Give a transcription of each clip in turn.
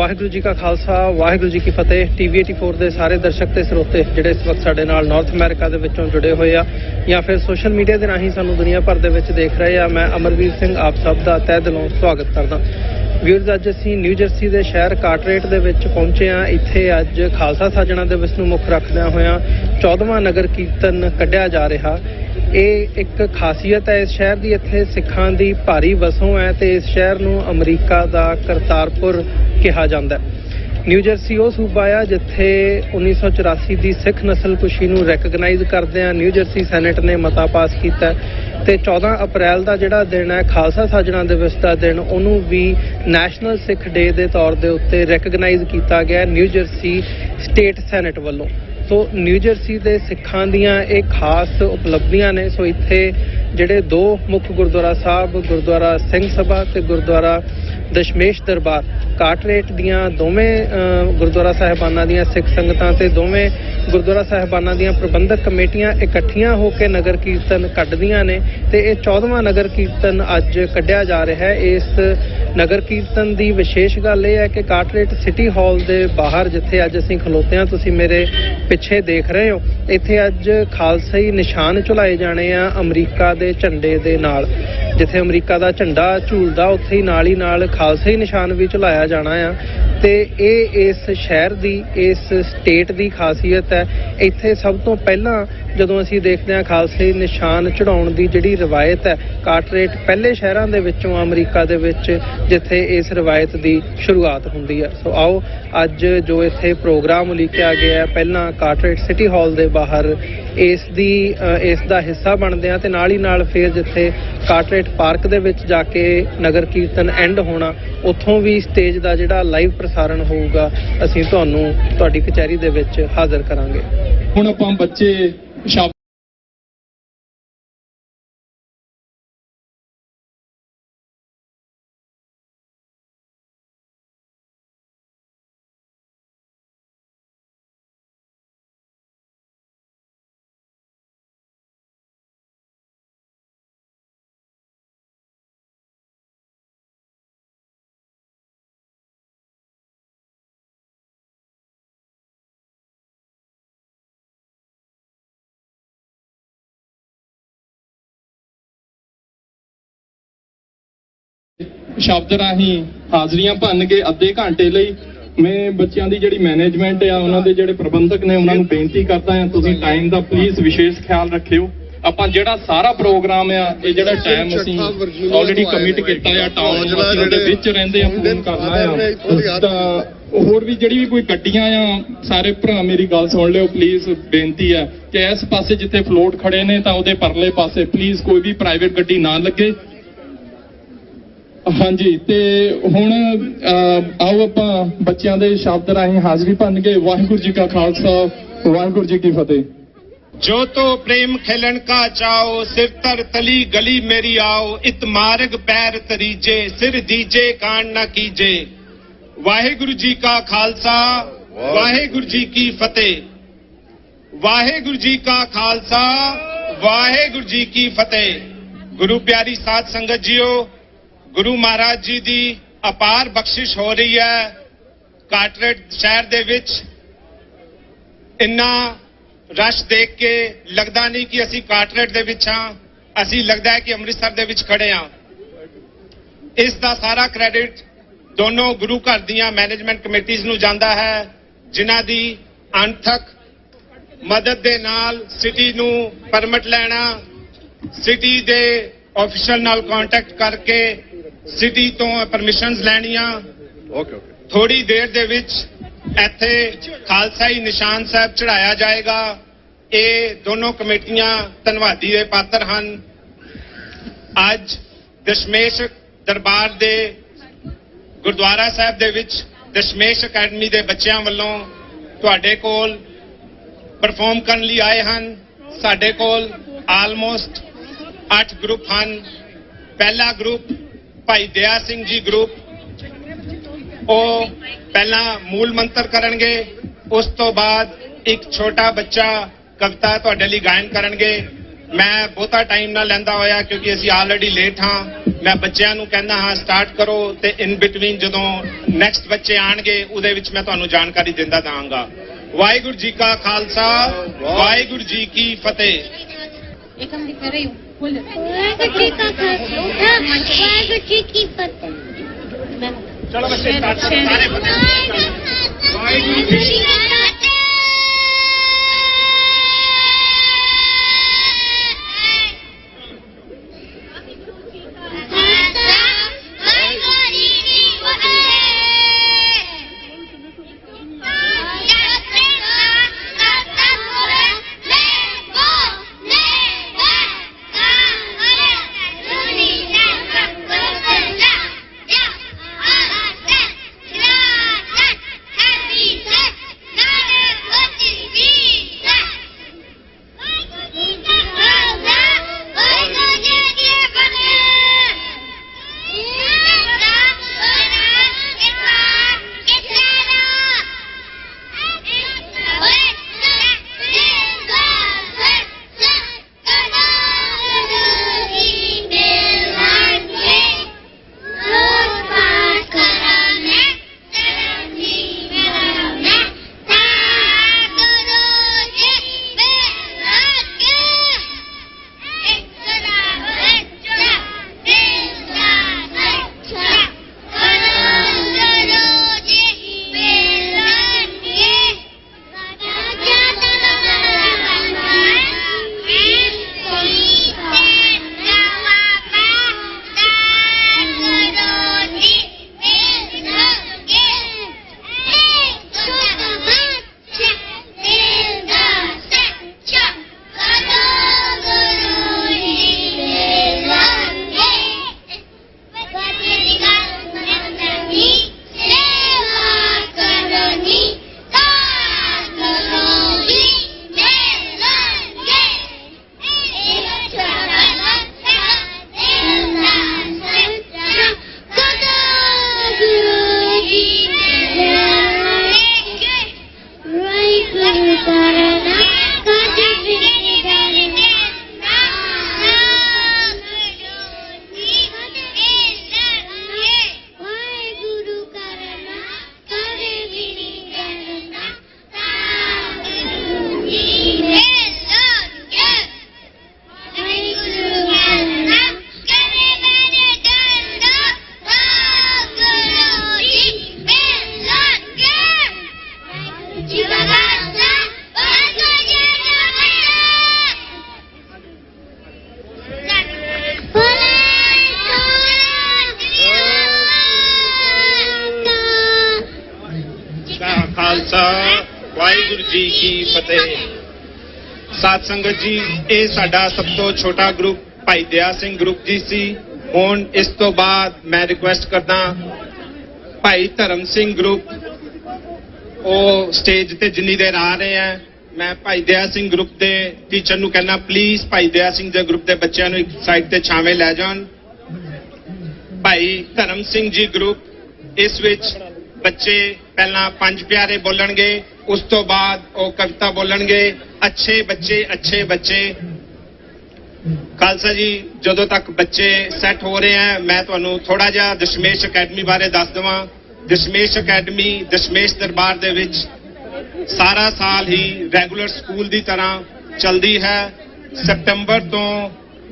ਵਾਹਿਗੁਰੂ ਜੀ ਕਾ ਖਾਲਸਾ ਵਾਹਿਗੁਰੂ ਜੀ ਕੀ ਫਤਿਹ। ਟੀਵੀ 84 ਦੇ ਸਾਰੇ ਦਰਸ਼ਕ ਤੇ ਸਰੋਤੇ ਜਿਹੜੇ ਇਸ ਵਕਤ ਸਾਡੇ ਨਾਲ ਨਾਰਥ ਅਮਰੀਕਾ ਦੇ ਵਿੱਚੋਂ ਜੁੜੇ ਹੋਏ ਆ ਜਾਂ ਫਿਰ ਸੋਸ਼ਲ ਮੀਡੀਆ ਦੇ ਰਾਹੀਂ ਸਾਨੂੰ ਦੁਨੀਆ ਭਰ ਦੇ ਵਿੱਚ ਦੇਖ ਰਹੇ ਆ, ਮੈਂ ਅਮਰਵੀਰ ਸਿੰਘ ਆਪ ਸਭ ਦਾ ਤਹਿ ਦਿਲੋਂ ਸਵਾਗਤ ਕਰਦਾ। ਵੀਰਜ਼, ਅੱਜ ਅਸੀਂ ਨਿਊ ਜਰਸੀ ਦੇ ਸ਼ਹਿਰ ਕਾਰਟਰੇਟ ਦੇ ਵਿੱਚ ਪਹੁੰਚੇ ਹਾਂ। ਇੱਥੇ ਅੱਜ ਖਾਲਸਾ ਸਾਜਣਾ ਦਿਵਸ ਨੂੰ ਮੁੱਖ ਰੱਖਦਿਆਂ ਹੋਇਆਂ 14ਵਾਂ ਨਗਰ ਕੀਰਤਨ ਕੱਢਿਆ ਜਾ ਰਿਹਾ। ਇਹ ਇੱਕ ਖਾਸੀਅਤ ਹੈ ਇਸ ਸ਼ਹਿਰ ਦੀ, ਇੱਥੇ ਸਿੱਖਾਂ ਦੀ ਭਾਰੀ ਵਸੋਂ ਹੈ ਤੇ ਇਸ ਸ਼ਹਿਰ ਨੂੰ ਅਮਰੀਕਾ ਦਾ ਕਰਤਾਰਪੁਰ ਕਿਹਾ ਜਾਂਦਾ ਹੈ। ਨਿਊ ਜਰਸੀ ਉਹ ਸੂਬਾ ਆ ਜਿੱਥੇ 1984 ਦੀ ਸਿੱਖ ਨਸਲਕੁਸ਼ੀ ਨੂੰ ਰੈਕਗਨਾਈਜ਼ ਕਰਦਿਆਂ ਨਿਊ ਜਰਸੀ ਸੈਨੇਟ ਨੇ ਮਤਾ ਪਾਸ ਕੀਤਾ ਤੇ 14 ਅਪ੍ਰੈਲ ਦਾ ਜਿਹੜਾ ਦਿਨ ਹੈ ਖਾਲਸਾ ਸਾਜਣਾ ਦਿਵਸ ਦਾ ਦਿਨ, ਉਹਨੂੰ ਵੀ ਨੈਸ਼ਨਲ ਸਿੱਖ ਡੇ ਦੇ ਤੌਰ ਦੇ ਉੱਤੇ ਰੈਕਗਨਾਈਜ਼ ਕੀਤਾ ਗਿਆ ਨਿਊ ਜਰਸੀ ਸਟੇਟ ਸੈਨੇਟ ਵੱਲੋਂ। ਸੋ ਨਿਊ ਜਰਸੀ ਦੇ ਸਿੱਖਾਂ ਦੀਆਂ ਇਹ ਖਾਸ ਉਪਲਬਧੀਆਂ ਨੇ। ਸੋ ਇੱਥੇ ਜਿਹੜੇ ਦੋ ਮੁੱਖ ਗੁਰਦੁਆਰਾ ਸਾਹਿਬ, ਗੁਰਦੁਆਰਾ ਸਿੰਘ ਸਭਾ ਤੇ ਗੁਰਦੁਆਰਾ ਦਸ਼ਮੇਸ਼ ਦਰਬਾਰ, ਕਾਰਟਰੇਟ ਦੀਆਂ ਦੋਵੇਂ ਗੁਰਦੁਆਰਾ ਸਾਹਿਬਾਨਾਂ ਦੀਆਂ ਸਿੱਖ ਸੰਗਤਾਂ ਤੇ ਦੋਵੇਂ ਗੁਰਦੁਆਰਾ ਸਾਹਿਬਾਨਾਂ ਦੀਆਂ ਪ੍ਰਬੰਧਕ ਕਮੇਟੀਆਂ ਇਕੱਠੀਆਂ ਹੋ ਕੇ ਨਗਰ ਕੀਰਤਨ ਕੱਢਦੀਆਂ ਨੇ ਤੇ ਇਹ 14ਵਾਂ ਨਗਰ ਕੀਰਤਨ ਅੱਜ ਕੱਢਿਆ ਜਾ ਰਿਹਾ ਹੈ। ਇਸ ਨਗਰ ਕੀਰਤਨ ਦੀ ਵਿਸ਼ੇਸ਼ ਗੱਲ ਇਹ ਹੈ ਕਿ ਕਾਰਟਰੇਟ ਸਿਟੀ ਹਾਲ ਦੇ ਬਾਹਰ ਜਿੱਥੇ ਅੱਜ ਅਸੀਂ ਖਲੋਤੇ ਹਾਂ, ਤੁਸੀਂ ਮੇਰੇ ਪਿੱਛੇ ਦੇਖ ਰਹੇ ਹੋ, ਇੱਥੇ ਅੱਜ ਖਾਲਸਾਈ ਨਿਸ਼ਾਨ ਝੁਲਾਏ ਜਾਣੇ ਆ ਅਮਰੀਕਾ ਦੇ ਝੰਡੇ ਦੇ ਨਾਲ। ਜਿੱਥੇ ਅਮਰੀਕਾ ਦਾ ਝੰਡਾ ਝੂਲਦਾ ਉੱਥੇ ਹੀ ਨਾਲ ਖਾਲਸਾਈ ਨਿਸ਼ਾਨ ਵੀ ਝੁਲਾਇਆ ਜਾਣਾ ਆ ਤੇ ਇਹ ਇਸ ਸ਼ਹਿਰ ਦੀ, ਇਸ ਸਟੇਟ ਦੀ ਖਾਸੀਅਤ ਹੈ। ਇੱਥੇ ਸਭ ਤੋਂ ਪਹਿਲਾਂ ਜਦੋਂ ਅਸੀਂ ਦੇਖਦੇ ਹਾਂ ਖਾਲਸਾਈ ਨਿਸ਼ਾਨ ਚੜਾਉਣ ਦੀ ਜਿਹੜੀ ਰਵਾਇਤ ਹੈ, ਕਾਰਟਰੇਟ ਪਹਿਲੇ ਸ਼ਹਿਰਾਂ ਦੇ ਵਿੱਚੋਂ ਅਮਰੀਕਾ ਦੇ ਵਿੱਚ ਜਿੱਥੇ ਇਸ ਰਵਾਇਤ ਦੀ ਸ਼ੁਰੂਆਤ ਹੁੰਦੀ ਹੈ। ਸੋ ਆਓ ਅੱਜ ਜੋ ਇੱਥੇ ਪ੍ਰੋਗਰਾਮ ਉਲੀਕਿਆ ਗਿਆ, ਪਹਿਲਾਂ ਕਾਰਟਰੇਟ ਸਿਟੀ ਹਾਲ ਦੇ ਬਾਹਰ ਇਸ ਦਾ ਹਿੱਸਾ ਬਣਦੇ ਆ ਤੇ ਨਾਲ ਫਿਰ ਜਿੱਥੇ ਕਾਰਟਰੇਟ ਪਾਰਕ ਦੇ ਵਿੱਚ ਜਾ ਕੇ ਨਗਰ ਕੀਰਤਨ ਐਂਡ ਹੋਣਾ, ਉੱਥੋਂ ਵੀ ਸਟੇਜ ਦਾ ਜਿਹੜਾ ਲਾਈਵ ਪ੍ਰਸਾਰਣ ਹੋਊਗਾ ਅਸੀਂ ਤੁਹਾਨੂੰ ਤੁਹਾਡੀ ਕਚਹਿਰੀ ਦੇ ਵਿੱਚ ਹਾਜ਼ਰ ਕਰਾਂਗੇ। ਹੁਣ ਆਪਾਂ ਬੱਚੇ ਸ਼ਬਦ ਸ਼ਬਦ ਰਾਹੀਂ ਹਾਜ਼ਰੀਆਂ ਭੰਨ ਕੇ ਅੱਧੇ ਘੰਟੇ ਲਈ ਮੈਂ ਬੱਚਿਆਂ ਦੀ ਜਿਹੜੀ ਮੈਨੇਜਮੈਂਟ ਆ, ਉਹਨਾਂ ਦੇ ਜਿਹੜੇ ਪ੍ਰਬੰਧਕ ਨੇ, ਉਹਨਾਂ ਨੂੰ ਬੇਨਤੀ ਕਰਦਾ ਹਾਂ ਤੁਸੀਂ ਟਾਈਮ ਦਾ ਪਲੀਜ਼ ਵਿਸ਼ੇਸ਼ ਖਿਆਲ ਰੱਖਿਓ। ਆਪਾਂ ਜਿਹੜਾ ਸਾਰਾ ਪ੍ਰੋਗਰਾਮ ਆ, ਇਹ ਜਿਹੜਾ ਟਾਈਮ ਅਸੀਂ ਆਲਰੇਡੀ ਕਮਿਟ ਕੀਤਾ ਆ, ਟਾਊਨ ਵਾਸੀਆਂ ਦੇ ਵਿੱਚ ਰਹਿੰਦੇ ਆ, ਫੋਨ ਕਰਨਾ ਆ ਤਾਂ ਹੋਰ ਵੀ ਜਿਹੜੀ ਵੀ ਕੋਈ ਗੱਡੀਆਂ ਆ, ਸਾਰੇ ਭਰਾ ਮੇਰੀ ਗੱਲ ਸੁਣ ਲਿਓ ਪਲੀਜ਼। ਬੇਨਤੀ ਆ ਕਿ ਇਸ ਪਾਸੇ ਜਿੱਥੇ ਫਲੋਟ ਖੜੇ ਨੇ ਤਾਂ ਉਹਦੇ ਪਰਲੇ ਪਾਸੇ ਪਲੀਜ਼ ਕੋਈ ਵੀ ਪ੍ਰਾਈਵੇਟ ਗੱਡੀ ਨਾ ਲੱਗੇ। ਹਾਂਜੀ, ਤੇ ਹੁਣ ਆਓ ਆਪਾਂ ਬੱਚਿਆਂ ਦੇ ਸ਼ਬਦ ਰਾਹੀਂ ਹਾਜ਼ਰੀ ਭੰਨ ਕੇ ਵਾਹਿਗੁਰੂ ਜੀ ਕਾ ਖਾਲਸਾ ਵਾਹਿਗੁਰੂ ਜੀ ਕੀ ਫਤਿਹ। जो तो प्रेम खेलन का चाओ, सिर तर तली गली मेरी आओ, इत मार्ग पैर तरीजे, सिर दीजे कान न कीजे। वाहेगुरु जी का खालसा वाहेगुरु जी की फतेह। वाहेगुरु जी का खालसा वाहेगुरु जी की फतेह। गुरु प्यारी साध संगत जीओ, गुरु महाराज जी दी अपार बख्शिश हो रही है। काटरेट शहर दे विच इन्ना रश देख के लगता नहीं कि असी काटरेट दे विच हां, असी लगता है कि अमृतसर दे विच खड़े हां। इस दा सारा क्रेडिट दोनों गुरु घर दियां मैनेजमेंट कमेटीज़ नूं जांदा है, जिन्हां दी अणथक मदद दे नाल सिटी नूं परमिट लैना, सिटी दे ऑफिशियल नाल कॉन्टैक्ट करके सिटी तो परमिशनस लैणियां। थोड़ी देर दे विच ਇੱਥੇ ਖਾਲਸਾਈ ਨਿਸ਼ਾਨ ਸਾਹਿਬ ਚੜਾਇਆ ਜਾਏਗਾ। ਇਹ ਦੋਨੋਂ ਕਮੇਟੀਆਂ ਧੰਨਵਾਦੀ ਦੇ ਪਾਤਰ ਹਨ। ਅੱਜ ਦਸ਼ਮੇਸ਼ ਦਰਬਾਰ ਦੇ ਗੁਰਦੁਆਰਾ ਸਾਹਿਬ ਦੇ ਵਿੱਚ ਦਸ਼ਮੇਸ਼ ਅਕੈਡਮੀ ਦੇ ਬੱਚਿਆਂ ਵੱਲੋਂ ਤੁਹਾਡੇ ਕੋਲ ਪਰਫਾਰਮ ਕਰਨ ਲਈ ਆਏ ਹਨ। ਸਾਡੇ ਕੋਲ ਆਲਮੋਸਟ 8 ਗਰੁੱਪ ਹਨ। ਪਹਿਲਾ ਗਰੁੱਪ ਭਾਈ ਦਇਆ ਸਿੰਘ ਜੀ ਗਰੁੱਪ, ਉਹ ਪਹਿਲਾਂ ਮੂਲ ਮੰਤਰ ਕਰਨਗੇ, ਉਸ ਤੋਂ ਬਾਅਦ ਇੱਕ ਛੋਟਾ ਬੱਚਾ ਕਵਿਤਾ ਤੁਹਾਡੇ ਲਈ ਗਾਇਨ ਕਰਨਗੇ, ਮੈਂ ਬਹੁਤਾ ਟਾਈਮ ਨਾ ਲੈਂਦਾ ਹੋਇਆ ਕਿਉਂਕਿ ਅਸੀਂ ਆਲਰੇਡੀ ਲੇਟ ਹਾਂ। ਮੈਂ ਬੱਚਿਆਂ ਨੂੰ ਕਹਿੰਦਾ ਹਾਂ ਸਟਾਰਟ ਕਰੋ ਤੇ ਇਨ ਬਿਟਵੀਨ ਜਦੋਂ ਨੈਕਸਟ ਬੱਚੇ ਆਣਗੇ ਉਹਦੇ ਵਿੱਚ ਮੈਂ ਤੁਹਾਨੂੰ ਜਾਣਕਾਰੀ ਦਿੰਦਾ ਜਾਵਾਂਗਾ। ਵਾਹਿਗੁਰੂ ਜੀ ਕਾ ਖਾਲਸਾ, ਵਾਹਿਗੁਰੂ ਜੀ ਕੀ ਫਤਿਹ। वाहिगुरु जी का खालसा, वाहिगुरु जी की फतेह। चलो बच्चे स्टार्ट करो, सारे वाहिगुरु जी का ਖਾਲਸਾ, ਵਾਹਿਗੁਰੂ ਜੀ ਕੀ ਫਤਿਹ। ਸਾਧ ਸੰਗਤ ਜੀ, ਇਹ ਸਾਡਾ ਸਭ ਤੋਂ ਛੋਟਾ ਗਰੁੱਪ ਭਾਈ ਦਇਆ ਸਿੰਘ ਗਰੁੱਪ ਜੀ ਸੀ। ਹੁਣ ਇਸ ਤੋਂ ਬਾਅਦ ਮੈਂ ਰਿਕੁਐਸਟ ਕਰਦਾ ਭਾਈ ਧਰਮ ਸਿੰਘ ਗਰੁੱਪ, ਉਹ ਸਟੇਜ ਤੇ ਜਿੰਨੀ ਦੇਰ ਆ ਰਹੇ ਆ, ਮੈਂ ਭਾਈ ਦਇਆ ਸਿੰਘ ਗਰੁੱਪ ਦੇ ਟੀਚਰ ਨੂੰ ਕਹਿਣਾ ਪਲੀਜ਼ ਭਾਈ ਦਇਆ ਸਿੰਘ ਦੇ ਗਰੁੱਪ ਦੇ ਬੱਚਿਆਂ ਨੂੰ ਇੱਕ ਸਾਈਡ ਤੇ ਛਾਵੇਂ ਲੈ ਜਾਣ। ਭਾਈ ਧਰਮ ਸਿੰਘ ਜੀ ਗਰੁੱਪ, ਇਸ ਵਿੱਚ ਬੱਚੇ ਪਹਿਲਾਂ ਪੰਜ ਪਿਆਰੇ ਬੋਲਣਗੇ, ਉਸ ਤੋਂ ਬਾਅਦ ਉਹ ਕਵਿਤਾ ਬੋਲਣਗੇ। ਅੱਛੇ ਬੱਚੇ। ਖਾਲਸਾ ਜੀ, ਜਦੋਂ ਤੱਕ ਬੱਚੇ ਸੈੱਟ ਹੋ ਰਹੇ ਆ, ਮੈਂ ਤੁਹਾਨੂੰ ਥੋੜਾ ਜਿਹਾ ਦਸ਼ਮੇਸ਼ ਅਕੈਡਮੀ ਬਾਰੇ ਦੱਸ ਦਵਾਂ। ਦਸ਼ਮੇਸ਼ ਅਕੈਡਮੀ ਦਸ਼ਮੇਸ਼ ਦਰਬਾਰ ਦੇ ਵਿੱਚ ਸਾਰਾ ਸਾਲ ਹੀ ਰੈਗੂਲਰ ਸਕੂਲ ਦੀ ਤਰ੍ਹਾਂ ਚੱਲਦੀ ਹੈ। ਸਤੰਬਰ ਤੋਂ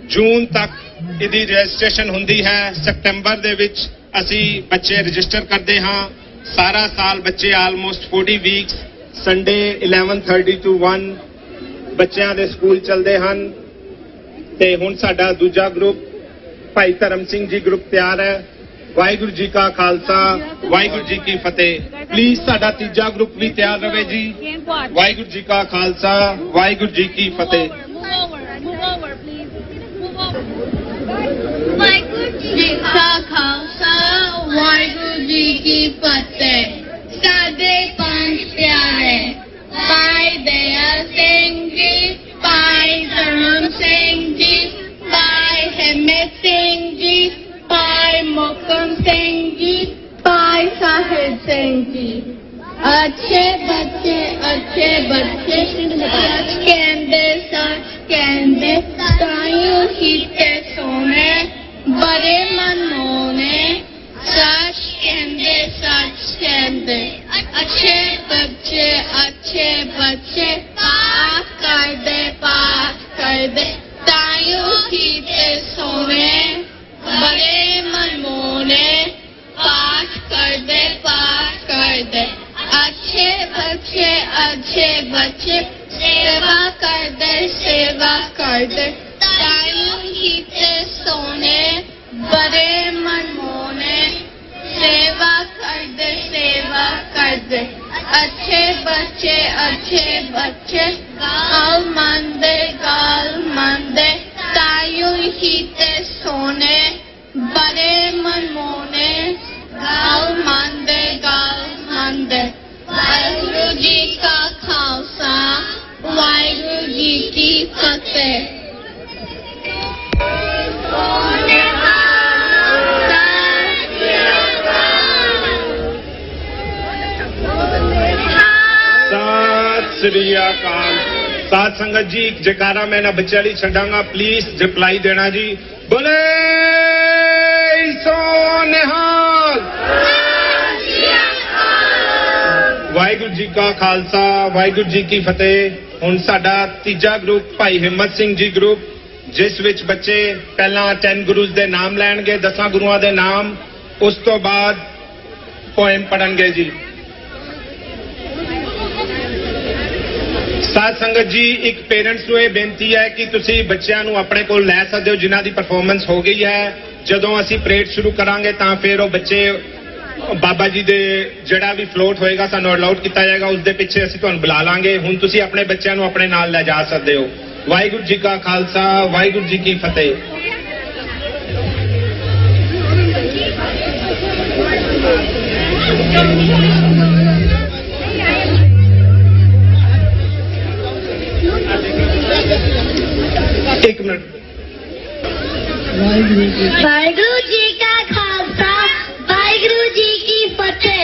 ਜੂਨ ਤੱਕ ਇਹਦੀ ਰਜਿਸਟ੍ਰੇਸ਼ਨ ਹੁੰਦੀ ਹੈ। ਸਤੰਬਰ ਦੇ ਵਿੱਚ ਅਸੀਂ ਬੱਚੇ ਰਜਿਸਟਰ ਕਰਦੇ ਹਾਂ। ਸਾਰਾ ਸਾਲ ਬੱਚੇ ਆਲਮੋਸਟ 40 ਵੀਕਸ ਸੰਡੇ 11:30 to 1 ਬੱਚਿਆਂ ਦੇ ਸਕੂਲ ਚੱਲਦੇ ਹਨ। ਤੇ ਹੁਣ ਸਾਡਾ ਦੂਜਾ ਗਰੁੱਪ ਭਾਈ ਧਰਮ ਸਿੰਘ ਜੀ ਗਰੁੱਪ ਤਿਆਰ ਹੈ। ਵਾਹਿਗੁਰੂ ਜੀ ਕਾ ਖਾਲਸਾ, ਵਾਹਿਗੁਰੂ ਜੀ ਕੀ ਫਤਿਹ। ਪਲੀਜ਼ ਸਾਡਾ ਤੀਜਾ ਗਰੁੱਪ ਵੀ ਤਿਆਰ ਰਹੇ ਜੀ। ਵਾਹਿਗੁਰੂ ਜੀ ਕਾ ਖਾਲਸਾ, ਵਾਹਿਗੁਰੂ ਜੀ ਕੀ ਫਤਿਹ। ਵਾਹਿਗੁਰੂ ਜੀ ਕਾ ਖਾਲਸਾ, ਵਾਹਿਗੁਰੂ ਜੀ ਕੀ ਫਤਿਹ। ਸਾਡੇ ਪੰਜ ਪਿਆਰੇ ਭਾਈ ਦਇਆ ਸਿੰਘ ਜੀ, ਭਾਈ ਧਰਮ ਸਿੰਘ ਜੀ, ਭਾਈ ਹਿੰਮਤ ਸਿੰਘ ਜੀ, ਭਾਈ ਮੋਕਮ ਸਿੰਘ ਜੀ, ਭਾਈ ਸਾਹਿਬ ਸਿੰਘ ਜੀ। ਅੱਛੇ ਬੱਚੇ ਕਹਿੰਦੇ ਸੱਚ ਕਹਿੰਦੇ। ਕਰਦੇ ਤਾਈਓ ਕੀਤੇ ਸੋਨੇ ਬੜੇ ਮਨਮੋਹਣੇ सेवा कर दे अच्छे बच्चे गाल मंदे तायू ही ते सोने बड़े मनमोहने गाल मंदे वाहिगुरु जी का खालसा वाहिगुरु जी की फतेह। श्री अकाल। साध संगत जी जयकारा मैं ना बच्चे वाली छड़ांगा, प्लीज रिप्लाई देना जी। बोले सो निहाल। वाहिगुरु जी का खालसा वाहिगुरु जी की फतेह। हुण साडा तीजा ग्रुप भाई हिम्मत सिंह जी ग्रुप, जिस विच बच्चे पहला 10 गुरुज दे नाम लैणगे, 10 गुरुआं दे नाम, उस तो बाद पोएम पढ़नगे जी। साध संगत जी एक पेरेंट्स ਨੂੰ ਇਹ ਬੇਨਤੀ ਹੈ ਕਿ ਤੁਸੀਂ ਬੱਚਿਆਂ ਨੂੰ ਆਪਣੇ ਕੋਲ ਲੈ ਸਕਦੇ ਹੋ ਜਿਨ੍ਹਾਂ ਦੀ ਪਰਫਾਰਮੈਂਸ ਹੋ ਗਈ ਹੈ। ਜਦੋਂ ਅਸੀਂ ਪਰੇਡ ਸ਼ੁਰੂ ਕਰਾਂਗੇ ਤਾਂ ਫਿਰ ਉਹ ਬੱਚੇ ਬਾਬਾ ਜੀ ਦੇ ਜਿਹੜਾ ਵੀ ਫਲੋਟ ਹੋਏਗਾ ਸਾਨੂੰ ਅਲਾਉਡ ਕੀਤਾ ਜਾਏਗਾ, ਉਸ ਦੇ ਪਿੱਛੇ ਅਸੀਂ ਤੁਹਾਨੂੰ ਬੁਲਾ ਲਾਂਗੇ। ਹੁਣ ਤੁਸੀਂ ਆਪਣੇ ਬੱਚਿਆਂ ਨੂੰ ਆਪਣੇ ਨਾਲ ਲੈ ਜਾ ਸਕਦੇ ਹੋ। ਵਾਹਿਗੁਰੂ ਜੀ ਕਾ ਖਾਲਸਾ ਵਾਹਿਗੁਰੂ ਜੀ ਕੀ ਫਤਿਹ। एक मिनट। वाहिगुरु जी का खालसा वाहिगुरु जी की फतेह।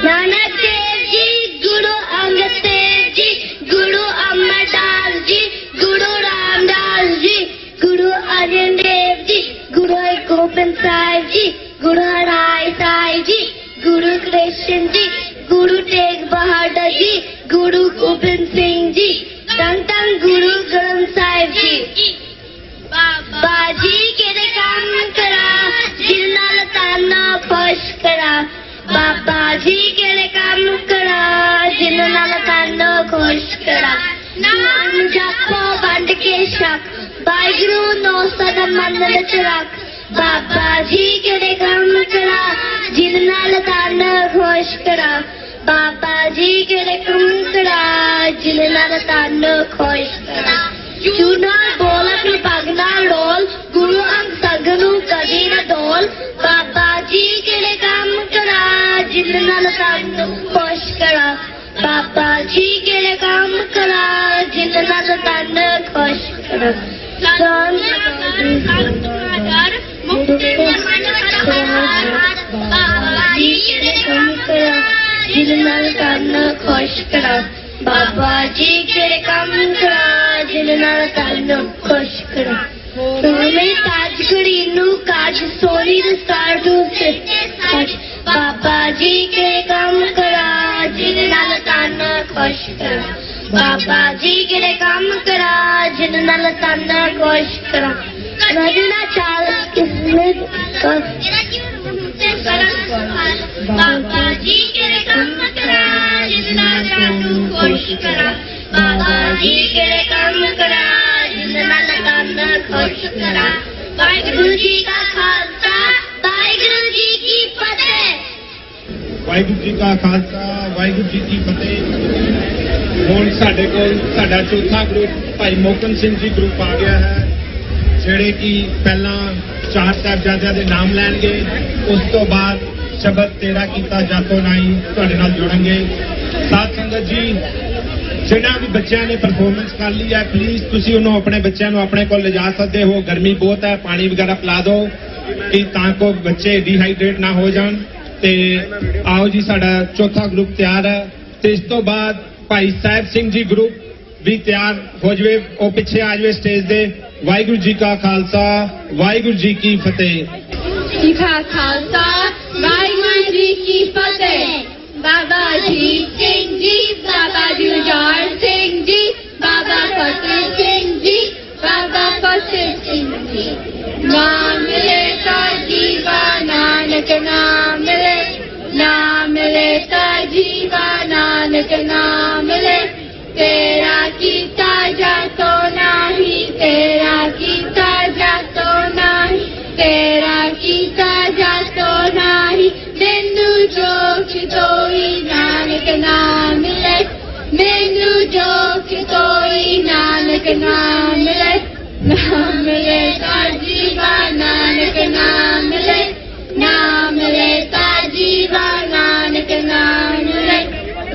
नानक देव जी, गुरु अंगद देव जी, गुरु अमरदास जी, गुरु रामदास जी, गुरु अर्जन देव जी, गुरु गोबिंद साहिब जी, गुरु हराय साहिब जी, गुरु कृष्ण जी, गुरु तेग बहादुर जी, गुरु गोबिंद सिंह जी, धन धन गुरु ग्रंथ साहिब जी। बाजी केरे काम करा जिन नाल ताना खुश करा, बाबा जी केरे काम करा जिन नाल ताना खुश करा। नाम जपो वंड के शक वाहिगुरु नो सदा मन विच रख, बाबा जी केरे काम करा जिन नाल ताना खुश करा, बाबा जी केरे काम करा जिन नाल ताना खुश करा। चूना बोल अपनी पग नाल डोल, गुरु अंग सगनू कदी न डोल, बाबा जी केड़े काम करा जिन नाल तानू खुश करा, बाबा जी केड़े काम करा जिन नाल तानू खुश करा। मुक्ति मन बाबा जी केड़े काम करा जिन नाल तानू खुश करा, बाबा जी केड़े काम करा जिन नाल तानू खुश करा। मेरी ताज घड़ी नू काज सोनी दे साडू सिते सच, बाबा जी केड़े काम करा जिन नाल तानू खुश करा, बाबा जी केड़े काम करा जिन नाल तानू खुश करा। रजना चाल किस्मत बाबा जी केड़े काम करा जिन नाल तानू खुश करा, बाबा जी केड़े काम करा जिन नाल तानू खुश करा। वाहिगुरु जी का खालसा वाहिगुरु जी की फतेह। वाहिगुरु जी का खालसा वाहिगुरु जी की फतेह। ਹੁਣ ਸਾਡੇ ਕੋਲ ਸਾਡਾ ਚੌਥਾ ਗਰੁੱਪ ਭਾਈ ਮੋਹਕਮ ਸਿੰਘ ਜੀ ਗਰੁੱਪ ਆ ਗਿਆ ਹੈ, ਜਿਹੜੇ ਕਿ ਪਹਿਲਾਂ 4 ਸਾਹਿਬਜ਼ਾਦਿਆਂ ਦੇ ਨਾਮ ਲੈਣਗੇ, ਉਸ ਤੋਂ ਬਾਅਦ ਸ਼ਬਦ ਤੇਰਾ ਕੀਤਾ ਜਾਤੋ ਨਾਈ ਤੁਹਾਡੇ ਨਾਲ ਜੁੜਨਗੇ। ਸਾਧ ਸੰਗਤ ਜੀ ਜਿਨ੍ਹਾਂ ਵੀ ਬੱਚਿਆਂ ਨੇ ਪਰਫਾਰਮੈਂਸ ਕਰ ਲਈ ਹੈ, ਪਲੀਜ਼ ਤੁਸੀਂ ਉਹਨੂੰ ਆਪਣੇ ਬੱਚਿਆਂ ਨੂੰ ਆਪਣੇ ਕੋਲ ਲਿਜਾ ਸਕਦੇ ਹੋ। ਗਰਮੀ ਬਹੁਤ ਹੈ, ਪਾਣੀ ਵਗੈਰਾ ਪਿਲਾ ਦਿਓ ਕਿ ਤਾਂ ਕੋ ਬੱਚੇ ਡੀਹਾਈਡਰੇਟ ਨਾ ਹੋ ਜਾਣ। ਤੇ ਆਓ ਜੀ ਸਾਡਾ ਚੌਥਾ ਗਰੁੱਪ ਤਿਆਰ ਹੈ, ਤੇ ਇਸ ਤੋਂ ਬਾਅਦ ਭਾਈ ਸਾਹਿਬ ਸਿੰਘ ਜੀ ਗਰੁੱਪ ਵੀ ਤਿਆਰ ਹੋ ਜਾਵੇ, ਉਹ ਪਿੱਛੇ ਆ ਜਾਵੇ ਸਟੇਜ ਦੇ। ਵਾਹਿਗੁਰੂ ਜੀ ਕਾ ਖਾਲਸਾ ਵਾਹਿਗੁਰੂ ਜੀ ਕੀ ਫਤਿਹ। जी का खालसा वाहिगुरु जी की फतेह। बाबा अजीत सिंह जी, बाबा जुझार सिंह जी, बाबा फतेह सिंह जी, बाबा फतेह सिंह जी। नाम मिले तो जीवा नानक नाम मिले, नाम मिले तो जीवा नानक नाम मिले, तेरा कीता जातो नाही मिले ता जीवन नानक नाम मिले, नाम मिले ता जीवन नानक नाम मिले।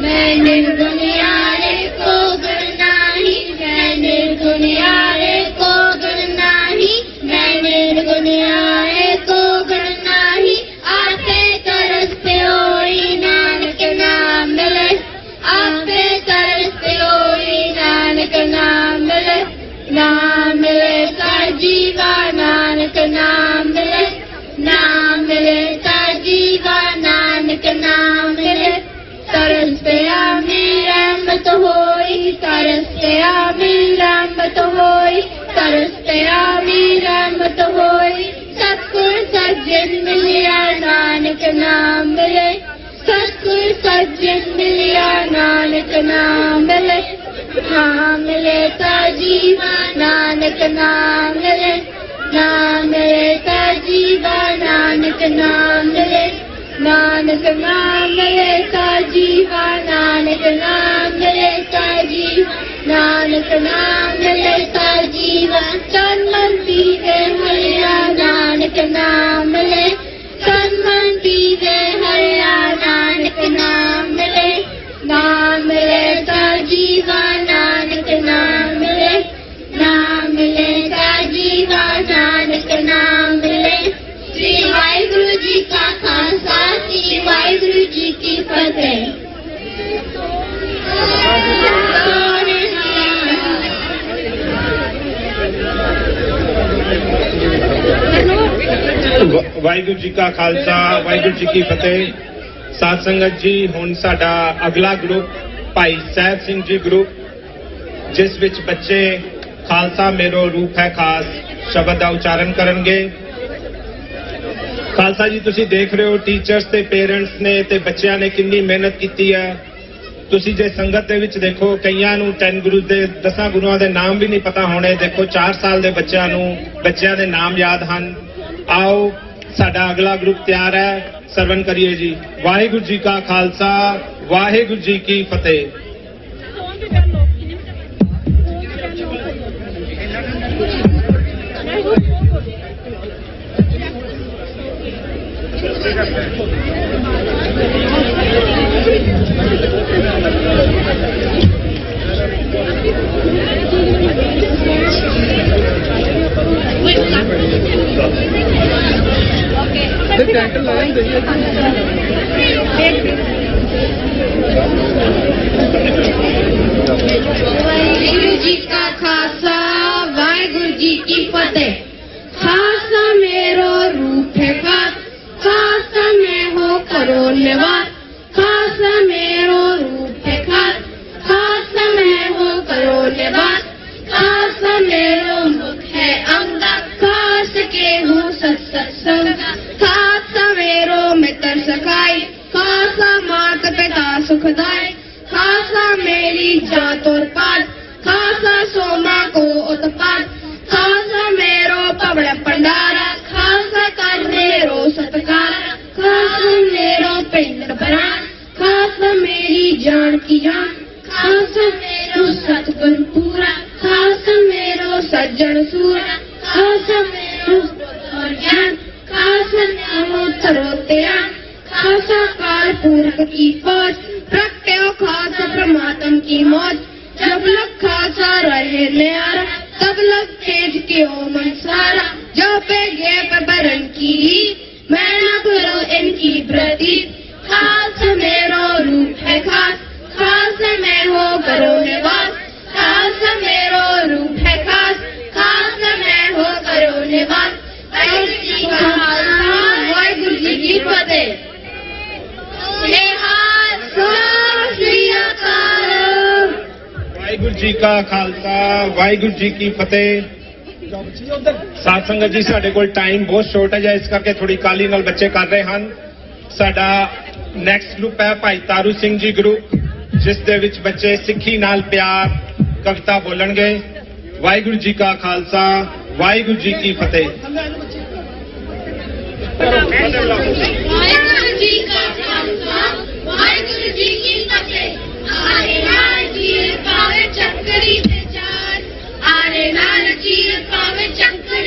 मैं निर्गुणियारे को गुण नाही, मैं निर्गुणियारे को गुण नाही, मैं निर्गुणियारे को गुण नाही। आपे तरसते होई नानक नाम मिले, आपे तरसते होई नानक नाम मिले। नाम मिले ता जीवन नानक नाम मिले, नाम मिले ता जीवन नानक नाम मिले। तरस पे आमी रहमत होई, तरस पे आमी रहमत होई, तरस पे आमी रहमत होई। सतगुर सज्जन मिलिया नानक नाम मिले, सतगुर सज्जन मिलिया नानक नाम मिले। नाम मिले ता जीवन नानक नाम मिले, नाम मिले ता जीवन नानक नाम मिले। नानक नाम मिले ता जीवन नानक नाम मिले ता जीवन नानक नाम मिले ता जीवन। तन मन दीवे हरिया नानक नाम मिले, तन मन दीवे हरिया नानक नाम मिले। नाम मिले ता जीवन नानक नाम मिले, नाम मिले ता जीवन नानक नाम मिले। श्री वाहिगुरु जी का खालसा, श्री वाहिगुरु जी की फतेह। ਵਾਹਿਗੁਰੂ ਜੀ ਕਾ ਖਾਲਸਾ, ਵਾਹਿਗੁਰੂ ਜੀ ਕੀ ਫਤਿਹ। ਸਾਧ ਸੰਗਤ ਜੀ, ਹੁਣ ਸਾਡਾ ਅਗਲਾ ਗਰੁੱਪ ਭਾਈ ਸਾਹਿਬ ਸਿੰਘ ਜੀ ਗਰੁੱਪ, ਜਿਸ ਵਿੱਚ ਬੱਚੇ ਖਾਲਸਾ ਮੇਰੋ ਰੂਪ ਹੈ ਖਾਸ ਸ਼ਬਦ ਦਾ ਉਚਾਰਨ ਕਰਨਗੇ। ਖਾਲਸਾ ਜੀ, ਤੁਸੀਂ ਦੇਖ ਰਹੇ ਹੋ ਟੀਚਰਸ ਤੇ ਪੇਰੈਂਟਸ ਨੇ ਤੇ ਬੱਚਿਆਂ ਨੇ ਕਿੰਨੀ ਮਿਹਨਤ ਕੀਤੀ ਹੈ। ਤੁਸੀਂ ਜੇ ਸੰਗਤ ਦੇ ਵਿੱਚ ਦੇਖੋ, ਕਈਆਂ ਨੂੰ 10 ਗੁਰੂ ਦੇ 10 ਗੁਰੂਆਂ ਦੇ ਨਾਮ ਵੀ ਨਹੀਂ ਪਤਾ ਹੋਣੇ। ਦੇਖੋ 4 ਸਾਲ ਦੇ ਬੱਚਿਆਂ ਨੂੰ ਬੱਚਿਆਂ ਦੇ ਨਾਮ ਯਾਦ ਹਨ। ਆਓ ਸਾਡਾ ਅਗਲਾ ਗਰੁੱਪ ਤਿਆਰ ਹੈ, ਸਰਵਨ ਕਰੀਏ ਜੀ। ਵਾਹਿਗੁਰੂ ਜੀ ਕਾ ਖਾਲਸਾ, ਵਾਹਿਗੁਰੂ ਜੀ ਕੀ ਫਤਿਹ। वाहिगुरु जी का खालसा, वाहिगुरु जी की फतेह। खालसा मेरो रूप है खास, खालसा मैं हो करो निवास। खालसा मेरो रूप है खास, खालसा मैं हो करो निवास। खालसा मेरो मुख है अंगा, खास के हूँ सत्संग। खालसा मेरो मित्र सखाई, खालसा माता पिता सुखदाई। खालसा मेरी जात और पात, खालसा सोमा को उत्पात। खालसा मेरो पवड़ भंडारा, खालसा कर मेरो सत्कार। खालसा मेरो पिंड प्राण, खालसा मेरी जान की जान। खालसा मेरो सतगुर पूरा, खालसा मेरो सज्जन सूरा। खालसा मेरो और ज्ञान, खालसा मेरो तरोतेरा। खालसा काल पूरक की पहुंच, प्रगट्यो खालसा परमात्म की मौत। जब लग खालसा रहे न्यारा, तब लग तेज के ओ मन सारा। जो पे गे पर बरन की, मैं न करो इनकी प्रति। खालसा मेरो रूप है खास, खालसा मैं हो करो निवास। खालसा मेरो रूप है खास, खालसा मैं हो करो निवास। वाहिगुरु जी का खालसा, वाहिगुरु जी की फतेह। ਵਾਹਿਗੁਰੂ ਜੀ ਕਾ ਖਾਲਸਾ, ਵਾਹਿਗੁਰੂ ਜੀ ਕੀ ਫਤਿਹ। ਸਾਧ ਸੰਗਤ ਜੀ, ਸਾਡੇ ਕੋਲ ਟਾਈਮ ਬਹੁਤ ਸ਼ਾਰਟ ਹੈ, ਇਸ ਕਰਕੇ ਥੋੜੀ ਕਾਲੀ ਨਾਲ ਬੱਚੇ ਕਰ ਰਹੇ ਹਨ। ਸਾਡਾ ਨੈਕਸਟ ਗਰੁੱਪ ਹੈ ਭਾਈ ਤਾਰੂ ਸਿੰਘ ਜੀ ਗਰੁੱਪ, ਜਿਸ ਦੇ ਵਿੱਚ ਬੱਚੇ ਸਿੱਖੀ ਨਾਲ ਪਿਆਰ ਕਵਿਤਾ ਬੋਲਣਗੇ। ਵਾਹਿਗੁਰੂ ਜੀ ਕਾ ਖਾਲਸਾ, ਵਾਹਿਗੁਰੂ ਜੀ ਕੀ ਫਤਿਹ। ਵਾਹਿਗੁਰੂ ਜੀ ਕਾ ਖਾਲਸਾ, ਵਾਹਿਗੁਰੂ ਜੀ ਕੀ ਫਤਿਹ। ਆਰੇ ਨਾਲ ਚੀਰ ਪਾਵੇ ਚੱਕਰੀ ਤੇ ਚਾਰ, ਆਰੇ ਨਾਲ ਚੀਰ ਪਾਵੇ ਚੱਕਰੀ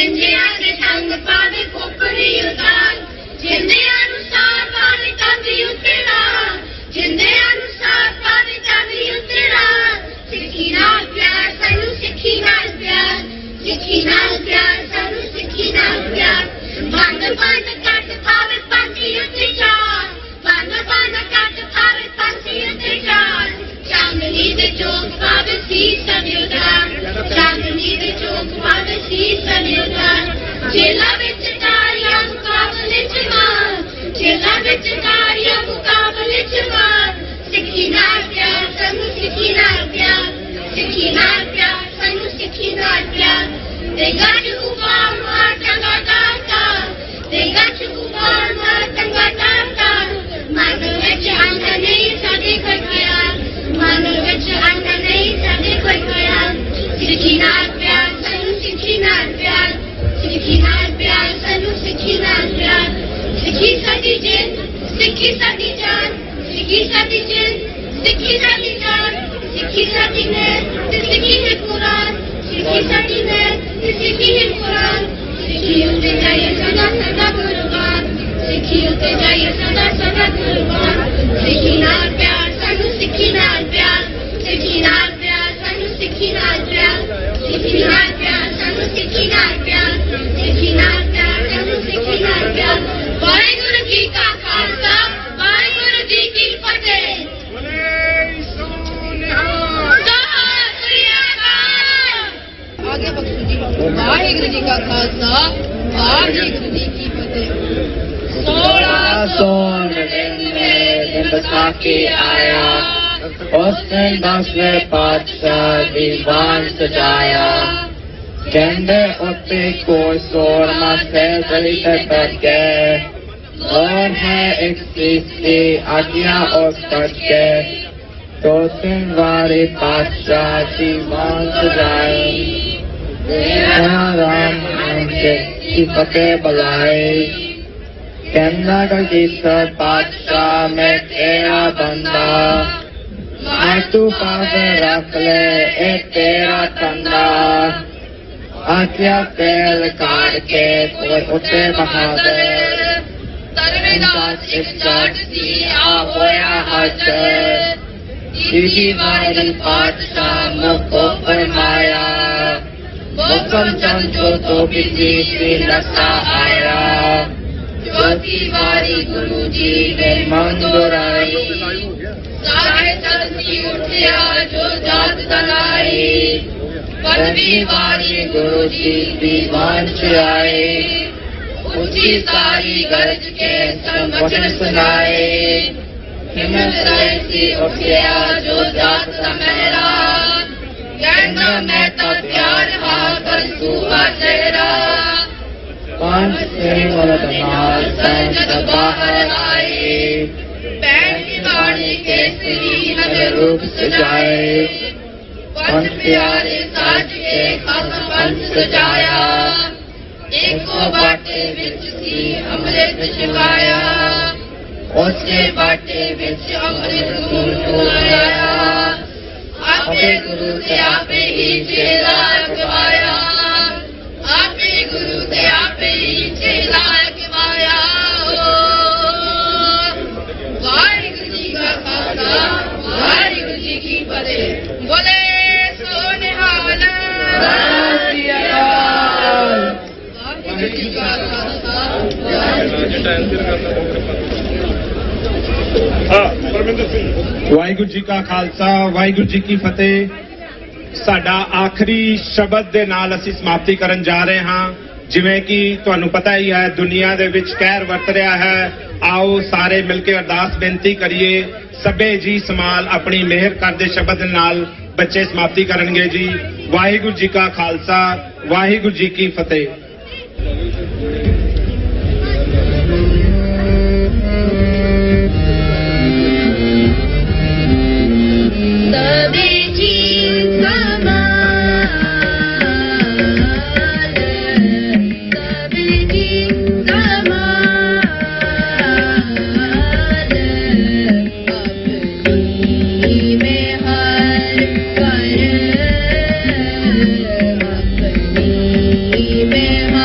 ਜਿੰਦਿਆਂ ਦੇ ਸੰਗ ਪਾਵੇ ਖੋਪੜੀ ਉਤਾਰ ਜਿੰਦਿਆਂ ਨੂੰ ਸਾਥ ਪਾਵੇ ਚਾਂਦੀ ਉੱਤੇ ਰਾਹ ਜਿੰਦਿਆਂ ਨੂੰ ਸਾਥ ਪਾਵੇ ਚਾਂਦੀ ਉੱਤੇ ਰਾਹ ਸਿੱਖੀ ਨਾਲ ਪਿਆਰ ਸਾਨੂੰ ਸਿੱਖੀ ਨਾਲ ਪਿਆਰ ਸਿੱਖੀ ਨਾਲ ਪਿਆਰ ਸਾਨੂੰ ਸਿੱਖੀ ਨਾਲ ਪਿਆਰ ਬੰਦ ਕੱਟ ਪਾਵੇ ਪਾਂਤੀ ਉੱਤੇ ਚਾਰ ਬੰਦ ਕੱਟ ਪਾਵੇ ਪਾਂਤੀ ਉੱਤੇ ਚਾਰ ਚਾਂਦਨੀ ਦੇ ਚੌਕ ਪਾਵੇ ਸੀਸ ਸਨਿਉਦਾਰ ਚਾਂਦਨੀ ਦੇ ਚੌਕ ਪਾਵੇ ਸੀਸ ਸਨਿਉਦਾਰ ਜੇਲਾਂ ਵਿੱਚ ਤਾਰੀਆਂ ਮੁਕਾਬਲੇ ਚ ਮਾਰ ਜੇਲਾਂ ਵਿੱਚ ਤਾਰੀਆਂ ਮੁਕਾਬਲੇ ਚ ਮਾਰ ਸਿੱਖੀ ਨਾਲ ਪਿਆਰ ਸਾਨੂੰ ਸਿੱਖੀ ਨਾਲ ਪਿਆਰ ਸਿੱਖੀ ਨਾਲ ਪਿਆਰ ਸਾਨੂੰ ਸਿੱਖੀ ਨਾਲ ਪਿਆਰ ਤੇ ਗੱਜ ਉਪਾਰ ਮਾਰ ਚੰਗਾ ਦਾਤਾ ਤੇ ਗੱਜ ਉਪਾਰ ਮਾਰ ਚੰਗਾ ਦਾਤਾ ਮਨ ਵਿੱਚ ਅੰਗ ਨਹੀਂ ਸਾਡੇ ਕੋਈ ਪਿਆਰ ਮਨ ਵਿੱਚ ਅੰਗ ਨਹੀਂ ਸਾਡੇ ਕੋਈ ਪਿਆਰ ਸਿੱਖੀ ਨਾਲ ਪਿਆਰ ਸਾਨੂੰ ਸਿੱਖੀ ਨਾਲ ਪਿਆਰ ਸਿੱਖੀ ਨਾਲ ਪਿਆਰ ਸਾਨੂੰ ਸਿੱਖੀ ਨਾਲ ਪਿਆਰ ਸਿੱਖੀ ਸਾਡੀ ਜਿੰਦ ਸਿੱਖੀ ਸਾਡੀ ਜਾਨ ਸਿੱਖੀ ਸਾਡੀ ਜਿੰਦ ਸਿੱਖੀ ਸਾਡੀ ਜਾਨ ਸਿੱਖੀ ਸਾਡੀ ਨੈਣ ਤੇ ਸਿੱਖੀ ਹੈ ਕੁਰਾਨ ਸਿੱਖੀ ਸਾਡੀ ਨੈਣ ਤੇ ਸਿੱਖੀ ਹੈ ਕੁਰਾਨ ਸਿੱਖੀ ਉੱਤੇ ਜਾਈਏ ਸਦਾ ਸਦਾ ਕੁਰਬਾਨ ਸਿੱਖੀ ਉੱਤੇ ਜਾਈਏ ਸਦਾ ਸਦਾ ਕੁਰਬਾਨ ਸਿੱਖੀ ਨਾਲ ਪਿਆਰ ਸਾਨੂੰ ਸਿੱਖੀ ਨਾਲ ਪਿਆਰ ਸਿੱਖੀ ਨਾਲ ਪਿਆਰ ਸਾਨੂੰ ਸਿੱਖੀ ਨਾਲ ਪਿਆਰ ਸਿੱਖੀ ਨਾਲ ਪਿਆਰ ਸਾਨੂੰ ਸਿੱਖੀ ਨਾਲ ਪਿਆਰ ਸਿੱਖੀ ਨਾਲ ਪਿਆਰ ਸਾਨੂੰ ਸਿੱਖੀ ਨਾਲ ਪਿਆਰ ਵਾਹਿਗੁਰੂ ਜੀ ਕਾ ਖਾਲਸਾ ਵਾਹਿਗੁਰੂ ਜੀ ਕੀ ਫਤਿਹ आगे बख्शो जी वाहिगुरु जी का खालसा वाहिगुरु जी की फतेह 1699 दिन बैसाखी आया उस दिन 10वें पातशाह दीवान सजाया कहते उत्ते कोई सोरमा से गली तक बैठ गए और है एक चीज की आज्ञा और कट गए 2-3 बारी पातशाह दीवान सजाए राम की फतेह बुलाए कहना कलीसर पातशाह में तेरा बंदा मैं तू पास रख ले ए तेरा कंधा आज्ञा तेल काट के कोई उठे बहादुर तरवेदास एक जाट सी आ होया हाजर सीधी बारी पातशाह मुको फरमाया हुक्म चंदो तो बिजली से नशा आया चौथी बारी गुरु जी ने मन बुराई सारे चलती उठिया जो जात दलाई 5वीं बारी गुरु जी दीवान आए ऊंची सारी गरज के संवचन सुनाए हिम्मत ऐसी उठिया जो जात समहरा कहना मैं तो प्यार हाकर सुहा चेहरा 5 संत बाहर आए बैठ वाणी केसरी हमें रूप सजाए 5 प्यारे साज के खास पंच सजाया एको बाटे विच सी अमृत छिपाया उसके बाटे विच अमृत फुलाया आपे गुरु ते आपे ही चेला रखवाया आपे गुरु ते आपे ही चेला रखवाया वाहिगुरु जी का खालसा वाहिगुरु जी की फतेह बोले सोनिहाल वाहिगुरु जी का खालसा ਵਾਹਿਗੁਰੂ ਜੀ ਕਾ ਖਾਲਸਾ ਵਾਹਿਗੁਰੂ ਜੀ ਕੀ ਫਤਿਹ ਸਾਡਾ ਆਖਰੀ ਸ਼ਬਦ ਦੇ ਨਾਲ ਅਸੀਂ ਸਮਾਪਤੀ ਕਰਨ ਜਾ ਰਹੇ ਹਾਂ ਜਿਵੇਂ ਕਿ ਤੁਹਾਨੂੰ ਪਤਾ ਹੀ ਹੈ ਦੁਨੀਆ ਦੇ ਵਿੱਚ ਕਹਿਰ ਵਰਤ ਰਿਹਾ ਹੈ ਆਓ ਸਾਰੇ ਮਿਲ ਕੇ ਅਰਦਾਸ ਬੇਨਤੀ ਕਰੀਏ ਸਭੇ ਜੀ ਸਮਾਲ ਆਪਣੀ ਮਿਹਰ ਕਰਦੇ ਸ਼ਬਦ ਨਾਲ ਬੱਚੇ ਸਮਾਪਤੀ ਕਰਨਗੇ ਜੀ ਵਾਹਿਗੁਰੂ ਜੀ ਕਾ ਖਾਲਸਾ ਵਾਹਿਗੁਰੂ ਜੀ ਕੀ ਫਤਿਹ में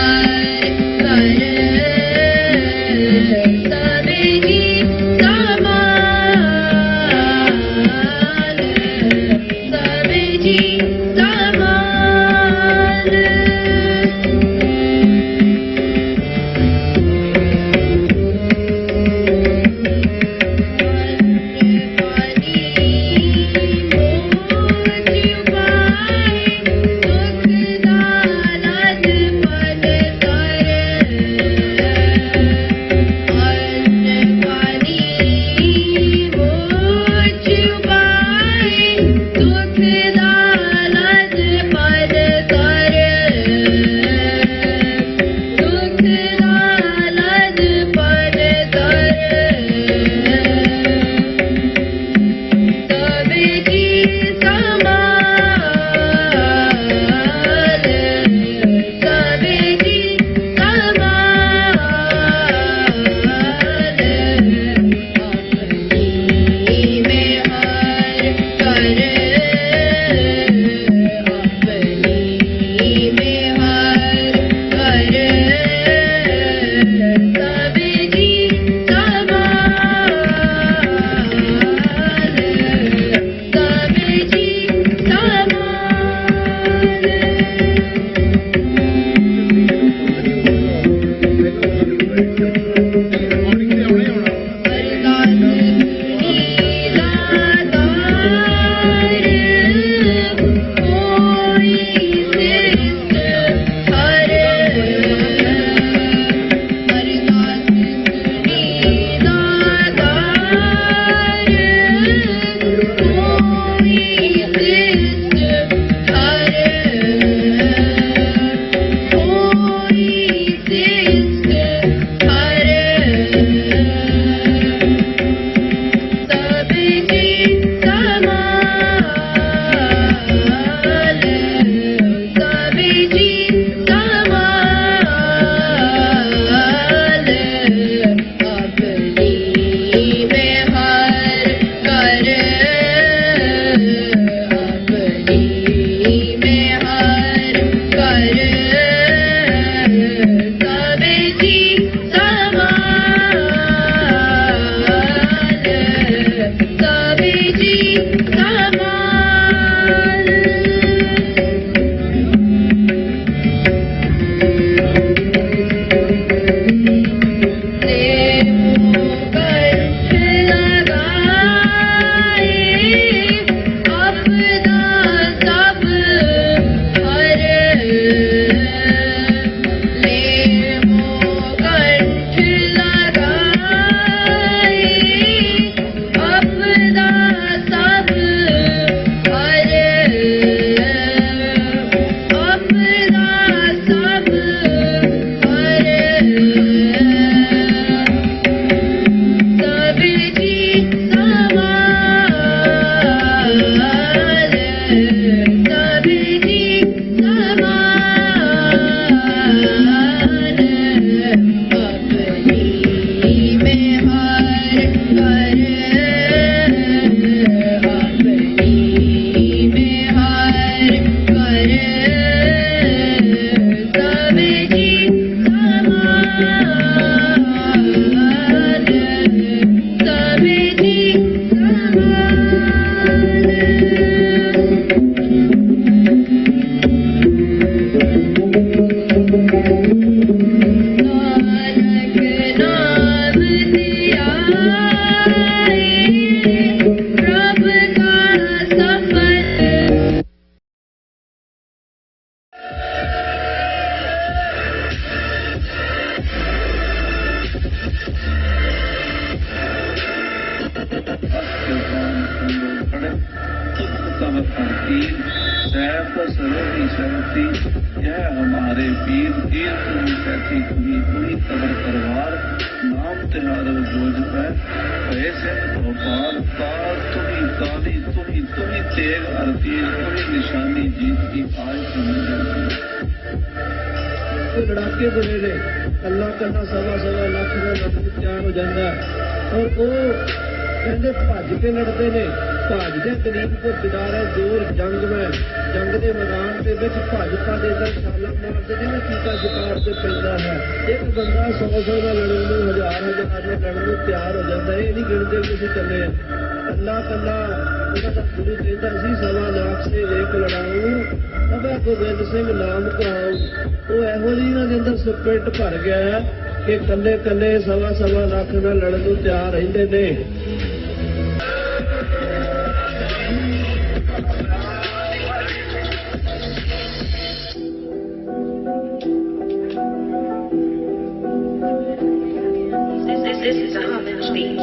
कृपान कुंडो पड़े तुम तब तीर सैफ सरोही सहती यह हमारे पीर तीर तुम्हें कहती तुम्ही तबर तलवार नाम तिहारो बोझ है ऐसे भोपाल पार तुम्ही काली तुम्ही तेग अरतीर तुम्ही निशानी जीत की आज लड़ाके बने ने कला कला सवा सवा लख का लड़का तैयार हो जाता है और वो कहते भज के लड़ते ने भज के गरीब को बिदारा जोर जंग में जंग के मैदान के भज भज इधर छाला मारते ने टीका शिकार से पैदा है एक बंदा 100 का लड़न में हजार में लड़न में तैयार हो जाता है ये नहीं गिनते कि ਅਸੀਂ ਚੱਲੇ कला कला ਉਹਨਾਂ ਦਾ ਗੁਰੂ ਕਹਿੰਦਾ ਸੀ सवा लाख से एक लड़ाऊं अबे गोबिंद सिंह नाम कहाऊं वो ਇਹੋ ਜਿਹੀ ਇਹਨਾਂ ਦੇ ਅੰਦਰ ਸਪਿਰਿਟ ਭਰ ਗਿਆ ਹੈ ਕਿ ਕੱਲੇ ਕੱਲੇ ਸਵਾ ਸਵਾ ਲੱਖ ਨਾਲ ਲੜਨ ਨੂੰ ਤਿਆਰ ਰਹਿੰਦੇ ਨੇ This is a Harvard speech.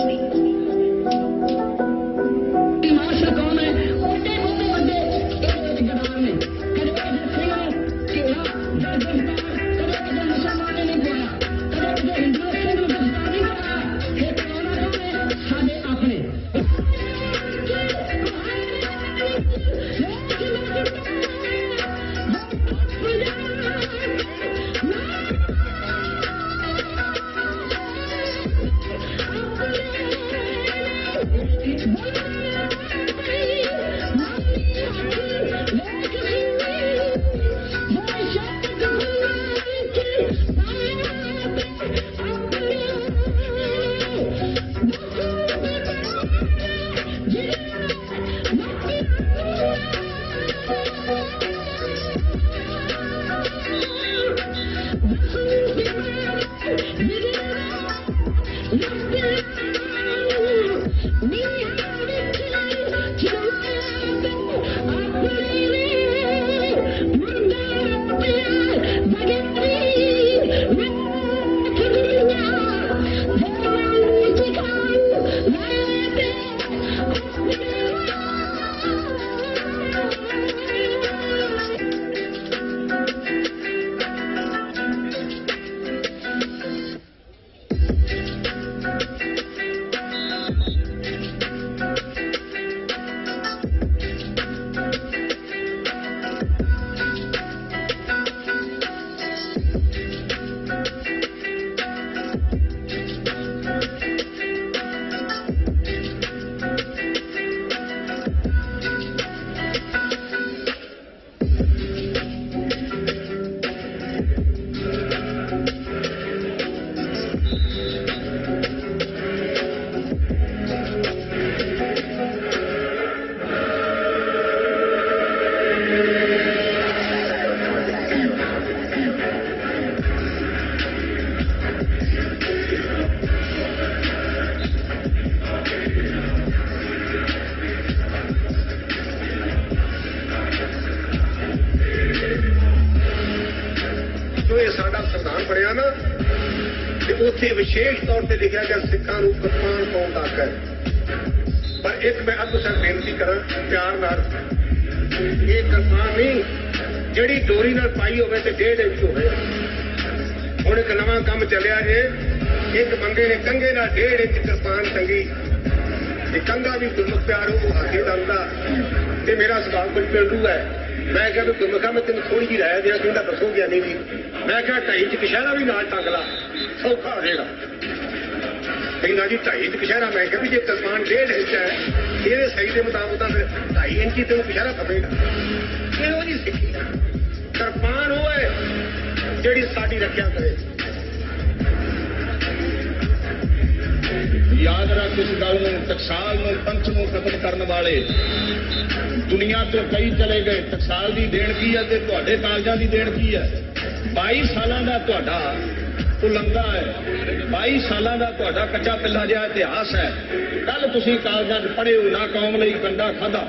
ਬਣਿਆ ਨਾ ਤੇ ਉੱਥੇ ਵਿਸ਼ੇਸ਼ ਤੌਰ ਤੇ ਲਿਖਿਆ ਗਿਆ ਸਿੱਖਾਂ ਨੂੰ ਕਿਰਪਾਨ ਪਾਉਣ ਦਾ ਹੱਕ ਹੈ। ਪਰ ਇੱਕ ਮੈਂ ਅੱਧ ਤੱਕ ਬੇਨਤੀ ਕਰਾਂ ਪਿਆਰ ਨਾਲ, ਇਹ ਕਿਰਪਾਨ ਨਹੀਂ ਜਿਹੜੀ ਡੋਰੀ ਨਾਲ ਪਾਈ ਹੋਵੇ ਤੇ 1.5 ਇੰਚ ਹੋਵੇ। ਹੁਣ ਇੱਕ ਨਵਾਂ ਕੰਮ ਚੱਲਿਆ ਇੱਕ ਬੰਦੇ ਨੇ ਕੰਘੇ ਨਾਲ 1.5 ਇੰਚ ਕਿਰਪਾਨ ਟੰਗੀ ਤੇ ਕੰਘਾ ਵੀ ਗੁਰਮੁਖ ਪਿਆਰੋ ਹਾਥੀ ਦੰਦਾ ਤੇ ਮੇਰਾ ਸੁਭਾਅ ਕੁਝ ਪਿੰਡੂ ਹੈ। ਮੈਂ ਕਿਹਾ ਵੀ ਗੁਰਮੁਖਾ ਮੈਂ ਤੈਨੂੰ ਥੋੜੀ ਜਿਹੀ ਰਾਇ ਦਿਆਂ, ਕਹਿੰਦਾ ਦੱਸੋ ਗਿਆ ਨਹੀਂ ਵੀ। ਮੈਂ ਕਿਹਾ 2.5 ਇੰਚ ਕਸ਼ਹਿਰਾ ਵੀ ਨਾਲ ਟੰਗ ਲਾ ਸੌਖਾ ਹੋ ਜਾਏਗਾ। ਕਹਿੰਦਾ ਜੀ 2.5 ਇੰਚ ਕਸ਼ਹਿਰਾ। ਮੈਂ ਕਿਹਾ ਵੀ ਜੇ ਕਿਰਪਾਨ 1.5 ਇੰਚ ਹੈ ਇਹਦੇ ਸਹੀ ਦੇ ਮੁਤਾਬਕ ਤਾਂ ਫਿਰ 2.5 ਇੰਚ ਹੀ ਤੈਨੂੰ ਕਸ਼ਹਿਰਾ ਪਵੇਗਾ। ਇਹੋ ਜਿਹੀ ਸਿੱਖੀ ਕਿਰਪਾਨ ਉਹ ਹੈ ਜਿਹੜੀ ਸਾਡੀ ਰੱਖਿਆ ਕਰੇ। याद रख इस गल में, टकसाल में पंच में खत्म करने वाले दुनिया तो कई चले गए। टकसाल की देन की है ते तुहाडे कालजां की देन की है। 22 सालों का तुहाडा उलंघा है, 22 सालों का तुहाडा कच्चा पिल्ला जिहा इतिहास है। कल तुसीं कालजां च पढ़े हो, ना कौम लई कंडा खाधा,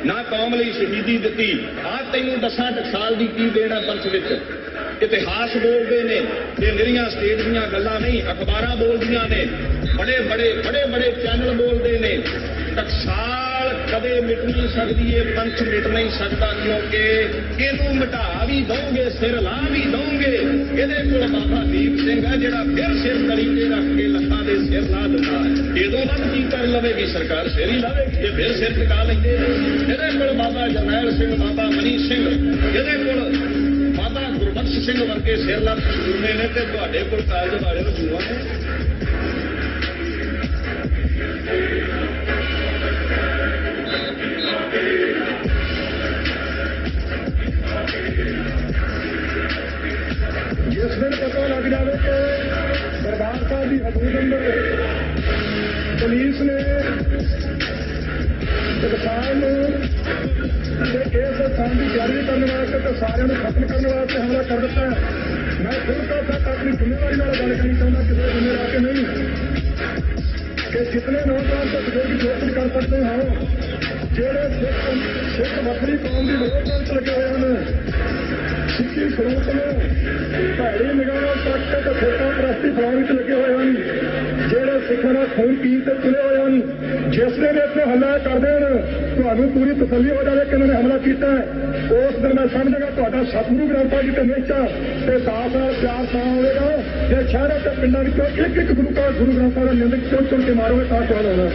ना कौम लई शहीदी दित्ती। आ तैनूं दसां टकसाल की की देन है पंच विच। इतिहास बोलते ने, ये निरियां स्टेज दीयां गल्लां नहीं, अखबारां बोलदियां ने, बड़े बड़े चैनल बोलते ने। ਟਕਸਾਲ ਕਦੇ ਮਿਟ ਨਹੀਂ ਸਕਦੀ, ਇਹ ਪੰਥ ਮਿਟ ਨਹੀਂ ਸਕਦਾ, ਕਿਉਂਕਿ ਇਹਨੂੰ ਮਿਟਾ ਵੀ ਦਓਗੇ, ਸਿਰ ਲਾ ਵੀ ਦਓਗੇ। ਇਹਦੇ ਕੋਲ ਬਾਬਾ ਦੀਪ ਸਿੰਘ ਹੈ ਜਿਹੜਾ ਫਿਰ ਸਿਰ ਤਲੀ ਤੇ ਰੱਖ ਕੇ ਲੱਤਾਂ ਦੇ ਸਿਰ ਲਾ ਦਿੰਦਾ ਹੈ। ਇਹਦੋਂ ਵੱਧ ਕੀ ਕਰ ਲਵੇਗੀ ਸਰਕਾਰ? ਸਿਰ ਹੀ ਲਾਵੇਗੀ ਜੇ ਫਿਰ ਸਿਰ ਟਿਕਾ ਲੈਂਦੇ। ਇਹਦੇ ਕੋਲ ਬਾਬਾ ਜਰਨੈਲ ਸਿੰਘ, ਬਾਬਾ ਮਨੀ ਸਿੰਘ, ਇਹਦੇ ਕੋਲ ਬਾਬਾ ਗੁਰਬਖਸ਼ ਸਿੰਘ ਵਰਗੇ ਸਿਰ ਲੱਤ ਜੁੜਨੇ ਨੇ, ਤੇ ਤੁਹਾਡੇ ਕੋਲ ਕਾਲਜ ਵਾਲੇ ਨੂੰ ਜੂਆ ਨੇ। ਜਿਸ ਦਿਨ ਪਤਾ ਲੱਗ ਜਾਵੇ ਕਿ ਦਰਬਾਰ ਸਾਹਿਬ ਦੀ ਹਦੂਦ ਅੰਦਰ ਪੁਲਿਸ ਨੇ ਕਿਸਾਨ ਨੂੰ ਇਸ ਥਾਂ ਦੀ ਜਾਰੀ ਕਰਨ ਵਾਸਤੇ ਤੇ ਸਾਰਿਆਂ ਨੂੰ ਖਤਮ ਕਰਨ ਵਾਸਤੇ ਹਮਲਾ ਕਰ ਦਿੱਤਾ ਹੈ। ਮੈਂ ਖੁਦ ਤੱਕ ਆਪਣੀ ਜ਼ਿੰਮੇਵਾਰੀ ਨਾਲ ਗੱਲ ਕਰਨੀ ਚਾਹੁੰਦਾ, ਕਿਸੇ ਜ਼ਿੰਮੇ ਲਾ ਕੇ ਨਹੀਂ, ਕਿ ਜਿਤਨੇ ਨੌਜਵਾਨ ਤੇ ਬਜ਼ੁਰਗ ਜੋ ਕੁਝ ਕਰ ਸਕਦੇ ਹੋ, ਜਿਹੜੇ ਸਿੱਖ ਵੱਖਰੀ ਕੌਮ ਦੀ ਵਿਰੋਧ ਵਿੱਚ ਲੱਗੇ ਹੋਏ ਹਨ, ਸਿੱਖੀ ਸਰੂਪ ਨੂੰ ਭੈੜੀ ਨਿਗਾਹ ਨਾਲ ਤੱਕ ਕੇ ਤੇ ਫਿਰਕਾ ਪ੍ਰਸਤੀ ਫਲਾਉਣ ਵਿੱਚ ਲੱਗੇ ਹੋਏ ਹਨ, ਜਿਹੜੇ ਸਿੱਖਾਂ ਦਾ ਖੂਨ ਪੀਣ ਤੇ ਤੁਲੇ ਹੋਏ ਹਨ, ਜਿਸ ਦਿਨ ਇੱਥੇ ਹਮਲਾ ਕਰ ਦੇਣ ਤੁਹਾਨੂੰ ਪੂਰੀ ਤਸੱਲੀ ਹੋ ਜਾਵੇ ਕਿ ਇਹਨਾਂ ਨੇ ਹਮਲਾ ਕੀਤਾ ਹੈ। ਉਸ ਦਿਨ ਮੈਂ ਸਮਝਾਂਗਾ ਤੁਹਾਡਾ ਸਤਿਗੁਰੂ ਗ੍ਰੰਥ ਸਾਹਿਬ ਜੀ ਤੇ ਨਿਸ਼ਚਾ ਤੇ ਦਾਸ ਨਾਲ ਪਿਆਰ ਤਾਂ ਹੋਵੇਗਾ ਜੇ ਸ਼ਹਿਰਾਂ ਤੇ ਪਿੰਡਾਂ ਵਿੱਚੋਂ ਇੱਕ ਇੱਕ ਗੁਰੂ ਗ੍ਰੰਥ ਸਾਹਿਬ ਦਾ ਨਿੰਦਕ ਚੁਣ ਚੁਣ ਕੇ ਮਾਰੋਗੇ ਤਾਂ ਸਵਾਲ ਹੋਣਾ।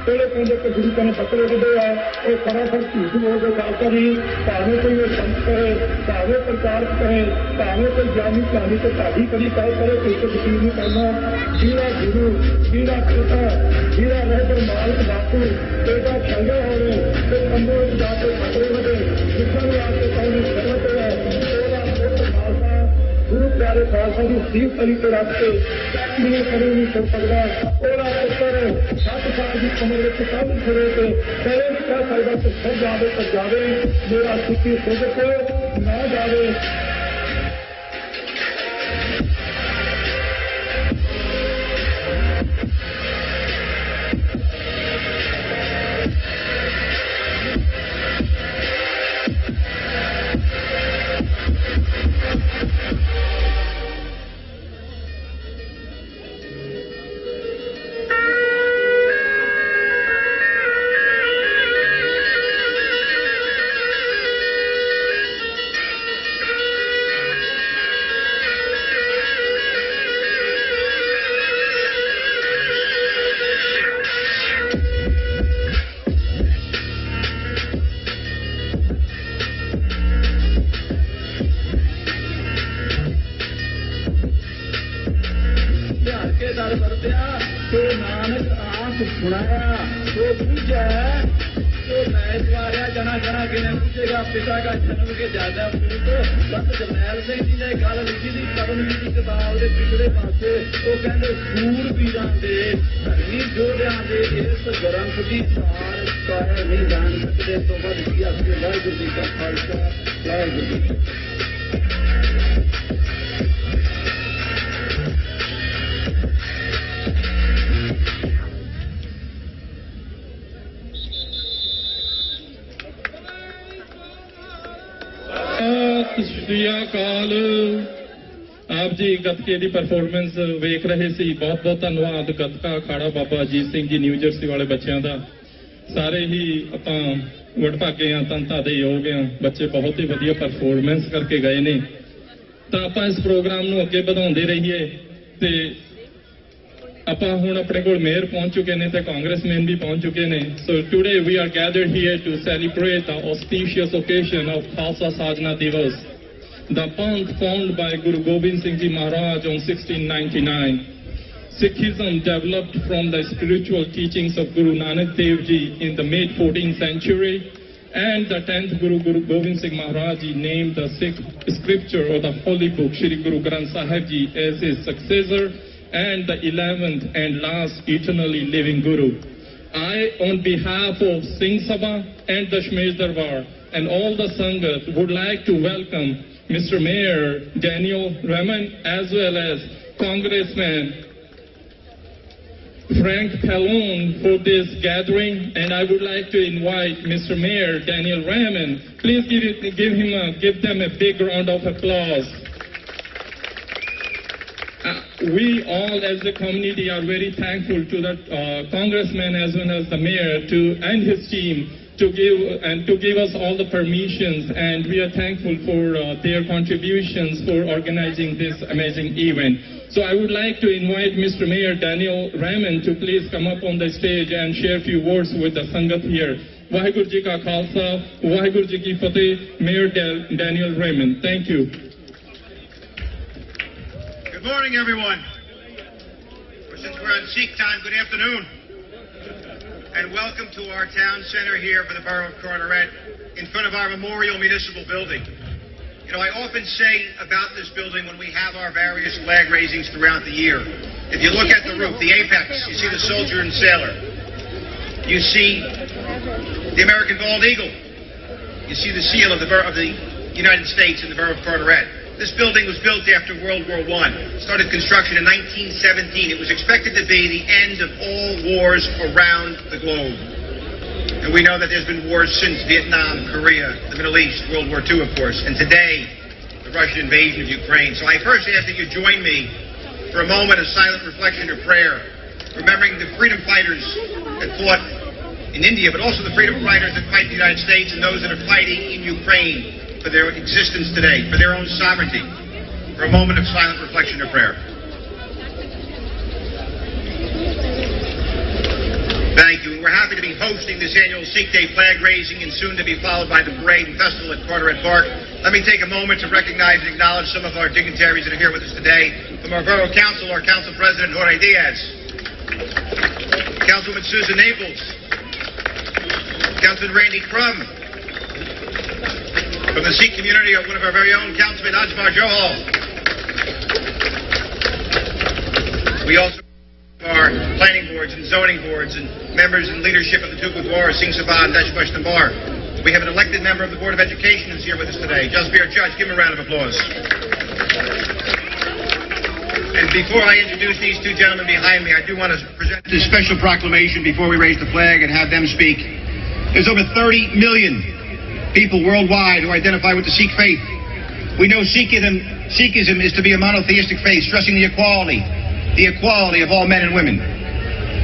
ਜਿਹੜੇ ਕਹਿੰਦੇ ਕਿ ਗੁਰੂ ਕਹਿੰਦੇ ਬੱਕਰੇ ਦਿੰਦੇ ਆ, ਇਹ ਸਰਾਸਰ ਝੂਠ ਬੋਲਦੇ ਖਾਲਸਾ ਜੀ। ਭਾਵੇਂ ਕੋਈ ਇਹ ਸੰਤ ਕਹੇ, ਭਾਵੇਂ ਪ੍ਰਚਾਰਕ ਕਹੇ, ਭਾਵੇਂ ਕੋਈ ਗਿਆਨੀ ਧਾਨੀ ਤੇ ਢਾਡੀ ਕਦੀ ਕਹੇ ਕਰੇ, ਕੋਈ ਤੇ ਯਕੀਨ ਨਹੀਂ ਕਰਨਾ। ਜਿਹੜਾ ਗੁਰੂ, ਜਿਹੜਾ ਪਿਤਾ, ਜਿਹੜਾ ਰਹਿਬਰ ਮਾਲਕ ਬਾਪੂ ਇਹਦਾ ਛੰਗਾ ਹੋਵੇ ਤੇ ਕੰਬੋ ਵਿੱਚ ਜਾ ਕੇ ਬੱਕਰੇ ਵਜੇ ਜਿੱਥਾਂ ਨੂੰ ਆ ਕੇ ਕਹਿੰਦੀ ਸਰਵਤ ਹੈ, ਉਹਦਾ ਪੁੱਤ ਖਾਲਸਾ ਗੁਰੂ ਪਿਆਰੇ ਖਾਲਸਾ ਦੀ ਸੀਸ ਤਲੀ ਤੇ ਰੱਖ ਕੇ ਟੈਕਨੀਆਂ ਕਰੇ ਨਹੀਂ ਕਰ ਸਕਦਾ। ਉਹਦਾ ਪੁੱਤਰ 7 ਸਾਲ ਦੀ ਉਮਰ ਵਿੱਚ ਕੰਮ ਖੜੇ ਤੇ ਕਦੇ ਨਹੀਂ ਕਹਿ ਸਕਦਾ ਕਿ ਸਭ ਜਾਵੇ ਤਾਂ ਜਾਵੇ, ਮੇਰਾ ਸਿੱਖੀ ਸਿੱਖ ਨਾ ਜਾਵੇ। ਪਿਆਰ ਵਰਤਿਆ ਸੋ ਨਾਨਕ ਆਪ ਸੁਣਾਇਆ ਸੋ ਬੁਝੈ तो मैं द्वारा जना जना के ने पूछेगा पिता का जन्म के ज्यादा पूत बस जरनैल सिंह जी ने गल लिखी थी कदम की किताब के पिछले पासे तो कहते सूरबीरां दे धर्मी योद्धियां दे इस ग्रंथ की सार कायर नहीं जान सकते तो बद की अपने वाहिगुरू जी का खालसा वाहिगुरू जी ਸਤਿ ਸ਼੍ਰੀ ਅਕਾਲ। ਆਪ ਜੀ ਗੱਤਕੇ ਦੀ ਪਰਫਾਰਮੈਂਸ ਵੇਖ ਰਹੇ ਸੀ। ਬਹੁਤ ਬਹੁਤ ਧੰਨਵਾਦ ਗੱਤਕਾ ਅਖਾੜਾ ਬਾਬਾ ਅਜੀਤ ਸਿੰਘ ਜੀ ਨਿਊ ਜਰਸੀ ਵਾਲੇ ਬੱਚਿਆਂ ਦਾ। ਸਾਰੇ ਹੀ ਆਪਾਂ ਵਡਭਾਗੇ ਆ, ਧੰਨਤਾ ਦੇ ਯੋਗ ਆ। ਬੱਚੇ ਬਹੁਤ ਹੀ ਵਧੀਆ ਪਰਫਾਰਮੈਂਸ ਕਰਕੇ ਗਏ ਨੇ। ਤਾਂ ਆਪਾਂ ਇਸ ਪ੍ਰੋਗਰਾਮ ਨੂੰ ਅੱਗੇ ਵਧਾਉਂਦੇ ਰਹੀਏ ਤੇ ਆਪਾਂ ਹੁਣ ਆਪਣੇ ਕੋਲ ਮੇਅਰ ਪਹੁੰਚ ਚੁੱਕੇ ਨੇ ਤੇ ਕਾਂਗਰਸਮੈਨ ਵੀ ਪਹੁੰਚ ਚੁੱਕੇ ਨੇ। So today we are gathered here to celebrate the auspicious occasion of Khalsa Sadhana Divas, the month formed by Guru Gobind Singh Ji Maharaj on 1699. Sikhism developed from the spiritual teachings of Guru Nanak Dev Ji in the mid 14th century, and the 10th Guru, Guru Gobind Singh Maharaj Ji, named the Sikh scripture or the holy book Shri Guru Granth Sahib Ji as his successor and the 11th and last eternally living Guru. I, on behalf of Singh Sabha and the Shmesh Darbar and all the Sangat, would like to welcome Mr. Mayor Daniel Raman as well as Congressman Frank Pallone for this gathering, and I would like to invite Mr. Mayor Daniel Raman. Please give them a big round of applause. We all as a community are very thankful to the congressman as well as the mayor and his team to give us all the permissions, and we are thankful for their contributions for organizing this amazing event. So I would like to invite Mr. Mayor Daniel Raman to please come up on the stage and share a few words with the Sangat here. Vaheguru Ji Ka Khalsa, Vaheguru Ji Ki Fateh, Mayor Daniel Raman. Thank you. Good morning, everyone. Or since we're on Sikh time, good afternoon. And welcome to our town center here for the borough of Carteret in front of our memorial municipal building. You know, I often say about this building when we have our various flag raisings throughout the year, if you look at the roof, the apex, you see the soldier and sailor. You see the American bald eagle. You see the seal of the United States in the borough of Carteret. This building was built after World War I. Started construction in 1917. It was expected to be the end of all wars around the globe. And we know that there's been wars since Vietnam, Korea, the Middle East, World War II, of course, and today, the Russian invasion of Ukraine. So I first ask that you join me for a moment of silent reflection or prayer, remembering the freedom fighters that fought in India, but also the freedom fighters that fight in the United States and those that are fighting in Ukraine for their existence today, for their own sovereignty. For a moment of silent reflection or prayer. Thank you. We're happy to be hosting this annual Sikh Day flag raising and soon to be followed by the parade and festival at Carteret Park. Let me take a moment to recognize and acknowledge some of our dignitaries that are here with us today. From our Borough Council, our Council President, Jorge Diaz. Councilwoman Susan Naples. Councilman Randy Crum. From the Sikh community, one of our very own, Councilman Ajmal Johal. We also have our planning boards and zoning boards and members and leadership of the two Gurdwaras, Singh Sabha and Dashbash Dambar. We have an elected member of the Board of Education who's here with us today, Jasbir Judge. Give him a round of applause. And before I introduce these two gentlemen behind me, I do want to present this special proclamation before we raise the flag and have them speak. There's over 30 million people worldwide who identify with the Sikh faith. We know Sikhism is to be a monotheistic faith, stressing the equality of all men and women.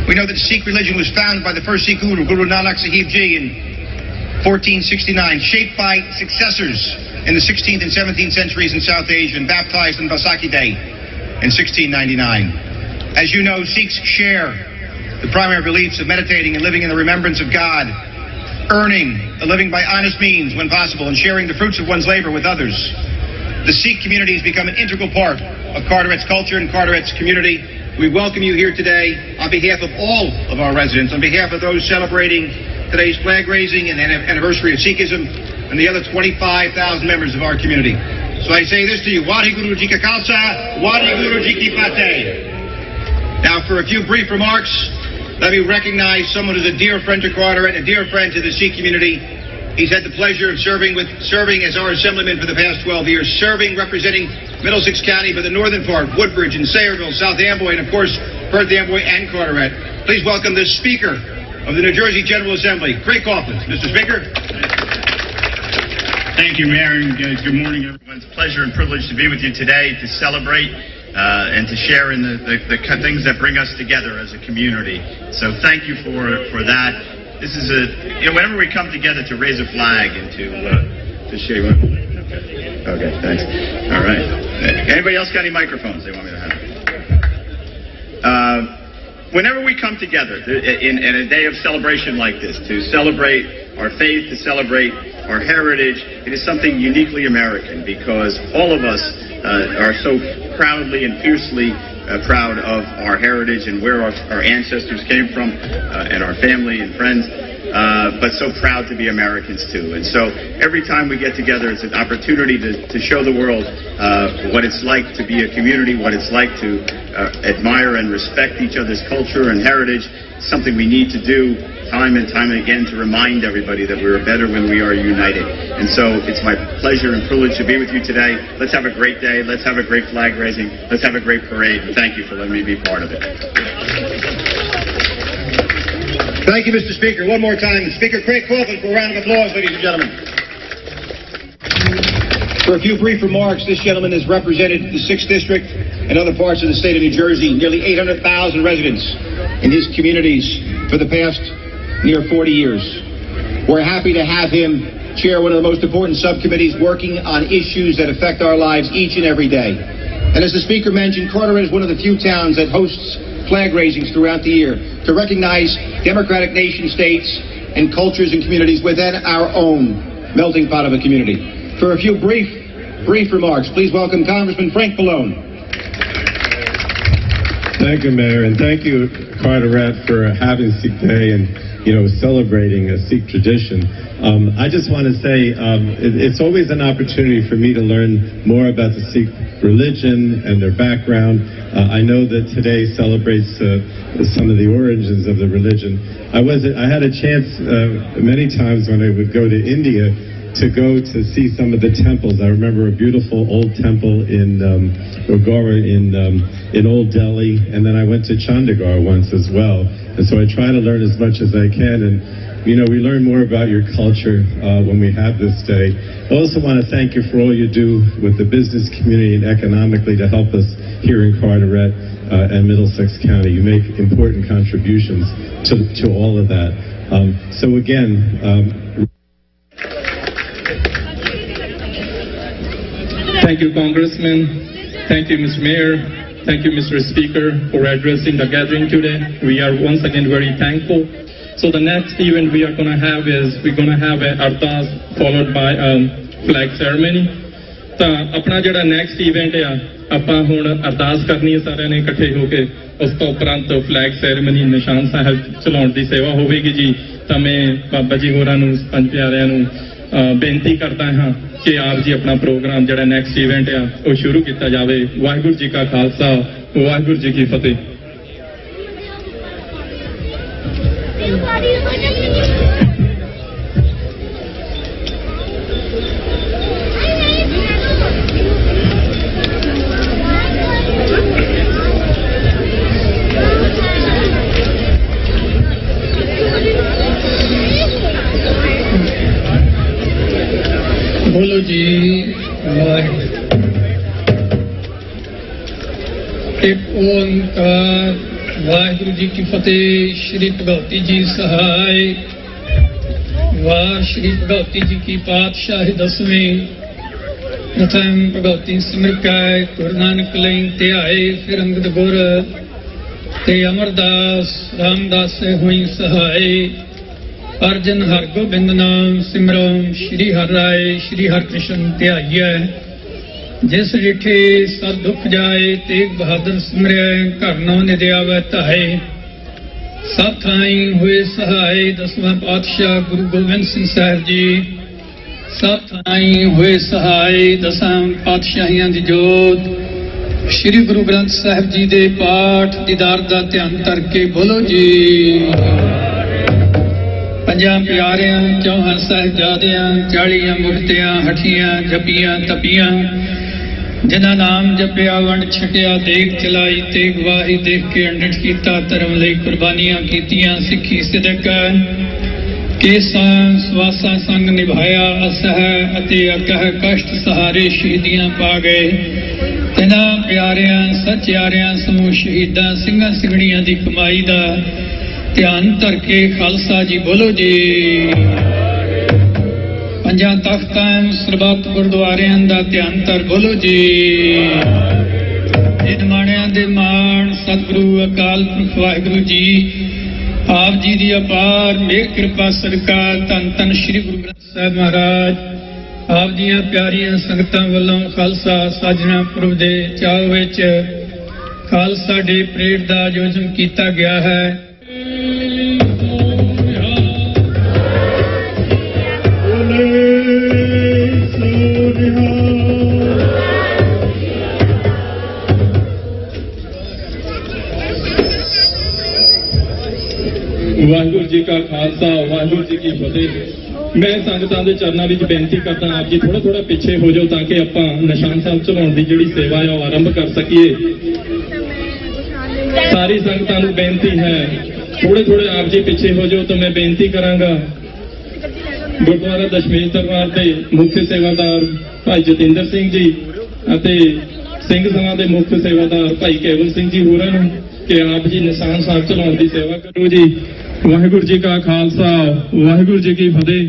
We know that the Sikh religion was founded by the first Sikh Guru, Guru Nanak Sahib Ji, in 1469, shaped by successors in the 16th and 17th centuries in South Asia, and baptized on Vaisakhi Day in 1699. As you know, Sikhs share the primary beliefs of meditating and living in the remembrance of God, earning a living by honest means when possible, and sharing the fruits of one's labor with others. The Sikh community has become an integral part of Carteret's culture and Carteret's community, we welcome you here today on behalf of all of our residents, on behalf of those celebrating today's flag raising and anniversary of Sikhism, and the other 25,000 members of our community. So I say this to you, Waheguru Ji Ka Khalsa, Waheguru Ji Ki Fateh. Now for a few brief remarks, let me recognize someone who's a dear friend to Carteret, a dear friend to the Sikh community. He's had the pleasure of serving as our assemblyman for the past 12 years, representing Middlesex County, but the northern part, Woodbridge and Sayreville, South Amboy, and of course, Perth Amboy and Carteret. Please welcome the Speaker of the New Jersey General Assembly, Craig Coughlin. Mr. Speaker. Thank you, Mayor, and good morning, everyone. It's a pleasure and privilege to be with you today to celebrate and to share in the things that bring us together as a community. So thank you for that. This is whenever we come together to raise a flag and to share. Okay, thanks. All right. Anybody else got any microphones they want me to have? Whenever we come together in a day of celebration like this, to celebrate our faith, to celebrate our heritage, it is something uniquely American because all of us are so proudly and fiercely proud of our heritage and where our ancestors came from and our family and friends, but so proud to be Americans too. And so every time we get together, it's an opportunity to show the world what it's like to be a community, what it's like to admire and respect each other's culture and heritage. It's something we need to do time and time again to remind everybody that we're better when we are united. And so it's my pleasure and privilege to be with you today. Let's have a great day. Let's have a great flag raising. Let's have a great parade. And thank you for letting me be part of it. Thank you, Mr. Speaker. One more time, Speaker Craig Coughlin for a round of applause, ladies and gentlemen. For a few brief remarks, this gentleman has represented the 6th District and other parts of the state of New Jersey, nearly 800,000 residents in his communities for the past near 40 years. We're happy to have him chair one of the most important subcommittees working on issues that affect our lives each and every day. And as the Speaker mentioned, Carteret is one of the few towns that hosts flag raisings throughout the year to recognize democratic nation states and cultures and communities within our own melting pot of a community. For a few brief remarks, please welcome Congressman Frank Pallone. Thank you, Mayor, and thank you, Carteret, for having Sikh Day and celebrating a Sikh tradition. I just want to say it's always an opportunity for me to learn more about the Sikh religion and their background. I know that today celebrates some of the origins of the religion. I had a chance many times when I would go to India to go to see some of the temples. I remember a beautiful old temple in Ogora in Old Delhi, and then I went to Chandigarh once as well. And so I try to learn as much as I can, and we learn more about your culture when we have this day. I also want to thank you for all you do with the business community and economically to help us here in Carteret and Middlesex County. You make important contributions to all of that. So again, thank you, Congressman. Thank you, Mr. Mayor. Thank you, Mr. Speaker, for addressing the gathering today. We are once again very thankful. So the next event we are going to have is we're going to have an ardas followed by a flag ceremony. ਤਾਂ ਆਪਣਾ ਜਿਹੜਾ next event ਆ ਆਪਾਂ ਹੁਣ ਅਰਦਾਸ ਕਰਨੀ ਹੈ ਸਾਰਿਆਂ ਨੇ ਇਕੱਠੇ ਹੋ ਕੇ ਉਸ ਤੋਂ ਉਪਰੰਤ ਫਲੈਗ ਸੈਰੇਮਨੀ ਨਿਸ਼ਾਨ ਸਾਹਿਬ ਚਲਾਉਣ ਦੀ ਸੇਵਾ ਹੋਵੇਗੀ ਜੀ ਤਾਂ ਮੈਂ ਬਾਬਾ ਜੀ ਹੋਰਾਂ ਨੂੰ ਪੰਜ ਪਿਆਰਿਆਂ ਨੂੰ ਬੇਨਤੀ ਕਰਦਾ ਹਾਂ ਕਿ ਆਪ ਜੀ ਆਪਣਾ ਪ੍ਰੋਗਰਾਮ ਜਿਹੜਾ ਨੈਕਸਟ ਇਵੈਂਟ ਆ ਉਹ ਸ਼ੁਰੂ ਕੀਤਾ ਜਾਵੇ। ਵਾਹਿਗੁਰੂ ਜੀ ਕਾ ਖਾਲਸਾ ਵਾਹਿਗੁਰੂ ਜੀ ਕੀ ਫਤਿਹ। बोलो जी एक ओंकार वाहिगुरु जी की फतेह। श्री भगवती जी सहाय। वाह श्री भगवती जी की पातशाही 10वीं प्रथम भगवती सिमरकाय गुरु नानक लई ध्याए फिर अंगद गुर ते अमरदास रामदास से हुई सहाय। अर्जन हर गोबिंद नाम सिमरन श्री हर राय श्री हर कृष्ण ध्याइय। जिस डिठे सद दुख जाए तेग बहादुर सिमरै घर नौ निद्यावै धाए सत थाई हुए सहाय दसवां पातशाह गुरु गोबिंद सिंह साहिब जी सत थाई हुए सहाय दसां पातशाहियां दी जोत श्री गुरु ग्रंथ साहिब जी दे पाठ दीदार दा ध्यान करके बोलो जी ਪੰਜਾਂ ਪਿਆਰਿਆਂ ਚੌਹਾਨ ਸਾਹਿਬਜ਼ਾਦਿਆਂ 40 ਮੁਕਤਿਆਂ ਹਠੀਆਂ ਜਪੀਆਂ ਤਪੀਆਂ ਜਿਨ੍ਹਾਂ ਨਾਮ ਜਪਿਆ ਵੰਡ ਛਕਿਆ ਦੇਖ ਚਲਾਈ ਤੇ ਗਵਾਹੀ ਦੇਖ ਕੇ ਅੰਡਿਤ ਕੀਤਾ ਧਰਮ ਲਈ ਕੁਰਬਾਨੀਆਂ ਕੀਤੀਆਂ ਸਿੱਖੀ ਸਿਦਕ ਕੇਸਾਂ ਸਵਾਸਾਂ ਸੰਗ ਨਿਭਾਇਆ ਅਸਹਿ ਅਤੇ ਅਕਹ ਕਸ਼ਟ ਸਹਾਰੇ ਸ਼ਹੀਦੀਆਂ ਪਾ ਗਏ ਤਿਨਾਂ ਪਿਆਰਿਆਂ ਸੱਚਿਆਰਿਆਂ ਸਮੂਹ ਸ਼ਹੀਦਾਂ ਸਿੰਘਾਂ ਸਿੰਘਣੀਆਂ ਦੀ ਕਮਾਈ ਦਾ ਧਿਆਨ ਧਰ ਕੇ ਖਾਲਸਾ ਜੀ ਬੋਲੋ ਜੀ ਪੰਜਾਂ ਤਖਤਾਂ ਸਰਬੱਤ ਗੁਰਦੁਆਰਿਆਂ ਦਾ ਧਿਆਨ ਧਰ ਬੋਲੋ ਜੀ ਇਹ ਮਾਣਿਆਂ ਦੇ ਮਾਣ ਸਤਿਗੁਰੂ ਅਕਾਲ ਪੁਰਖ ਵਾਹਿਗੁਰੂ ਜੀ ਆਪ ਜੀ ਦੀ ਅਪਾਰ ਮੇਰ ਕਿਰਪਾ ਸਰਕਾਰ ਧੰਨ ਧੰਨ ਸ੍ਰੀ ਗੁਰੂ ਗ੍ਰੰਥ ਸਾਹਿਬ ਮਹਾਰਾਜ ਆਪ ਦੀਆਂ ਪਿਆਰੀਆਂ ਸੰਗਤਾਂ ਵੱਲੋਂ ਖਾਲਸਾ ਸਾਜਣਾ ਪੁਰਬ ਦੇ ਚਾਅ ਵਿੱਚ ਖਾਲਸਾ ਡੇ ਪਰੇਡ ਦਾ ਆਯੋਜਨ ਕੀਤਾ ਗਿਆ ਹੈ ਵਾਹਿਗੁਰੂ ਜੀ ਕਾ ਖਾਲਸਾ ਵਾਹਿਗੁਰੂ ਜੀ ਕੀ ਫਤਿਹ। ਮੈਂ ਸੰਗਤਾਂ ਦੇ ਚਰਨਾਂ ਵਿੱਚ ਬੇਨਤੀ ਕਰਦਾ ਆਪ ਜੀ ਥੋੜਾ ਪਿੱਛੇ ਹੋ ਜਾਓ ਤਾਂ ਕਿ ਆਪਾਂ ਨਿਸ਼ਾਨ ਸਾਹਿਬ ਚੜਾਉਣ ਦੀ ਜਿਹੜੀ ਸੇਵਾ ਹੈ ਉਹ ਆਰੰਭ ਕਰ ਸਕੀਏ। ਸਾਰੀ ਸੰਗਤਾਂ ਨੂੰ ਬੇਨਤੀ ਹੈ ਥੋੜੇ ਆਪ ਜੀ ਪਿੱਛੇ ਹੋ ਜਾਓ ਤਾਂ ਮੈਂ ਬੇਨਤੀ ਕਰਾਂਗਾ ਗੁਰਦੁਆਰਾ ਦਸ਼ਮੇਸ਼ ਦਰਬਾਰ ਦੇ ਮੁੱਖ ਸੇਵਾਦਾਰ ਭਾਈ ਜਤਿੰਦਰ ਸਿੰਘ ਜੀ ਅਤੇ ਸਿੰਘ ਸਭਾ ਦੇ ਮੁੱਖ ਸੇਵਾਦਾਰ ਭਾਈ ਕੇਵਲ ਸਿੰਘ ਜੀ ਹੋਰਾਂ ਨੂੰ ਕਿ ਆਪ ਜੀ ਨਿਸ਼ਾਨ ਸਾਹਿਬ ਚਲਾਉਣ ਦੀ ਸੇਵਾ ਕਰੋ ਜੀ। ਵਾਹਿਗੁਰੂ ਜੀ ਕਾ ਖਾਲਸਾ ਵਾਹਿਗੁਰੂ ਜੀ ਕੀ ਫਤਿਹ।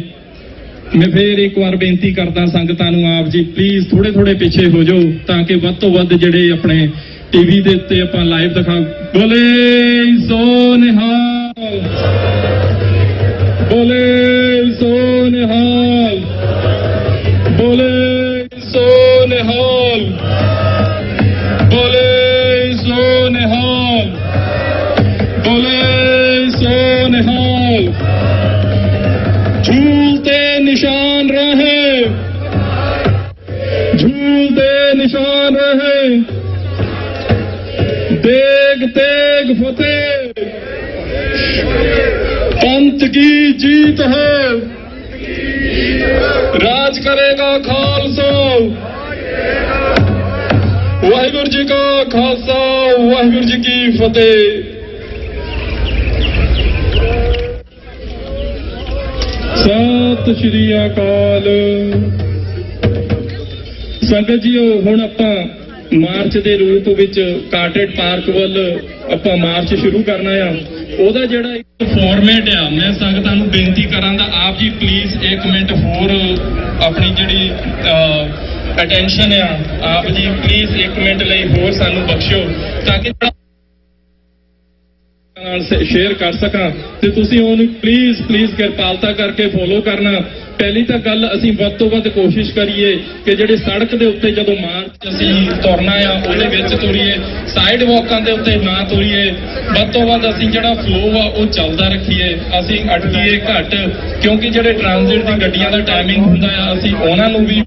ਮੈਂ ਫੇਰ ਇੱਕ ਵਾਰ ਬੇਨਤੀ ਕਰਦਾ ਸੰਗਤਾਂ ਨੂੰ ਆਪ ਜੀ ਪਲੀਜ਼ ਥੋੜੇ ਪਿੱਛੇ ਹੋ ਜਾਓ ਤਾਂ ਕਿ ਵੱਧ ਤੋਂ ਵੱਧ ਜਿਹੜੇ ਆਪਣੇ ਟੀਵੀ ਦੇ ਉੱਤੇ ਆਪਾਂ ਲਾਈਵ ਦਿਖਾ ਬੋਲੇ ਸੋ ਨਿਹਾਲ ਬੋਲੇ ਸੋ ਨਿਹਾਲ ਬੋਲੇ ਸੋ ਨਿਹਾਲ ਬੋਲੇ ਸੋ ਨਿਹਾਲ ਬੋਲੇ ਸੋ ਨਿਹਾਲ ਝੂਲਤੇ ਨਿਸ਼ਾਨ ਰਹੇ ਝੂਲਤੇ ਨਿਸ਼ਾਨ ਰਹੇ देग तेग फतेह पंथ की जीत है राज करेगा खालसा वाहिगुरु जी का खालसा वाहिगुरु जी की फतेह। सत श्री अकाल संगत जी हुण आपां ਮਾਰਚ ਦੇ ਰੂਪ ਵਿੱਚ ਕਾਰਟਰੇਟ ਪਾਰਕ ਵੱਲ ਆਪਾਂ ਮਾਰਚ ਸ਼ੁਰੂ ਕਰਨਾ ਆ। ਉਹਦਾ ਜਿਹੜਾ ਇੱਕ ਫਾਰਮੈਟ ਆ ਮੈਂ ਸੰਗਤਾਂ ਨੂੰ ਬੇਨਤੀ ਕਰਾਂਗਾ ਆਪ ਜੀ ਪਲੀਜ਼ 1 ਮਿੰਟ ਹੋਰ ਆਪਣੀ ਜਿਹੜੀ ਅਟੈਂਸ਼ਨ ਆ ਆਪ ਜੀ ਪਲੀਜ਼ 1 ਮਿੰਟ ਲਈ ਹੋਰ ਸਾਨੂੰ ਬਖਸ਼ੋ ਤਾਂ ਕਿ ਨਾਲ ਸ਼ੇਅਰ ਕਰ ਸਕਾਂ ਤੇ ਤੁਸੀਂ ਉਹਨੂੰ ਪਲੀਜ਼ ਕਿਰਪਾਲਤਾ ਕਰਕੇ ਫੋਲੋ ਕਰਨਾ। ਪਹਿਲੀ ਤਾਂ ਗੱਲ ਅਸੀਂ ਵੱਧ ਤੋਂ ਵੱਧ ਕੋਸ਼ਿਸ਼ ਕਰੀਏ ਕਿ ਜਿਹੜੇ ਸੜਕ ਦੇ ਉੱਤੇ ਜਦੋਂ ਮਾਰਚ ਅਸੀਂ ਤੁਰਨਾ ਆ ਉਹਦੇ ਵਿੱਚ ਤੁਰੀਏ ਸਾਈਡ ਵਾਕਾਂ ਦੇ ਉੱਤੇ ਨਾ ਤੁਰੀਏ ਵੱਧ ਤੋਂ ਵੱਧ ਅਸੀਂ ਜਿਹੜਾ ਫਲੋ ਆ ਉਹ ਚੱਲਦਾ ਰੱਖੀਏ ਅਸੀਂ ਅਟਕੀਏ ਘੱਟ ਕਿਉਂਕਿ ਜਿਹੜੇ ਟ੍ਰਾਂਜ਼ਿਟ ਦੀ ਗੱਡੀਆਂ ਦਾ ਟਾਈਮਿੰਗ ਹੁੰਦਾ ਆ ਅਸੀਂ ਉਹਨਾਂ ਨੂੰ ਵੀ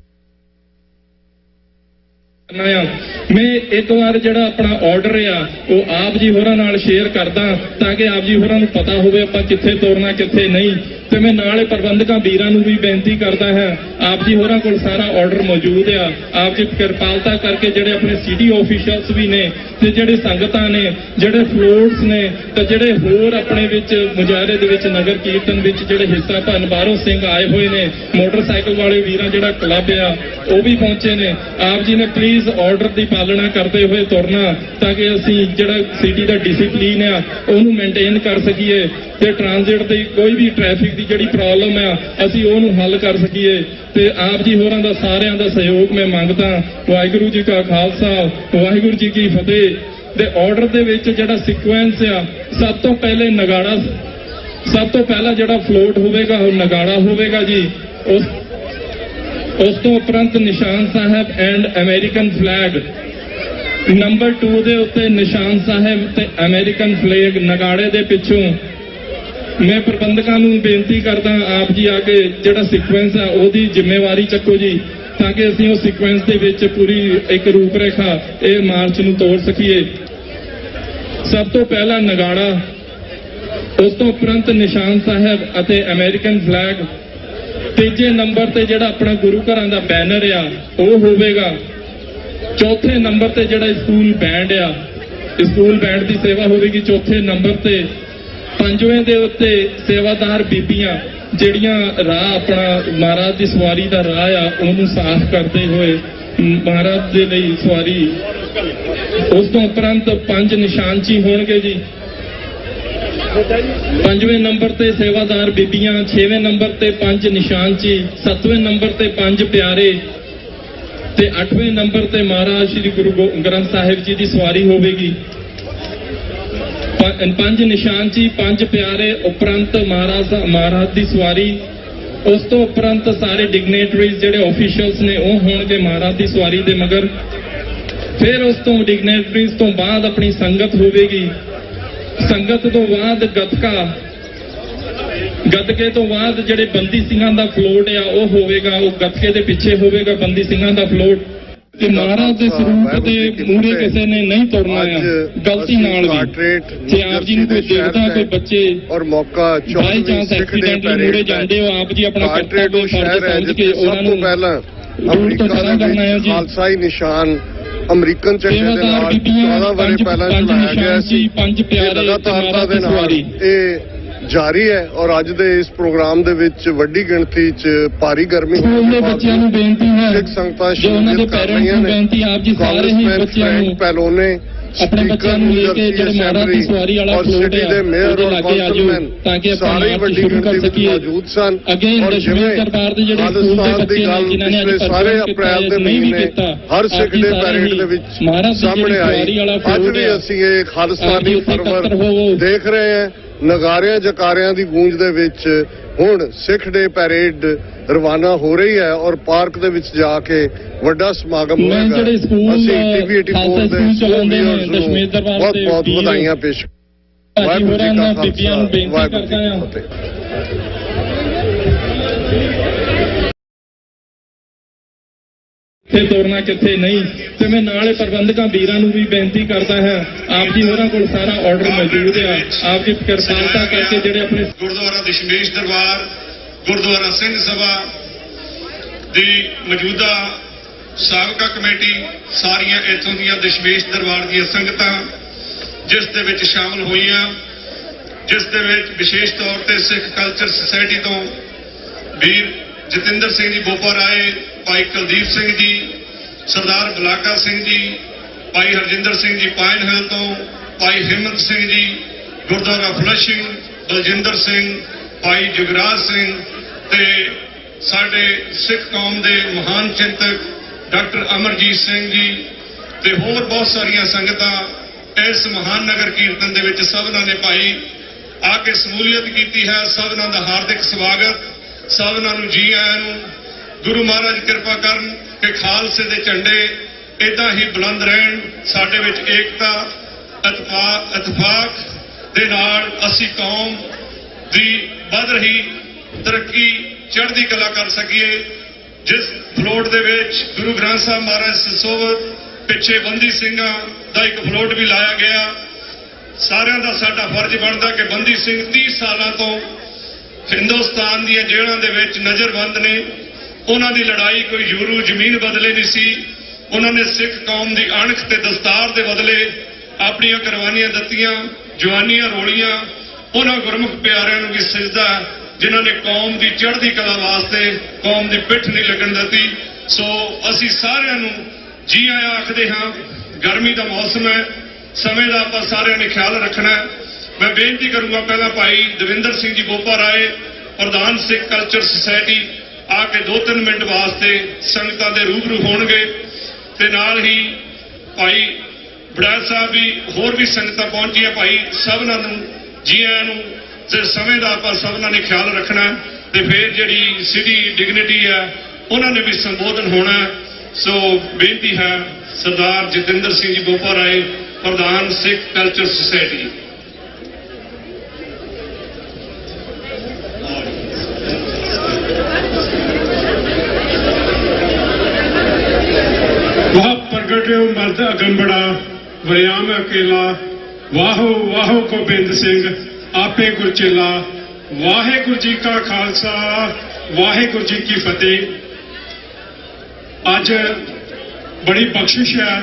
मैं एक बार ਜਿਹੜਾ ਆਪਣਾ ਆਰਡਰ ਆ ਉਹ ਆਪ ਜੀ ਹੋਰਾਂ ਨਾਲ ਸ਼ੇਅਰ ਕਰਦਾ ਤਾਂ ਕਿ ਆਪ ਜੀ ਹੋਰਾਂ ਨੂੰ ਪਤਾ ਹੋਵੇ ਆਪਾਂ ਕਿੱਥੇ ਤੁਰਨਾ ਕਿੱਥੇ ਨਹੀਂ ਤੇ ਮੈਂ ਨਾਲੇ ਪ੍ਰਬੰਧਕਾਂ ਵੀਰਾਂ ਨੂੰ ਵੀ ਬੇਨਤੀ ਕਰਦਾ ਹੈ ਆਪ ਜੀ ਹੋਰਾਂ ਕੋਲ ਸਾਰਾ ਆਰਡਰ ਮੌਜੂਦ ਆ ਆਪ ਜੀ ਕਿਰਪਾਲਤਾ ਕਰਕੇ ਜਿਹੜੇ ਆਪਣੇ ਸਿਟੀ ਆਫੀਸ਼ੀਅਲਸ ਵੀ ਨੇ ਤੇ ਜਿਹੜੇ ਸੰਗਤਾਂ ਨੇ ਜਿਹੜੇ ਫਲੋਟਸ ਨੇ ਤੇ ਜਿਹੜੇ ਹੋਰ ਆਪਣੇ ਵਿੱਚ ਮੁਜ਼ਾਹਰੇ ਦੇ ਵਿੱਚ ਨਗਰ ਕੀਰਤਨ ਵਿੱਚ ਜਿਹੜੇ ਹਿੱਸਾ ਭਰਨ ਬਾਹਰੋਂ ਸਿੰਘ ਆਏ ਹੋਏ ਨੇ ਮੋਟਰਸਾਈਕਲ ਵਾਲੇ ਵੀਰਾਂ ਜਿਹੜਾ ਕਲੱਬ ਆ ਉਹ ਵੀ ਪਹੁੰਚੇ ਨੇ ਆਪ ਜੀ ਨੇ ਪਲੀਜ਼ ਆਰਡਰ ਦੀ ਪਾਲਣਾ ਕਰਦੇ ਹੋਏ ਤੁਰਨਾ ਤਾਂ ਕਿ ਅਸੀਂ ਜਿਹੜਾ ਸਿਟੀ ਦਾ ਡਿਸਿਪਲੀਨ ਆ ਉਹਨੂੰ ਮੇਨਟੇਨ ਕਰ ਸਕੀਏ ਤੇ ਟ੍ਰਾਂਜ਼ਿਟ ਦੀ ਕੋਈ ਵੀ ਟ੍ਰੈਫਿਕ ਦੀ ਜਿਹੜੀ ਪ੍ਰੋਬਲਮ ਆ ਅਸੀਂ ਉਹਨੂੰ ਹੱਲ ਕਰ ਸਕੀਏ ਤੇ ਆਪ ਜੀ ਹੋਰਾਂ ਦਾ ਸਾਰਿਆਂ ਦਾ ਸਹਿਯੋਗ ਮੈਂ ਮੰਗਦਾ। ਵਾਹਿਗੁਰੂ ਜੀ ਕਾ ਖਾਲਸਾ ਵਾਹਿਗੁਰੂ ਜੀ ਕੀ ਫਤਿਹ। ਦੇ ਆਰਡਰ ਦੇ ਵਿੱਚ ਜਿਹੜਾ ਸੀਕੁਐਂਸ ਆ ਸਭ ਤੋਂ ਪਹਿਲੇ ਨਗਾੜਾ ਸਭ ਤੋਂ ਪਹਿਲਾਂ ਜਿਹੜਾ ਫਲੋਟ ਹੋਵੇਗਾ ਉਹ ਨਗਾੜਾ ਹੋਵੇਗਾ ਜੀ। ਉਸ ਉਸ ਤੋਂ ਉਪਰੰਤ Nishan Sahib and American flag. Number 2 ਦੇ ਉੱਤੇ ਨਿਸ਼ਾਨ ਸਾਹਿਬ ਤੇ ਅਮਰੀਕਨ ਫਲੈਗ ਨਗਾੜੇ ਦੇ ਪਿੱਛੋਂ। ਮੈਂ ਪ੍ਰਬੰਧਕਾਂ ਨੂੰ ਬੇਨਤੀ ਕਰਦਾ ਆਪ ਜੀ ਆ ਕੇ ਜਿਹੜਾ ਸੀਕੁਐਂਸ ਹੈ ਉਹਦੀ ਜ਼ਿੰਮੇਵਾਰੀ ਚੱਕੋ ਜੀ, ਤਾਂ ਕਿ ਅਸੀਂ ਉਸ ਸੀਕੁਐਂਸ ਦੇ ਵਿੱਚ ਪੂਰੀ ਇੱਕ ਰੂਪਰੇਖਾ ਇਹ ਮਾਰਚ ਨੂੰ ਤੋੜ ਸਕੀਏ। ਸਭ ਤੋਂ ਪਹਿਲਾਂ ਨਗਾੜਾ, ਉਸ ਤੋਂ ਉਪਰੰਤ ਨਿਸ਼ਾਨ ਸਾਹਿਬ ਅਤੇ ਅਮਰੀਕਨ ਫਲੈਗ। ਤੀਜੇ ਨੰਬਰ ਤੇ ਜਿਹੜਾ ਆਪਣਾ ਗੁਰੂ ਘਰਾਂ ਦਾ ਬੈਨਰ ਆ ਉਹ ਹੋਵੇਗਾ। ਚੌਥੇ ਨੰਬਰ ਤੇ ਜਿਹੜਾ ਸਕੂਲ ਬੈਂਡ ਆ, ਸਕੂਲ ਬੈਂਡ ਦੀ ਸੇਵਾ ਹੋਵੇਗੀ ਚੌਥੇ ਨੰਬਰ ਤੇ। ਪੰਜਵੇਂ ਦੇ ਉੱਤੇ ਸੇਵਾਦਾਰ ਬੀਬੀਆਂ ਜਿਹੜੀਆਂ ਰਾਹ ਆਪਣਾ ਮਹਾਰਾਜ ਦੀ ਸਵਾਰੀ ਦਾ ਰਾਹ ਆ ਉਹਨੂੰ ਸਾਫ਼ ਕਰਦੇ ਹੋਏ ਮਹਾਰਾਜ ਦੇ ਲਈ ਸਵਾਰੀ। ਉਸ ਤੋਂ ਉਪਰੰਤ 5 ਨਿਸ਼ਾਨਚੀ ਹੋਣਗੇ ਜੀ। 5ਵੇਂ ਨੰਬਰ ਤੇ ਸੇਵਾਦਾਰ ਬੀਬੀਆਂ, 6ਵੇਂ ਨੰਬਰ ਤੇ 5 ਨਿਸ਼ਾਨਚੀ, 7ਵੇਂ ਨੰਬਰ ਤੇ 5 ਪਿਆਰੇ ਤੇ 8ਵੇਂ ਨੰਬਰ ਤੇ ਮਹਾਰਾਜ ਸ਼੍ਰੀ ਗੁਰੂ ਗ੍ਰੰਥ ਸਾਹਿਬ ਜੀ ਦੀ ਸਵਾਰੀ ਹੋਵੇਗੀ। 5 ਨਿਸ਼ਾਨਚੀ, 5 ਪਿਆਰੇ ਉਪਰੰਤ ਮਹਾਰਾਜ ਦੀ ਸਵਾਰੀ। ਉਸ ਤੋਂ ਉਪਰੰਤ ਸਾਰੇ ਡਿਗਨੇਟਰੀਜ਼ ਜਿਹੜੇ ਆਫੀਸ਼ੀਅਲਸ ਨੇ ਉਹ ਹੋਣਗੇ ਮਹਾਰਾਜ ਦੀ ਸਵਾਰੀ ਦੇ ਮਗਰ। ਫਿਰ ਉਸ ਤੋਂ ਡਿਗਨੇਟਰੀਜ਼ ਤੋਂ ਬਾਅਦ ਆਪਣੀ ਸੰਗਤ ਹੋਵੇਗੀ। ਸੰਗਤ ਤੋਂ ਬਾਅਦ ਗੱਤਕੇ ਤੋਂ ਬਾਅਦ ਜਿਹੜੇ ਬੰਦੀ ਸਿੰਘਾਂ ਦਾ ਫਲੋਟ ਆ ਉਹ ਹੋਵੇਗਾ। ਉਹ ਗੱਤਕੇ ਦੇ ਪਿੱਛੇ ਹੋਵੇਗਾ ਬੰਦੀ ਸਿੰਘਾਂ ਦਾ ਫਲੋਟ। ਤੇ ਮਹਾਰਾਜ ਦੇ ਸਰੂਪ ਦੇ ਮੂਹਰੇ ਕਿਸੇ ਨੇ ਨਹੀਂ ਤੁਰਨਾ ਆ ਗਲਤੀ ਨਾਲ ਵੀ। ਜੇ ਆਪ ਜੀ ਨੂੰ ਕੋਈ ਦੇਖਦਾ ਕੋਈ ਬੱਚੇ ਔਰ ਮੌਕਾ ਬਾਈ ਚਾਂਸ ਐਕਸੀਡੈਂਟਲੀ ਮੂਹਰੇ ਜਾਂਦੇ ਹੋ, ਆਪ ਜੀ ਆਪਣਾ ਕਰਤੱਵ ਫਰਜ਼ ਸਮਝ ਕੇ ਉਹਨਾਂ ਨੂੰ ਪਹਿਲਾਂ ਰੂਟ ਤੋਂ ਖੜਾ ਕਰਨਾ ਹੈ ਜੀ। ਖਾਲਸਾਈ ਨਿਸ਼ਾਨ ਅਮਰੀਕਨ ਝੰਡੇ ਦੇ ਨਾਲ 14 ਵਰੇ ਪਹਿਲਾਂ ਚਲਾਇਆ ਗਿਆ ਸੀ। 5 ਪਿਆਰੇ ਲਗਾਤਾਰਤਾ ਦੇ ਨਾਲ ਇਹ ਜਾਰੀ ਹੈ ਔਰ ਅੱਜ ਦੇ ਇਸ ਪ੍ਰੋਗਰਾਮ ਦੇ ਵਿੱਚ ਵੱਡੀ ਗਿਣਤੀ 'ਚ ਭਾਰੀ ਗਰਮੀ ਹੋਣ ਦੇ ਬੱਚਿਆਂ ਨੂੰ ਬੇਨਤੀ ਹੈ ਸਿੱਖ ਸੰਗਤਾਂ ਜੋ ਉਹਨਾਂ ਦੇ ਪੈਰੈਂਟਸ ਨੂੰ ਬੇਨਤੀ ਆਪ ਜੀ ਸਾਰੇ ਹੀ ਬੱਚਿਆਂ ਨੂੰ ਪਹਿਲੋਨੇ ਆਪਣੇ ਬੱਚਿਆਂ ਨੂੰ ਲੈ ਕੇ ਜਿਹੜੇ ਮਹਾਰਾਜ ਦੀ ਸਵਾਰੀ ਵਾਲਾ ਫਲੋਟ ਹੈ ਉਹਦੇ ਲਾਗੇ ਆ ਜਾਓ ਤਾਂ ਕਿ ਆਪਾਂ ਮਾਰਚ ਸ਼ੁਰੂ ਕਰ ਸਕੀਏ। ਮੌਜੂਦ ਸਨ ਅੱਗੇ ਦਸ਼ਮੇਸ਼ ਦਰਬਾਰ ਦੇ ਜਿਹੜੇ ਸਕੂਲ ਦੇ ਬੱਚੇ ਨੇ ਜਿਨ੍ਹਾਂ ਨੇ ਅੱਜ ਸਾਰੇ ਅਪ੍ਰੈਲ ਦੇ ਮਹੀਨੇ ਹਰ ਸਿੱਖ ਦੇ ਪੈਰੇਡ ਦੇ ਵਿੱਚ ਸਾਹਮਣੇ ਆਈ। ਅੱਜ ਵੀ ਅਸੀਂ ਇਹ ਖਾਲਸਾ ਦੀ ਫਰਵਰ ਦੇਖ ਰਹੇ ਹਾਂ। ਨਗਾਰਿਆਂ ਜਕਾਰਿਆਂ ਦੀ ਗੂੰਜ ਦੇ ਵਿੱਚ ਹੁਣ ਸਿੱਖ ਡੇ ਪੈਰੇਡ ਰਵਾਨਾ ਹੋ ਰਹੀ ਹੈ ਔਰ ਪਾਰਕ ਦੇ ਵਿੱਚ ਜਾ ਕੇ ਵੱਡਾ ਸਮਾਗਮ ਹੋਵੇਗਾ। ਅਸੀਂ ਟੀਵੀ 84 ਦੇ ਸਟੂਡੀਓਜ਼ ਨੂੰ ਬਹੁਤ ਬਹੁਤ ਵਧਾਈਆਂ ਪੇਸ਼ ਵਾਹਿਗੁਰੂ ਜੀ ਕਾ ਖਾਲਸਾ ਵਾਹਿਗੁਰੂ ਜੀ ਕੀ ਫਤਿਹ। ਕਿੱਥੇ ਤੋਰਨਾ ਕਿੱਥੇ ਨਹੀਂ। ਤੇ ਮੈਂ ਨਾਲੇ ਪ੍ਰਬੰਧਕਾਂ ਵੀਰਾਂ ਨੂੰ ਵੀ ਬੇਨਤੀ ਕਰਦਾ ਹਾਂ ਆਪ ਜੀ ਹੋਰਾਂ ਕੋਲ ਸਾਰਾ ਆਰਡਰ ਮੌਜੂਦ ਆ। ਆਪ ਦੀ ਕਿਰਪਾਲਤਾ ਕਰਕੇ ਜਿਹੜੇ ਆਪਣੇ ਗੁਰਦੁਆਰਾ ਦਸ਼ਮੇਸ਼ ਦਰਬਾਰ, ਗੁਰਦੁਆਰਾ ਸਿੰਘ ਸਭਾ ਦੀ ਮੌਜੂਦਾ ਸਾਬਕਾ ਕਮੇਟੀ, ਸਾਰੀਆਂ ਇੱਥੋਂ ਦੀਆਂ ਦਸ਼ਮੇਸ਼ ਦਰਬਾਰ ਦੀਆਂ ਸੰਗਤਾਂ ਜਿਸ ਦੇ ਵਿੱਚ ਸ਼ਾਮਲ ਹੋਈਆਂ, ਜਿਸ ਦੇ ਵਿੱਚ ਵਿਸ਼ੇਸ਼ ਤੌਰ ਤੇ ਸਿੱਖ ਕਲਚਰ ਸੁਸਾਇਟੀ ਤੋਂ ਵੀਰ ਜਤਿੰਦਰ ਸਿੰਘ ਜੀ ਬੋਪਾ ਰਾਏ, ਭਾਈ ਕੁਲਦੀਪ ਸਿੰਘ ਜੀ, ਸਰਦਾਰ ਬਲਾਕਾ ਸਿੰਘ ਜੀ, ਭਾਈ ਹਰਜਿੰਦਰ ਸਿੰਘ ਜੀ ਪਾਇਨ ਹਿਲ ਤੋਂ, ਭਾਈ ਹਿੰਮਤ ਸਿੰਘ ਜੀ, ਗੁਰਦੁਆਰਾ ਫਲਸ਼ਿੰਗ ਬਲਜਿੰਦਰ ਸਿੰਘ, ਭਾਈ ਜੁਗਰਾਜ ਸਿੰਘ ਤੇ ਸਾਡੇ ਸਿੱਖ ਕੌਮ ਦੇ ਮਹਾਨ ਚਿੰਤਕ ਡਾਕਟਰ ਅਮਰਜੀਤ ਸਿੰਘ ਜੀ ਤੇ ਹੋਰ ਬਹੁਤ ਸਾਰੀਆਂ ਸੰਗਤਾਂ ਇਸ ਮਹਾਨ ਨਗਰ ਕੀਰਤਨ ਦੇ ਵਿੱਚ ਸਭਨਾਂ ਨੇ ਭਾਈ ਆ ਕੇ ਸਮੂਲੀਅਤ ਕੀਤੀ ਹੈ। ਸਭਨਾਂ ਦਾ ਹਾਰਦਿਕ ਸਵਾਗਤ, ਸਭਨਾਂ ਨੂੰ ਜੀ ਆਇਆਂ ਨੂੰ। ਗੁਰੂ ਮਹਾਰਾਜ ਕਿਰਪਾ ਕਰਨ ਕਿ ਖਾਲਸੇ ਦੇ ਝੰਡੇ ਇਦਾਂ ਹੀ ਬੁਲੰਦ ਰਹਿਣ। ਸਾਡੇ ਵਿੱਚ ਏਕਤਾ ਇਤਫਾਕ ਦੇ ਨਾਲ ਅਸੀਂ ਕੌਮ ਦੀ ਵੱਧ ਰਹੀ ਤਰੱਕੀ ਚੜ੍ਹਦੀ ਕਲਾ ਕਰ ਸਕੀਏ। ਜਿਸ ਫਲੋਟ ਦੇ ਵਿੱਚ ਗੁਰੂ ਗ੍ਰੰਥ ਸਾਹਿਬ ਮਹਾਰਾਜ ਸਸੋਵਤ ਪਿੱਛੇ ਬੰਦੀ ਸਿੰਘਾਂ ਦਾ ਇੱਕ ਫਲੋਟ ਵੀ ਲਾਇਆ ਗਿਆ। ਸਾਰਿਆਂ ਦਾ ਸਾਡਾ ਫਰਜ਼ ਬਣਦਾ ਕਿ ਬੰਦੀ ਸਿੰਘ 30 ਸਾਲਾਂ ਤੋਂ ਹਿੰਦੁਸਤਾਨ ਦੀਆਂ ਜੇਲ੍ਹਾਂ ਦੇ ਵਿੱਚ ਨਜ਼ਰਬੰਦ ਨੇ। ਉਹਨਾਂ ਦੀ ਲੜਾਈ ਕੋਈ ਯੂਰੂ ਜ਼ਮੀਨ ਬਦਲੇ ਨਹੀਂ ਸੀ। ਉਹਨਾਂ ਨੇ ਸਿੱਖ ਕੌਮ ਦੀ ਅਣਖ ਤੇ ਦਸਤਾਰ ਦੇ ਬਦਲੇ ਆਪਣੀਆਂ ਕੁਰਬਾਨੀਆਂ ਦਿੱਤੀਆਂ, ਜਵਾਨੀਆਂ ਰੋਲੀਆਂ। ਉਹਨਾਂ ਗੁਰਮੁਖ ਪਿਆਰਿਆਂ ਨੂੰ ਵੀ ਸਜਦਾ ਜਿਨ੍ਹਾਂ ਨੇ ਕੌਮ ਦੀ ਚੜ੍ਹਦੀ ਕਲਾ ਵਾਸਤੇ ਕੌਮ ਦੀ ਪਿੱਠ ਨਹੀਂ ਲੱਗਣ ਦਿੱਤੀ। ਸੋ ਅਸੀਂ ਸਾਰਿਆਂ ਨੂੰ ਜੀ ਆਇਆਂ ਆਖਦੇ ਹਾਂ। ਗਰਮੀ ਦਾ ਮੌਸਮ ਹੈ, ਸਮੇਂ ਦਾ ਆਪਾਂ ਸਾਰਿਆਂ ਨੇ ਖਿਆਲ ਰੱਖਣਾ। ਮੈਂ ਬੇਨਤੀ ਕਰੂੰਗਾ ਪਹਿਲਾਂ ਭਾਈ ਦਵਿੰਦਰ ਸਿੰਘ ਜੀ ਬੋਪਾ ਰਾਏ, ਪ੍ਰਧਾਨ ਸਿੱਖ ਕਲਚਰ ਸੁਸਾਇਟੀ, ਆ ਕੇ 2-3 ਮਿੰਟ ਵਾਸਤੇ ਸੰਗਤਾਂ ਦੇ ਰੂਬਰੂ ਹੋਣਗੇ ਤੇ ਨਾਲ ਹੀ ਭਾਈ ਬੜੈਲ ਸਾਹਿਬ ਵੀ, ਹੋਰ ਵੀ ਸੰਗਤਾਂ ਪਹੁੰਚੀਆਂ। ਭਾਈ ਸਭਨਾਂ ਨੂੰ ਜੀ ਆਇਆਂ ਨੂੰ। ਤੇ ਸਮੇਂ ਦਾ ਆਪਾਂ ਸਭਨਾਂ ਨੇ ਖਿਆਲ ਰੱਖਣਾ ਤੇ ਫਿਰ ਜਿਹੜੀ ਸਿਟੀ ਡਿਗਨਿਟੀ ਹੈ ਉਹਨਾਂ ਨੇ ਵੀ ਸੰਬੋਧਨ ਹੋਣਾ। ਸੋ ਬੇਨਤੀ ਹੈ ਸਰਦਾਰ ਜਤਿੰਦਰ ਸਿੰਘ ਜੀ ਬੋਪਾ ਰਾਏ, ਪ੍ਰਧਾਨ ਸਿੱਖ ਕਲਚਰ ਸੁਸਾਇਟੀ। वह प्रगटे मर्द अगंबड़ा वरियाम अकेला, वाहो वाहो गोबिंद सिंह आपे गुरचेला। वाहेगुरु जी का खालसा, वाहेगुरु जी की फतेह। अज बड़ी बख्शिश है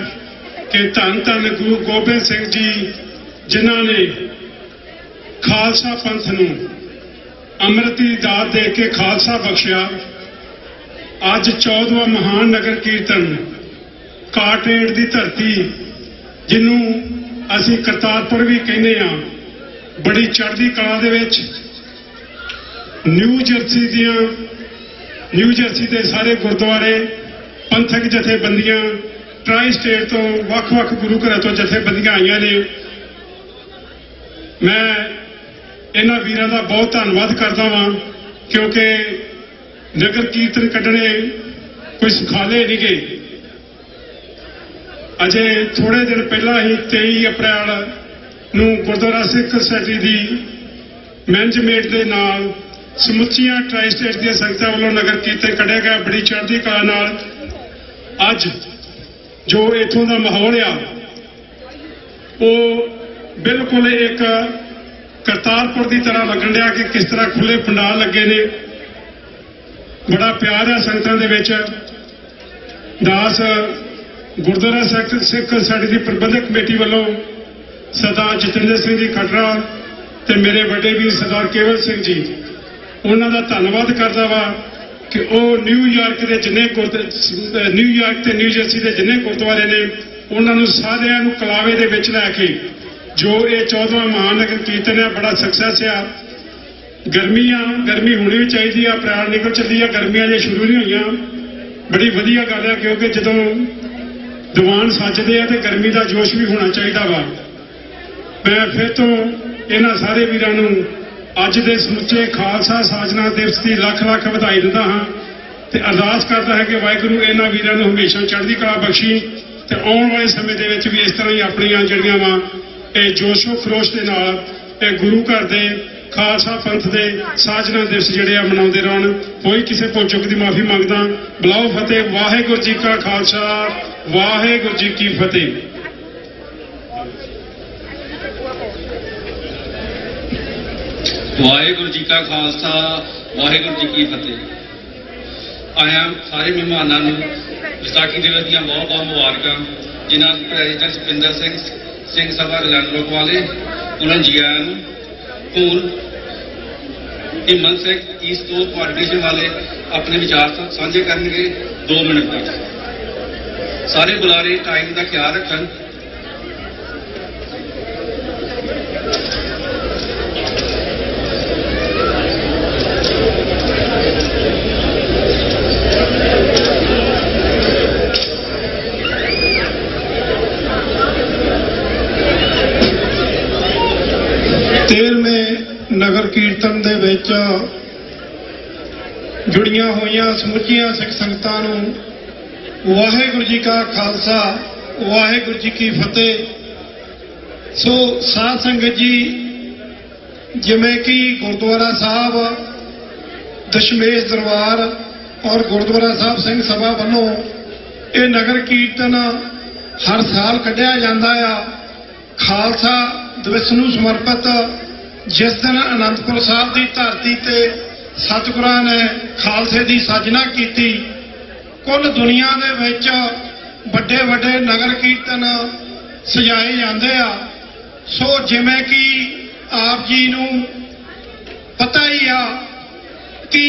कि धन धन गुरु गोबिंद सिंह जी जिन्हों ने खालसा पंथ नूं अमृत दी दात दे के खालसा बख्शिया। अज 14वां महान नगर कीर्तन काटेड़ की धरती जिन्हों असी करतारपुर भी कहने बड़ी चढ़ती कला दे विच न्यू जर्सी के सारे गुरुद्वारे पंथक जथेबंदियां ट्राई स्टेट तो वख-वख गुरु घर तो जथेबंदियां आईयां ने। मैं इन्हां वीरां दा बहुत धन्नवाद करदा वां क्योंकि नगर कीर्तन कढ़ने कोई सुखाले नहीं गए। अजे थोड़े दिन पहला ही 23 अप्रैल नूं गुरुद्वारा सिख सोसाइटी की मैनेजमेंट के नाल समुचियां ट्राई स्टेट दी संगतां वालों नगर कीर्तन कढ़िया गया बड़ी चढ़ती कला नाल। अज जो इथों का माहौल आ वो बिल्कुल एक करतारपुर की तरह लगन दिया कि किस तरह खुले पंडाल लगे ने। बड़ा प्यार है संगतां दे विच। दास गुरुद्वारा सिख सोसाइटी की प्रबंधक कमेटी वालों सरदार जतिंदर सिंह जी खटरा ते मेरे बड़े भी सरदार केवल सिंह जी उन्हों का धन्नवाद करता वा कि वह न्यूयॉर्क के जिन्हें न्यूयॉर्क ते न्यू जर्सी के जिन्हें गुरुद्वारे ने उन्होंने सारिਆਂ ਨੂੰ कलावे ਦੇ ਵਿੱਚ ਲੈ के जो ये 14वां महानगर कीर्तन है बड़ा सक्सैस आ। गर्मी होनी भी चाहिए। अप्रैल निकल चली है, गर्मियां जो शुरू नहीं हुई। बड़ी वधिया गल है क्योंकि जो दीवान सजदे हैं तो गर्मी का जोश भी होना चाहिए वा। मैं फिर तो इन्हां सारे वीरां नूं अज दे समुचे खालसा साजना दिवस की लख लख बधाई दिंदा हां ते अरदास करदा है कि वाहिगुरू इन्हां वीरां नूं हमेशा चढ़दी कला बख्शी ते आउण वाले समय दे विच भी इस तरह ही अपणियां जिहड़ियां वा ਇਹ जोशो खरोश के नाल ਇਹ गुरु घर दे खालसा पंथ के साजना दिवस जिहड़े आ मनाउंदे रहण। कोई किसी भुल चुक की माफी मंगदा। बुलाओ फतेह। वाहेगुरु जी का खालसा, वाहेगुरु जी की फतेह। वाहेगुरु जी का खालसा, वाहेगुरु जी की फतेह। आया सारे मेहमानों को विसाखी दिवस दी बहुत बहुत मुबारक। जिन्हों प्रेजिडेंट सुखविंदर सिंह सभा रजानपुर वाले उन्होंने जी आया हूँ। हिम्मत सिंह ईस्ट तो कोआर्डिनेशन वाले अपने विचार साझे करेंगे 2 मिनट तक। सारे बुलारे टाइम का ख्याल रखन। नगर कीर्तन दे विच जुड़ियां होइयां समुचियां सिख संगतां नूं वाहेगुरु जी का खालसा, वाहेगुरु जी की फतेह। सो साध संगत जी जिवें कि गुरुद्वारा साहब दशमेश दरबार और गुरुद्वारा साहब सिंह सभा वालों ये नगर कीर्तन हर साल कढ़िया जाता है। खालसा दिवस नूं समर्पित जिस दिन आनंदपुर साहब की धरती ते सतगुरां ने खालसे की साजना की। कुल दुनिया दे विच वड्डे वड्डे नगर कीर्तन सजाए जाते आ। सो जिवें कि आप जी नूं पता ही आ कि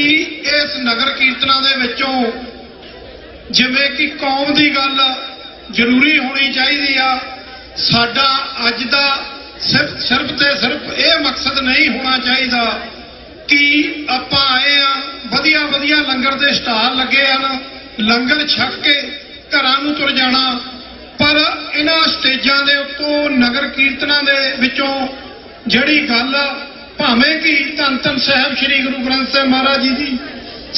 इस नगर कीर्तनां दे विचों जिवें कि कौम की गल जरूरी होनी चाहिए आ। साडा अज दा सिर्फ ते सिर्फ ये मकसद नहीं होना चाहिए कि आपां आए वधिया वधिया लंगर के स्टाल लगे हैं, लंगर छक के घरां नूं तुर जाना। पर इन्हां स्टेजां दे उत्तों नगर कीर्तनां दे विचों जिहड़ी गल भावें कि धन धन साहिब श्री गुरु ग्रंथ साहिब महाराज जी की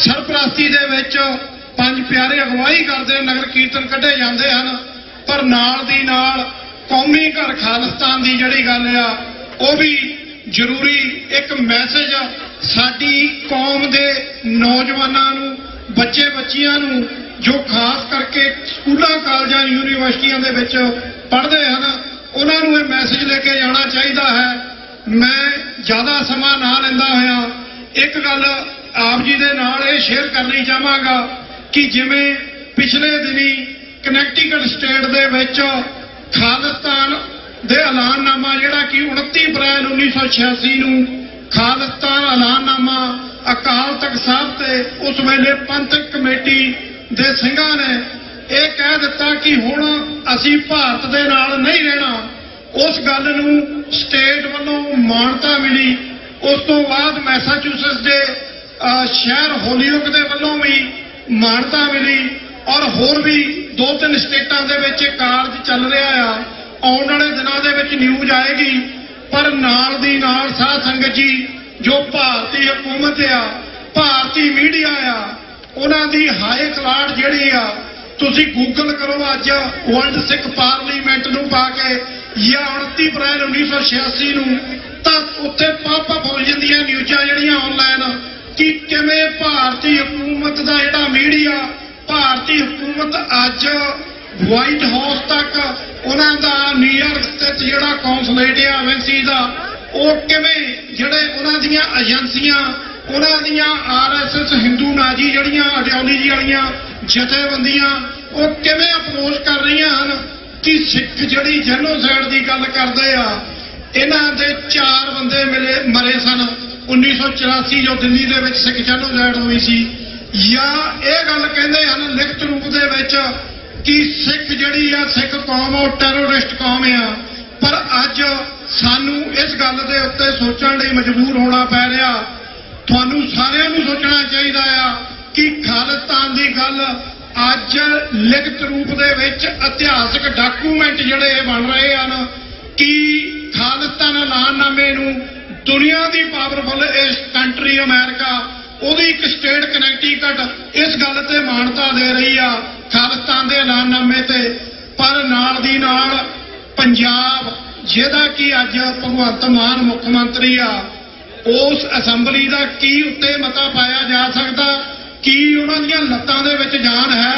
सरपरस्ती दे विच ਪੰਜ ਪਿਆਰੇ ਅਗਵਾਈ ਕਰਦੇ ਨਗਰ ਕੀਰਤਨ ਕੱਢੇ ਜਾਂਦੇ ਹਨ, ਪਰ ਨਾਲ ਦੀ ਨਾਲ ਕੌਮੀ ਘਰ ਖਾਲਿਸਤਾਨ ਦੀ ਜਿਹੜੀ ਗੱਲ ਆ ਉਹ ਵੀ ਜ਼ਰੂਰੀ ਇੱਕ ਮੈਸੇਜ ਸਾਡੀ ਕੌਮ ਦੇ ਨੌਜਵਾਨਾਂ ਨੂੰ, ਬੱਚੇ ਬੱਚੀਆਂ ਨੂੰ ਜੋ ਖਾਸ ਕਰਕੇ ਸਕੂਲਾਂ ਕਾਲਜਾਂ ਯੂਨੀਵਰਸਿਟੀਆਂ ਦੇ ਵਿੱਚ ਪੜ੍ਹਦੇ ਹਨ, ਉਹਨਾਂ ਨੂੰ ਇਹ ਮੈਸੇਜ ਲੈ ਕੇ ਜਾਣਾ ਚਾਹੀਦਾ ਹੈ। ਮੈਂ ਜ਼ਿਆਦਾ ਸਮਾਂ ਨਾ ਲੈਂਦਾ ਹੋਇਆ ਇੱਕ ਗੱਲ ਆਪ ਜੀ ਦੇ ਨਾਲ ਇਹ ਸ਼ੇਅਰ ਕਰਨੀ ਚਾਹਾਂਗਾ ਕਿ ਜਿਵੇਂ ਪਿਛਲੇ ਦਿਨੀ ਕਨੈਕਟੀਕਟ ਸਟੇਟ ਦੇ ਵਿੱਚ ਖਾਲਿਸਤਾਨ ਦੇ ਐਲਾਨਨਾਮਾ ਜਿਹੜਾ ਕਿ 29 ਅਪ੍ਰੈਲ 1986 ਨੂੰ ਖਾਲਿਸਤਾਨ ਐਲਾਨਨਾਮਾ ਅਕਾਲ ਤਖਤ ਸਾਹਿਬ ਤੇ ਉਸ ਵੇਲੇ ਪੰਥਕ ਕਮੇਟੀ ਦੇ ਸਿੰਘਾਂ ਨੇ ਇਹ ਕਹਿ ਦਿੱਤਾ ਕਿ ਹੁਣ ਅਸੀਂ ਭਾਰਤ ਦੇ ਨਾਲ ਨਹੀਂ ਰਹਿਣਾ। ਉਸ ਗੱਲ ਨੂੰ ਸਟੇਟ ਵੱਲੋਂ ਮਾਨਤਾ ਮਿਲੀ। ਉਸ ਤੋਂ ਬਾਅਦ ਮੈਸਾਚੂਸੇਟਸ ਦੇ ਸ਼ਹਿਰ ਹੋਲੀਓਕ ਦੇ ਵੱਲੋਂ ਵੀ ਮਾਨਤਾ ਮਿਲੀ ਔਰ ਹੋਰ ਵੀ 2-3 ਸਟੇਟਾਂ ਦੇ ਵਿੱਚ ਇਹ ਕਾਰਜ ਚੱਲ ਰਿਹਾ ਆ। ਆਉਣ ਵਾਲੇ ਦਿਨਾਂ ਦੇ ਵਿੱਚ ਨਿਊਜ਼ ਆਏਗੀ। ਪਰ ਨਾਲ ਦੀ ਨਾਲ ਸਾਧ ਸੰਗਤ ਜੀ ਜੋ ਭਾਰਤੀ ਹਕੂਮਤ ਆ, ਭਾਰਤੀ ਮੀਡੀਆ ਆ, ਉਹਨਾਂ ਦੀ ਹਾਈ ਕਲਾਟ ਜਿਹੜੀ ਆ, ਤੁਸੀਂ ਗੂਗਲ ਕਰੋ ਅੱਜ ਵਰਲਡ ਸਿੱਖ ਪਾਰਲੀਮੈਂਟ ਨੂੰ ਪਾ ਕੇ ਜਾਂ 29 ਅਪ੍ਰੈਲ 1986 ਨੂੰ, ਤਾਂ ਉੱਥੇ ਪਾਪ ਹੋ ਜਾਂਦੀਆਂ ਨਿਊਜ਼ਾਂ ਜਿਹੜੀਆਂ ਆਨਲਾਈਨ ਕਿ ਕਿਵੇਂ ਭਾਰਤੀ ਹਕੂਮਤ ਦਾ ਜਿਹੜਾ ਮੀਡੀਆ, ਭਾਰਤੀ ਹਕੂਮਤ ਅੱਜ ਵਾਈਟ ਹਾਊਸ ਤੱਕ ਉਹਨਾਂ ਦਾ ਨਿਊਯਾਰਕ ਸਥਿਤ ਜਿਹੜਾ ਕੌਂਸੂਲੇਟ ਹੈ ਐਮਬੈਸੀ ਦਾ, ਉਹ ਕਿਵੇਂ ਜਿਹੜੇ ਉਹਨਾਂ ਦੀਆਂ ਏਜੰਸੀਆਂ, ਉਹਨਾਂ ਦੀਆਂ ਆਰਐਸਐਸ ਹਿੰਦੂ ਨਾਜੀ ਜਿਹੜੀਆਂ ਆਈਡੀਓਲੋਜੀ ਵਾਲੀਆਂ ਜਥੇਬੰਦੀਆਂ ਉਹ ਕਿਵੇਂ ਅਪਰੋਚ ਕਰ ਰਹੀਆਂ ਹਨ ਕਿ ਸਿੱਖ ਜਿਹੜੀ ਜੈਨੋਸਾਈਡ ਦੀ ਗੱਲ ਕਰਦੇ ਆ। ਇਹਨਾਂ ਦੇ 4 ਬੰਦੇ ਮਰੇ ਸਨ 1984 ਜੋ ਦਿੱਲੀ ਦੇ ਵਿੱਚ ਸਿੱਖ ਜੈਨੋਸਾਈਡ ਹੋਈ ਸੀ। ਜਾਂ ਇਹ ਗੱਲ ਕਹਿੰਦੇ ਹਨ ਲਿਖਤ ਰੂਪ ਦੇ ਵਿੱਚ ਕਿ ਸਿੱਖ ਜਿਹੜੀ ਆ ਸਿੱਖ ਕੌਮ ਉਹ ਟੈਰਰਿਸਟ ਕੌਮ ਆ। ਪਰ ਅੱਜ ਸਾਨੂੰ ਇਸ ਗੱਲ ਦੇ ਉੱਤੇ ਸੋਚਣ ਲਈ ਮਜਬੂਰ ਹੋਣਾ ਪੈ ਰਿਹਾ। ਤੁਹਾਨੂੰ ਸਾਰਿਆਂ ਨੂੰ ਸੋਚਣਾ ਚਾਹੀਦਾ ਆ ਕਿ ਖਾਲਿਸਤਾਨ ਦੀ ਗੱਲ ਅੱਜ ਲਿਖਤ ਰੂਪ ਦੇ ਵਿੱਚ ਇਤਿਹਾਸਕ ਡਾਕੂਮੈਂਟ ਜਿਹੜੇ ਬਣ ਰਹੇ ਹਨ ਕਿ ਖਾਲਿਸਤਾਨ ਐਲਾਨਨਾਮੇ ਨੂੰ ਦੁਨੀਆ ਦੀ ਪਾਵਰਫੁਲ ਇਸ ਕੰਟਰੀ ਅਮਰੀਕਾ, ਉਹਦੀ ਇੱਕ ਸਟੇਟ ਕਨੈਕਟੀਕਟ ਇਸ ਗੱਲ ਤੇ ਮਾਨਤਾ ਦੇ ਰਹੀ ਆ ਖਾਲਿਸਤਾਨ ਦੇ ਐਲਾਨਨਾਮੇ ਤੇ। ਪਰ ਨਾਲ ਦੀ ਨਾਲ ਪੰਜਾਬ ਜਿਹਦਾ ਕਿ ਅੱਜ ਭਗਵੰਤ ਮਾਨ ਮੁੱਖ ਮੰਤਰੀ ਆ, ਉਸ ਅਸੈਂਬਲੀ ਦਾ ਕੀ ਉੱਤੇ ਮਤਾ ਪਾਇਆ ਜਾ ਸਕਦਾ, ਕੀ ਉਹਨਾਂ ਦੀਆਂ ਲੱਤਾਂ ਦੇ ਵਿੱਚ ਜਾਨ ਹੈ।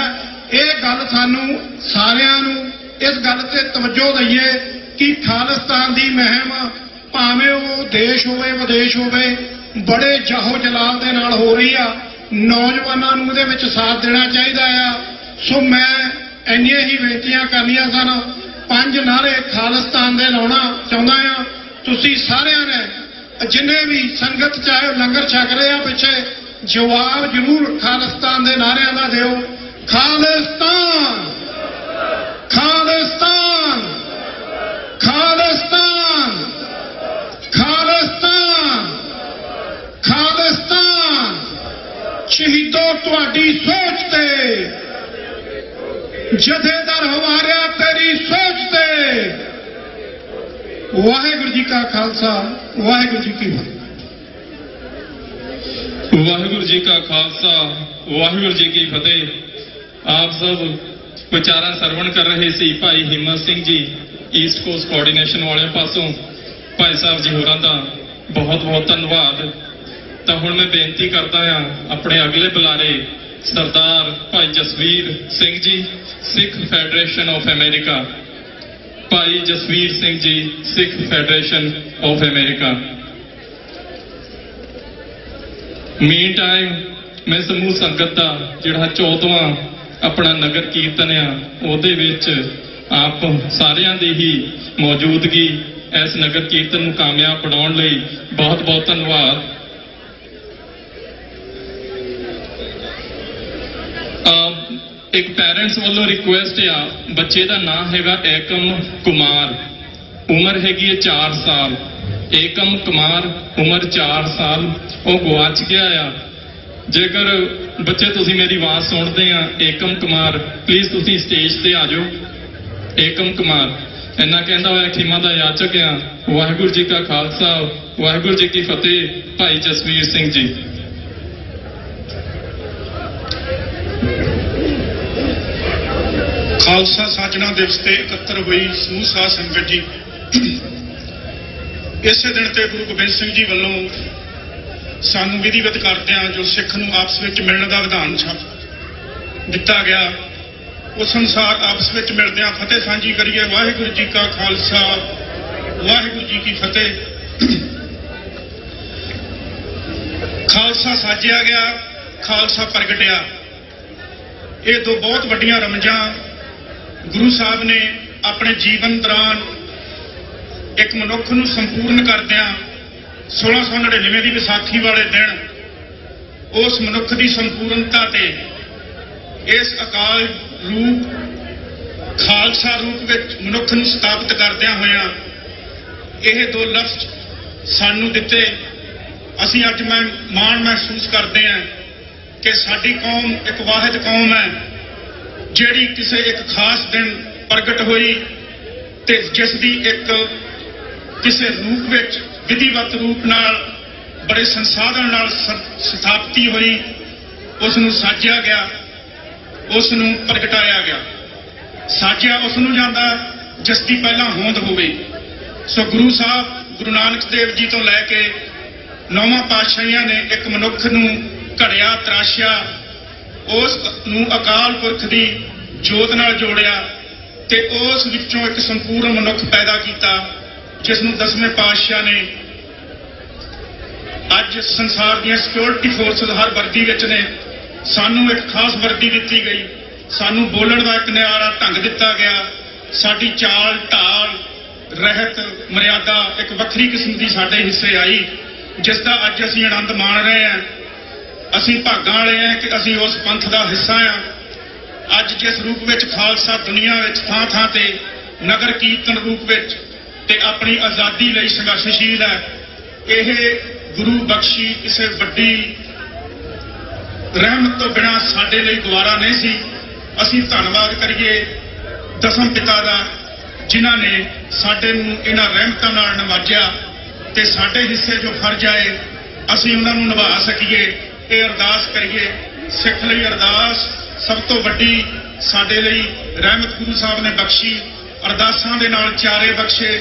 ਇਹ ਗੱਲ ਸਾਨੂੰ ਸਾਰਿਆਂ ਨੂੰ ਇਸ ਗੱਲ ਤੇ ਤਵੱਜੋ ਦਈਏ ਕਿ ਖਾਲਿਸਤਾਨ ਦੀ ਮੁਹਿੰਮ ਭਾਵੇਂ ਉਹ ਦੇਸ਼ ਹੋਵੇ ਵਿਦੇਸ਼ ਹੋਵੇ ਬੜੇ ਜਾਹੋ ਜਲਾਲ ਦੇ ਨਾਲ ਹੋ ਰਹੀ ਆ। ਨੌਜਵਾਨਾਂ ਨੂੰ ਇਹਦੇ ਵਿੱਚ ਸਾਥ ਦੇਣਾ ਚਾਹੀਦਾ ਆ। ਸੋ ਮੈਂ ਇੰਨੀਆਂ ਹੀ ਬੇਨਤੀਆਂ ਕਰਨੀਆਂ ਸਨ। 5 ਨਾਅਰੇ ਖਾਲਿਸਤਾਨ ਦੇ ਲਾਉਣਾ ਚਾਹੁੰਦਾ ਆ। ਤੁਸੀਂ ਸਾਰਿਆਂ ਨੇ ਜਿੰਨੇ ਵੀ ਸੰਗਤ ਚਾਹੇ ਲੰਗਰ ਛਕ ਰਹੇ ਆ ਪਿੱਛੇ, ਜਵਾਬ ਜ਼ਰੂਰ ਖਾਲਿਸਤਾਨ ਦੇ ਨਾਅਰਿਆਂ ਦਾ ਦਿਓ। ਖਾਲਿਸਤਾਨ, ਖਾਲਿਸਤਾਨ, ਖਾਲਿਸਤਾਨ, ਖਾਲਿਸਤਾਨ, ਖਾਲਿਸਤਾਨ। ਸ਼ਹੀਦੋ ਤੁਹਾਡੀ ਸੋਚ ਤੇ, ਜਥੇਦਾਰ ਹਵਾਰਿਆ ਤੇਰੀ ਸੋਚ ਤੇ। ਵਾਹਿਗੁਰੂ ਜੀ ਕਾ ਖਾਲਸਾ, ਵਾਹਿਗੁਰੂ ਜੀ ਕੀ ਫਤਿਹ। ਵਾਹਿਗੁਰੂ ਜੀ ਕਾ ਖਾਲਸਾ, ਵਾਹਿਗੁਰੂ ਜੀ ਕੀ ਫਤਿਹ। ਆਪ ਸਭ ਵਿਚਾਰਾਂ ਸਰਵਣ ਕਰ ਰਹੇ ਸੀ। Bhai Himmat Singh ji East cost coordination ਵਾਲਿਆਂ ਪਾਸੋਂ ਭਾਈ ਸਾਹਿਬ ਜੀ ਹੋਰਾਂ ਦਾ ਬਹੁਤ ਬਹੁਤ ਧੰਨਵਾਦ। ਤਾਂ ਹੁਣ ਮੈਂ ਬੇਨਤੀ ਕਰਦਾ ਹਾਂ ਆਪਣੇ ਅਗਲੇ ਬੁਲਾਰੇ ਸਰਦਾਰ ਭਾਈ Jasvir Singh ji, Sikh federation of America. Bhai Jasvir Singh ji, Sikh federation of America. Mean time ਮੈਂ ਸਮੂਹ ਸੰਗਤ ਦਾ ਜਿਹੜਾ 14ਵਾਂ ਆਪਣਾ ਨਗਰ ਕੀਰਤਨ ਆ ਉਹਦੇ ਵਿੱਚ ਆਪ ਸਾਰਿਆਂ ਦੀ ਹੀ ਮੌਜੂਦਗੀ ਇਸ ਨਗਰ ਕੀਰਤਨ ਨੂੰ ਕਾਮਯਾਬ ਬਣਾਉਣ ਲਈ ਬਹੁਤ ਬਹੁਤ ਧੰਨਵਾਦ। ਇੱਕ ਪੈਰੈਂਟਸ ਵੱਲੋਂ ਰਿਕੁਐਸਟ ਆ, ਬੱਚੇ ਦਾ ਨਾਮ ਹੈਗਾ ਏਕਮ ਕੁਮਾਰ, ਉਮਰ ਹੈਗੀ ਹੈ 4 ਸਾਲ। ਏਕਮ ਕੁਮਾਰ, ਉਮਰ 4 ਸਾਲ, ਉਹ ਗੁਆਚ ਗਿਆ ਆ। ਜੇਕਰ ਬੱਚੇ ਤੁਸੀਂ ਮੇਰੀ ਆਵਾਜ਼ ਸੁਣਦੇ ਆ, ਏਕਮ ਕੁਮਾਰ ਪਲੀਜ਼ ਤੁਸੀਂ ਸਟੇਜ ਤੇ ਆ ਜਾਓ। ਏਕਮ ਕੁਮਾਰ ਇੰਨਾ ਕਹਿੰਦਾ ਹੋਇਆ ਖਿਮਾ ਦਾ ਯਾਚਕ ਆ। ਵਾਹਿਗੁਰੂ ਜੀ ਕਾ ਖਾਲਸਾ, ਵਾਹਿਗੁਰੂ ਜੀ ਕੀ ਫਤਿਹ। ਭਾਈ ਜਸਵੀਰ ਸਿੰਘ ਜੀ। ਖਾਲਸਾ ਸਾਜਣਾ ਦਿਵਸ ਤੇ ਇਕੱਤਰ ਹੋਈ ਸਮੂਹ ਸਾਧ ਸੰਗਤ ਜੀ, ਇਸੇ ਦਿਨ ਤੇ ਗੁਰੂ ਗੋਬਿੰਦ ਸਿੰਘ ਜੀ ਵੱਲੋਂ ਸਾਨੂੰ ਵਿਧੀਵਤ ਕਰਦਿਆਂ ਜੋ ਸਿੱਖ ਨੂੰ ਆਪਸ ਵਿੱਚ ਮਿਲਣ ਦਾ ਵਿਧਾਨ ਦਿੱਤਾ ਗਿਆ, ਉਸ ਅਨੁਸਾਰ ਆਪਸ ਵਿੱਚ ਮਿਲਦਿਆਂ ਫਤਿਹ ਸਾਂਝੀ ਕਰੀਏ। ਵਾਹਿਗੁਰੂ ਜੀ ਕਾ ਖਾਲਸਾ, ਵਾਹਿਗੁਰੂ ਜੀ ਕੀ ਫਤਿਹ। ਖਾਲਸਾ ਸਾਜਿਆ ਗਿਆ, ਖਾਲਸਾ ਪ੍ਰਗਟਿਆ। ਇਹ ਦੋ ਬਹੁਤ ਵੱਡੀਆਂ ਰਮਜ਼ਾਂ ਗੁਰੂ ਸਾਹਿਬ ਨੇ ਆਪਣੇ ਜੀਵਨ ਦੌਰਾਨ ਇੱਕ ਮਨੁੱਖ ਨੂੰ ਸੰਪੂਰਨ ਕਰਦਿਆਂ 1699 ਦੀ ਵਿਸਾਖੀ ਵਾਲੇ ਦਿਨ ਉਸ ਮਨੁੱਖ ਦੀ ਸੰਪੂਰਨਤਾ ਤੇ ਇਸ ਅਕਾਲ ਰੂਪ ਖਾਲਸਾ ਰੂਪ ਵਿੱਚ ਮਨੁੱਖ ਨੂੰ ਸਥਾਪਿਤ ਕਰਦਿਆਂ ਹੋਇਆਂ ਇਹ ਦੋ ਲਫ਼ਜ਼ ਸਾਨੂੰ ਦਿੱਤੇ। ਅਸੀਂ ਅੱਜ ਮਾਣ ਮਹਿਸੂਸ ਕਰਦੇ ਹਾਂ ਕਿ ਸਾਡੀ ਕੌਮ ਇੱਕ ਵਾਹਿਦ ਕੌਮ ਹੈ ਜਿਹੜੀ ਕਿਸੇ ਇੱਕ ਖਾਸ ਦਿਨ ਪ੍ਰਗਟ ਹੋਈ ਤੇ ਜਿਸ ਦੀ ਇੱਕ ਕਿਸੇ ਰੂਪ ਵਿੱਚ ਵਿਧੀਵਤ ਰੂਪ ਨਾਲ ਬੜੇ ਸੰਸਾਧਨ ਨਾਲ ਸਥਾਪਤੀ ਹੋਈ, ਉਸ ਨੂੰ ਸਾਜਿਆ ਗਿਆ, ਉਸ ਨੂੰ ਪ੍ਰਗਟਾਇਆ ਗਿਆ। ਸਾਜਿਆ ਉਸ ਨੂੰ ਜਾਂਦਾ ਜਿਸ ਦੀ ਪਹਿਲਾਂ ਹੋਂਦ ਹੋਵੇ। ਸੋ ਗੁਰੂ ਸਾਹਿਬ ਗੁਰੂ ਨਾਨਕ ਦੇਵ ਜੀ ਤੋਂ ਲੈ ਕੇ 9ਵਾਂ ਪਾਤਸ਼ਾਹੀਆਂ ਨੇ ਇੱਕ ਮਨੁੱਖ ਨੂੰ ਘੜਿਆ, ਤਰਾਸ਼ਿਆ, ਉਸ ਨੂੰ ਅਕਾਲ ਪੁਰਖ ਦੀ ਜੋਤ ਨਾਲ ਜੋੜਿਆ ਤੇ ਉਸ ਵਿੱਚੋਂ ਇੱਕ ਸੰਪੂਰਨ ਮਨੁੱਖ ਪੈਦਾ ਕੀਤਾ, ਜਿਸ ਨੂੰ 10ਵੇਂ ਪਾਤਸ਼ਾਹ ਨੇ ਅੱਜ ਸੰਸਾਰ ਦੀਆਂ ਸਿਕਿਉਰਿਟੀ ਫੋਰਸਿਸ ਹਰ ਵਰਦੀ ਵਿੱਚ ਨੇ। ਸਾਨੂੰ ਇੱਕ ਖਾਸ ਵਰਦੀ ਦਿੱਤੀ ਗਈ, ਸਾਨੂੰ ਬੋਲਣ ਦਾ ਇੱਕ ਨਿਆਰਾ ਢੰਗ ਦਿੱਤਾ ਗਿਆ, ਸਾਡੀ ਚਾਲ ਢਾਲ ਰਹਿਤ ਮਰਿਆਦਾ ਇੱਕ ਵੱਖਰੀ ਕਿਸਮ ਦੀ ਸਾਡੇ ਹਿੱਸੇ ਆਈ, ਜਿਸ ਦਾ ਅੱਜ ਅਸੀਂ ਆਨੰਦ ਮਾਣ ਰਹੇ ਹਾਂ। ਅਸੀਂ ਭਾਗਾਂ ਵਾਲੇ ਹਾਂ ਕਿ ਅਸੀਂ ਉਸ ਪੰਥ ਦਾ ਹਿੱਸਾ ਹਾਂ। ਅੱਜ ਜਿਸ ਰੂਪ ਵਿੱਚ ਖਾਲਸਾ ਦੁਨੀਆ ਵਿੱਚ ਥਾਂ ਥਾਂ ਤੇ ਨਗਰ ਕੀਰਤਨ ਰੂਪ ਵਿੱਚ ਤੇ ਆਪਣੀ ਆਜ਼ਾਦੀ ਲਈ ਸੰਘਰਸ਼ਸ਼ੀਲ ਹੈ, ਇਹ ਗੁਰੂ ਬਖਸ਼ੀ ਕਿਸੇ ਵੱਡੀ ਰਹਿਮਤ ਤੋਂ ਬਿਨਾਂ ਸਾਡੇ ਲਈ ਦੁਆਰਾ ਨਹੀਂ ਸੀ। ਅਸੀਂ ਧੰਨਵਾਦ ਕਰੀਏ ਦਸਮ ਪਿਤਾ ਦਾ, ਜਿਨ੍ਹਾਂ ਨੇ ਸਾਡੇ ਨੂੰ ਇਹਨਾਂ ਰਹਿਮਤਾਂ ਨਾਲ ਨਵਾਜਿਆ ਤੇ ਸਾਡੇ ਹਿੱਸੇ ਜੋ ਫਰਜ਼ ਆਏ ਅਸੀਂ ਉਹਨਾਂ ਨੂੰ ਨਿਭਾ ਸਕੀਏ। ਇਹ ਅਰਦਾਸ ਕਰੀਏ। ਸਿੱਖ ਲਈ ਅਰਦਾਸ ਸਭ ਤੋਂ ਵੱਡੀ ਸਾਡੇ ਲਈ ਰਹਿਮਤ ਗੁਰੂ ਸਾਹਿਬ ਨੇ ਬਖਸ਼ੀ। ਅਰਦਾਸਾਂ ਦੇ ਨਾਲ ਚਾਰੇ ਬਖਸ਼ੇ,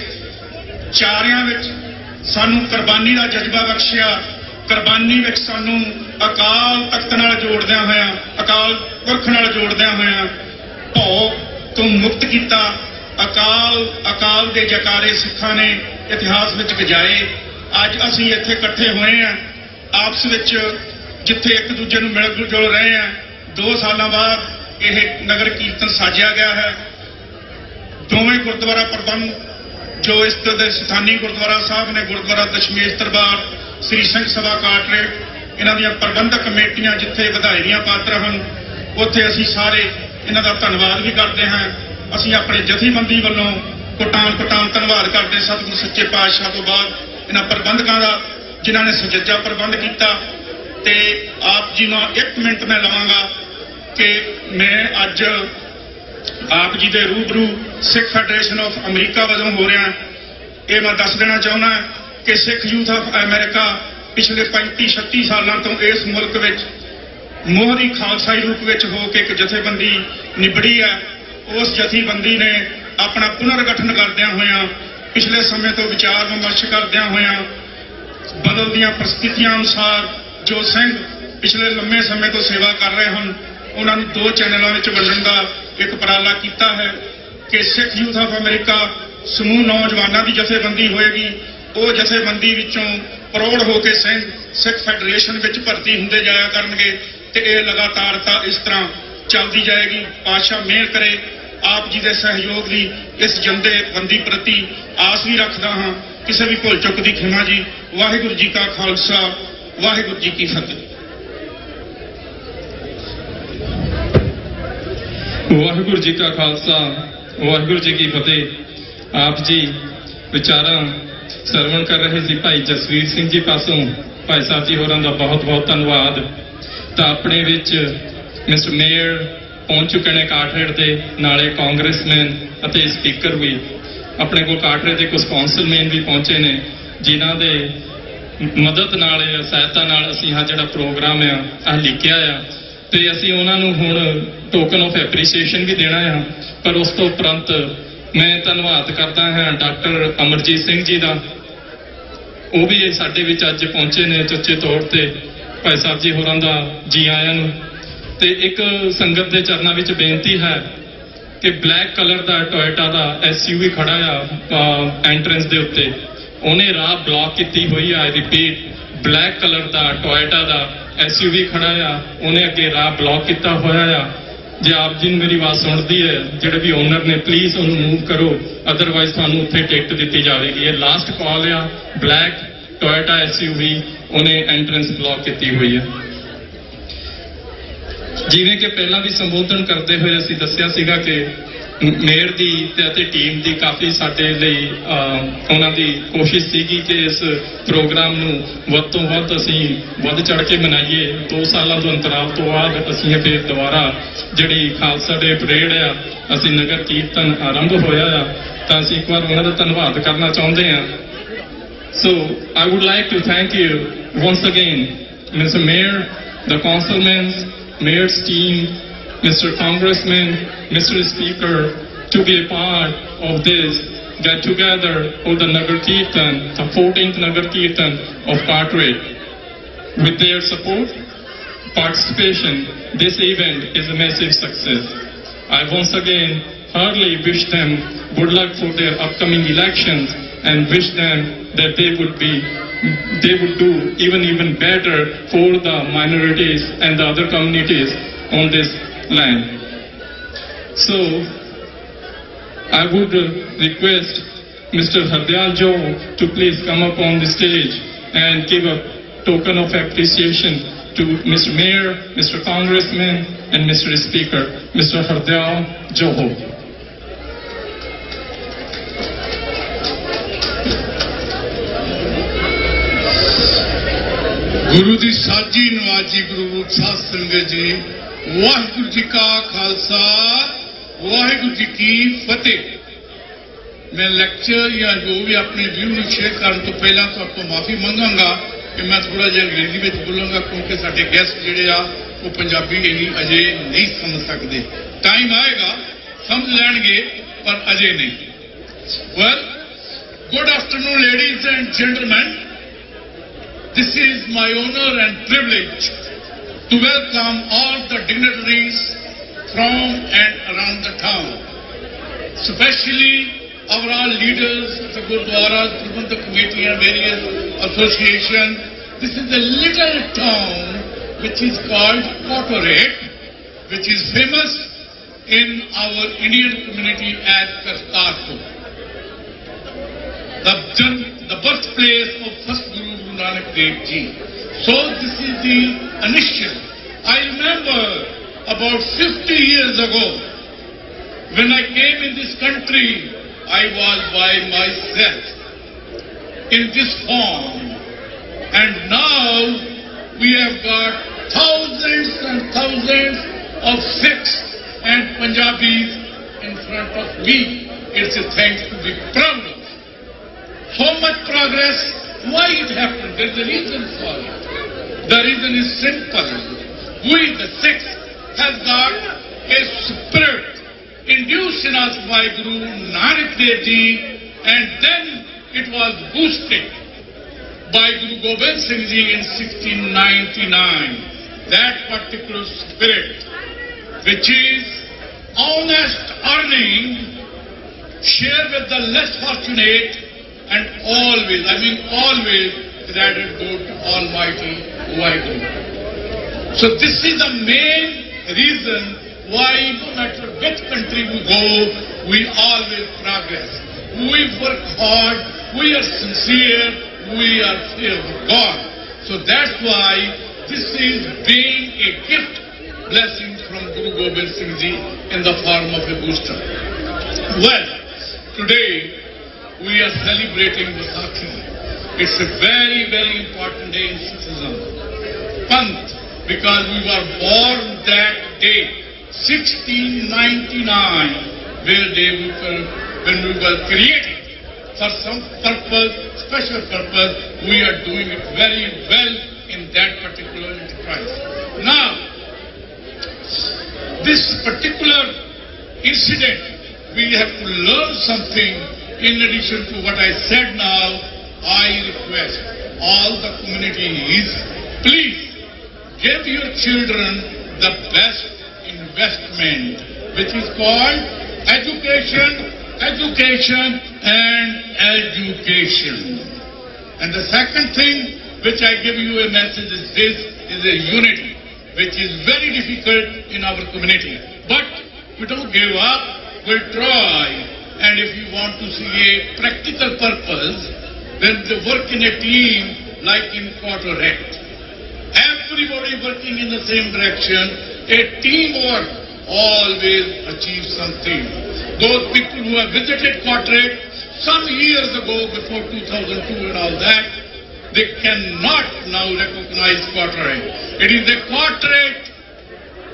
ਚਾਰਿਆਂ ਵਿੱਚ ਸਾਨੂੰ ਕੁਰਬਾਨੀ ਦਾ ਜਜ਼ਬਾ ਬਖਸ਼ਿਆ। ਕੁਰਬਾਨੀ ਵਿੱਚ ਸਾਨੂੰ ਅਕਾਲ ਤਖਤ ਨਾਲ ਜੋੜਦਿਆਂ ਹੋਇਆਂ, ਅਕਾਲ ਪੁਰਖ ਨਾਲ ਜੋੜਦਿਆਂ ਹੋਇਆਂ ਭਉ ਤੋਂ ਮੁਕਤ ਕੀਤਾ। ਅਕਾਲ ਦੇ ਜਕਾਰੇ ਸਿੱਖਾਂ ਨੇ ਇਤਿਹਾਸ ਵਿੱਚ ਗਜਾਏ। ਅੱਜ ਅਸੀਂ ਇੱਥੇ ਇਕੱਠੇ ਹੋਏ ਹਾਂ ਆਪਸ ਵਿੱਚ, ਜਿੱਥੇ ਇੱਕ ਦੂਜੇ ਨੂੰ ਮਿਲ ਜੁਲ ਰਹੇ ਹਾਂ। 2 ਸਾਲਾਂ ਬਾਅਦ ਇਹ ਨਗਰ ਕੀਰਤਨ ਸਾਜਿਆ ਗਿਆ ਹੈ। ਦੋਵੇਂ ਗੁਰਦੁਆਰਾ ਪ੍ਰਬੰਧ ਜੋ ਇਸ ਦੇ ਸਥਾਨੀ ਗੁਰਦੁਆਰਾ ਸਾਹਿਬ ਨੇ, ਗੁਰਦੁਆਰਾ ਦਸ਼ਮੇਸ਼ ਦਰਬਾਰ, ਸ੍ਰੀ ਸਿੰਘ ਸਭਾ ਕਾਟਰੇਟ, ਇਹਨਾਂ ਦੀਆਂ ਪ੍ਰਬੰਧਕ ਕਮੇਟੀਆਂ ਜਿੱਥੇ ਵਧਾਈ ਦੀਆਂ ਪਾਤਰ ਹਨ, ਉੱਥੇ ਅਸੀਂ ਸਾਰੇ ਇਹਨਾਂ ਦਾ ਧੰਨਵਾਦ ਵੀ ਕਰਦੇ ਹਾਂ। ਅਸੀਂ ਆਪਣੇ ਜਥੇਬੰਦੀ ਵੱਲੋਂ ਕੋਟਾਨ ਧੰਨਵਾਦ ਕਰਦੇ ਸਤਿਗੁਰੂ ਸੱਚੇ ਪਾਤਸ਼ਾਹ ਤੋਂ ਬਾਅਦ ਇਹਨਾਂ ਪ੍ਰਬੰਧਕਾਂ ਦਾ, ਜਿਨ੍ਹਾਂ ਨੇ ਸੁਚੱਜਾ ਪ੍ਰਬੰਧ ਕੀਤਾ। ਤੇ ਆਪ ਜੀ ਨਾਲ 1 ਮਿੰਟ ਮੈਂ ਲਵਾਂਗਾ ਕਿ ਮੈਂ ਅੱਜ ਆਪ ਜੀ ਦੇ ਰੂਬਰੂ ਸਿੱਖ ਫੈਡਰੇਸ਼ਨ ਆਫ ਅਮਰੀਕਾ ਵੱਲੋਂ ਹੋ ਰਿਹਾ। ਇਹ ਮੈਂ ਦੱਸ ਦੇਣਾ ਚਾਹੁੰਦਾ ਕਿ ਸਿੱਖ ਯੂਥ ਆਫ ਅਮਰੀਕਾ ਪਿਛਲੇ 35-36 ਸਾਲਾਂ ਤੋਂ ਇਸ ਮੁਲਕ ਵਿੱਚ ਮੋਹਰੀ ਖਾਲਸਾਈ ਰੂਪ ਵਿੱਚ ਹੋ ਕੇ ਇੱਕ ਜਥੇਬੰਦੀ ਨਿਬੜੀ ਹੈ। ਉਸ ਜਥੇਬੰਦੀ ਨੇ ਆਪਣਾ ਪੁਨਰਗਠਨ ਕਰਦਿਆਂ ਹੋਇਆਂ, ਪਿਛਲੇ ਸਮੇਂ ਤੋਂ ਵਿਚਾਰ ਵਿਮਰਸ਼ ਕਰਦਿਆਂ ਹੋਇਆਂ, ਬਦਲਦੀਆਂ ਪ੍ਰਸਥਿਤੀਆਂ ਅਨੁਸਾਰ ਜੋ ਸਿੰਘ ਪਿਛਲੇ ਲੰਮੇ ਸਮੇਂ ਤੋਂ ਸੇਵਾ ਕਰ ਰਹੇ ਹਨ, ਉਹਨਾਂ ਨੂੰ 2 ਚੈਨਲਾਂ ਵਿੱਚ ਵੰਡਣ ਦਾ ਇੱਕ ਉਪਰਾਲਾ ਕੀਤਾ ਹੈ ਕਿ ਸਿੱਖ ਯੂਥ ਆਫ ਅਮਰੀਕਾ ਸਮੂਹ ਨੌਜਵਾਨਾਂ ਦੀ ਜਥੇਬੰਦੀ ਹੋਏਗੀ। ਉਹ ਜਥੇਬੰਦੀ ਵਿੱਚੋਂ ਪ੍ਰੌੜ ਹੋ ਕੇ ਸਿੰਘ ਸਿੱਖ ਫੈਡਰੇਸ਼ਨ ਵਿੱਚ ਭਰਤੀ ਹੁੰਦੇ ਜਾਇਆ ਕਰਨਗੇ ਤੇ ਇਹ ਲਗਾਤਾਰਤਾ ਇਸ ਤਰ੍ਹਾਂ ਚੱਲਦੀ ਜਾਏਗੀ। ਪਾਤਸ਼ਾਹ ਮਿਹਰ ਕਰੇ। ਆਪ ਜੀ ਦੇ ਸਹਿਯੋਗ ਦੀ ਇਸ ਜਥੇਬੰਦੀ ਪ੍ਰਤੀ ਆਸ ਵੀ ਰੱਖਦਾ ਹਾਂ। ਕਿਸੇ ਵੀ ਭੁੱਲ ਚੁੱਕ ਦੀ ਖਿਮਾ ਜੀ। ਵਾਹਿਗੁਰੂ ਜੀ ਕਾ ਖਾਲਸਾ, ਵਾਹਿਗੁਰੂ ਜੀ ਕੀ ਫਤਿਹ। ਵਾਹਿਗੁਰੂ ਜੀ ਕਾ ਖਾਲਸਾ, ਵਾਹਿਗੁਰੂ ਜੀ ਕੀ ਫਤਿਹ। ਆਪ ਜੀ ਵਿਚਾਰਾਂ ਸਰਵਣ ਕਰ ਰਹੇ ਸੀ ਭਾਈ ਜਸਵੀਰ ਸਿੰਘ ਜੀ ਪਾਸੋਂ ਭਾਈ ਸਾਹਿਬ ਜੀ ਹੋਰਾਂ ਦਾ ਬਹੁਤ ਬਹੁਤ ਧੰਨਵਾਦ। ਤਾਂ ਆਪਣੇ ਵਿੱਚ ਮਿਸਟਰ ਮੇਅਰ ਪਹੁੰਚ ਚੁੱਕੇ ਨੇ ਕਾਟਰੇਟ ਦੇ, ਨਾਲੇ ਕਾਂਗਰਸਮੈਨ ਅਤੇ ਸਪੀਕਰ ਵੀ ਆਪਣੇ ਕੋਲ ਕਾਟਰੇਟ ਦੇ ਕੁਝ ਕੌਂਸਲਮੈਨ ਵੀ ਪਹੁੰਚੇ ਨੇ, ਜਿਨ੍ਹਾਂ ਦੇ ਮਦਦ ਨਾਲ, ਸਹਾਇਤਾ ਨਾਲ ਅਸੀਂ ਆਹ ਜਿਹੜਾ ਪ੍ਰੋਗਰਾਮ ਆ ਲਿਖਿਆ ਆ। ਤੇ ਅਸੀਂ ਉਹਨਾਂ ਨੂੰ ਹੁਣ ਟੋਕਨ ਆਫ ਐਪਰੀਸੀਏਸ਼ਨ ਵੀ ਦੇਣਾ ਆ। ਪਰ ਉਸ ਤੋਂ ਉਪਰੰਤ ਮੈਂ ਧੰਨਵਾਦ ਕਰਦਾ ਹਾਂ ਡਾਕਟਰ ਅਮਰਜੀਤ ਸਿੰਘ ਜੀ ਦਾ। ਉਹ ਵੀ ਸਾਡੇ ਵਿੱਚ ਅੱਜ ਪਹੁੰਚੇ ਨੇ ਚੁੱਚੇ ਤੌਰ ਤੇ। ਭਾਈ ਸਾਹਿਬ ਜੀ ਹੋਰਾਂ ਦਾ ਜੀ ਆਇਆਂ ਨੂੰ। ਤੇ ਇੱਕ ਸੰਗਤ ਦੇ ਚਰਨਾਂ ਵਿੱਚ ਬੇਨਤੀ ਹੈ ਕਿ ਬਲੈਕ ਕਲਰ ਦਾ ਟੋਇਟਾ ਦਾ SUV ਖੜਾ ਆ ਐਂਟਰੈਂਸ ਦੇ ਉੱਤੇ, ਉਹਨੇ ਰਾਹ ਬਲੌਕ ਕੀਤੀ ਹੋਈ ਆ। ਰਿਪੀਟ, ਬਲੈਕ ਕਲਰ ਦਾ ਟੋਇਟਾ ਦਾ SUV ਖੜਾ ਆ, ਉਹਨੇ ਅੱਗੇ ਰਾਹ ਬਲੌਕ ਕੀਤਾ ਹੋਇਆ ਆ। ਜੇ ਆਪ ਜੀ ਨੂੰ ਮੇਰੀ ਆਵਾਜ਼ ਸੁਣਦੀ ਹੈ, ਜਿਹੜੇ ਵੀ ਓਨਰ ਨੇ, ਪਲੀਜ਼ ਉਹਨੂੰ ਮੂਵ ਕਰੋ, ਅਦਰਵਾਈਜ਼ ਤੁਹਾਨੂੰ ਉੱਥੇ ਟਿਕਟ ਦਿੱਤੀ ਜਾਵੇਗੀ। ਇਹ ਲਾਸਟ ਕਾਲ ਆ। ਬਲੈਕ ਟੋਇਟਾ SUV ਉਹਨੇ ਐਂਟਰੈਂਸ ਬਲੌਕ ਕੀਤੀ ਹੋਈ ਹੈ। ਜਿਵੇਂ ਕਿ ਪਹਿਲਾਂ ਵੀ ਸੰਬੋਧਨ ਕਰਦੇ ਹੋਏ ਅਸੀਂ ਦੱਸਿਆ ਸੀਗਾ ਕਿ ਮੇਅਰ ਦੀ ਤੇ ਟੀਮ ਦੀ ਕਾਫੀ ਸਾਡੇ ਲਈ ਉਹਨਾਂ ਦੀ ਕੋਸ਼ਿਸ਼ ਸੀਗੀ ਕਿ ਇਸ ਪ੍ਰੋਗਰਾਮ ਨੂੰ ਵੱਧ ਤੋਂ ਵੱਧ ਅਸੀਂ ਵੱਧ ਚੜ ਕੇ ਮਨਾਈਏ। 2 ਸਾਲਾਂ ਤੋਂ ਅੰਤਰਾਲ ਤੋਂ ਬਾਅਦ ਅਸੀਂ ਫਿਰ ਦੁਬਾਰਾ ਜਿਹੜੀ ਖਾਲਸਾ ਡੇ ਪਰੇਡ ਆ, ਅਸੀਂ ਨਗਰ ਕੀਰਤਨ ਆਰੰਭ ਹੋਇਆ ਆ, ਤਾਂ ਅਸੀਂ ਇੱਕ ਵਾਰ ਉਹਨਾਂ ਦਾ ਧੰਨਵਾਦ ਕਰਨਾ ਚਾਹੁੰਦੇ ਹਾਂ। So I would like to thank you once again, Mr. Mayor, the councilmen, Mayor's team, Mr. Congressman, Mr. Speaker, to be a part of this get together of the Nagar Kirtan, the 14th Nagar Kirtan of Carteret. With their support, participation, this event is a massive success. I once again heartily wish them good luck for their upcoming elections and wish them that they would do even better for the minorities and the other communities on this land. So I would request Mr. Hardyal Jo to please come up on the stage and give a token of appreciation to Mr. Mayor, Mr. Congressman and Mr. Speaker, Mr. Hardyal Joho. गुरु दी साजी नवाजी गुरु रूप साध संगत जी, वाहिगुरु जी का खालसा, वाहिगुरु जी की फतेह। मैं lecture या जो भी अपने व्यू में शेयर करने तो पहला तो आपको माफी मांगांगा कि मैं थोड़ा जिहा अंग्रेजी में बोलांगा, क्योंकि साडे गेस्ट जिहड़े आ वो पंजाबी इन्नी अजे नहीं समझ सकते। टाइम आएगा समझ लैणगे, पर अजे नहीं। Well, good afternoon ladies and gentleman. This is my honor and privilege to welcome all the dignitaries from and around the town, especially our all leaders of the Gurdwaras, Prabandhak Committee and various associations. This is a little town which is called Carteret, which is famous in our Indian community as Kartarpur. The birthplace of first Guru Nanak Dev Ji. So this is the initial. I remember about 50 years ago, when I came in this country, I was by myself in this form. And now we have got thousands and thousands of Sikhs and Punjabis in front of me. It's a thing to be proud of. So much progress. Why it happened? There's a reason for it. The reason is simple. We, the Sikhs, have got a spirit induced in us by Guru Nanak Dev Ji, and then it was boosted by Guru Gobind Singh Ji in 1699. That particular spirit, which is honest earning, share with the less fortunate, and always, I mean always, gratitude go to Almighty Vaheguru. So this is the main reason why no matter which country we go, we always progress. We work hard, we are sincere, we are fear of God. So that's why this is being a gift, blessing from Guru Gobind Singh Ji in the form of a booster. Well, today, we are celebrating Vaisakhi. It's a very, very important day in Sikhism. Panth, because we were born that day, 1699, when we were created for some purpose, special purpose. We are doing it very well in that particular enterprise. Now, this particular incident, we have to learn something in addition to what I said now. I request all the communities, please give your children the best investment, which is called education, education and education. And the second thing which I give you a message is this, is a unity, which is very difficult in our community. But we don't give up, we'll try. And if you want to see a practical purpose, then they work in a team like in Carteret. Everybody working in the same direction, a teamwork always achieves something. Those people who have visited Carteret some years ago, before 2002 and all that, they cannot now recognize Carteret. It is a Carteret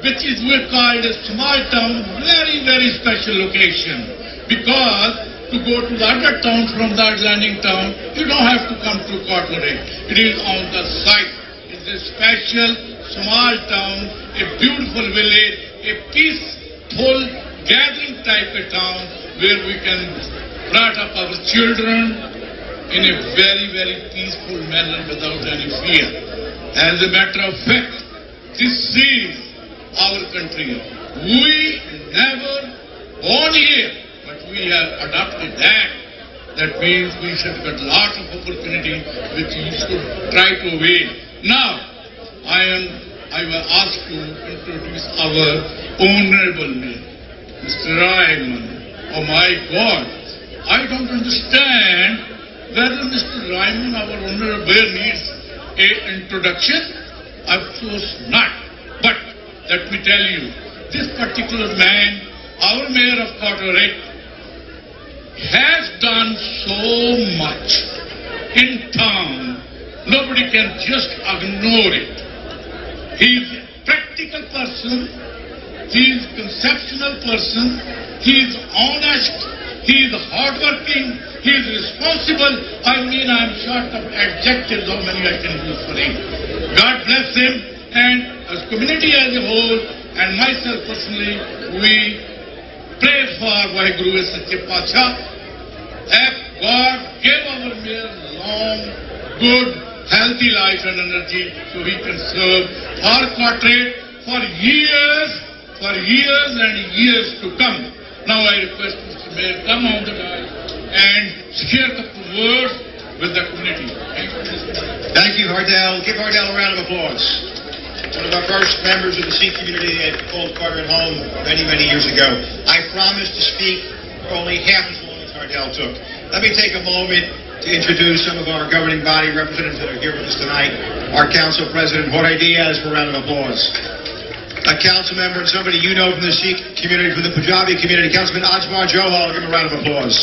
which is we called a small town, very, very special location. Because to go to the other towns from that landing town, you don't have to come to Carteret. It is on the site. It's a special small town, a beautiful village, a peaceful gathering type of town where we can bring up our children in a very, very peaceful manner without any fear. As a matter of fact, this is our country. We never born here, but we have adopted that. That means we should get lot of opportunity which we should try to avail. Now, I will ask to introduce our honorable mayor, Mr. Ryman. Oh my God, I don't understand whether Mr. Ryman, our honorable mayor, needs an introduction. Of course not. But let me tell you, this particular man, our mayor of Carteret, has done so much in town. Nobody can just ignore it. He is a practical person. He is a conceptual person. He is honest. He is hardworking. He is responsible. I mean, I am short of adjectives how many I can use for him. God bless him, and as community as a whole, and myself personally, we pray for Vaheguru Sache Pacha. That God give our mayor long, good, healthy life and energy so he can serve our Carteret for years and years to come. Now I request Mr. Mayor come on the dais and share the words with the community. Thank you, Mr. Mayor. Thank you, Hardell. Give Hardell a round of applause. One of our first members of the Sikh community that called Carteret home many, many years ago. I promised to speak for only half as long as Hardell took. Let me take a moment to introduce some of our governing body representatives that are here with us tonight. Our council president, Jorge Diaz, for a round of applause. A council member and somebody you know from the Sikh community, from the Punjabi community, Councilman Ajmal Johal, give him a round of applause.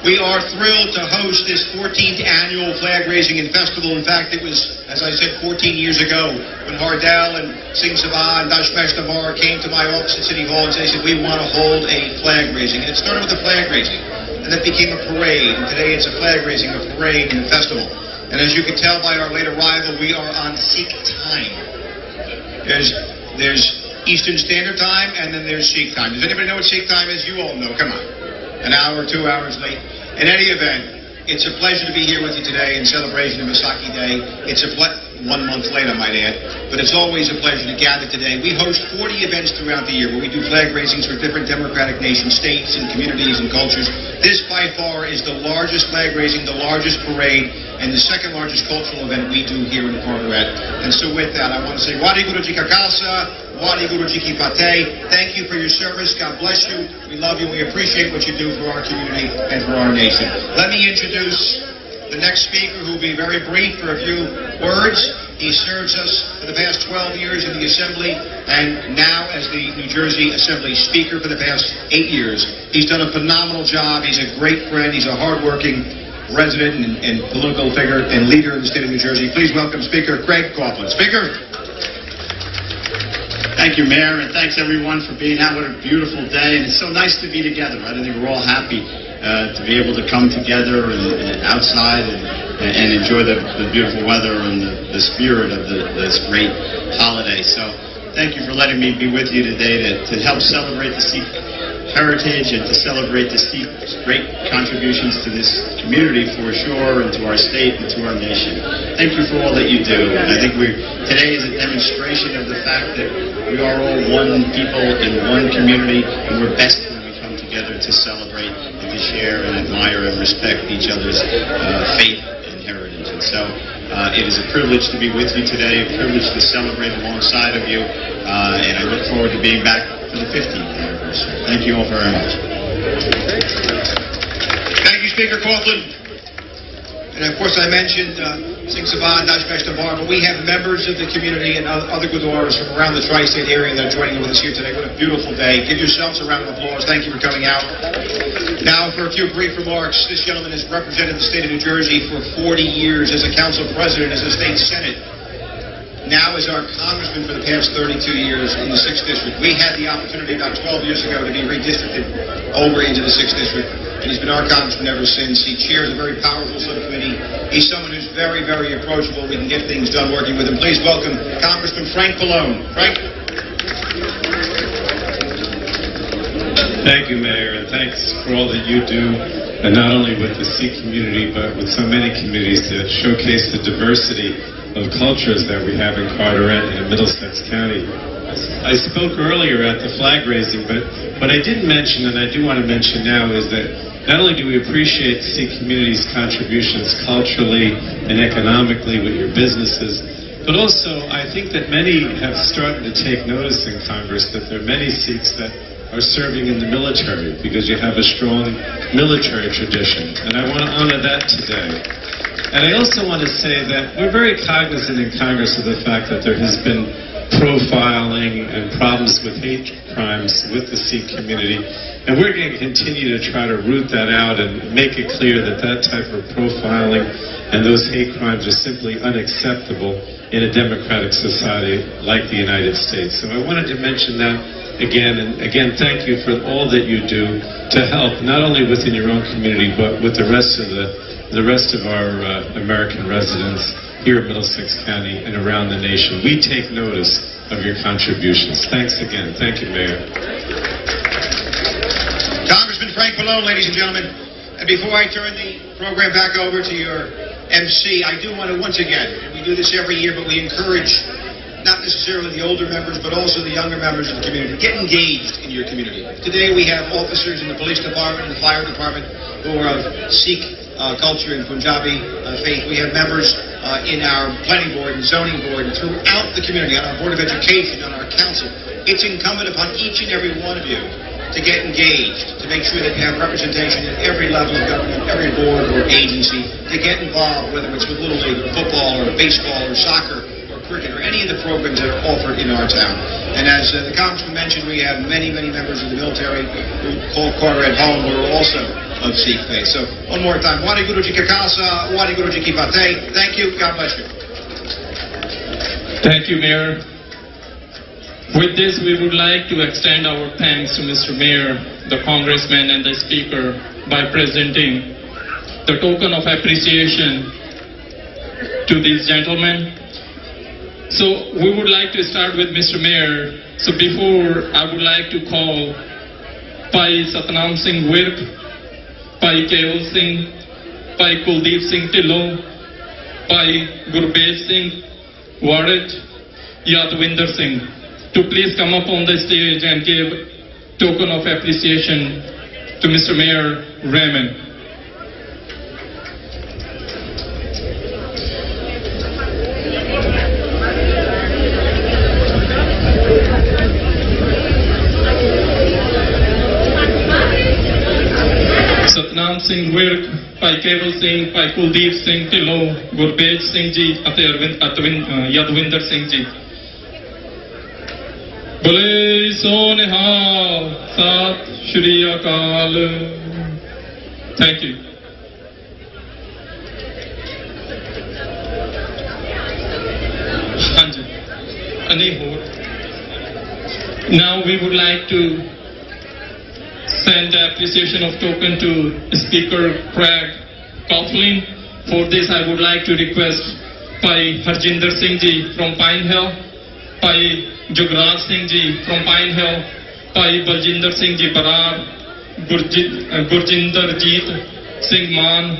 We are thrilled to host this 14th annual flag raising and festival. In fact, it was, as I said, 14 years ago when Hardell and Singh Sabha and Dashmesh Tamar came to my office at City Hall and said, we want to hold a flag raising. And it started with a flag raising, and that became a parade. And today it's a flag raising, a parade, and a festival. And as you can tell by our late arrival, we are on Sikh time. There's Eastern Standard Time, and then there's Sikh time. Does anybody know what Sikh time is? You all know. Come on. An hour, 2 hours late. In any event, it's a pleasure to be here with you today in celebration of Vaisakhi Day. It's 1 month late, I might add, but it's always a pleasure to gather today. We host 40 events throughout the year where we do flag raisings for different democratic nation states and communities and cultures. This, by far, is the largest flag raising, the largest parade, and the second largest cultural event we do here in Carteret. And so with that, I want to say, Wadi Guru Ji Ka Khalsa, Wadi Guru Ji Ki Fateh. Thank you for your service. God bless you. We love you. We appreciate what you do for our community and for our nation. Let me introduce the next speaker, who will be very brief for a few words. He serves us for the past 12 years in the Assembly, and now as the New Jersey Assembly Speaker for the past 8 years. He's done a phenomenal job. He's a great friend. He's a hardworking resident and political figure and leader in the state of New Jersey. Please welcome Speaker Craig Coughlin. Speaker. Thank you, Mayor, and thanks everyone for being out. What a beautiful day, and it's so nice to be together. I think we're all happy to be able to come together and outside and enjoy the beautiful weather and the spirit of this great holiday. So thank you for letting me be with you today to help celebrate the Sikh heritage and to celebrate the Sikhs' great contributions to this community for sure, and to our state and to our nation. Thank you for all that you do. And I think today is a demonstration of the fact that we are all one people in one community, and we're best when we come together to celebrate and to share and admire and respect each other's faith and heritage. And so it is a privilege to be with you today, a privilege to celebrate alongside of you, and I look forward to being back for the 15th anniversary. Thank you all very much. Thank you, Speaker Coughlin. And of course, I mentioned Singh Sabha, Dashmesh Dambar, but we have members of the community and other Gurdwaras from around the tri-state area that are joining with us here today. What a beautiful day. Give yourselves a round of applause. Thank you for coming out. Now, for a few brief remarks, this gentleman has represented the state of New Jersey for 40 years as a council president, as a state senate. Now as our congressman for the past 32 years in the 6th District. We had the opportunity about 12 years ago to be redistricted over into the 6th District, and he's been our congressman ever since. He chairs a very powerful subcommittee. He's someone who's very, very approachable. We can get things done working with him. Please welcome Congressman Frank Pallone. Frank? Thank you, Mayor, and thanks for all that you do, and not only with the Sikh community, but with so many communities that showcase the diversity of cultures that we have in Carteret and in Middlesex County. I spoke earlier at the flag raising, but what I didn't mention, and I do want to mention now, is that not only do we appreciate the Sikh community's contributions culturally and economically with your businesses, but also I think that many have started to take notice in Congress that there are many Sikhs that are serving in the military, because you have a strong military tradition, and I want to honor that today. And I also want to say that we're very cognizant in Congress of the fact that there has been profiling and problems with hate crimes with the Sikh community, and we're going to continue to try to root that out and make it clear that that type of profiling and those hate crimes are simply unacceptable in a democratic society like the United States. So I wanted to mention that again, and again, thank you for all that you do to help not only within your own community, but with the rest of our American residents here in Middlesex County and around the nation. We take notice of your contributions. Thanks again. Thank you, Mayor. Congressman Frank Pallone, ladies and gentlemen. And before I turn the program back over to your MC, I do want to once again, and we do this every year, but we encourage not necessarily the older members, but also the younger members of the community, get engaged in your community. Today we have officers in the police department and the fire department who are of Sikh culture and Punjabi faith. We have members in our planning board and zoning board and throughout the community, on our Board of Education, on our council. It's incumbent upon each and every one of you to get engaged, to make sure that you have representation at every level of government, every board or agency, to get involved, whether it's with Little League or football or baseball or soccer or cricket or any of the programs that are offered in our town. And as the Congressman mentioned, we have many, many members of the military who call Carteret home, who are also of Sikh faith. So one more time, Wadi Guru Ji Ka Khalsa, Wadi Guru Ji Ki Fateh. Thank you. God bless you. Thank you, Mayor. With this, we would like to extend our thanks to Mr. Mayor, the Congressman, and the Speaker by presenting the token of appreciation to these gentlemen. So we would like to start with Mr. Mayor. So before, I would like to call Pai Satnam Singh Virk, Pai Keval Singh, Pai Kuldeep Singh Dhillon, Pai Gurbej Singh Warit, Yadwinder Singh, to please come up on the stage and give token of appreciation to Mr. Mayor Raymond. Satnam Singh Virk, Pai Keval Singh, Pai Kuldeep Singh Dhillon, Gurbej Singh Ji ਅਤੇ Yadwinder Singh Ji. Bole Sonehal, Sat Shri Akal. Thank you. Now we would like to send appreciation of token to Speaker Craig Coughlin. For this, I would like to request Pai Harjinder Singh Ji from Pine Hill, Bhai Jugraj Singh ji from Pine Hill, ਭਾਈ ਬਲਜਿੰਦਰ ਸਿੰਘ ਜੀ ਬਰਾੜ, ਗੁਰਜਿੰਦਰਜੀਤ ਸਿੰਘ ਮਾਨ,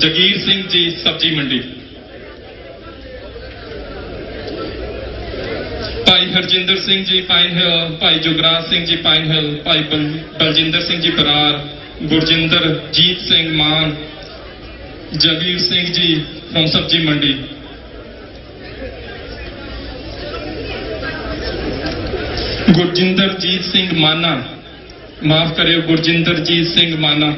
ਜਗੀਰ ਸਿੰਘ ਜੀ ਸਬਜ਼ੀ ਮੰਡੀ, ਭਾਈ Harjinder Singh ji pine hill, Bhai Jugraj Singh ji pine hill, Bhai Baljinder Singh ji Brar, ਗੁਰਜਿੰਦਰਜੀਤ Singh Mann, Jagir Singh ji from ਸਬਜ਼ੀ ਮੰਡੀ, ਗੁਰਜਿੰਦਰਜੀਤ ਸਿੰਘ ਮਾਨਾ, ਮਾਫ ਕਰਿਓ, ਗੁਰਜਿੰਦਰਜੀਤ ਸਿੰਘ ਮਾਨਾ,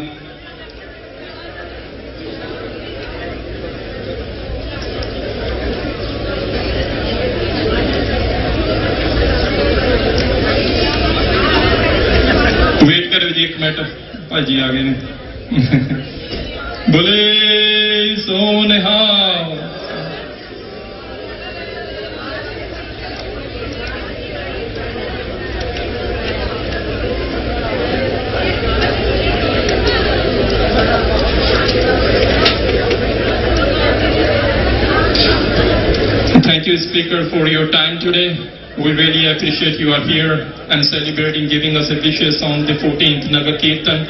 wait ਕਰਿਓ ਜੀ ਇੱਕ ਮਿੰਟ, ਭਾਜੀ ਆ ਗਏ ਨੇ। ਬੋਲੇ ਸੋਨਿਹਾ। Thank you, Speaker, for your time today. We really appreciate you are here and celebrating, giving us a wishes on the 14th Nagar Kirtan.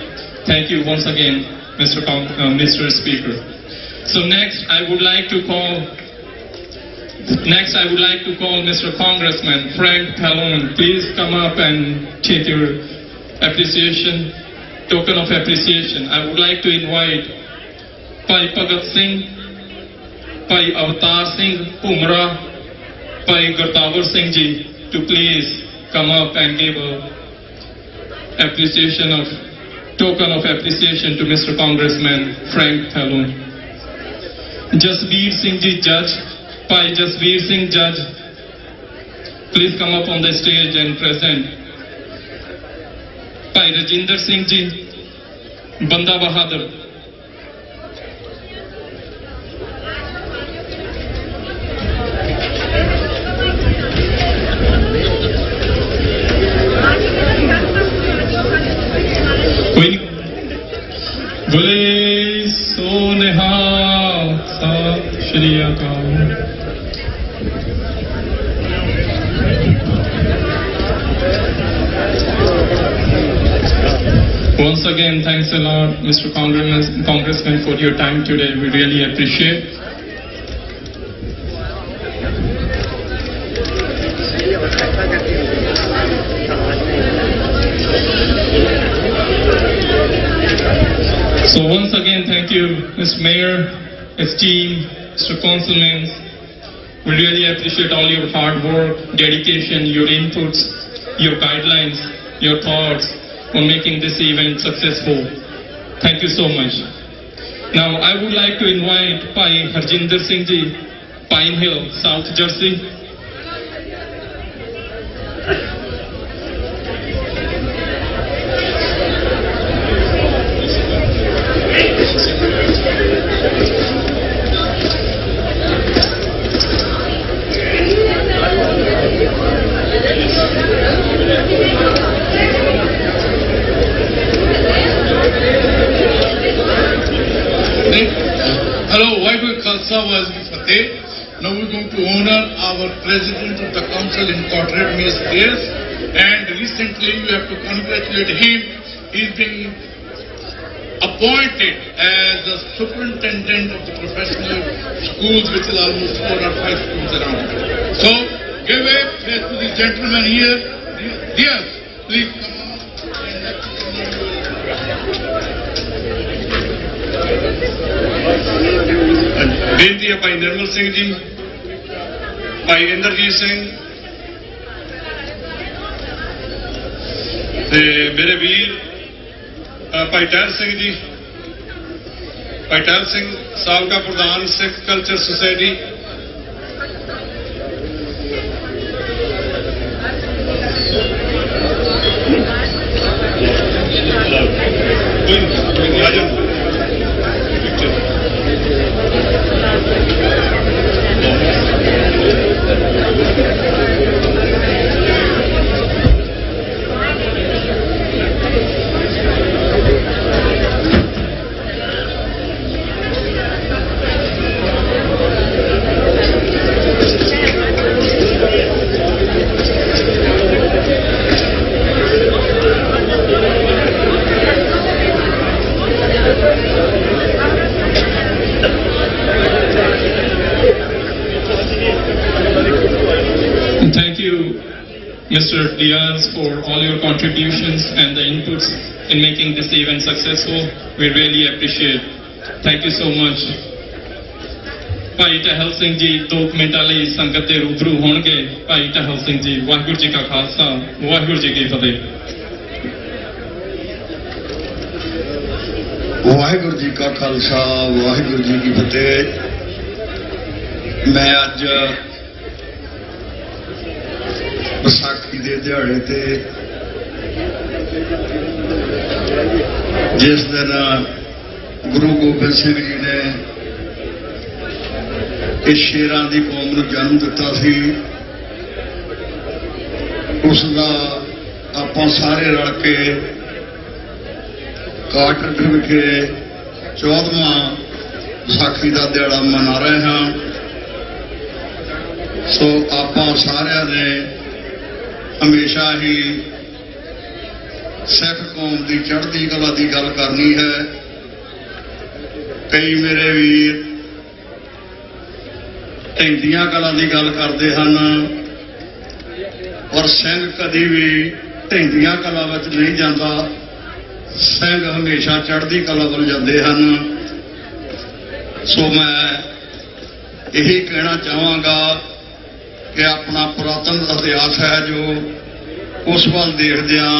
Thank you once again, Mr. Speaker. So next, I would like to call Mr. Congressman Frank Talon. Please come up and take your token of appreciation. I would like to invite Bhai Bhagat Singh, Bhai Avatar Singh Pumra, Bhai Gurtawar Singh ji to please come up and give a token of appreciation to Mr. Congressman Frank Talon. Jasveer Singh ji Judge, Bhai Jasveer Singh Judge, please come up on the stage and present. Bhai Rajinder Singh ji, Banda Bahadur. बोले सोनेहा सत श्री अकाल। Once again, thanks a lot, Mr. Congressman, for your time today. We really appreciate. So once again, thank you, Mr. Mayor, its team, Mr. Councilman. We really appreciate all your hard work, dedication, your inputs, your guidelines, your thoughts on making this event successful. Thank you so much. Now, I would like to invite Bhai Harjinder Singh ji, Pine Hill, South Jersey. Hello, Waheguru Khalsa Waheguru Fateh. Now we're going to honor our President of the Council in Carteret, Ms. Grace, and recently we have to congratulate him. He's been appointed as the Superintendent of the Professional Schools, which is almost 4 or 5 schools around. So, give a place to the gentleman here. Yes, please come on. ਬੇਨਤੀ ਹੈ ਭਾਈ ਨਿਰਮਲ ਸਿੰਘ ਜੀ, ਭਾਈ ਇੰਦਰਜੀਤ ਸਿੰਘ ਤੇ ਮੇਰੇ ਵੀਰ ਭਾਈ ਟਹਿਲ ਸਿੰਘ ਜੀ, ਭਾਈ ਟਹਿਲ ਸਿੰਘ ਸਾਬਕਾ ਪ੍ਰਧਾਨ Sikh culture society, Thank you, Mr. Diaz, for all your contributions and the inputs in making this event successful. We really appreciate. Thank you so much. ਭਾਈ ਟਹਿਲ ਸਿੰਘ ਜੀ 2 ਮਿੰਟਾਂ ਲਈ ਸੰਗਤ ਦੇ ਰੂਬਰੂ ਹੋਣਗੇ। ਭਾਈ ਟਹਿਲ ਸਿੰਘ ਜੀ, ਵਾਹਿਗੁਰੂ ਜੀ ਕਾ ਖਾਲਸਾ, ਵਾਹਿਗੁਰੂ ਜੀ ਕੀ ਫਤਿਹ। ਵਾਹਿਗੁਰੂ ਜੀ ਕਾ ਖਾਲਸਾ, ਵਾਹਿਗੁਰੂ ਜੀ ਕੀ ਫਤਿਹ। ਮੈਂ ਅੱਜ ਵਿਸਾਖੀ ਦੇ ਦਿਹਾੜੇ ਤੇ ਜਿਸ ਦਿਨ ਗੁਰੂ ਗੋਬਿੰਦ ਸਿੰਘ ਜੀ ਨੇ ਇਸ ਸ਼ੇਰਾਂ ਦੀ ਕੌਮ ਨੂੰ ਜਨਮ ਦਿੱਤਾ ਸੀ, ਉਸ ਦਾ ਆਪਾਂ ਸਾਰੇ ਰਲ ਕੇ ਕਾਰਟਰੇਟ ਵਿਖੇ 14ਵਾਂ ਵਿਸਾਖੀ ਦਾ ਦਿਹਾੜਾ ਮਨਾ ਰਹੇ ਹਾਂ। ਸੋ ਆਪਾਂ ਸਾਰਿਆਂ ਨੇ ਹਮੇਸ਼ਾ ਹੀ ਸਿੱਖ ਕੌਮ ਦੀ ਚੜ੍ਹਦੀ ਕਲਾ ਦੀ ਗੱਲ ਕਰਨੀ ਹੈ। ਕਈ ਮੇਰੇ ਵੀਰ ਢਹਿੰਦੀਆਂ ਕਲਾ ਦੀ ਗੱਲ ਕਰਦੇ ਹਨ, ਔਰ ਸਿੰਘ ਕਦੀ ਵੀ ਢਹਿੰਦੀਆਂ ਕਲਾ ਵਿੱਚ ਨਹੀਂ ਜਾਂਦਾ। ਸਿੰਘ ਹਮੇਸ਼ਾ ਚੜ੍ਹਦੀ ਕਲਾ ਵੱਲ ਜਾਂਦੇ ਹਨ। ਸੋ ਮੈਂ ਇਹੀ ਕਹਿਣਾ ਚਾਹਾਂਗਾ ਕਿ ਆਪਣਾ ਪੁਰਾਤਨ ਇਤਿਹਾਸ ਹੈ ਜੋ ਉਸ ਵੱਲ ਦੇਖਦਿਆਂ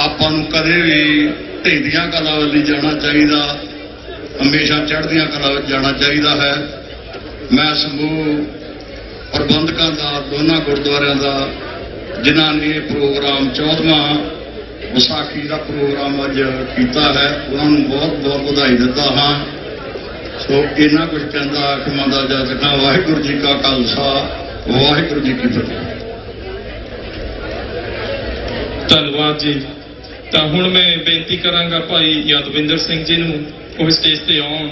ਆਪਾਂ ਨੂੰ ਕਦੇ ਵੀ ਢਹਿੰਦੀਆਂ ਕਲਾ ਵੱਲ ਨਹੀਂ ਜਾਣਾ ਚਾਹੀਦਾ, ਹਮੇਸ਼ਾ ਚੜ੍ਹਦੀਆਂ ਕਲਾ ਵਿੱਚ ਜਾਣਾ ਚਾਹੀਦਾ ਹੈ। ਮੈਂ ਸਮੂਹ ਪ੍ਰਬੰਧਕਾਂ ਦਾ, ਦੋਨਾਂ ਗੁਰਦੁਆਰਿਆਂ ਦਾ, ਜਿਨ੍ਹਾਂ ਨੇ ਇਹ ਪ੍ਰੋਗਰਾਮ 14ਵਾਂ ਵਿਸਾਖੀ ਦਾ ਪ੍ਰੋਗਰਾਮ ਅੱਜ ਕੀਤਾ ਹੈ, ਉਹਨਾਂ ਨੂੰ ਬਹੁਤ ਬਹੁਤ ਵਧਾਈ ਦਿੰਦਾ ਹਾਂ। ਸੋ ਇਹਨਾਂ ਕੁਝ ਕਹਿੰਦਾ ਕਿ ਮੈਂ ਦਾ ਜੱਜਦਾ। ਵਾਹਿਗੁਰੂ ਜੀ ਕਾ ਖਾਲਸਾ, ਵਾਹਿਗੁਰੂ ਜੀ ਕੀ ਫਤਿਹ। ਧੰਨਵਾਦ ਜੀ। ਤਾਂ ਹੁਣ ਮੈਂ ਬੇਨਤੀ ਕਰਾਂਗਾ ਭਾਈ ਯਾਦਵਿੰਦਰ ਸਿੰਘ ਜੀ ਨੂੰ ਉਹ ਸਟੇਜ ਤੇ ਆਉਣ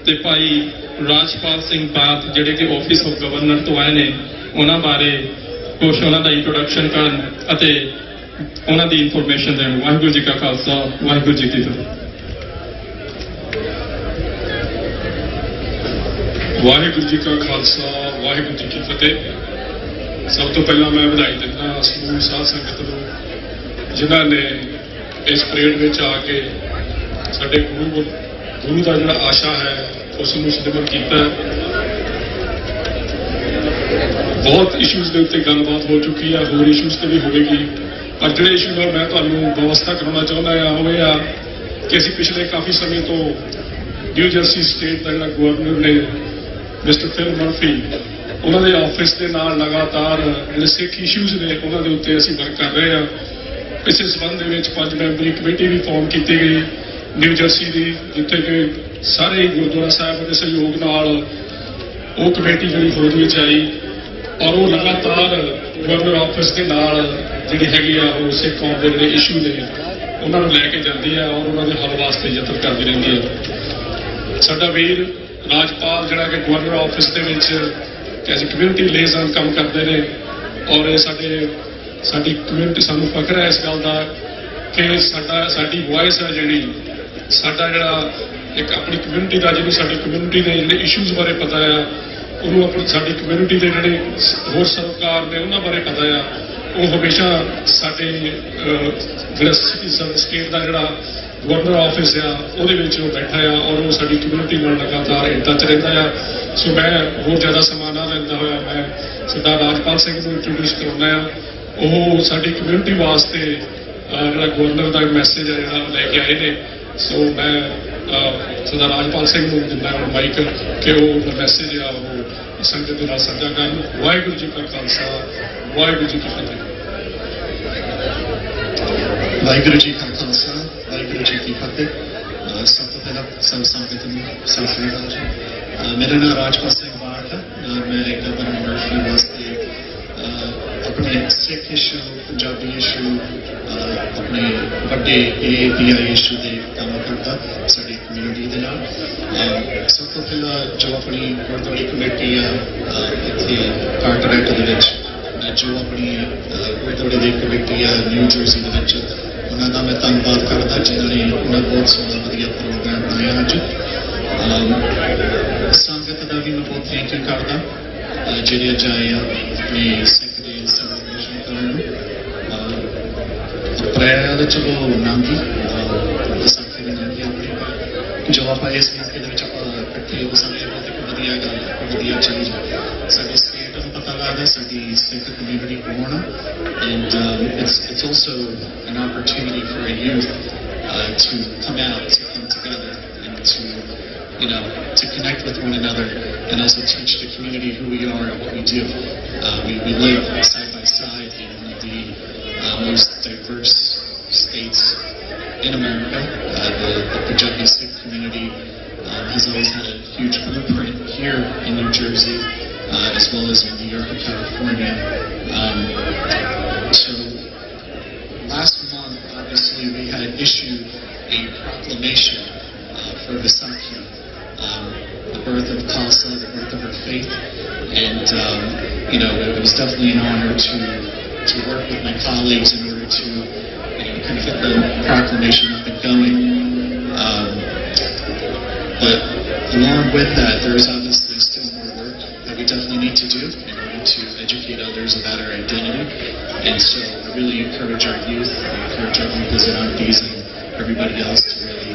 ਤੇ ਭਾਈ ਰਾਜਪਾਲ ਸਿੰਘ ਬਾਤ ਜਿਹੜੇ ਕਿ ਆਫਿਸ ਆਫ ਗਵਰਨਰ ਤੋਂ ਆਏ ਨੇ, ਉਹਨਾਂ ਬਾਰੇ ਕੁਛ ਉਹਨਾਂ ਦਾ ਇੰਟਰੋਡਕਸ਼ਨ ਕਰਨ ਅਤੇ ਉਹਨਾਂ ਦੀ ਇਨਫੋਰਮੇਸ਼ਨ ਦੇਣ। ਵਾਹਿਗੁਰੂ ਜੀ ਕਾ ਖਾਲਸਾ, ਵਾਹਿਗੁਰੂ ਜੀ ਕੀ ਫਤਿਹ। ਵਾਹਿਗੁਰੂ ਜੀ ਕਾ ਖਾਲਸਾ, ਵਾਹਿਗੁਰੂ ਜੀ ਕੀ ਫਤਿਹ। ਸਭ ਤੋਂ ਪਹਿਲਾਂ ਮੈਂ ਵਧਾਈ ਦਿੰਦਾ ਸਮੂਹ ਸਾਧ ਸੰਗਤ ਨੂੰ, ਜਿਨ੍ਹਾਂ ਨੇ ਇਸ ਪਰੇਡ ਵਿੱਚ ਆ ਕੇ ਸਾਡੇ ਗੁਰੂ ਦਾ ਜਿਹੜਾ ਆਸ਼ਾ ਹੈ ਉਸ ਨੂੰ ਸਿਮਰਨ ਕੀਤਾ। ਬਹੁਤ ਇਸ਼ੂਜ਼ ਦੇ ਉੱਤੇ ਗੱਲਬਾਤ ਹੋ ਚੁੱਕੀ ਹੈ, ਹੋਰ ਇਸ਼ੂਜ਼ ਤੇ ਵੀ ਹੋਵੇਗੀ, ਪਰ ਜਿਹੜੇ ਇਸ਼ੂ ਨਾਲ ਮੈਂ ਤੁਹਾਨੂੰ ਵਿਵਸਥਾ ਕਰਾਉਣਾ ਚਾਹੁੰਦਾ ਹਾਂ ਉਹ ਇਹ ਆ ਕਿ ਅਸੀਂ ਪਿਛਲੇ ਕਾਫੀ ਸਮੇਂ ਤੋਂ ਨਿਊ ਜਰਸੀ ਸਟੇਟ ਦਾ ਜਿਹੜਾ ਗਵਰਨਰ ਨੇ ਮਿਸਟਰ ਫਿਲ ਮਰਫੀ, ਉਹਨਾਂ ਦੇ ਆਫਿਸ ਦੇ ਨਾਲ ਲਗਾਤਾਰ ਜਿਹੜੇ ਸਿੱਖ ਇਸ਼ੂਜ਼ ਨੇ ਉਹਨਾਂ ਦੇ ਉੱਤੇ ਅਸੀਂ ਵਰਕ ਕਰ ਰਹੇ ਹਾਂ। ਇਸੇ ਸੰਬੰਧ ਦੇ ਵਿੱਚ 5 ਮੈਂਬਰੀ ਕਮੇਟੀ ਵੀ ਫਾਰਮ ਕੀਤੀ ਗਈ ਨਿਊ ਜਰਸੀ ਦੀ, ਜਿੱਥੇ ਕਿ ਸਾਰੇ ਗੁਰਦੁਆਰਾ ਸਾਹਿਬ ਦੇ ਸਹਿਯੋਗ ਨਾਲ ਉਹ ਕਮੇਟੀ ਜਿਹੜੀ ਫੌਜ ਵਿੱਚ ਆਈ, ਔਰ ਉਹ ਲਗਾਤਾਰ ਗਵਰਨਰ ਆਫਿਸ ਦੇ ਨਾਲ ਜਿਹੜੀ ਹੈਗੀ ਆ ਉਹ ਸਿੱਖ ਕੌਮ ਦੇ ਜਿਹੜੇ ਇਸ਼ੂ ਨੇ ਉਹਨਾਂ ਨੂੰ ਲੈ ਕੇ ਜਾਂਦੀ ਹੈ ਔਰ ਉਹਨਾਂ ਦੇ ਹੱਲ ਵਾਸਤੇ ਯਤਨ ਕਰਦੀ ਰਹਿੰਦੀ ਹੈ। ਸਾਡਾ ਵੀਰ ਰਾਜਪਾਲ ਜਿਹੜਾ ਕਿ ਗਵਰਨਰ ਆਫਿਸ ਦੇ ਵਿੱਚ ਐਜ਼ ਏ ਕਮਿਊਨਿਟੀ ਲਿਏਜ਼ਨ ਕੰਮ ਕਰਦੇ ਨੇ, ਔਰ ਇਹ ਸਾਡੀ ਕਮਿਊਨਿਟੀ, ਸਾਨੂੰ ਫਖਰ ਹੈ ਇਸ ਗੱਲ ਦਾ ਕਿ ਸਾਡੀ ਵੌਇਸ ਹੈ ਜਿਹੜੀ, ਸਾਡਾ ਜਿਹੜਾ ਇੱਕ ਆਪਣੀ ਕਮਿਊਨਿਟੀ ਦਾ, ਜਿਹਨੂੰ ਸਾਡੀ ਕਮਿਊਨਿਟੀ ਦੇ ਜਿਹੜੇ ਇਸ਼ੂਜ਼ ਬਾਰੇ ਪਤਾ ਆ, ਉਹਨੂੰ ਆਪਣੀ ਸਾਡੀ ਕਮਿਊਨਿਟੀ ਦੇ ਜਿਹੜੇ ਹੋਰ ਸਰੋਕਾਰ ਨੇ ਉਹਨਾਂ ਬਾਰੇ ਪਤਾ ਆ, ਉਹ ਹਮੇਸ਼ਾ ਸਾਡੇ ਜਿਹੜਾ ਸਟੇਟ ਦਾ ਜਿਹੜਾ ਗਵਰਨਰ ਆਫਿਸ ਆ ਉਹਦੇ ਵਿੱਚ ਉਹ ਬੈਠਾ ਆ ਔਰ ਉਹ ਸਾਡੀ ਕਮਿਊਨਿਟੀ ਨਾਲ ਲਗਾਤਾਰ ਇਨ ਟੱਚ ਰਹਿੰਦਾ ਆ। ਸੋ ਮੈਂ ਹੋਰ ਜ਼ਿਆਦਾ ਸਮਾਂ ਨਾ ਲੈਂਦਾ ਹੋਇਆ ਮੈਂ ਸਰਦਾਰ ਰਾਜਪਾਲ ਸਿੰਘ ਨੂੰ ਇੰਟਰੋਡਿਊਸ ਕਰਾਉਣਾ ਆ। ਉਹ ਸਾਡੀ ਕਮਿਊਨਿਟੀ ਵਾਸਤੇ ਜਿਹੜਾ ਗਵਰਨਰ ਦਾ ਮੈਸੇਜ ਹੈ ਜਿਹੜਾ ਲੈ ਕੇ ਆਏ ਨੇ। ਸੋ ਮੈਂ ਸਰਦਾਰ ਰਾਜਪਾਲ ਸਿੰਘ ਨੂੰ ਦਿੰਦਾ ਹਾਂ ਮਾਈਕ ਕਿ ਉਹ ਮੈਸੇਜ ਆ ਉਹ ਸੰਗਤ ਦੇ ਨਾਲ ਸਾਂਝਾ ਕਰਨ। ਵਾਹਿਗੁਰੂ ਜੀ ਕਾ ਖਾਲਸਾ, ਵਾਹਿਗੁਰੂ ਜੀ ਕੀ ਫਤਿਹ। ਵਾਹਿਗੁਰੂ ਜੀ ਕਾ ਖਾਲਸਾ, ਵਾਹਿਗੁਰੂ ਜੀ ਕੀ ਫਤਿਹ। ਸਭ ਤੋਂ ਪਹਿਲਾਂ ਸਭ ਸੰਗਤ ਨੂੰ ਸਤਿ ਸ੍ਰੀ ਅਕਾਲ ਜੀ। ਮੇਰਾ ਨਾਮ ਰਾਜਪਾਲ ਸਿੰਘ ਬਾਟ ਹੈ। ਮੈਂ ਇੱਕ ਯੂਨੀਵਰਸਿਟੀ ਵਾਸਤੇ ਆਪਣੇ ਸਿੱਖ ਇਸ਼ੂ, ਪੰਜਾਬੀ ਇਸ਼ੂ, ਆਪਣੇ ਵੱਡੇ AAPI ਇਸ਼ੂ ਦੇ ਕੰਮ ਕਰਦਾ ਸਾਡੀ ਕਮਿਊਨਿਟੀ ਦੇ ਨਾਲ। ਸਭ ਤੋਂ ਪਹਿਲਾਂ ਜੋ ਆਪਣੀ ਗੁਰਦੁਆਰਾ ਕਮੇਟੀ ਆ ਇੱਥੇ ਕਾਰਟਰੈਟ ਦੇ ਵਿੱਚ, ਜੋ ਆਪਣੀ ਗੁਰਦੁਆਰੇ ਦੀ ਕਮੇਟੀ ਆ ਨਿਊ ਜਰਸੀ ਦੇ ਵਿੱਚ, ਉਹਨਾਂ ਦਾ ਮੈਂ ਧੰਨਵਾਦ ਕਰਦਾ ਜਿਨ੍ਹਾਂ ਨੇ ਉਹਨਾਂ ਬਹੁਤ ਸੋਹਣਾ ਵਧੀਆ ਪ੍ਰੋਗਰਾਮ ਬਣਾਇਆ ਅੱਜ। ਸੰਗਤ ਦਾ ਵੀ ਮੈਂ ਬਹੁਤ ਥੈਂਕ ਯੂ ਕਰਦਾ ਜਿਹੜੇ ਅੱਜ ਆਏ ਆ ਆਪਣੇ ਸਿੱਖ ਦੇ ਸੈਲੀਬ੍ਰੇਸ਼ਨ ਕਰਨ ਨੂੰ। ਅਪ੍ਰੈਲ ਚਲੋ ਲੰਘੀ ਵਿਸਾਖੀ ਵੀ ਲੰਘੀ ਆਪਣੀ, ਜੋ ਆਪਾਂ ਇਸ ਮੌਕੇ ਦੇ ਵਿੱਚ ਆਪਾਂ ਇਕੱਠੇ ਹੋ ਸਕਦੇ ਬਹੁਤ ਇੱਕ ਵਧੀਆ ਗੱਲ, ਵਧੀਆ ਚੀਜ਼। ਸਾਡੀ ਸਟੇਟ ਨੂੰ ਪਤਾ ਲੱਗਦਾ ਸਾਡੀ ਸਿੱਖ ਕਮਿਊਨਿਟੀ ਕੌਣ ਆ, and it's also an opportunity for a youth to come out, to come together, and to to connect with one another, and also teach the community who we are and what we do. We live side by side in one of the most diverse states in America. The Punjabi Sikh community has always had a huge blueprint here in New Jersey, as well as in New York and California. So last month, obviously, we had issued a proclamation for Vaisakhi, the birth of Khalsa, the birth of her faith, and it was definitely an honor to work with my colleagues in order to kind of get the proclamation up and going. But along with that, there is obviously still more work that we definitely need to do in order to educate others about our identity. And so I really encourage our youth, I encourage our uncles and aunties and everybody else to really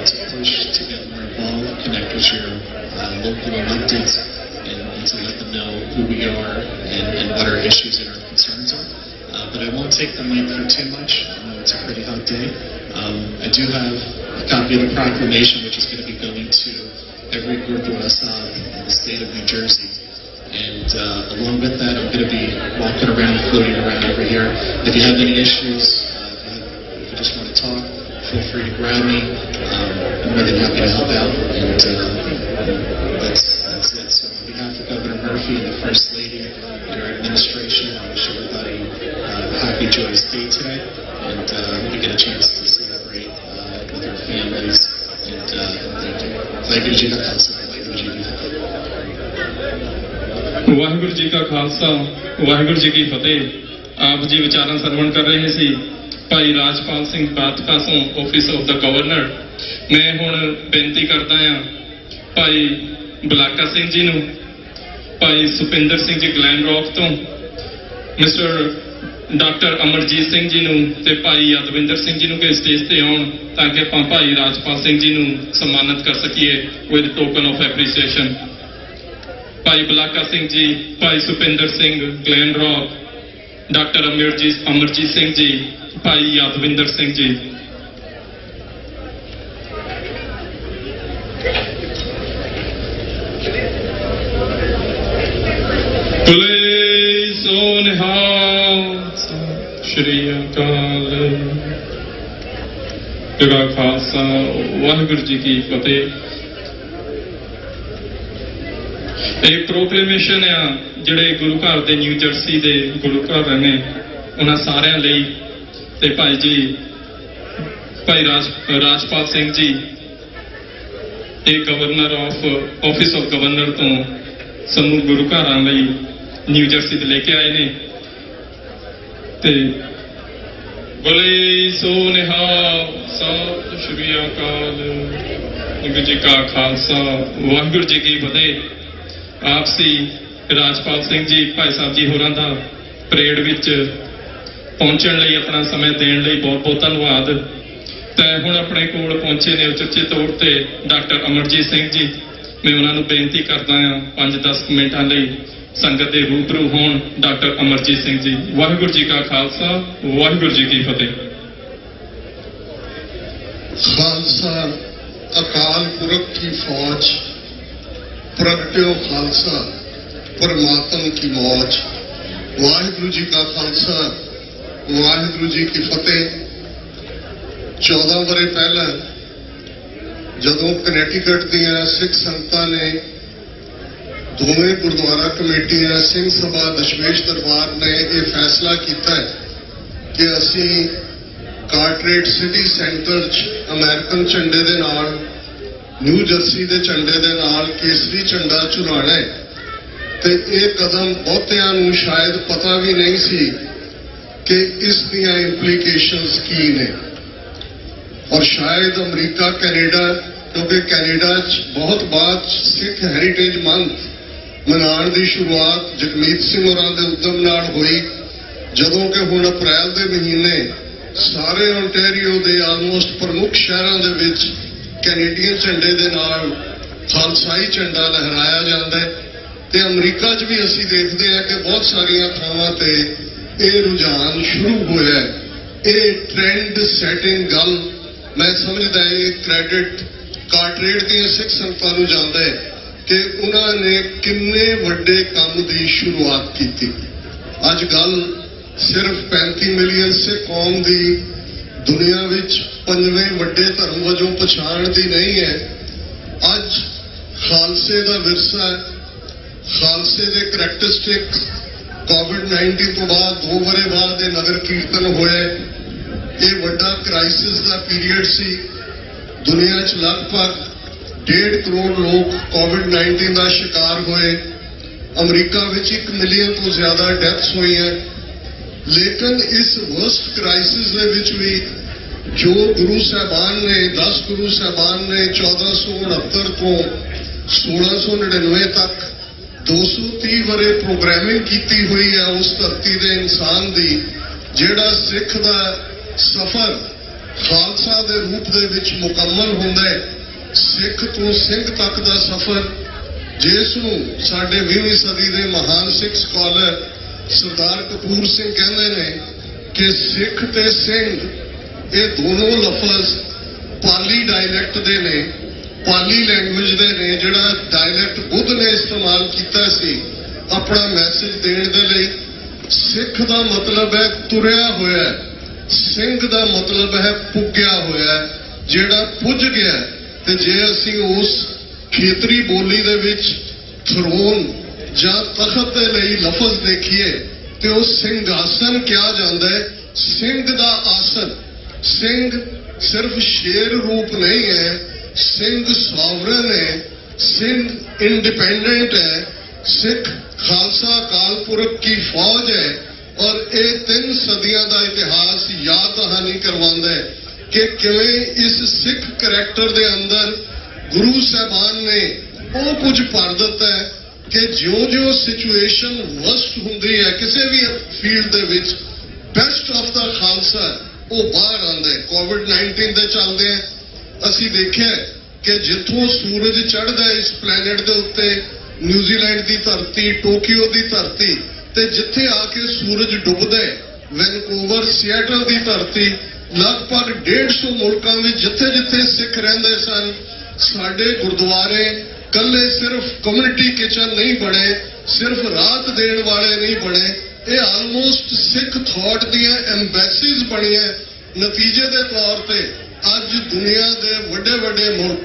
to push to get more involved, connect with your local electeds, and to let them know who we are and what our issues and our concerns are. But I won't take the mic for too much. I know it's a pretty hot day. I do have a copy of the proclamation, which is going to be going to every Gurdwara Sahib in the state of New Jersey. And along with that, I'm going to be walking around, floating around over here. If you have any issues, if you just want to talk, feel free to grab me. I'm more than happy to help out. And that's it. So on behalf of Governor Murphy and the First Lady and our administration, I wish everybody a happy, joyous day today. And we get a chance to celebrate with our families. And thank you. Vaheguru Ji Ka Khalsa, Vaheguru Ji Ki Fateh. Waheguru ji ਕਾ ਖਾਲਸਾ, ਵਾਹਿਗੁਰੂ ਜੀ ਕੀ ਫਤਿਹ। ਆਪ ਜੀ ਵਿਚਾਰਾਂ ਸਰਵਣ ਕਰ ਰਹੇ ਸੀ ਭਾਈ ਰਾਜਪਾਲ ਸਿੰਘ ਬਾਤਕਾਸੋਂ office of the governor. ਮੈਂ ਹੁਣ ਬੇਨਤੀ ਕਰਦਾ ਹਾਂ ਭਾਈ ਬਲਾਕਾ ਸਿੰਘ ਜੀ ਨੂੰ, ਭਾਈ ਸੁਪਿੰਦਰ ਸਿੰਘ ਜੀ ਗਲੈਨ ਰੌਕ ਤੋਂ, ਮਿਸਟਰ ਡਾਕਟਰ ਅਮਰਜੀਤ ਸਿੰਘ ਜੀ ਨੂੰ ਤੇ ਭਾਈ ਯਦਵਿੰਦਰ ਸਿੰਘ ਜੀ ਨੂੰ ਕਿ ਸਟੇਜ ਤੇ ਆਉਣ ਤਾਂ ਕਿ ਆਪਾਂ ਭਾਈ ਰਾਜਪਾਲ ਸਿੰਘ ਜੀ ਨੂੰ ਸਨਮਾਨਿਤ ਕਰ ਸਕੀਏ with token of appreciation. Bhai ਬਲਾਕਾ Singh ji, Bhai Supinder Singh Glen Rock, doctor Amarjit Singh ji, Bhai ਯਦਵਿੰਦਰ Singh ji. ਬੋਲੇ ਸੋ ਨਿਹਾਲ, ਸ੍ਰੀ ਅਕਾਲ। ਜਗਾ ਖਾਲਸਾ, ਵਾਹਿਗੁਰੂ ਜੀ ਕੀ ਫਤਿਹ। ਇਹ ਪ੍ਰੋਕਲੇਮੇਸ਼ਨ ਆ ਜਿਹੜੇ ਗੁਰੂ ਘਰ ਦੇ ਨਿਊ ਜਰਸੀ ਦੇ ਗੁਰੂ ਘਰ ਨੇ ਉਹਨਾਂ ਸਾਰਿਆਂ ਲਈ, ਤੇ ਭਾਈ ਜੀ ਭਾਈ ਰਾਜਪਾਲ ਸਿੰਘ ਜੀ ਇਹ ਗਵਰਨਰ ਆਫਿਸ ਆਫ ਗਵਰਨਰ ਤੋਂ ਸਾਨੂੰ ਗੁਰੂ ਘਰਾਂ ਲਈ ਨਿਊ ਜਰਸੀ ਤੇ ਲੈ ਕੇ ਆਏ ਨੇ। ਤੇ ਬੋਲੇ ਸੋ ਨਿਹਾਲ, ਸਤਿ ਸ਼੍ਰੀ ਅਕਾਲ। ਵਾਹਿਗੁਰੂ ਜੀ ਕਾ ਖਾਲਸਾ, ਵਾਹਿਗੁਰੂ ਜੀ ਕੀ ਫਤਿਹ। ਆਪ ਸੀ ਰਾਜਪਾਲ ਸਿੰਘ ਜੀ ਭਾਈ ਸਾਹਿਬ ਜੀ ਹੋਰਾਂ ਦਾ ਪਰੇਡ ਵਿੱਚ ਪਹੁੰਚਣ ਲਈ ਆਪਣਾ ਸਮਾਂ ਦੇਣ ਲਈ ਬਹੁਤ ਬਹੁਤ ਧੰਨਵਾਦ। ਤੇ ਹੁਣ ਆਪਣੇ ਕੋਲ ਪਹੁੰਚੇ ਨੇ ਉਚੇਚੇ ਤੌਰ ਤੇ ਡਾਕਟਰ ਅਮਰਜੀਤ ਸਿੰਘ ਜੀ। ਮੈਂ ਉਹਨਾਂ ਨੂੰ ਬੇਨਤੀ ਕਰਦਾ ਹਾਂ 5-10 ਮਿੰਟਾਂ ਲਈ ਸੰਗਤ ਦੇ ਰੂਬਰੂ ਹੋਣ। ਡਾਕਟਰ ਅਮਰਜੀਤ ਸਿੰਘ ਜੀ। ਵਾਹਿਗੁਰੂ ਜੀ ਕਾ ਖਾਲਸਾ, ਵਾਹਿਗੁਰੂ ਜੀ ਕੀ ਫਤਿਹ। खालसा अकाल पुरख की फौज, प्रगट्यो खालसा परमात्म की मौज। वाहिगुरु जी का खालसा, वाहिगुरु जी की फतेह। 14 ਵਰੇ ਪਹਿਲਾਂ ਜਦੋਂ ਕਨੈਟੀਕਟ ਦੀਆਂ ਸਿੱਖ ਸੰਗਤਾਂ ਨੇ ਦੋਵੇਂ ਗੁਰਦੁਆਰਾ ਕਮੇਟੀਆਂ, ਸਿੰਘ ਸਭਾ, ਦਸ਼ਮੇਸ਼ ਦਰਬਾਰ ਨੇ ਇਹ ਫੈਸਲਾ ਕੀਤਾ ਕਿ ਅਸੀਂ ਕਾਰਟਰੇਟ ਸਿਟੀ ਸੈਂਟਰ 'ਚ ਅਮਰੀਕਨ ਝੰਡੇ ਦੇ ਨਾਲ, ਨਿਊ ਜਰਸੀ ਦੇ ਝੰਡੇ ਦੇ ਨਾਲ ਕੇਸਰੀ ਝੰਡਾ ਝੁਲਾਣਾ ਹੈ। ਤੇ ਇਹ ਕਦਮ ਬਹੁਤਿਆਂ ਨੂੰ ਸ਼ਾਇਦ ਪਤਾ ਵੀ ਨਹੀਂ ਸੀ ਕਿ ਇਸ ਦੀਆਂ ਇੰਪਲੀਕੇਸ਼ਨਸ ਕੀ ਨੇ। ਔਰ ਸ਼ਾਇਦ ਅਮਰੀਕਾ ਕੈਨੇਡਾ, ਕਿਉਂਕਿ ਕੈਨੇਡਾ 'ਚ ਬਹੁਤ ਬਾਅਦ ਸਿੱਖ ਹੈਰੀਟੇਜ ਮੰਥ ਮਨਾਉਣ ਦੀ ਸ਼ੁਰੂਆਤ ਜਗਮੀਤ ਸਿੰਘ ਹੋਰਾਂ ਦੇ ਉਦਮ ਨਾਲ ਹੋਈ, ਜਦੋਂ ਕਿ ਹੁਣ ਅਪ੍ਰੈਲ ਦੇ ਮਹੀਨੇ ਸਾਰੇ ਓਨਟਾਰੀਓ ਦੇ ਆਲਮੋਸਟ ਪ੍ਰਮੁੱਖ ਸ਼ਹਿਰਾਂ ਦੇ ਵਿੱਚ ਕੈਨੇਡੀਅਨ ਝੰਡੇ ਦੇ ਨਾਲ ਖਾਲਸਾਈ ਝੰਡਾ ਲਹਿਰਾਇਆ ਜਾਂਦਾ ਹੈ। ਤੇ ਅਮਰੀਕਾ 'ਚ ਵੀ ਅਸੀਂ ਦੇਖਦੇ ਹਾਂ ਕਿ ਬਹੁਤ ਸਾਰੀਆਂ ਥਾਵਾਂ ਤੇ ਇਹ ਰੁਝਾਨ ਸ਼ੁਰੂ ਹੋਇਆ ਹੈ। ਇਹ ਟ੍ਰੈਂਡ ਸੈਟਿੰਗ ਗੱਲ ਮੈਂ ਸਮਝਦਾ ਇਹ ਕ੍ਰੈਡਿਟ ਕਾਰਟਰੇਟ ਦੀਆਂ ਸਿੱਖ ਸੰਗਤਾਂ ਨੂੰ ਜਾਂਦਾ ਹੈ ਕਿ ਉਹਨਾਂ ਨੇ ਕਿੰਨੇ ਵੱਡੇ ਕੰਮ ਦੀ ਸ਼ੁਰੂਆਤ ਕੀਤੀ। ਅੱਜ ਗੱਲ ਸਿਰਫ 35 ਮਿਲੀਅਨ ਸਿੱਖ ਕੌਮ ਦੀ ਦੁਨੀਆ ਵਿੱਚ 5ਵੇਂ ਵੱਡੇ ਧਰਮ ਵਜੋਂ ਪਛਾਣ ਦੀ ਨਹੀਂ ਹੈ। ਅੱਜ ਖਾਲਸੇ ਦਾ ਵਿਰਸਾ, ਖਾਲਸੇ ਦੇ ਕਰੈਕਟਰਿਸਟਿਕਸ ਕੋਵਿਡ-19 ਤੋਂ ਬਾਅਦ 2 ਵਰ੍ਹੇ ਬਾਅਦ ਇਹ ਨਗਰ ਕੀਰਤਨ ਹੋਇਆ। ਇਹ ਵੱਡਾ ਕ੍ਰਾਈਸਿਸ ਦਾ ਪੀਰੀਅਡ ਸੀ। ਦੁਨੀਆ 'ਚ ਲਗਭਗ 1.5 ਕਰੋੜ ਲੋਕ ਕੋਵਿਡ-19 ਦਾ ਸ਼ਿਕਾਰ ਹੋਏ। ਅਮਰੀਕਾ ਵਿੱਚ 1 ਮਿਲੀਅਨ ਤੋਂ ਜ਼ਿਆਦਾ ਡੈਥਸ ਹੋਈਆਂ। ਲੇਕਿਨ ਇਸ ਵਰਸਟ ਕ੍ਰਾਈਸਿਸ ਦੇ ਵਿੱਚ ਵੀ ਜੋ ਗੁਰੂ ਸਾਹਿਬਾਨ ਨੇ 10 ਗੁਰੂ ਸਾਹਿਬਾਨ ਨੇ 1469 ਤੋਂ 1699 ਤੱਕ 230 ਵਰ੍ਹੇ ਪ੍ਰੋਗਰਾਮਿੰਗ ਕੀਤੀ ਹੋਈ ਹੈ ਉਸ ਧਰਤੀ ਦੇ ਇਨਸਾਨ ਦੀ, ਜਿਹੜਾ ਸਿੱਖ ਦਾ ਸਫ਼ਰ ਖਾਲਸਾ ਦੇ ਰੂਪ ਦੇ ਵਿੱਚ ਮੁਕੰਮਲ ਹੁੰਦਾ ਹੈ। ਸਿੱਖ ਤੋਂ ਸਿੰਘ ਤੱਕ ਦਾ ਸਫ਼ਰ, ਜਿਸ ਨੂੰ ਸਾਡੇ 20ਵੀਂ ਸਦੀ ਦੇ ਮਹਾਨ ਸਿੱਖ ਸਕਾਲਰ ਸਰਦਾਰ ਕਪੂਰ ਸਿੰਘ ਕਹਿੰਦੇ ਨੇ ਕਿ ਸਿੱਖ ਤੇ ਸਿੰਘ ਇਹ ਦੋਨੋਂ ਲਫ਼ਜ਼ ਪਾਲੀ ਡਾਇਲੈਕਟ ਦੇ ਨੇ, ਪਾਲੀ ਲੈਂਗੁਏਜ ਦੇ ਨੇ, ਜਿਹੜਾ ਡਾਇਲੈਕਟ ਬੁੱਧ ਨੇ ਇਸਤੇਮਾਲ ਕੀਤਾ ਸੀ ਆਪਣਾ ਮੈਸੇਜ ਦੇਣ ਦੇ ਲਈ। ਸਿੱਖ ਦਾ ਮਤਲਬ ਹੈ ਤੁਰਿਆ ਹੋਇਆ, ਸਿੰਘ ਦਾ ਮਤਲਬ ਹੈ ਪੁੱਗਿਆ ਹੋਇਆ, ਜਿਹੜਾ ਪੁੱਜ ਗਿਆ। ਤੇ ਜੇ ਅਸੀਂ ਉਸ ਖੇਤਰੀ ਬੋਲੀ ਦੇ ਵਿੱਚ ਥਰੋਨ ਜਾਂ ਤਖਤ ਦੇ ਲਈ ਲਫ਼ਜ਼ ਦੇਖੀਏ ਤੇ ਉਹ ਸਿੰਘਾਸਨ ਕਿਹਾ ਜਾਂਦਾ ਹੈ, ਸਿੰਘ ਦਾ ਆਸਨ। ਸਿੰਘ ਸਿਰਫ ਸ਼ੇਰ ਰੂਪ ਨਹੀਂ ਹੈ, ਸਿੰਘ ਸੋਵਰਨ ਹੈ, ਸਿੰਘ ਇੰਡੀਪੈਂਡੈਂਟ ਹੈ, ਸਿੱਖ ਖਾਲਸਾ ਅਕਾਲ ਪੁਰਖ ਕੀ ਫੌਜ ਹੈ। ਔਰ ਇਹ 3 ਸਦੀਆਂ ਦਾ ਇਤਿਹਾਸ ਯਾਦ ਦਹਾਨੀ ਕਰਵਾਉਂਦਾ ਹੈ ਕਿ ਕਿਵੇਂ ਇਸ ਸਿੱਖ ਕਰੈਕਟਰ ਦੇ ਅੰਦਰ ਗੁਰੂ ਸਾਹਿਬਾਨ ਨੇ ਉਹ ਕੁਝ ਭਰ ਦਿੱਤਾ ਹੈ ਕਿ ਜਿਉਂ-ਜਿਉਂ ਸਿਚੁਏਸ਼ਨ ਵਰਸਟ ਹੁੰਦੀ ਹੈ ਕਿਸੇ ਵੀ ਫੀਲਡ ਦੇ ਵਿੱਚ, ਬੈਸਟ ਆਫ ਦਾ ਖਾਲਸਾ ਉਹ ਬਾਹਰ ਆਉਂਦਾ ਹੈ। ਕੋਵਿਡ-19 ਦੇ ਚੱਲਦੇ ਅਸੀਂ ਦੇਖਿਆ ਕਿ ਜਿੱਥੋਂ ਸੂਰਜ ਚੜ੍ਹਦਾ ਇਸ ਪਲੈਨਟ ਦੇ ਉੱਤੇ, ਨਿਊਜ਼ੀਲੈਂਡ ਦੀ ਧਰਤੀ, ਟੋਕੀਓ ਦੀ ਧਰਤੀ, ਤੇ ਜਿੱਥੇ ਆ ਕੇ ਸੂਰਜ ਡੁੱਬਦਾ ਹੈ ਵੈਨਕੂਵਰ, ਸੀਐਟਲ ਦੀ ਧਰਤੀ, ਲਗਭਗ 150 ਮੁਲਕਾਂ ਵਿੱਚ ਜਿੱਥੇ-ਜਿੱਥੇ ਸਿੱਖ ਰਹਿੰਦੇ ਸਨ, ਸਾਡੇ ਗੁਰਦੁਆਰੇ ਕੱਲੇ ਸਿਰਫ ਕਮਿਊਨਿਟੀ ਕਿਚਨ ਨਹੀਂ ਬਣੇ, ਸਿਰਫ ਰਾਤ ਦੇਣ ਵਾਲੇ ਨਹੀਂ ਬਣੇ, ਇਹ ਆਲਮੋਸਟ ਸਿੱਖ ਥਾਟ ਦੀਆਂ ਐਮਬੈਸੀਜ਼ ਬਣੀਆਂ। ਨਤੀਜੇ ਦੇ ਤੌਰ ਤੇ ਅੱਜ ਦੁਨੀਆ ਦੇ ਵੱਡੇ ਮੁਲਕ,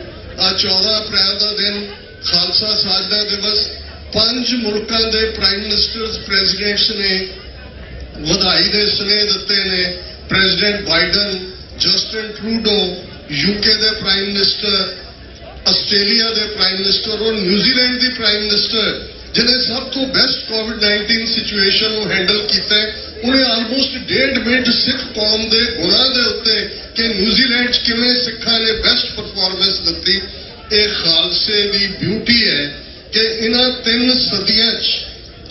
ਅੱਜ 14 ਅਪ੍ਰੈਲ ਦਾ ਦਿਨ ਖਾਲਸਾ ਸਾਜਨਾ ਦਿਵਸ, 5 ਮੁਲਕਾਂ ਦੇ ਪ੍ਰਾਈਮ ਮਿਨਿਸਟਰਸ, ਪ੍ਰੈਜ਼ੀਡੈਂਟਸ ਨੇ ਵਧਾਈ ਦੇ ਸੁਨੇਹੇ ਦਿੱਤੇ ਨੇ। President Biden, Justin Trudeau, UK ਦੇ ਪ੍ਰਾਈਮ ਮਿਨਿਸਟਰ, ਆਸਟ੍ਰੇਲੀਆ ਦੇ ਪ੍ਰਾਈਮ ਮਿਨਿਸਟਰ ਔਰ ਨਿਊਜ਼ੀਲੈਂਡ ਦੀ ਪ੍ਰਾਈਮ ਮਿਨਿਸਟਰ, ਜਿਹਨੇ ਸਭ ਤੋਂ ਬੈਸਟ ਕੋਵਿਡ-19 ਸਿਚੁਏਸ਼ਨ ਨੂੰ ਹੈਂਡਲ ਕੀਤਾ, ਉਹਨੇ ਆਲਮੋਸਟ 1.5 ਮਿੰਟ ਸਿੱਖ ਕੌਮ ਦੇ ਗੁਣਾਂ ਦੇ ਉੱਤੇ ਕਿ ਨਿਊਜ਼ੀਲੈਂਡ 'ਚ ਕਿਵੇਂ ਸਿੱਖਾਂ ਨੇ ਬੈਸਟ ਪਰਫਾਰਮੈਂਸ ਦਿੱਤੀ। ਇਹ ਖਾਲਸੇ ਦੀ ਬਿਊਟੀ ਹੈ ਕਿ ਇਹਨਾਂ 3 ਸਦੀਆਂ 'ਚ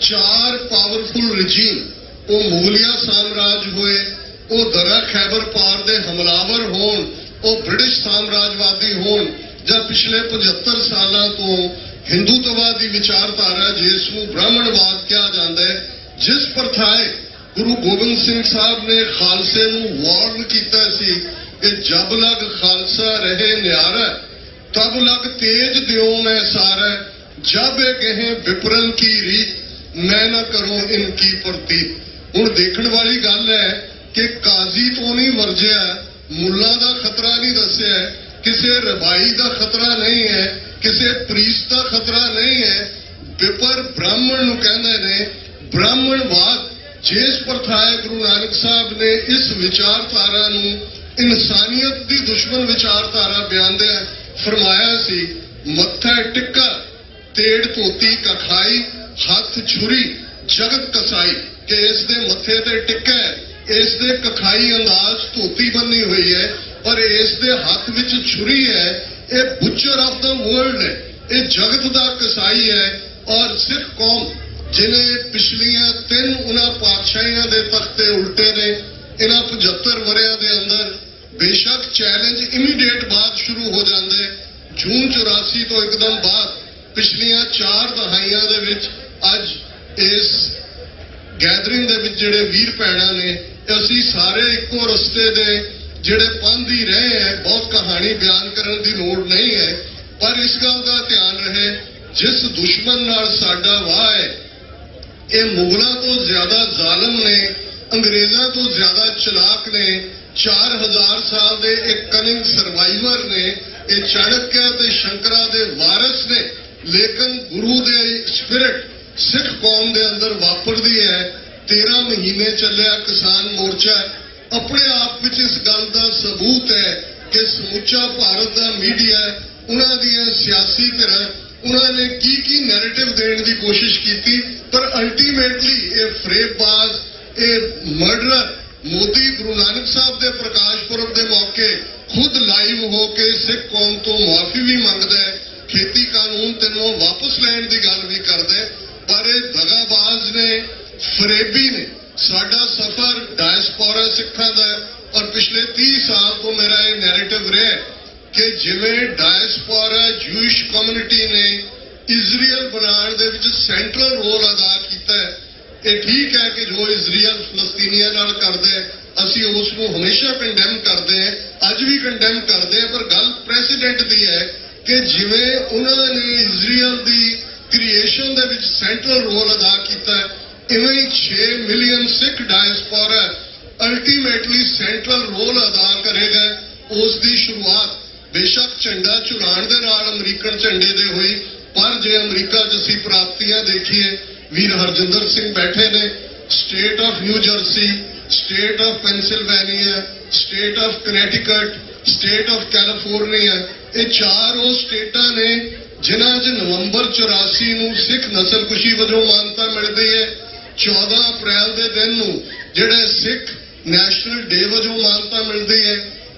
4 ਪਾਵਰਫੁਲ ਰਜੀਮ, ਉਹ ਮੁਗਲਿਆ ਸਾਮਰਾਜ ਹੋਏ, ਉਹ ਦਰਾ ਖੈਬਰ ਪਾਰ ਦੇ ਹਮਲਾਵਰ ਹੋਣ, ਉਹ ਬ੍ਰਿਟਿਸ਼ ਸਾਮਰਾਜਵਾਦੀ ਹੋਣ, ਜਾਂ ਪਿਛਲੇ 75 ਸਾਲਾਂ ਤੋਂ ਹਿੰਦੂਤਵਾਦ ਦੀ ਵਿਚਾਰਧਾਰਾ ਜਿਸ ਨੂੰ ਬ੍ਰਾਹਮਣਵਾਦ ਕਿਹਾ ਜਾਂਦਾ ਹੈ, ਜਿਸ ਪ੍ਰਥਾਏ ਗੁਰੂ ਗੋਬਿੰਦ ਸਿੰਘ ਸਾਹਿਬ ਨੇ ਖਾਲਸੇ ਨੂੰ ਵਾਰਨ ਕੀਤਾ ਸੀ ਕਿ ਜਬ ਲਗ ਖਾਲਸਾ ਰਹੇ ਨਿਆਰਾ, ਤਬ ਲਗ ਤੇਜ ਦਿਓ ਮੈਂ ਸਾਰਾ, ਜਬ ਇਹ ਕਹੇ ਵਿਪਰਨ ਕੀ ਰੀਤ, ਮੈਂ ਨਾ ਕਰੂੰ ਇਨਕੀ ਪ੍ਰਤੀਤ। ਹੁਣ ਦੇਖਣ ਵਾਲੀ ਗੱਲ ਹੈ ਕਿ ਕਾਜ਼ੀ ਤੋਂ ਨਹੀਂ ਵਰਜਿਆ, ਮੁੱਲਾ ਦਾ ਖਤਰਾ ਨਹੀਂ ਦੱਸਿਆ, ਕਿਸੇ ਰਬਾਈ ਦਾ ਖਤਰਾ ਨਹੀਂ ਹੈ, ਕਿਸੇ ਪ੍ਰੀਸਟ ਦਾ ਖਤਰਾ ਨਹੀਂ ਹੈ, ਵਿਪਰ ਬ੍ਰਾਹਮਣ ਨੂੰ ਕਹਿੰਦੇ ਨੇ। ਬ੍ਰਾਹਮਣਵਾਦ ਜਿਸ ਪ੍ਰਥਾਏ ਗੁਰੂ ਨਾਨਕ ਸਾਹਿਬ ਨੇ ਇਸ ਵਿਚਾਰਧਾਰਾ ਨੂੰ ਇਨਸਾਨੀਅਤ ਦੀ ਦੁਸ਼ਮਣ ਵਿਚਾਰਧਾਰਾ ਬਿਆਨਦਿਆਂ ਫਰਮਾਇਆ ਸੀ, ਮੱਥਾ ਟਿੱਕਾ ਤੇੜ ਧੋਤੀ ਕਖਾਈ, ਹੱਥ ਛੁਰੀ ਜਗਤ ਕਸਾਈ, ਕਿ ਇਸ ਦੇ ਮੱਥੇ ਤੇ ਟਿੱਕਾ ਇਸ ਦੇ ਕਖਾਈ ਅੰਦਾਜ਼ ਧੋਤੀ ਬੰਨੀ ਹੋਈ ਹੈ, ਪਰ ਇਸ ਦੇ ਹੱਥ ਵਿੱਚ ਛੁਰੀ ਹੈ। ਇਹ ਬੁੱਚਰ ਆਫ ਦਾ ਵਰਲਡ ਹੈ, ਇਹ ਜਗਤ ਦਾ ਕਸਾਈ ਹੈ। ਔਰ ਸਿੱਖ ਕੌਮ ਜਿਹਨੇ ਪਿਛਲੀਆਂ 3 ਉਹਨਾਂ ਪਾਤਸ਼ਾਹੀਆਂ ਦੇ ਤਖਤੇ ਉਲਟੇ ਨੇ ਇਹਨਾਂ 75 ਵਰਿਆਂ ਦੇ ਅੰਦਰ, ਬੇਸ਼ੱਕ ਚੈਲੰਜ ਇਮੀਡੀਏਟ ਬਾਅਦ ਸ਼ੁਰੂ ਹੋ ਜਾਂਦੇ, ਜੂਨ 84 ਤੋਂ ਇੱਕਦਮ ਬਾਅਦ ਪਿਛਲੀਆਂ 4 ਦਹਾਈਆਂ ਦੇ ਵਿੱਚ ਅੱਜ ਇਸ ਗੈਦਰਿੰਗ ਦੇ ਵਿੱਚ ਜਿਹੜੇ ਵੀਰ ਭੈਣਾਂ ਨੇ, ਅਸੀਂ ਸਾਰੇ ਇੱਕੋ ਰਸਤੇ ਦੇ ਜਿਹੜੇ ਪੰਧ ਹੀ ਰਹੇ ਹੈ। ਬਹੁਤ ਕਹਾਣੀ ਬਿਆਨ ਕਰਨ ਦੀ ਲੋੜ ਨਹੀਂ ਹੈ, ਪਰ ਇਸ ਗੱਲ ਦਾ ਧਿਆਨ ਰਹੇ, ਜਿਸ ਦੁਸ਼ਮਣ ਨਾਲ ਸਾਡਾ ਵਾਹ ਹੈ ਇਹ ਮੁਗਲਾਂ ਤੋਂ ਜ਼ਿਆਦਾ ਜ਼ਾਲਮ ਨੇ, ਅੰਗਰੇਜ਼ਾਂ ਤੋਂ ਜ਼ਿਆਦਾ ਚਲਾਕ ਨੇ, 4000 ਸਾਲ ਦੇ ਇੱਕ ਕਨਿੰਗ ਸਰਵਾਈਵਰ ਨੇ। ਇਹ ਚਾਣਕਿਆ ਤੇ ਸ਼ੰਕਰਾ ਦੇ ਵਾਰਿਸ ਨੇ, ਲੇਕਿਨ ਗੁਰੂ ਦੇ ਸਪਿਰਿਟ ਸਿੱਖ ਕੌਮ ਦੇ ਅੰਦਰ ਵਾਪਰਦੀ ਹੈ। 13 ਮਹੀਨੇ ਚੱਲਿਆ ਕਿਸਾਨ ਮੋਰਚਾ, ਆਪਣੇ ਆਪ ਵਿੱਚ ਇਸ ਗੱਲ ਦਾ ਸਬੂਤ ਹੈ ਕਿ ਸਮੁੱਚਾ ਭਾਰਤ ਦਾ ਮੀਡੀਆ, ਉਹਨਾਂ ਦੀਆਂ ਸਿਆਸੀ ਧਿਰਾਂ, ਉਹਨਾਂ ਨੇ ਕੀ ਨੈਰੇਟਿਵ ਦੇਣ ਦੀ ਕੋਸ਼ਿਸ਼ ਕੀਤੀ, ਪਰ ਅਲਟੀਮੇਟਲੀ ਇਹ ਫਰੇਬਬਾਜ਼, ਇਹ ਮਰਡਰਰ ਮੋਦੀ ਗੁਰੂ ਨਾਨਕ ਸਾਹਿਬ ਦੇ ਪ੍ਰਕਾਸ਼ ਪੁਰਬ ਦੇ ਮੌਕੇ ਖੁਦ ਲਾਈਵ ਹੋ ਕੇ ਸਿੱਖ ਕੌਮ ਤੋਂ ਮੁਆਫੀ ਵੀ ਮੰਗਦਾ ਹੈ, ਖੇਤੀ ਕਾਨੂੰਨ ਤਿੰਨੋਂ ਵਾਪਸ ਲੈਣ ਦੀ ਗੱਲ ਵੀ ਕਰਦਾ ਹੈ। ਪਰ ਇਹ ਦਗਾਬਾਜ਼ ਨੇ, ਫਰੇਬੀ ਨੇ। ਸਾਡਾ ਸਫ਼ਰ ਡਾਇਸਪੋਰਾ ਸਿੱਖਾਂ ਦਾ ਹੈ, ਔਰ ਪਿਛਲੇ 30 ਸਾਲ ਤੋਂ ਮੇਰਾ ਇਹ ਨੈਰੇਟਿਵ ਰਿਹਾ ਕਿ ਜਿਵੇਂ ਡਾਇਸਪੋਰਾ ਜੂਇਸ਼ ਕਮਿਊਨਿਟੀ ਨੇ ਇਜ਼ਰਾਈਲ ਬਣਾਉਣ ਦੇ ਵਿੱਚ ਸੈਂਟਰਲ ਰੋਲ ਅਦਾ ਕੀਤਾ ਹੈ। ਇਹ ਠੀਕ ਹੈ ਕਿ ਜੋ ਇਜ਼ਰਾਈਲ ਫਲਸਤੀਨੀਆਂ ਨਾਲ ਕਰਦਾ ਹੈ, ਅਸੀਂ ਉਸ ਨੂੰ ਹਮੇਸ਼ਾ ਕੰਡੈਮ ਕਰਦੇ ਹਾਂ, ਅੱਜ ਵੀ ਕੰਡੈਮ ਕਰਦੇ ਹਾਂ, ਪਰ ਗੱਲ ਪ੍ਰੈਸੀਡੈਂਟ ਦੀ ਹੈ ਕਿ ਜਿਵੇਂ ਉਹਨਾਂ ਨੇ ਇਜ਼ਰਾਈਲ ਦੀ ਕ੍ਰੀਏਸ਼ਨ ਦੇ ਵਿੱਚ ਸੈਂਟਰਲ ਰੋਲ ਅਦਾ ਕੀਤਾ ਹੈ, ਇਵੇਂ ਹੀ 6 ਮਿਲੀਅਨ ਸਿੱਖ ਡਾਇਸਪੋਰਾ ਅਲਟੀਮੇਟਲੀ ਸੈਂਟਰਲ ਰੋਲ ਅਦਾ ਕਰੇਗਾ। ਉਸ ਦੀ ਸ਼ੁਰੂਆਤ ਬੇਸ਼ੱਕ ਝੰਡਾ ਝੁਲਾਉਣ ਦੇ ਨਾਲ ਅਮਰੀਕਨ ਝੰਡੇ ਦੇ ਹੋਈ, ਪਰ ਜੇ ਅਮਰੀਕਾ 'ਚ ਅਸੀਂ ਪ੍ਰਾਪਤੀਆਂ ਦੇਖੀਏ, ਵੀਰ ਹਰਜਿੰਦਰ ਸਿੰਘ ਬੈਠੇ ਨੇ, state of New Jersey, state of Pennsylvania, state of Connecticut, state of California, ਇਹ 4 ਉਹ ਸਟੇਟਾਂ ਨੇ ਜਿਨ੍ਹਾਂ 'ਚ ਨਵੰਬਰ 84 ਨੂੰ ਸਿੱਖ ਨਸਲਕੁਸ਼ੀ ਵਜੋਂ ਮਾਨਤਾ ਮਿਲਦੀ ਹੈ। 14 ਅਪ੍ਰੈਲ ਦੇ ਦਿਨ ਨੂੰ ਜਿਹੜਾ ਸਿੱਖ ਨੈਸ਼ਨਲ ਡੇ ਵਜੋਂ ਮਾਨਤਾ ਮਿਲਦੀ ਹੈ।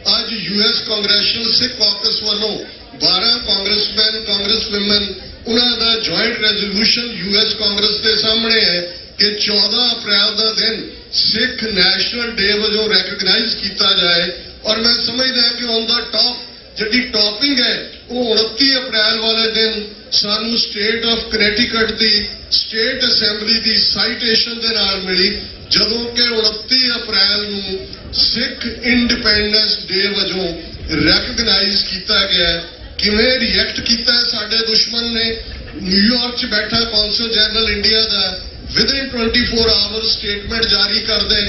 ਅੱਜ ਯੂਐਸ ਕਾਂਗਰੈਸ਼ਨਲ ਸਿੱਖ ਕਾਕਸ ਵੱਲੋਂ 12 ਕਾਂਗਰਸਮੈਨ, ਕਾਂਗਰਸ ਵਿਮਨ, ਉਹਨਾਂ ਦਾ ਜੁਆਇੰਟ ਰੈਜ਼ੋਲੂਸ਼ਨ ਯੂਐਸ ਕਾਂਗਰਸ ਦੇ ਸਾਹਮਣੇ ਹੈ ਕਿ 14 ਅਪ੍ਰੈਲ ਦਾ ਦਿਨ ਸਿੱਖ ਨੈਸ਼ਨਲ ਡੇ ਵਜੋਂ ਰੈਕਗਨਾਈਜ਼ ਕੀਤਾ ਜਾਏ। ਔਰ ਮੈਂ ਸਮਝਦਾ ਕਿ ਔਨ ਦਾ ਟਾਪ ਜਿਹੜੀ ਟੌਪਿੰਗ ਹੈ ਉਹ 29 ਅਪ੍ਰੈਲ ਵਾਲੇ ਦਿਨ ਸਾਨੂੰ state of ਕਨੈਟਿਕਟ the state assembly ਦੀ ਸਾਈਟੇਸ਼ਨ ਦੇ ਨਾਲ ਮਿਲੀ, ਜਦੋਂ ਕਿ 29 ਅਪ੍ਰੈਲ ਨੂੰ ਸਿੱਖ ਇੰਡੀਪੈਂਡੈਂਸ ਡੇ ਵਜੋਂ ਰੈਕਗਨਾਈਜ਼ ਕੀਤਾ ਗਿਆ। ਕਿਵੇਂ ਰਿਐਕਟ ਕੀਤਾ ਸਾਡੇ ਦੁਸ਼ਮਣ ਨੇ? ਨਿਊਯਾਰਕ 'ਚ ਬੈਠਾ ਕੌਂਸਲ ਜਨਰਲ ਇੰਡੀਆ ਦਾ ਵਿਦਿਨ 24 ਆਵਰ ਸਟੇਟਮੈਂਟ ਜਾਰੀ ਕਰਦੇ,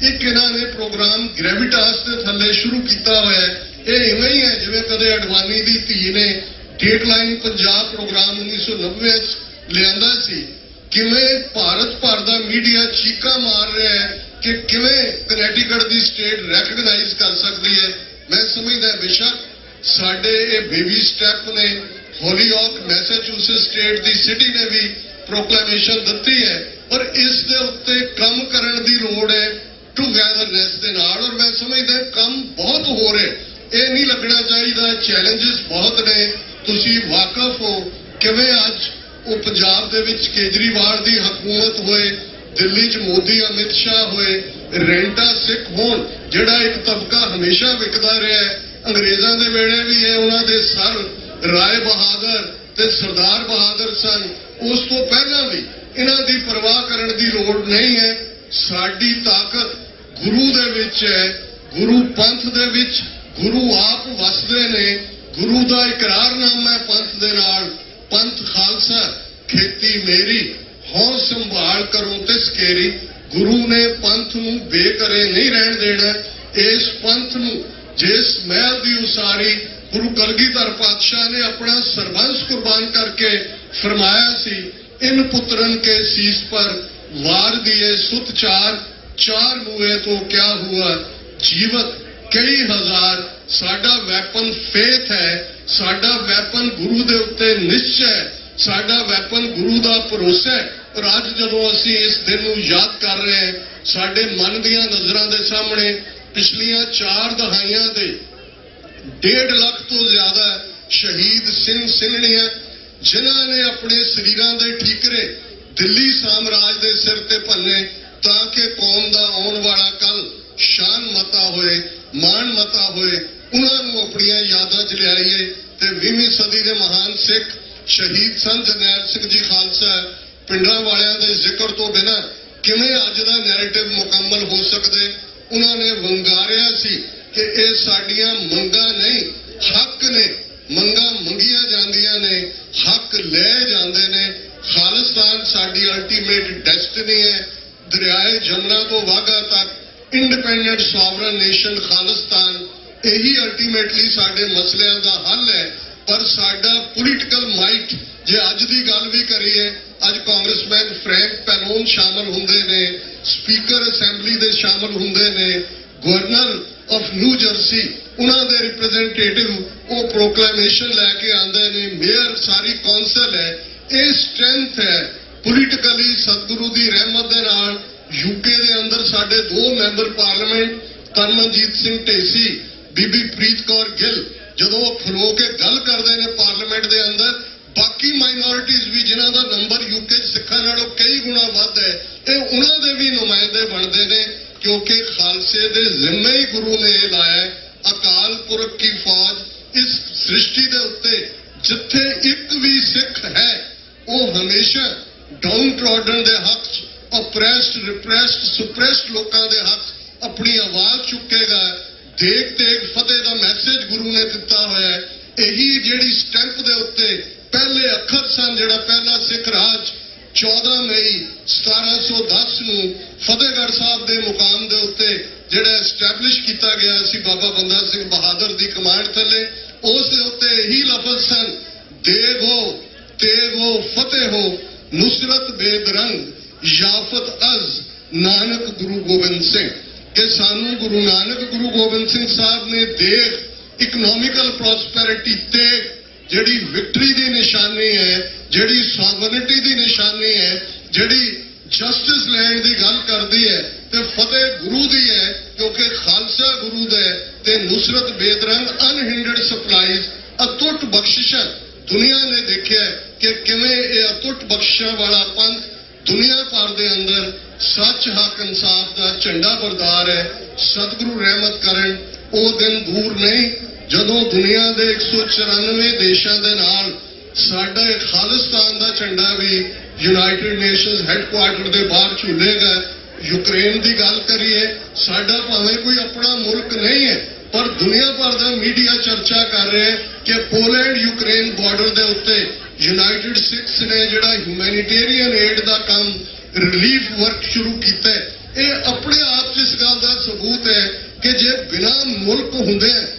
ਇੱਕ ਇਹਨਾਂ ਨੇ ਪ੍ਰੋਗਰਾਮ ਗ੍ਰੈਵਿਟਾਸ ਦੇ ਥੱਲੇ ਸ਼ੁਰੂ ਕੀਤਾ ਹੋਇਆ ਹੈ। ਇਹ ਇਵੇਂ ਹੀ ਹੈ ਜਿਵੇਂ ਕਦੇ ਅਡਵਾਨੀ ਦੀ ਧੀ ਨੇ ਡੇਟਲਾਈਨ ਪੰਜਾਬ ਪ੍ਰੋਗਰਾਮ 1990 'ਚ ਲਿਆਂਦਾ ਸੀ। ਕਿਵੇਂ ਭਾਰਤ ਭਰ ਦਾ ਮੀਡੀਆ ਚੀਕਾਂ ਮਾਰ ਰਿਹਾ ਹੈ ਕਿ ਕਿਵੇਂ ਕਨੈਟਿਕਟ ਦੀ ਸਟੇਟ ਰੈਕਗਨਾਈਜ਼ ਕਰ ਸਕਦੀ ਹੈ। ਮੈਂ ਸਮਝਦਾ ਬੇਸ਼ੱਕ ਸਾਡੇ ਇਹ ਬੇਬੀ ਸਟੈਪ ਨੇ। ਹੋਲੀਓਕ ਮੈਸੇਚੂਸੇਟਸ ਸਟੇਟ ਦੀ ਸਿਟੀ ਨੇ ਵੀ ਪ੍ਰੋਕਲੇਮੇਸ਼ਨ ਦਿੱਤੀ ਹੈ, ਪਰ ਇਸ ਦੇ ਉੱਤੇ ਕੰਮ ਕਰਨ ਦੀ ਲੋੜ ਹੈ ਟੂਗੈਦਰਨੈਸ ਦੇ ਨਾਲ। ਔਰ ਮੈਂ ਸਮਝਦਾ ਕੰਮ ਬਹੁਤ ਹੋ ਰਿਹਾ, ਇਹ ਨਹੀਂ ਲੱਗਣਾ ਚਾਹੀਦਾ। ਚੈਲੰਜਸ ਬਹੁਤ ਨੇ, ਤੁਸੀਂ ਵਾਕਫ ਹੋ ਕਿਵੇਂ ਅੱਜ ਉਹ ਪੰਜਾਬ ਦੇ ਵਿੱਚ ਕੇਜਰੀਵਾਲ ਦੀ ਹਕੂਮਤ ਹੋਏ, ਦਿੱਲੀ 'ਚ ਮੋਦੀ ਅਮਿਤ ਸ਼ਾਹ ਹੋਏ, ਰੈਂਟਾ ਸਿੱਖ ਹੋਣ, ਜਿਹੜਾ ਇੱਕ ਤਬਕਾ ਹਮੇਸ਼ਾ ਵਿਕਦਾ ਰਿਹਾ ਹੈ, ਅੰਗਰੇਜ਼ਾਂ ਦੇ ਵੇਲੇ ਵੀ ਇਹ ਉਹਨਾਂ ਦੇ ਸਰ ਰਾਏ ਬਹਾਦਰ ਤੇ ਸਰਦਾਰ ਬਹਾਦਰ ਸਨ, ਉਸ ਤੋਂ ਪਹਿਲਾਂ ਵੀ ਇਹਨਾਂ ਦੀ ਪਰਵਾਹ ਕਰਨ ਦੀ ਲੋੜ ਨਹੀਂ ਹੈ। ਸਾਡੀ ਤਾਕਤ ਗੁਰੂ ਦੇ ਵਿੱਚ ਹੈ, ਗੁਰੂ ਪੰਥ ਦੇ ਵਿੱਚ। ਗੁਰੂ ਆਪ ਵਸਦੇ ਨੇ, ਗੁਰੂ ਦਾ ਇਕਰਾਰਨਾਮਾ ਹੈ ਪੰਥ ਦੇ ਨਾਲ, ਪੰਥ ਖਾਲਸਾ ਖੇਤੀ ਮੇਰੀ, ਹਉ ਸੰਭਾਲ ਕਰੋ ਤਿਸ ਕੇਰੀ। ਗੁਰੂ ਨੇ ਪੰਥ ਨੂੰ ਬੇਕਰੇ ਨਹੀਂ ਰਹਿਣ ਦੇਣਾ। ਇਸ ਪੰਥ ਨੂੰ ਜਿਸ ਮਹਿਲ ਦੀ ਉਸਾਰੀ ਗੁਰੂ ਕਲਗੀਧਰ ਪਾਤਸ਼ਾਹ ਨੇ ਆਪਣਾ ਸਰਬੰਸ ਕੁਰਬਾਨ ਕਰਕੇ ਫਰਮਾਇਆ ਸੀ, ਇਨ ਪੁੱਤਰਨ ਕੇ ਸੀਸ ਪਰ ਵਾਰ ਦਿਏ ਸੁਤ ਚਾਰ, ਚਾਰ ਮੂਏ ਤੋਂ ਕਿਆ ਹੁਆ ਜੀਵਤ ਕਈ ਹਜ਼ਾਰ। ਸਾਡਾ ਵੈਪਨ ਫੇਥ ਹੈ, ਸਾਡਾ ਵੈਪਨ ਗੁਰੂ ਦੇ ਉੱਤੇ ਨਿਸ਼ਚੈ ਹੈ, ਸਾਡਾ ਵੈਪਨ ਗੁਰੂ ਦਾ ਭਰੋਸਾ ਹੈ। ਪਰ ਅੱਜ ਜਦੋਂ ਅਸੀਂ ਇਸ ਦਿਨ ਨੂੰ ਯਾਦ ਕਰ ਰਹੇ ਹਾਂ, ਸਾਡੇ ਮਨ ਦੀਆਂ ਨਜ਼ਰਾਂ ਦੇ ਸਾਹਮਣੇ ਪਿਛਲੀਆਂ 4 ਦਹਾਈਆਂ ਦੇ 1.5 ਲੱਖ ਤੋਂ ਜ਼ਿਆਦਾ ਸ਼ਹੀਦ ਸਿੰਘ ਸਿੰਘਣੀਆਂ ਜਿਨ੍ਹਾਂ ਨੇ ਆਪਣੇ ਸਰੀਰਾਂ ਦੇ ਠੀਕਰੇ ਦਿੱਲੀ ਸਾਮਰਾਜ ਦੇ ਸਿਰ ਤੇ ਭੰਨੇ ਤਾਂ ਕਿ ਕੌਮ ਦਾ ਆਉਣ ਵਾਲਾ ਕੱਲ ਸ਼ਾਨ ਮਤਾ ਹੋਏ, ਮਾਣ ਮਤਾ ਹੋਏ, ਉਹਨਾਂ ਨੂੰ ਆਪਣੀਆਂ ਯਾਦਾਂ 'ਚ ਲਿਆਈਏ। ਤੇ 20ਵੀਂ ਸਦੀ ਦੇ ਮਹਾਨ ਸਿੱਖ ਸ਼ਹੀਦ ਸੰਤ ਜਰਨੈਲ ਸਿੰਘ ਜੀ ਖਾਲਸਾ ਪਿੰਡਾਂ ਵਾਲਿਆਂ ਦੇ ਜ਼ਿਕਰ ਤੋਂ ਬਿਨਾਂ ਕਿਵੇਂ ਅੱਜ ਦਾ ਨੈਰੇਟਿਵ ਮੁਕੰਮਲ ਹੋ ਸਕਦੇ। ਉਹਨਾਂ ਨੇ ਵੰਗਾਰਿਆ ਸੀ ਕਿ ਇਹ ਸਾਡੀਆਂ ਮੰਗਾਂ ਨਹੀਂ, ਹੱਕ ਨੇ। ਮੰਗਾਂ ਮੰਗੀਆਂ ਜਾਂਦੀਆਂ ਨੇ, ਹੱਕ ਲੈ ਜਾਂਦੇ ਨੇ। ਖਾਲਿਸਤਾਨ ਸਾਡੀ ਅਲਟੀਮੇਟ ਡੈਸਟੀਨੀ ਹੈ। ਦਰਿਆਏ ਜਮਨਾ ਤੋਂ ਵਾਘਾ ਤੱਕ ਇੰਡੀਪੈਂਡੈਂਟ ਸੋਵਰਨ ਨੇਸ਼ਨ ਖਾਲਿਸਤਾਨ, ਇਹੀ ਅਲਟੀਮੇਟਲੀ ਸਾਡੇ ਮਸਲਿਆਂ ਦਾ ਹੱਲ ਹੈ। ਪਰ ਸਾਡਾ ਪੋਲੀਟੀਕਲ ਮਾਈਟ, ਜੇ ਅੱਜ ਦੀ ਗੱਲ ਵੀ ਕਰੀਏ, ਅੱਜ ਕਾਂਗਰਸਮੈਨ ਫਰੈਂਕ ਪੈਨੋਨ ਸ਼ਾਮਲ ਹੁੰਦੇ ਨੇ, ਸਪੀਕਰ ਅਸੈਂਬਲੀ ਦੇ ਸ਼ਾਮਲ ਹੁੰਦੇ ਨੇ, ਗਵਰਨਰ ਆਫ ਨਿਊ ਜਰਸੀ ਉਹਨਾਂ ਦੇ ਰਿਪਰੈਜ਼ੈਂਟੇਟਿਵ ਉਹ ਪ੍ਰੋਕਲੇਮੇਸ਼ਨ ਲੈ ਕੇ ਆਉਂਦੇ ਨੇ, ਮੇਅਰ ਸਾਰੀ ਕੌਂਸਲ ਹੈ। ਇਹ ਸਟਰੈਂਥ ਹੈ ਪੋਲੀਟੀਕਲੀ। ਸਤਿਗੁਰੂ ਦੀ ਰਹਿਮਤ ਦੇ ਨਾਲ ਯੂਕੇ ਦੇ ਅੰਦਰ ਸਾਡੇ 2 ਮੈਂਬਰ ਪਾਰਲੀਮੈਂਟ ਤਰਨਜੀਤ ਸਿੰਘ ਢੇਸੀ, ਬੀਬੀ ਪ੍ਰੀਤ ਕੌਰ ਗਿੱਲ, ਜਦੋਂ ਉਹ ਖਲੋ ਕੇ ਗੱਲ ਕਰਦੇ ਨੇ ਪਾਰਲੀਮੈਂਟ ਦੇ ਅੰਦਰ, ਬਾਕੀ ਮਾਈਨੋਰਿਟੀਜ਼ ਵੀ ਜਿਨ੍ਹਾਂ ਦਾ ਨੰਬਰ ਯੂਕੇ 'ਚ ਸਿੱਖਾਂ ਨਾਲੋਂ ਕਈ ਗੁਣਾ ਵੱਧ ਹੈ, ਇਹ ਉਹਨਾਂ ਦੇ ਵੀ ਨੁਮਾਇੰਦੇ ਬਣਦੇ ਨੇ ਕਿਉਂਕਿ ਖਾਲਸੇ ਦੇ ਜ਼ਿੰਮੇ ਹੀ ਗੁਰੂ ਨੇ ਇਹ ਲਾਇਆ ਅਕਾਲ ਪੁਰਖ ਕੀ ਫੌਜ। ਇਸ ਸ੍ਰਿਸ਼ਟੀ ਦੇ ਉੱਤੇ ਜਿੱਥੇ ਇੱਕ ਵੀ ਸਿੱਖ ਹੈ ਉਹ ਹਮੇਸ਼ਾ ਡਾਊਨ ਟ੍ਰੋਡਨ ਦੇ ਹੱਕ 'ਚ, ਅਪਰੈਸਡ, ਰਿਪਰੈਸਡ, ਸੁਪਰੈਸਡ ਲੋਕਾਂ ਦੇ ਹੱਕ 'ਚ ਆਪਣੀ ਆਵਾਜ਼ ਚੁੱਕੇਗਾ। ਦੇਖ ਤੇਗ ਫਤਿਹ ਦਾ ਮੈਸੇਜ ਗੁਰੂ ਨੇ ਦਿੱਤਾ ਹੋਇਆ ਹੈ। ਇਹੀ ਜਿਹੜੀ ਸਟੈਂਪ ਦੇ ਉੱਤੇ ਪਹਿਲੇ ਅੱਖਰ ਸਨ, ਜਿਹੜਾ ਪਹਿਲਾ ਸਿੱਖ ਰਾਜ 14 ਮਈ 1710 ਨੂੰ ਫਤਿਹਗੜ੍ਹ ਸਾਹਿਬ ਦੇ ਮੁਕਾਮ ਦੇ ਉੱਤੇ ਜਿਹੜਾ ਐਸਟੈਬਲਿਸ਼ ਕੀਤਾ ਗਿਆ ਸੀ ਬਾਬਾ ਬੰਦਾ ਸਿੰਘ ਬਹਾਦਰ ਦੀ ਕਮਾਂਡ ਥੱਲੇ, ਉਸ ਦੇ ਉੱਤੇ ਇਹੀ ਲਫ਼ਜ਼ ਸਨ, ਦੇਗ ਹੋ, ਤੇਗ ਹੋ, ਫਤਿਹ ਹੋ, ਨੁਸਰਤ ਬੇਦਰੰਗ, ਯਾਫਤ ਅਜ਼ ਨਾਨਕ ਗੁਰੂ ਗੋਬਿੰਦ ਸਿੰਘ। ਕਿ ਸਾਨੂੰ ਗੁਰੂ ਨਾਨਕ ਗੁਰੂ ਗੋਬਿੰਦ ਸਿੰਘ ਸਾਹਿਬ ਨੇ ਦੇਗ, ਇਕਨੋਮਿਕਲ ਪ੍ਰੋਸਪੈਰਿਟੀ, ਤੇਗ ਜਿਹੜੀ ਵਿਕਟਰੀ ਦੀ ਨਿਸ਼ਾਨੀ ਹੈ, ਜਿਹੜੀ ਸੋਵਰਨਿਟੀ ਦੀ ਨਿਸ਼ਾਨੀ ਹੈ, ਜਿਹੜੀ ਜਸਟਿਸ ਲੈਣ ਦੀ ਗੱਲ ਕਰਦੀ ਹੈ, ਤੇ ਫਤਿਹ ਗੁਰੂ ਦੀ ਹੈ ਕਿਉਂਕਿ ਖਾਲਸਾ ਗੁਰੂ ਦਾ ਹੈ, ਤੇ ਨੁਸਰਤ ਬੇਦਰੰਗ ਅਨਹਿੰਡਰਡ ਸਪਲਾਈਜ਼, ਅਤੁੱਟ ਬਖਸ਼ਿਸ਼ਾਂ। ਦੁਨੀਆ ਨੇ ਦੇਖਿਆ ਕਿ ਕਿਵੇਂ ਇਹ ਅਤੁੱਟ ਬਖਸ਼ਿਸ਼ਾਂ ਵਾਲਾ ਪੰਥ ਦੁਨੀਆ ਭਰ ਦੇ ਅੰਦਰ ਸੱਚ, ਹੱਕ, ਇਨਸਾਫ ਦਾ ਝੰਡਾ ਬਰਦਾਰ ਹੈ। ਸਤਿਗੁਰੂ ਰਹਿਮਤ ਕਰਨ, ਉਹ ਦਿਨ ਦੂਰ ਨਹੀਂ ਜਦੋਂ ਦੁਨੀਆ ਦੇ 194 ਦੇਸ਼ਾਂ ਦੇ ਨਾਲ ਸਾਡਾ ਖਾਲਿਸਤਾਨ ਦਾ ਝੰਡਾ ਵੀ ਯੂਨਾਈਟਿਡ ਨੇਸ਼ਨਸ ਹੈੱਡਕੁਆਰਟਰ ਦੇ ਬਾਹਰ ਝੂਲੇਗਾ। ਯੂਕਰੇਨ ਦੀ ਗੱਲ ਕਰੀਏ, ਸਾਡਾ ਭਾਵੇਂ ਕੋਈ ਆਪਣਾ ਮੁਲਕ ਨਹੀਂ ਹੈ ਪਰ ਦੁਨੀਆ ਭਰ ਦਾ ਮੀਡੀਆ ਚਰਚਾ ਕਰ ਰਿਹਾ ਹੈ ਕਿ ਪੋਲੈਂਡ ਯੂਕਰੇਨ ਬਾਰਡਰ ਦੇ ਉੱਤੇ ਯੂਨਾਈਟਿਡ ਸਿੱਖਸ ਨੇ ਜਿਹੜਾ ਹਿਊਮੈਨਿਟੇਰੀਅਨ ਏਡ ਦਾ ਕੰਮ, ਰਿਲੀਫ ਵਰਕ ਸ਼ੁਰੂ ਕੀਤਾ ਹੈ। ਇਹ ਆਪਣੇ ਆਪ 'ਚ ਇਸ ਗੱਲ ਦਾ ਸਬੂਤ ਹੈ ਕਿ ਜੇ ਬਿਨਾਂ ਮੁਲਕ ਹੁੰਦੇ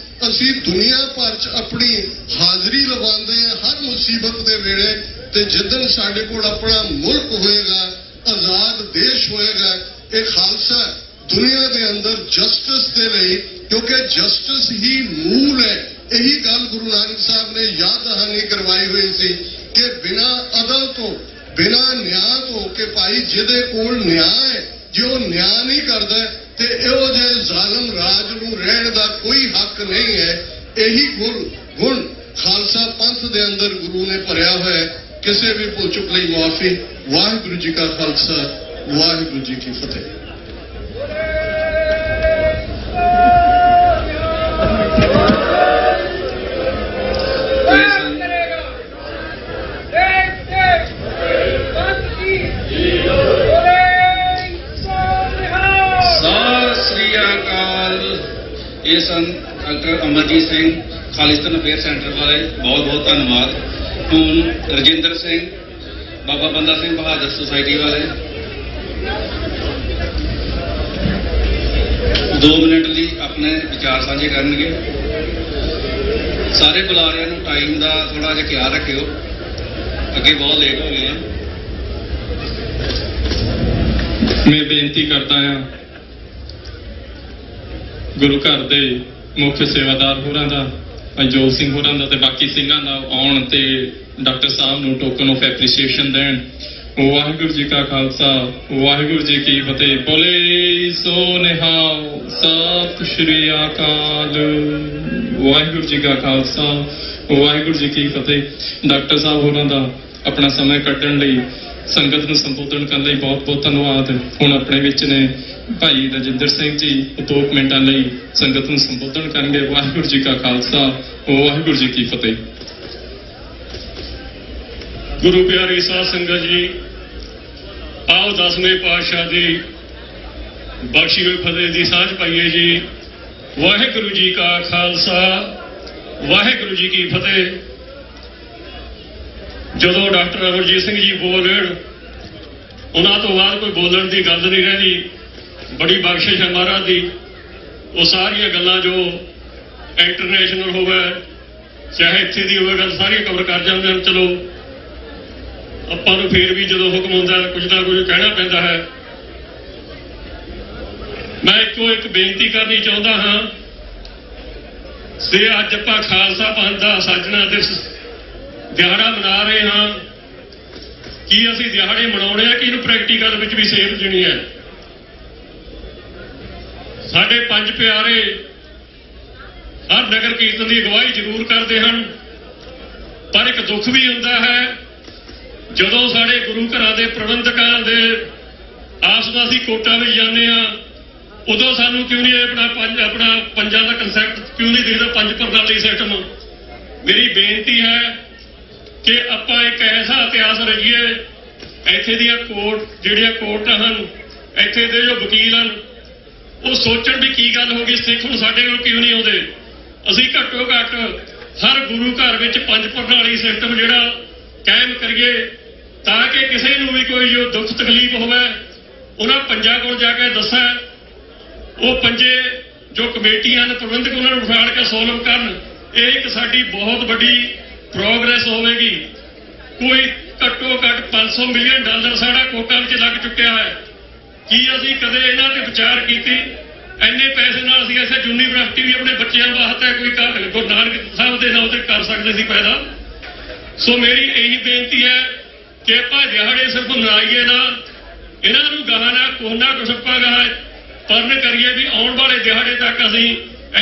ਅਸੀਂ ਦੁਨੀਆ ਭਰ 'ਚ ਆਪਣੀ ਹਾਜ਼ਰੀ ਲਵਾਉਂਦੇ ਹਾਂ ਹਰ ਮੁਸੀਬਤ ਦੇ ਵੇਲੇ, ਤੇ ਜਿੱਦਣ ਸਾਡੇ ਕੋਲ ਆਪਣਾ ਮੁਲਕ ਹੋਏਗਾ, ਆਜ਼ਾਦ ਦੇਸ਼ ਹੋਏਗਾ, ਇਹ ਖਾਲਸਾ ਦੁਨੀਆ ਦੇ ਅੰਦਰ ਜਸਟਿਸ ਦੇ ਲਈ, ਕਿਉਂਕਿ ਜਸਟਿਸ ਹੀ ਮੂਲ ਹੈ। ਇਹੀ ਗੱਲ ਗੁਰੂ ਨਾਨਕ ਸਾਹਿਬ ਨੇ ਯਾਦ ਦਹਾਨੀ ਕਰਵਾਈ ਹੋਈ ਸੀ ਕਿ ਬਿਨਾਂ ਅਦਲ ਤੋਂ, ਬਿਨਾਂ ਨਿਆਂ ਤੋਂ, ਕਿ ਭਾਈ ਜਿਹਦੇ ਕੋਲ ਨਿਆਂ ਹੈ, ਜੇ ਉਹ ਨਿਆਂ ਨਹੀਂ ਕਰਦਾ ਤੇ ਇਹੋ ਜਿਹੇ ਜ਼ਾਲਮ ਰਾਜ ਨੂੰ ਰਹਿਣ ਦਾ ਕੋਈ ਹੱਕ ਨਹੀਂ ਹੈ। ਇਹੀ ਗੁਣ ਖਾਲਸਾ ਪੰਥ ਦੇ ਅੰਦਰ ਗੁਰੂ ਨੇ ਭਰਿਆ ਹੋਇਆ। ਕਿਸੇ ਵੀ ਭੁੱਲ ਚੁੱਕ ਲਈ ਮੁਆਫੀ। ਵਾਹਿਗੁਰੂ ਜੀ ਕਾ ਖਾਲਸਾ, ਵਾਹਿਗੁਰੂ ਜੀ ਕੀ ਫਤਿਹ। ਇਹ ਸਨ doctor Amarjit Singh, Khalistan affair centre ਵਾਲੇ, ਬਹੁਤ ਬਹੁਤ ਧੰਨਵਾਦ। ਹੁਣ ਰਜਿੰਦਰ ਸਿੰਘ, ਬਾਬਾ ਬੰਦਾ ਸਿੰਘ ਬਹਾਦਰ ਸੁਸਾਇਟੀ ਵਾਲੇ 2 ਮਿੰਟ ਲਈ ਆਪਣੇ ਵਿਚਾਰ ਸਾਂਝੇ ਕਰਨਗੇ। ਸਾਰੇ ਬੁਲਾਰਿਆਂ ਨੂੰ ਟਾਈਮ ਦਾ ਥੋੜਾ ਜਿਹਾ ਖਿਆਲ ਰੱਖਿਓ, ਅੱਗੇ ਬਹੁਤ ਲੇਟ ਹੋ ਗਏ ਆ। ਮੈਂ ਬੇਨਤੀ ਕਰਦਾ ਹਾਂ ਗੁਰੂ ਘਰ ਦੇ ਮੁੱਖ ਸੇਵਾਦਾਰ ਹੋਰਾਂ ਦਾ, ਜੋਤ ਸਿੰਘ ਹੋਰਾਂ ਦਾ ਤੇ ਬਾਕੀ ਸਿੰਘਾਂ ਦਾ ਆਉਣ ਤੇ ਡਾਕਟਰ ਸਾਹਿਬ ਨੂੰ ਟੋਕਨ ਆਫ ਐਪਰੀਸੀਏਸ਼ਨ ਦੇਣ। ਵਾਹਿਗੁਰੂ ਜੀ ਕਾ ਖਾਲਸਾ ਵਾਹਿਗੁਰੂ ਜੀ ਕੀ ਫਤਿਹ। ਬੋਲੇ ਸੋ ਨਿਹਾਲ, ਸਤਿ ਸ਼੍ਰੀ ਅਕਾਲ। ਵਾਹਿਗੁਰੂ ਜੀ ਕਾ ਖਾਲਸਾ ਵਾਹਿਗੁਰੂ ਜੀ ਕੀ ਫਤਿਹ। ਡਾਕਟਰ ਸਾਹਿਬ ਹੋਰਾਂ ਦਾ ਆਪਣਾ ਸਮਾਂ ਕੱਢਣ ਲਈ, ਸੰਗਤ ਨੂੰ ਸੰਬੋਧਨ ਕਰਨ ਲਈ ਬਹੁਤ ਬਹੁਤ ਧੰਨਵਾਦ। ਹੁਣ ਆਪਣੇ ਵਿੱਚ ਨੇ ਭਾਈ ਰਜਿੰਦਰ ਸਿੰਘ ਜੀ, 2 ਮਿੰਟਾਂ ਲਈ ਸੰਗਤ ਨੂੰ ਸੰਬੋਧਨ ਕਰਨਗੇ। ਵਾਹਿਗੁਰੂ ਜੀ ਕਾ ਖਾਲਸਾ ਵਾਹਿਗੁਰੂ ਜੀ ਕੀ ਫਤਿਹ। ਗੁਰੂ ਪਿਆਰੀ ਸਾਧ ਸੰਗਤ ਜੀ, ਆਓ 10ਵੇਂ ਪਾਤਸ਼ਾਹ ਦੀ ਬਖਸ਼ੀ ਹੋਈ ਫਤਿਹ ਦੀ ਸਾਂਝ ਪਾਈਏ ਜੀ। ਵਾਹਿਗੁਰੂ ਜੀ ਕਾ ਖਾਲਸਾ ਵਾਹਿਗੁਰੂ ਜੀ ਕੀ ਫਤਿਹ। ਜਦੋਂ ਡਾਕਟਰ ਅਮਰਜੀਤ ਸਿੰਘ ਜੀ ਬੋਲਣ, ਉਹਨਾਂ ਤੋਂ ਬਾਅਦ ਕੋਈ ਬੋਲਣ ਦੀ ਗੱਲ ਨਹੀਂ ਰਹਿੰਦੀ। ਬੜੀ ਬਖਸ਼ਿਸ਼ ਹੈ ਮਹਾਰਾਜ ਦੀ। ਉਹ ਸਾਰੀਆਂ ਗੱਲਾਂ ਜੋ ਇੰਟਰਨੈਸ਼ਨਲ ਹੋਵੇ ਚਾਹੇ ਇੱਥੇ ਦੀ ਹੋਵੇ, ਗੱਲ ਸਾਰੀਆਂ ਕਵਰ ਕਰ ਜਾਂਦੇ ਹਨ। ਚਲੋ ਆਪਾਂ ਨੂੰ ਫੇਰ ਵੀ ਜਦੋਂ ਹੁਕਮ ਹੁੰਦਾ ਕੁਝ ਨਾ ਕੁਝ ਕਹਿਣਾ ਪੈਂਦਾ ਹੈ। ਮੈਂ ਇੱਕੋ ਇੱਕ ਬੇਨਤੀ ਕਰਨੀ ਚਾਹੁੰਦਾ ਹਾਂ ਕਿ ਅੱਜ ਆਪਾਂ ਖਾਲਸਾ ਪੰਥ ਦਾ ਸਾਜਣਾ ਦਿਵਸ ਦਿਹਾੜਾ ਮਨਾ ਰਹੇ ਹਾਂ। ਕੀ ਅਸੀਂ ਦਿਹਾੜੇ ਮਨਾਉਣੇ ਆ ਕਿ ਇਹਨੂੰ ਪ੍ਰੈਕਟੀਕਲ ਵਿੱਚ ਵੀ ਸਮਝਣੀ ਹੈ? ਸਾਡੇ 5 ਪਿਆਰੇ ਹਰ ਨਗਰ ਕੀਰਤਨ ਦੀ ਅਗਵਾਈ ਜ਼ਰੂਰ ਕਰਦੇ ਹਨ, ਪਰ ਇੱਕ ਦੁੱਖ ਵੀ ਹੁੰਦਾ ਹੈ ਜਦੋਂ ਸਾਡੇ ਗੁਰੂ ਘਰਾਂ ਦੇ ਪ੍ਰਬੰਧਕਾਂ ਦੇ ਆਸ-ਪਾਸੀ ਕੋਟਾਂ ਵਿੱਚ ਜਾਂਦੇ ਆ, ਉਦੋਂ ਸਾਨੂੰ ਕਿਉਂ ਨਹੀਂ ਆਪਣਾ ਪੰਜਾਂ ਦਾ ਕਨਸੈਪਟ ਕਿਉਂ ਨਹੀਂ ਦਿਖਦਾ, 5 ਪ੍ਰਣਾਲੀ ਸਿਸਟਮ। ਮੇਰੀ ਬੇਨਤੀ ਹੈ ਕਿ ਆਪਾਂ ਇੱਕ ਐਸਾ ਇਤਿਹਾਸ ਰਚੀਏ, ਇੱਥੇ ਦੀਆਂ ਜਿਹੜੀਆਂ ਕੋਰਟਾਂ ਹਨ, ਇੱਥੇ ਦੇ ਜੋ ਵਕੀਲ ਹਨ, ਉਹ ਸੋਚਣ ਵੀ ਕੀ ਗੱਲ ਹੋ ਗਈ, ਸਿੱਖ ਹੁਣ ਸਾਡੇ ਕੋਲ ਕਿਉਂ ਨਹੀਂ ਆਉਂਦੇ। ਅਸੀਂ ਘੱਟੋ ਘੱਟ ਹਰ ਗੁਰੂ ਘਰ ਵਿੱਚ 5 ਪ੍ਰਣਾਲੀ ਸਿਸਟਮ ਜਿਹੜਾ ਕਾਇਮ ਕਰੀਏ, ਤਾਂ ਕਿ ਕਿਸੇ ਨੂੰ ਵੀ ਕੋਈ ਜੋ ਦੁੱਖ ਤਕਲੀਫ ਹੋਵੇ ਉਹਨਾਂ ਪੰਜਾਂ ਕੋਲ ਜਾ ਕੇ ਦੱਸੇ। ਉਹ ਪੰਜੇ ਜੋ ਕਮੇਟੀਆਂ ਨੇ ਪ੍ਰਬੰਧਕ ਉਹਨਾਂ ਨੂੰ ਬਿਠਾ ਕੇ ਸੋਲਵ ਕਰਨ। ਇਹ ਇੱਕ ਸਾਡੀ ਬਹੁਤ ਵੱਡੀ ਪ੍ਰੋਗਰੈਸ ਹੋਵੇਗੀ। ਕੋਈ ਘੱਟੋ ਘੱਟ $500 ਮਿਲੀਅਨ ਸਾਡਾ ਕੋਟਾਂ ਵਿੱਚ ਲੱਗ ਚੁੱਕਿਆ ਹੈ। ਕੀ ਅਸੀਂ ਕਦੇ ਇਹਨਾਂ ਤੇ ਵਿਚਾਰ ਕੀਤੀ? ਇੰਨੇ ਪੈਸੇ ਨਾਲ ਅਸੀਂ ਇੱਥੇ ਯੂਨੀਵਰਸਿਟੀ ਵੀ ਆਪਣੇ ਬੱਚਿਆਂ ਵਾਸਤੇ ਕੋਈ ਗੁਰੂ ਨਾਨਕ ਸਾਹਿਬ ਦੇ ਨਾਮ ਤੇ ਕਰ ਸਕਦੇ ਸੀ ਪੈਦਾ। ਸੋ ਮੇਰੀ ਇਹੀ ਬੇਨਤੀ ਹੈ ਕਿ ਆਪਾਂ ਦਿਹਾੜੇ ਸਿਰਫ ਮਨਾਈਏ ਨਾ, ਇਹਨਾਂ ਨੂੰ ਗਾਹਾਂ ਨਾ ਕੋਨਾ ਕੁਛ ਆਪਾਂ ਗਾਹਾਂ ਪਰਨ ਕਰੀਏ ਵੀ ਆਉਣ ਵਾਲੇ ਦਿਹਾੜੇ ਤੱਕ ਅਸੀਂ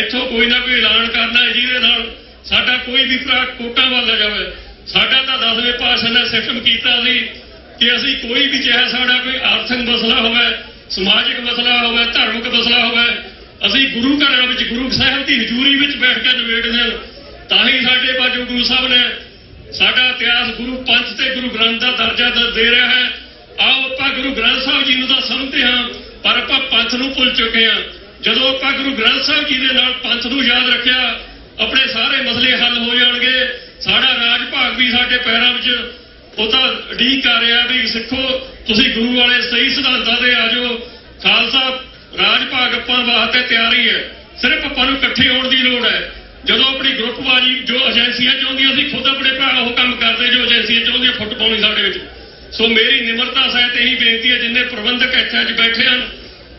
ਇੱਥੋਂ ਕੋਈ ਨਾ ਕੋਈ ਐਲਾਨ ਕਰਨਾ ਹੈ ਜਿਹਦੇ ਨਾਲ ਸਾਡਾ ਕੋਈ ਵੀ ਭਰਾ ਕੋਟਾਂ ਵੱਲ ਲੈ ਜਾਵੇ। ਸਾਡਾ ਤਾਂ 10ਵੇਂ ਪਾਤਸ਼ਾਹ ਨੇ ਸਿਸਟਮ ਕੀਤਾ ਸੀ ਕਿ ਅਸੀਂ ਕੋਈ ਵੀ ਚਾਹੇ ਸਾਡਾ ਕੋਈ ਆਰਥਿਕ ਮਸਲਾ ਹੋਵੇ, ਸਮਾਜਿਕ ਮਸਲਾ ਹੋਵੇ, ਧਾਰਮਿਕ ਮਸਲਾ ਹੋਵੇ, ਅਸੀਂ ਗੁਰੂ ਘਰਾਂ ਵਿੱਚ ਗੁਰੂ ਸਾਹਿਬ ਦੀ ਹਜ਼ੂਰੀ ਵਿੱਚ ਬੈਠ ਕੇ ਨਿਬੇੜਦੇ ਹਾਂ। ਤਾਂ ਹੀ ਸਾਡੇ ਬਾਜੂ ਗੁਰੂ ਸਾਹਿਬ ਨੇ ਸਾਡਾ ਇਤਿਹਾਸ ਗੁਰੂ ਪੰਥ ਤੇ ਗੁਰੂ ਗ੍ਰੰਥ ਦਾ ਦਰਜਾ ਦੇ ਰਿਹਾ ਹੈ। ਆਓ ਆਪਾਂ ਗੁਰੂ ਗ੍ਰੰਥ ਸਾਹਿਬ ਜੀ ਨੂੰ ਤਾਂ ਸਮਝਦੇ ਹਾਂ, ਪਰ ਆਪਾਂ ਪੰਥ ਨੂੰ ਭੁੱਲ ਚੁੱਕੇ ਹਾਂ। ਜਦੋਂ ਆਪਾਂ ਗੁਰੂ ਗ੍ਰੰਥ ਸਾਹਿਬ ਜੀ ਦੇ ਨਾਲ ਪੰਥ ਨੂੰ ਯਾਦ ਰੱਖਿਆ, ਆਪਣੇ ਸਾਰੇ ਮਸਲੇ ਹੱਲ ਹੋ ਜਾਣਗੇ। ਸਾਡਾ ਰਾਜ ਭਾਗ ਵੀ ਸਾਡੇ ਪੈਰਾਂ ਵਿੱਚ ਉਹ ਤਾਂ ਉਡੀਕ ਕਰ ਰਿਹਾ ਵੀ ਸਿੱਖੋ ਤੁਸੀਂ ਗੁਰੂ ਵਾਲੇ ਸਹੀ ਸਿਧਾਂਤਾਂ ਤੇ ਆ ਜਾਓ। ਖਾਲਸਾ ਰਾਜ ਭਾਗ ਆਪਾਂ ਵਾਸਤੇ ਤਿਆਰੀ ਹੈ, ਸਿਰਫ ਆਪਾਂ ਨੂੰ ਇਕੱਠੇ ਹੋਣ ਦੀ ਲੋੜ ਹੈ। ਜਦੋਂ ਆਪਣੀ ਗਰੁੱਪਬਾਜ਼ੀ ਜੋ ਏਜੰਸੀਆਂ ਚਾਹੁੰਦੀਆਂ, ਅਸੀਂ ਖੁਦ ਆਪਣੇ ਭਰਾ ਉਹ ਕੰਮ ਕਰਦੇ ਜੋ ਏਜੰਸੀਆਂ ਚਾਹੁੰਦੀਆਂ ਫੁੱਟ ਪਾਉਣੀ ਸਾਡੇ ਵਿੱਚ। ਸੋ ਮੇਰੀ ਨਿਮਰਤਾ ਸਹਿਤ ਇਹੀ ਬੇਨਤੀ ਹੈ, ਜਿੰਨੇ ਪ੍ਰਬੰਧਕ ਇੱਥੇ ਅੱਜ ਬੈਠੇ ਹਨ,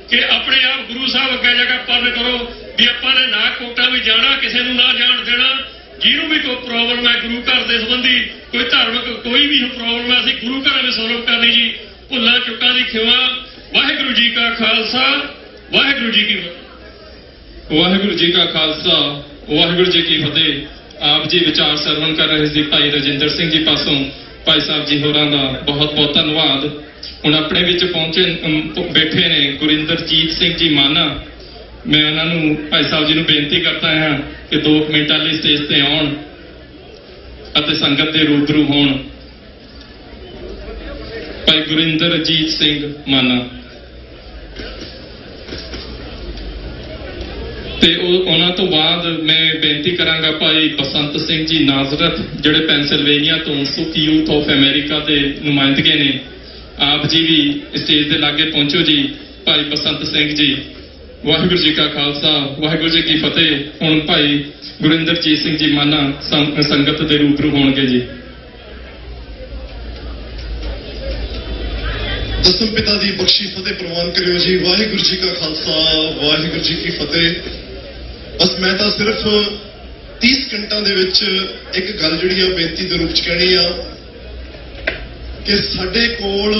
ਕਿ ਆਪਣੇ ਆਪ ਗੁਰੂ ਸਾਹਿਬ ਅੱਗੇ ਜਾ ਕੇ ਪਰਨ ਕਰੋ ਵੀ ਆਪਾਂ ਨੇ ਨਾ ਕੋਟਾਂ ਵੀ ਜਾਣਾ, ਕਿਸੇ ਨੂੰ ਨਾ ਜਾਣ ਦੇਣਾ। ਜਿਹਨੂੰ ਵੀ ਕੋਈ ਪ੍ਰੋਬਲਮ ਹੈ ਗੁਰੂ ਘਰ ਦੇ ਸੰਬੰਧੀ, ਕੋਈ ਧਾਰਮਿਕ ਕੋਈ ਵੀ ਪ੍ਰੋਬਲਮ ਹੈ, ਅਸੀਂ ਗੁਰੂ ਘਰਾਂ ਵਿੱਚ ਸੋਲਵ ਕਰਨੀ ਜੀ। ਭੁੱਲਾਂ ਚੁੱਕਾਂ ਦੀ ਖਿਮਾ। ਵਾਹਿਗੁਰੂ ਜੀ ਕਾ ਖਾਲਸਾ ਵਾਹਿਗੁਰੂ ਜੀ ਕੀ ਫਤਿਹ। ਵਾਹਿਗੁਰੂ ਜੀ ਕਾ ਖਾਲਸਾ ਵਾਹਿਗੁਰੂ ਜੀ ਕੀ ਫਤਿਹ। ਆਪ ਜੀ ਵਿਚਾਰ ਸਰਵਣ ਕਰ ਰਹੇ ਸੀ ਭਾਈ ਰਜਿੰਦਰ ਸਿੰਘ ਜੀ ਪਾਸੋਂ ਭਾਈ ਸਾਹਿਬ ਜੀ ਹੋਰਾਂ ਦਾ ਬਹੁਤ ਬਹੁਤ ਧੰਨਵਾਦ। ਹੁਣ ਆਪਣੇ ਵਿੱਚ ਬੈਠੇ ਨੇ ਗੁਰਿੰਦਰਜੀਤ ਸਿੰਘ ਜੀ ਮਾਨਾ। ਮੈਂ ਉਹਨਾਂ ਨੂੰ ਭਾਈ ਸਾਹਿਬ ਜੀ ਨੂੰ ਬੇਨਤੀ ਕਰਦਾ ਹਾਂ ਕਿ 2 ਮਿੰਟਾਂ ਲਈ ਸਟੇਜ ਤੇ ਆਉਣ ਅਤੇ ਸੰਗਤ ਦੇ ਰੂਬਰੂ ਹੋਣ। ਭਾਈ ਗੁਰਿੰਦਰਜੀਤ ਸਿੰਘ ਮਾਨਾ ਤੇ ਉਹਨਾਂ ਤੋਂ ਬਾਅਦ ਮੈਂ ਬੇਨਤੀ ਕਰਾਂਗਾ ਭਾਈ ਬਸੰਤ ਸਿੰਘ ਜੀ ਨਾਜ਼ਰਤ, ਜਿਹੜੇ ਪੈਨਸਿਲਵੇਨੀਆ ਤੋਂ ਸਿੱਖ ਯੂਥ ਆਫ ਅਮਰੀਕਾ ਦੇ ਨੁਮਾਇੰਦਗੇ ਨੇ। ਆਪ ਜੀ ਵੀ ਸਟੇਜ ਦੇ ਲਾਗੇ ਪਹੁੰਚੋ ਜੀ। ਭਾਈ ਬਸੰਤ ਸਿੰਘ ਜੀ। ਵਾਹਿਗੁਰੂ ਜੀ ਕਾ ਖਾਲਸਾ ਵਾਹਿਗੁਰੂ ਜੀ ਕੀ ਫਤਿਹ। ਹੁਣ ਭਾਈ ਗੁਰਿੰਦਰਜੀਤ ਸਿੰਘ ਜੀ ਮਾਨਾ ਸੰਗਤ ਦੇ ਰੂਬਰੂ ਹੋਣਗੇ ਜੀ। ਦਸਮ ਪਿਤਾ ਦੀ ਬਖਸ਼ੀ ਫਤਿਹ ਪ੍ਰਵਾਨ ਕਰਿਓ ਜੀ। ਵਾਹਿਗੁਰੂ ਜੀ ਕਾ ਖਾਲਸਾ ਵਾਹਿਗੁਰੂ ਜੀ ਕੀ ਫਤਿਹ। ਬਸ ਮੈਂ ਤਾਂ ਸਿਰਫ 30 ਸਕਿੰਟਾਂ ਦੇ ਵਿੱਚ ਇੱਕ ਗੱਲ ਜਿਹੜੀ ਆ ਬੇਨਤੀ ਦੇ ਰੂਪ ਚ ਕਹਿਣੀ ਆ ਕਿ ਸਾਡੇ ਕੋਲ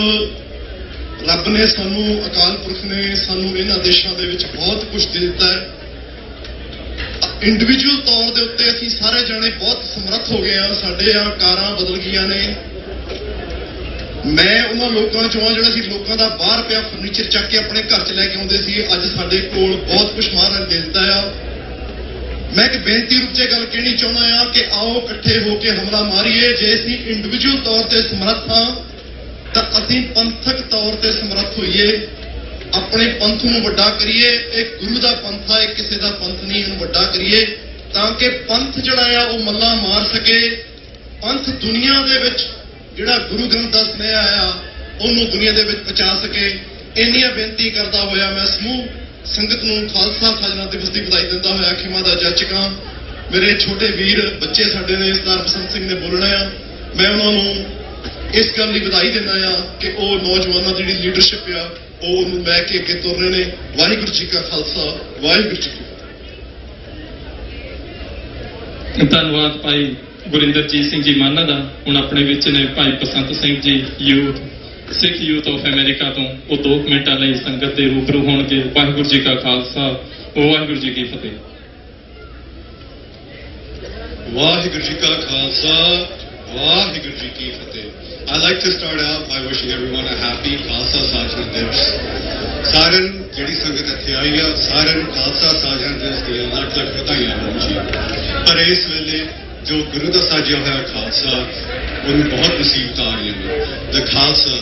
ਰੱਬ ਨੇ ਸਾਨੂੰ, ਅਕਾਲ ਪੁਰਖ ਨੇ ਸਾਨੂੰ ਇਹਨਾਂ ਦੇਸ਼ਾਂ ਦੇ ਵਿੱਚ ਬਹੁਤ ਕੁਝ ਦੇ ਦਿੱਤਾ ਹੈ। ਇੰਡੀਵਿਜੂਅਲ ਤੌਰ ਦੇ ਉੱਤੇ ਅਸੀਂ ਸਾਰੇ ਜਾਣੇ ਬਹੁਤ ਸਮਰੱਥ ਹੋ ਗਏ ਆ, ਸਾਡੇ ਆ ਕਾਰਾਂ ਬਦਲ ਗਈਆਂ ਨੇ। ਮੈਂ ਉਹਨਾਂ ਲੋਕਾਂ ਚੋਂ ਆ ਜਿਹੜਾ ਸੀ ਲੋਕਾਂ ਦਾ ਬਾਹਰ ਪਿਆ ਫਰਨੀਚਰ ਚੱਕ ਕੇ ਆਪਣੇ ਘਰ 'ਚ ਲੈ ਕੇ ਆਉਂਦੇ ਸੀ, ਅੱਜ ਸਾਡੇ ਕੋਲ ਬਹੁਤ ਕੁਝ ਮਹਾਰਾਜ ਦੇ ਦਿੱਤਾ ਆ। ਮੈਂ ਇੱਕ ਬੇਨਤੀ ਰੂਪ 'ਚ ਗੱਲ ਕਹਿਣੀ ਚਾਹੁੰਦਾ ਆ ਕਿ ਆਓ ਇਕੱਠੇ ਹੋ ਕੇ ਹਮਲਾ ਮਾਰੀਏ। ਜੇ ਅਸੀਂ ਇੰਡੀਵਿਜੂਅਲ ਤੌਰ ਤੇ ਸਮਰੱਥ ਹਾਂ ਤਾਂ ਅਸੀਂ ਪੰਥਕ ਤੌਰ ਤੇ ਸਮਰੱਥ ਹੋਈਏ, ਆਪਣੇ ਪੰਥ ਨੂੰ ਵੱਡਾ ਕਰੀਏ। ਇਹ ਗੁਰੂ ਦਾ ਪੰਥ ਆ, ਇਹ ਕਿਸੇ ਦਾ ਪੰਥ ਨਹੀਂ, ਇਹਨੂੰ ਵੱਡਾ ਕਰੀਏ ਤਾਂ ਕਿ ਪੰਥ ਜਿਹੜਾ ਆ ਉਹ ਮੱਲਾ ਮਾਰ ਸਕੇ। ਪੰਥ ਦੁਨੀਆ ਦੇ ਵਿੱਚ ਜਿਹੜਾ ਗੁਰੂ ਗ੍ਰੰਥ ਦਾ ਸੁਨੇਹਾ ਆ ਉਹਨੂੰ ਦੁਨੀਆ ਦੇ ਵਿੱਚ ਪਹੁੰਚਾ ਸਕੇ। ਇੰਨੀਆਂ ਬੇਨਤੀ ਕਰਦਾ ਹੋਇਆ ਮੈਂ ਸਮੂਹ ਸੰਗਤ ਨੂੰ ਖਾਲਸਾ ਸਾਜਨਾ ਦਿਵਸ ਦੀ ਵਧਾਈ ਦਿੰਦਾ ਹੋਇਆ ਖਿਮਾ ਦਾ ਜਾਚਕਾਂ। ਮੇਰੇ ਛੋਟੇ ਵੀਰ ਬੱਚੇ ਸਾਡੇ ਨੇ, ਸਰਦਾਰ ਬਸੰਤ ਸਿੰਘ ਨੇ ਬੋਲਣਾ ਆ, ਮੈਂ ਉਹਨਾਂ ਨੂੰ ਇਸ ਗੱਲ ਲਈ ਵਧਾਈ ਦਿੰਦਾ ਆ ਕਿ ਉਹ ਨੌਜਵਾਨਾਂ ਦੀ ਜਿਹੜੀ ਲੀਡਰਸ਼ਿਪ ਆ ਉਹ ਉਹਨੂੰ ਲੈ ਕੇ ਅੱਗੇ ਤੁਰ ਰਹੇ ਨੇ। ਵਾਹਿਗੁਰੂ ਜੀ ਕਾ ਖਾਲਸਾ, ਵਾਹਿਗੁਰੂ ਜੀ ਕੀ ਫਤਿਹ। ਧੰਨਵਾਦ ਭਾਈ ਗੁਰਿੰਦਰਜੀਤ ਸਿੰਘ ਜੀ ਮਾਨਾ ਦਾ। ਹੁਣ ਆਪਣੇ ਵਿੱਚ ਨੇ ਭਾਈ ਬਸੰਤ Singh ji, youth Sikh youth of America ਤੋਂ। ਉਹ 2 ਮਿੰਟਾਂ ਲਈ ਸੰਗਤ ਦੇ ਰੂਬਰੂ ਹੋਣਗੇ। ਵਾਹਿਗੁਰੂ ਜੀ ਕਾ ਖਾਲਸਾ, ਵਾਹਿਗੁਰੂ ਜੀ ਕੀ ਫਤਿਹ। ਵਾਹਿਗੁਰੂ ਜੀ ਕਾ ਖਾਲਸਾ, ਵਾਹਿਗੁਰੂ ਜੀ ਕੀ ਫਤਿਹ। I'd like to start out by wishing everyone a happy Khalsa Sajna Divas. ਸਾਰਿਆਂ ਜਿਹੜੀ ਸੰਗਤ ਇੱਥੇ ਆਈ ਆ, ਸਾਰਿਆਂ ਨੂੰ ਖਾਲਸਾ ਸਾਜਨਾ ਦਿਵਸ ਦੀਆਂ ਲੱਖ ਲੱਖ ਵਧਾਈਆਂ ਹੋਣ ਜੀ। ਪਰ ਇਸ ਵੇਲੇ ਜੋ ਗੁਰੂ ਦਾ ਸਾਜਿਆ ਹੋਇਆ ਖਾਲਸਾ ਉਹਨੂੰ ਬਹੁਤ ਮੁਸੀਬਤਾਂ ਆ ਰਹੀਆਂ ਨੇ। The Khalsa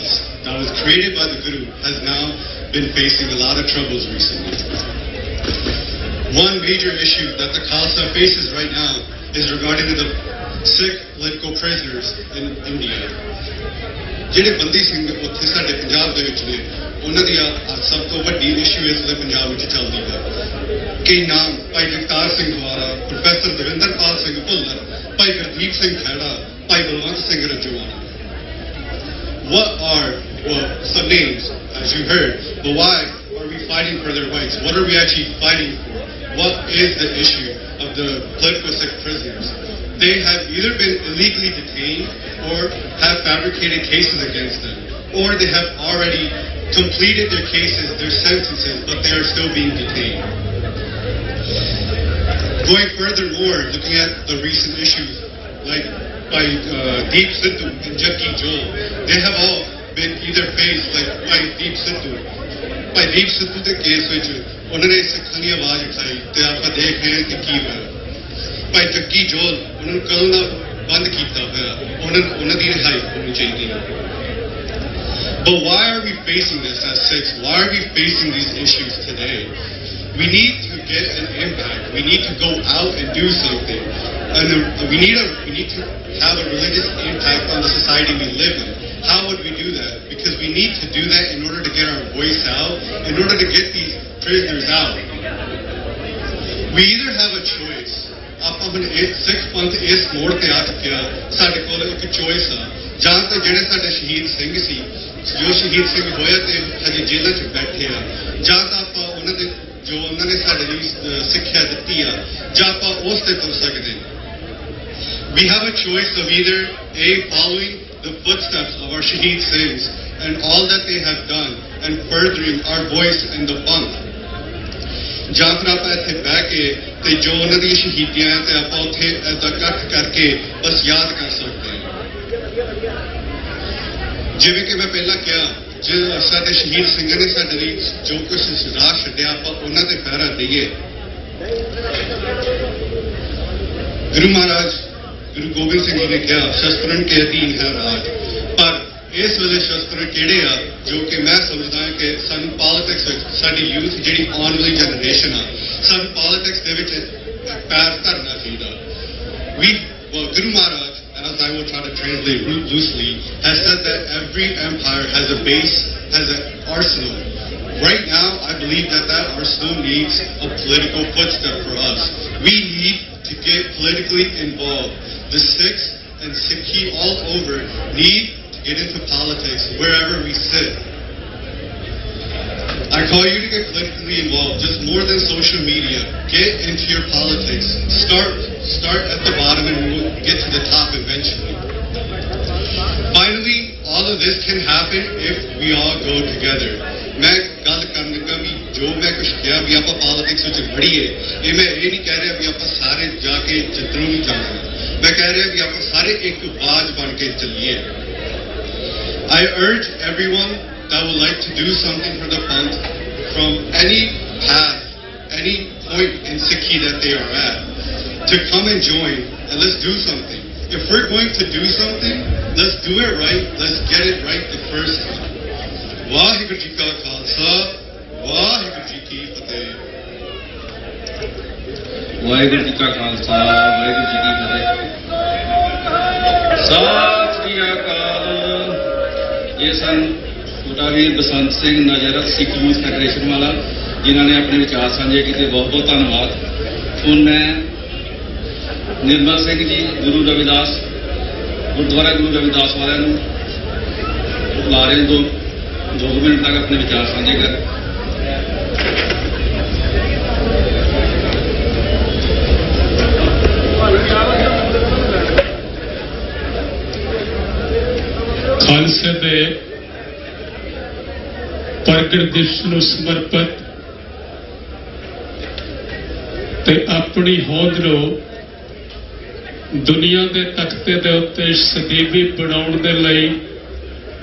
that was created by the Guru has now been facing a lot of troubles recently. One major issue that the Khalsa faces right now is regarding the Sikh political prisoners in India. ਜਿਹੜੇ ਬੰਦੀ ਸਿੰਘ ਉੱਥੇ ਸਾਡੇ ਪੰਜਾਬ ਦੇ ਵਿੱਚ ਨੇ, ਉਹਨਾਂ ਦੀ ਸਭ ਤੋਂ ਵੱਡੀ ਇਸ਼ੂ ਇਸ ਵੇਲੇ ਪੰਜਾਬ ਵਿੱਚ ਚੱਲਦੀ ਹੈ। ਕਈ ਨਾਮ ਭਾਈ ਜਗਤਾਰ ਸਿੰਘ ਦੁਆਰਾ, ਪ੍ਰੋਫੈਸਰ ਦਵਿੰਦਰਪਾਲ ਸਿੰਘ ਭੁੱਲਰ, ਭਾਈ ਗੁਰਦੀਪ ਸਿੰਘ ਖਹਿੜਾ, ਭਾਈ Balwant Singh ਰਜਵਾਨਾ। What are some names, as you heard, but why are we fighting for their rights? What are we actually fighting for? What is the issue of the political Sikh prisoners? They have either been illegally detained or have fabricated cases against them, or they have already completed their cases, their sentences, but they are still being detained. Going furthermore, looking at the recent issues like by Deep Sidhu and Jackie Joel, they have all been either faced like by Deep Sidhu. By Deep Sidhu the case which उन्होंने सिखों की आवाज उठाई तो आप देख रहे हैं कि की होया। भाई जग्गी जोल उन्होंने कदों का बंद किया होया, उन्होंने रिहाई होनी चाहिए। But why are we facing this as Sikhs? Why are we facing these issues today? We need to get an impact. We need to go out and do something. And we need to have a religious impact on the society we live in. How would we do that? Because we need to do that in order to get our voice out, in order to get these prisoners out. We either have a choice. ਆਪਾਂ ਹੁਣ ਇੱਕ ਸਿੱਖ ਪੰਥ ਇਸ ਮੋੜ ਤੇ ਆ ਚੁੱਕਿਆ, ਸਾਡੇ ਕੋਲ ਇੱਕ ਚੋਇਸ ਆ। ਜਾਂ ਤਾਂ ਜਿਹੜੇ ਸਾਡੇ ਸ਼ਹੀਦ ਸਿੰਘ ਸੀ, ਜੋ ਸ਼ਹੀਦ ਸਿੰਘ ਹੋਇਆ ਤੇ ਹਜੇ ਜੇਲ੍ਹਾਂ 'ਚ ਬੈਠੇ ਆ, ਜਾਂ ਤਾਂ ਆਪਾਂ ਉਹਨਾਂ ਦੇ ਜੋ ਉਹਨਾਂ ਨੇ ਸਾਡੇ ਲਈ ਸਿੱਖਿਆ ਦਿੱਤੀ ਆ, ਜਾਂ ਆਪਾਂ ਉਸ ਤੇ ਤੁਰ ਸਕਦੇ। We have a choice of either A, following the footsteps of our Shaheed Singhs and all that they have done and furthering our voice in the Panth, ਜਾਂ ਫਿਰ ਆਪਾਂ ਇੱਥੇ ਬਹਿ ਕੇ ਤੇ ਜੋ ਉਹਨਾਂ ਦੀਆਂ ਸ਼ਹੀਦੀਆਂ ਤੇ ਆਪਾਂ ਉੱਥੇ ਏਦਾਂ ਇਕੱਠ ਕਰਕੇ ਬਸ ਯਾਦ ਕਰ ਸਕਦੇ ਹਾਂ। ਜਿਵੇਂ ਕਿ ਮੈਂ ਪਹਿਲਾਂ ਕਿਹਾ, ਜੇ ਸਾਡੇ ਸ਼ਹੀਦ ਸਿੰਘਾਂ ਨੇ ਸਾਡੇ ਲਈ ਜੋ ਕੁਝ ਰਾਹ ਛੱਡਿਆ, ਆਪਾਂ ਉਹਨਾਂ ਤੇ ਪਹਿਰਾ ਦਈਏ। ਗੁਰੂ ਮਹਾਰਾਜ ਗੁਰੂ ਗੋਬਿੰਦ ਸਿੰਘ ਜੀ ਨੇ ਕਿਹਾ ਸ਼ਸਤਰਨ ਕੇ ਅਧੀਨ ਹੈ ਰਾਜ, ਪਰ ਇਸ ਵੇਲੇ ਸ਼ਸਤਰ ਕਿਹੜੇ ਆ ਜੋ ਕਿ ਮੈਂ ਸਮਝਦਾ ਹਾਂ ਕਿ ਸਾਨੂੰ ਪੋਲਿਟਿਕਸ ਵਿੱਚ ਸਾਡੀ ਯੂਥ ਜਿਹੜੀ ਆਉਣ ਵਾਲੀ ਜਨਰੇਸ਼ਨ ਆ, ਸਾਨੂੰ ਪੋਲਿਟਿਕਸ ਦੇ ਵਿੱਚ ਪੈਰ ਧਰਨਾ ਚਾਹੀਦਾ। Guru Maharaj, as I will try to translate loosely, has said that every empire has a base, has an arsenal. Right now, I believe that that arsenal needs a political footstep for us. We need to get politically involved. The Sikhs and Sikhi all over need to get into politics wherever we sit. I call you to get politically involved, just more than social media. Get into your politics. Start at the bottom and we'll get to the top eventually. Finally, all of this can happen if we all go together. मैं गल करन लगा भी जो मैं कुछ किया भी आप पॉलिटिक्स ਵਿੱਚ ਖੜੀਏ ਇਹ ਮੈਂ ਇਹ ਨਹੀਂ ਕਹਿ ਰਿਹਾ ਵੀ ਆਪਾਂ ਸਾਰੇ ਜਾ ਕੇ ਜਿੱਤਣੋਂ ਨਹੀਂ ਜਾਣਾ मैं कह रहा भी आप सारे एक आवाज बन के चलिए. I urge everyone that would like to do something for the Panth from any path, any point in Sikhi that they are at, to come and join and let's do something. If we're going to do something, let's do it right. Let's get it right the first time. Waheguru Ji Ka Khalsa, Waheguru Ji Ki Fateh. Waheguru ji ਕਾ ਖਾਲਸਾ ਵਾਹਿਗੁਰੂ ਜੀ ਕੀ ਫਤਿਹ. ਸਤਿ ਸ੍ਰੀ ਅਕਾਲ. ਇਹ ਸਨ ਛੋਟਾ ਵੀਰ ਬਸੰਤ ਸਿੰਘ ਨਜ਼ਰ ਸਿੱਖ youth federation ਵਾਲਾ ਜਿਨ੍ਹਾਂ ਨੇ ਆਪਣੇ ਵਿਚਾਰ ਸਾਂਝੇ ਕੀਤੇ. ਬਹੁਤ ਬਹੁਤ ਧੰਨਵਾਦ. ਹੁਣ ਮੈਂ ਨਿਰਮਲ ਸਿੰਘ ਜੀ ਗੁਰੂ ਰਵਿਦਾਸ ਗੁਰਦੁਆਰਾ ਗੁਰੂ ਰਵਿਦਾਸ ਵਾਲਿਆਂ ਨੂੰ ਬੁਲਾ ਰਹੇ ਦੋ ਮਿੰਟ ਤੱਕ ਆਪਣੇ ਵਿਚਾਰ ਸਾਂਝੇ ਕਰ. ਖਾਲਸੇ ਦੇ ਪ੍ਰਗਟ ਦਿਵਸ ਨੂੰ ਸਮਰਪਿਤ ਤੇ ਆਪਣੀ ਹੋਂਦ ਨੂੰ ਦੁਨੀਆ ਦੇ ਤਖਤੇ ਦੇ ਉੱਤੇ ਸਦੀਵੀ ਬਣਾਉਣ ਦੇ ਲਈ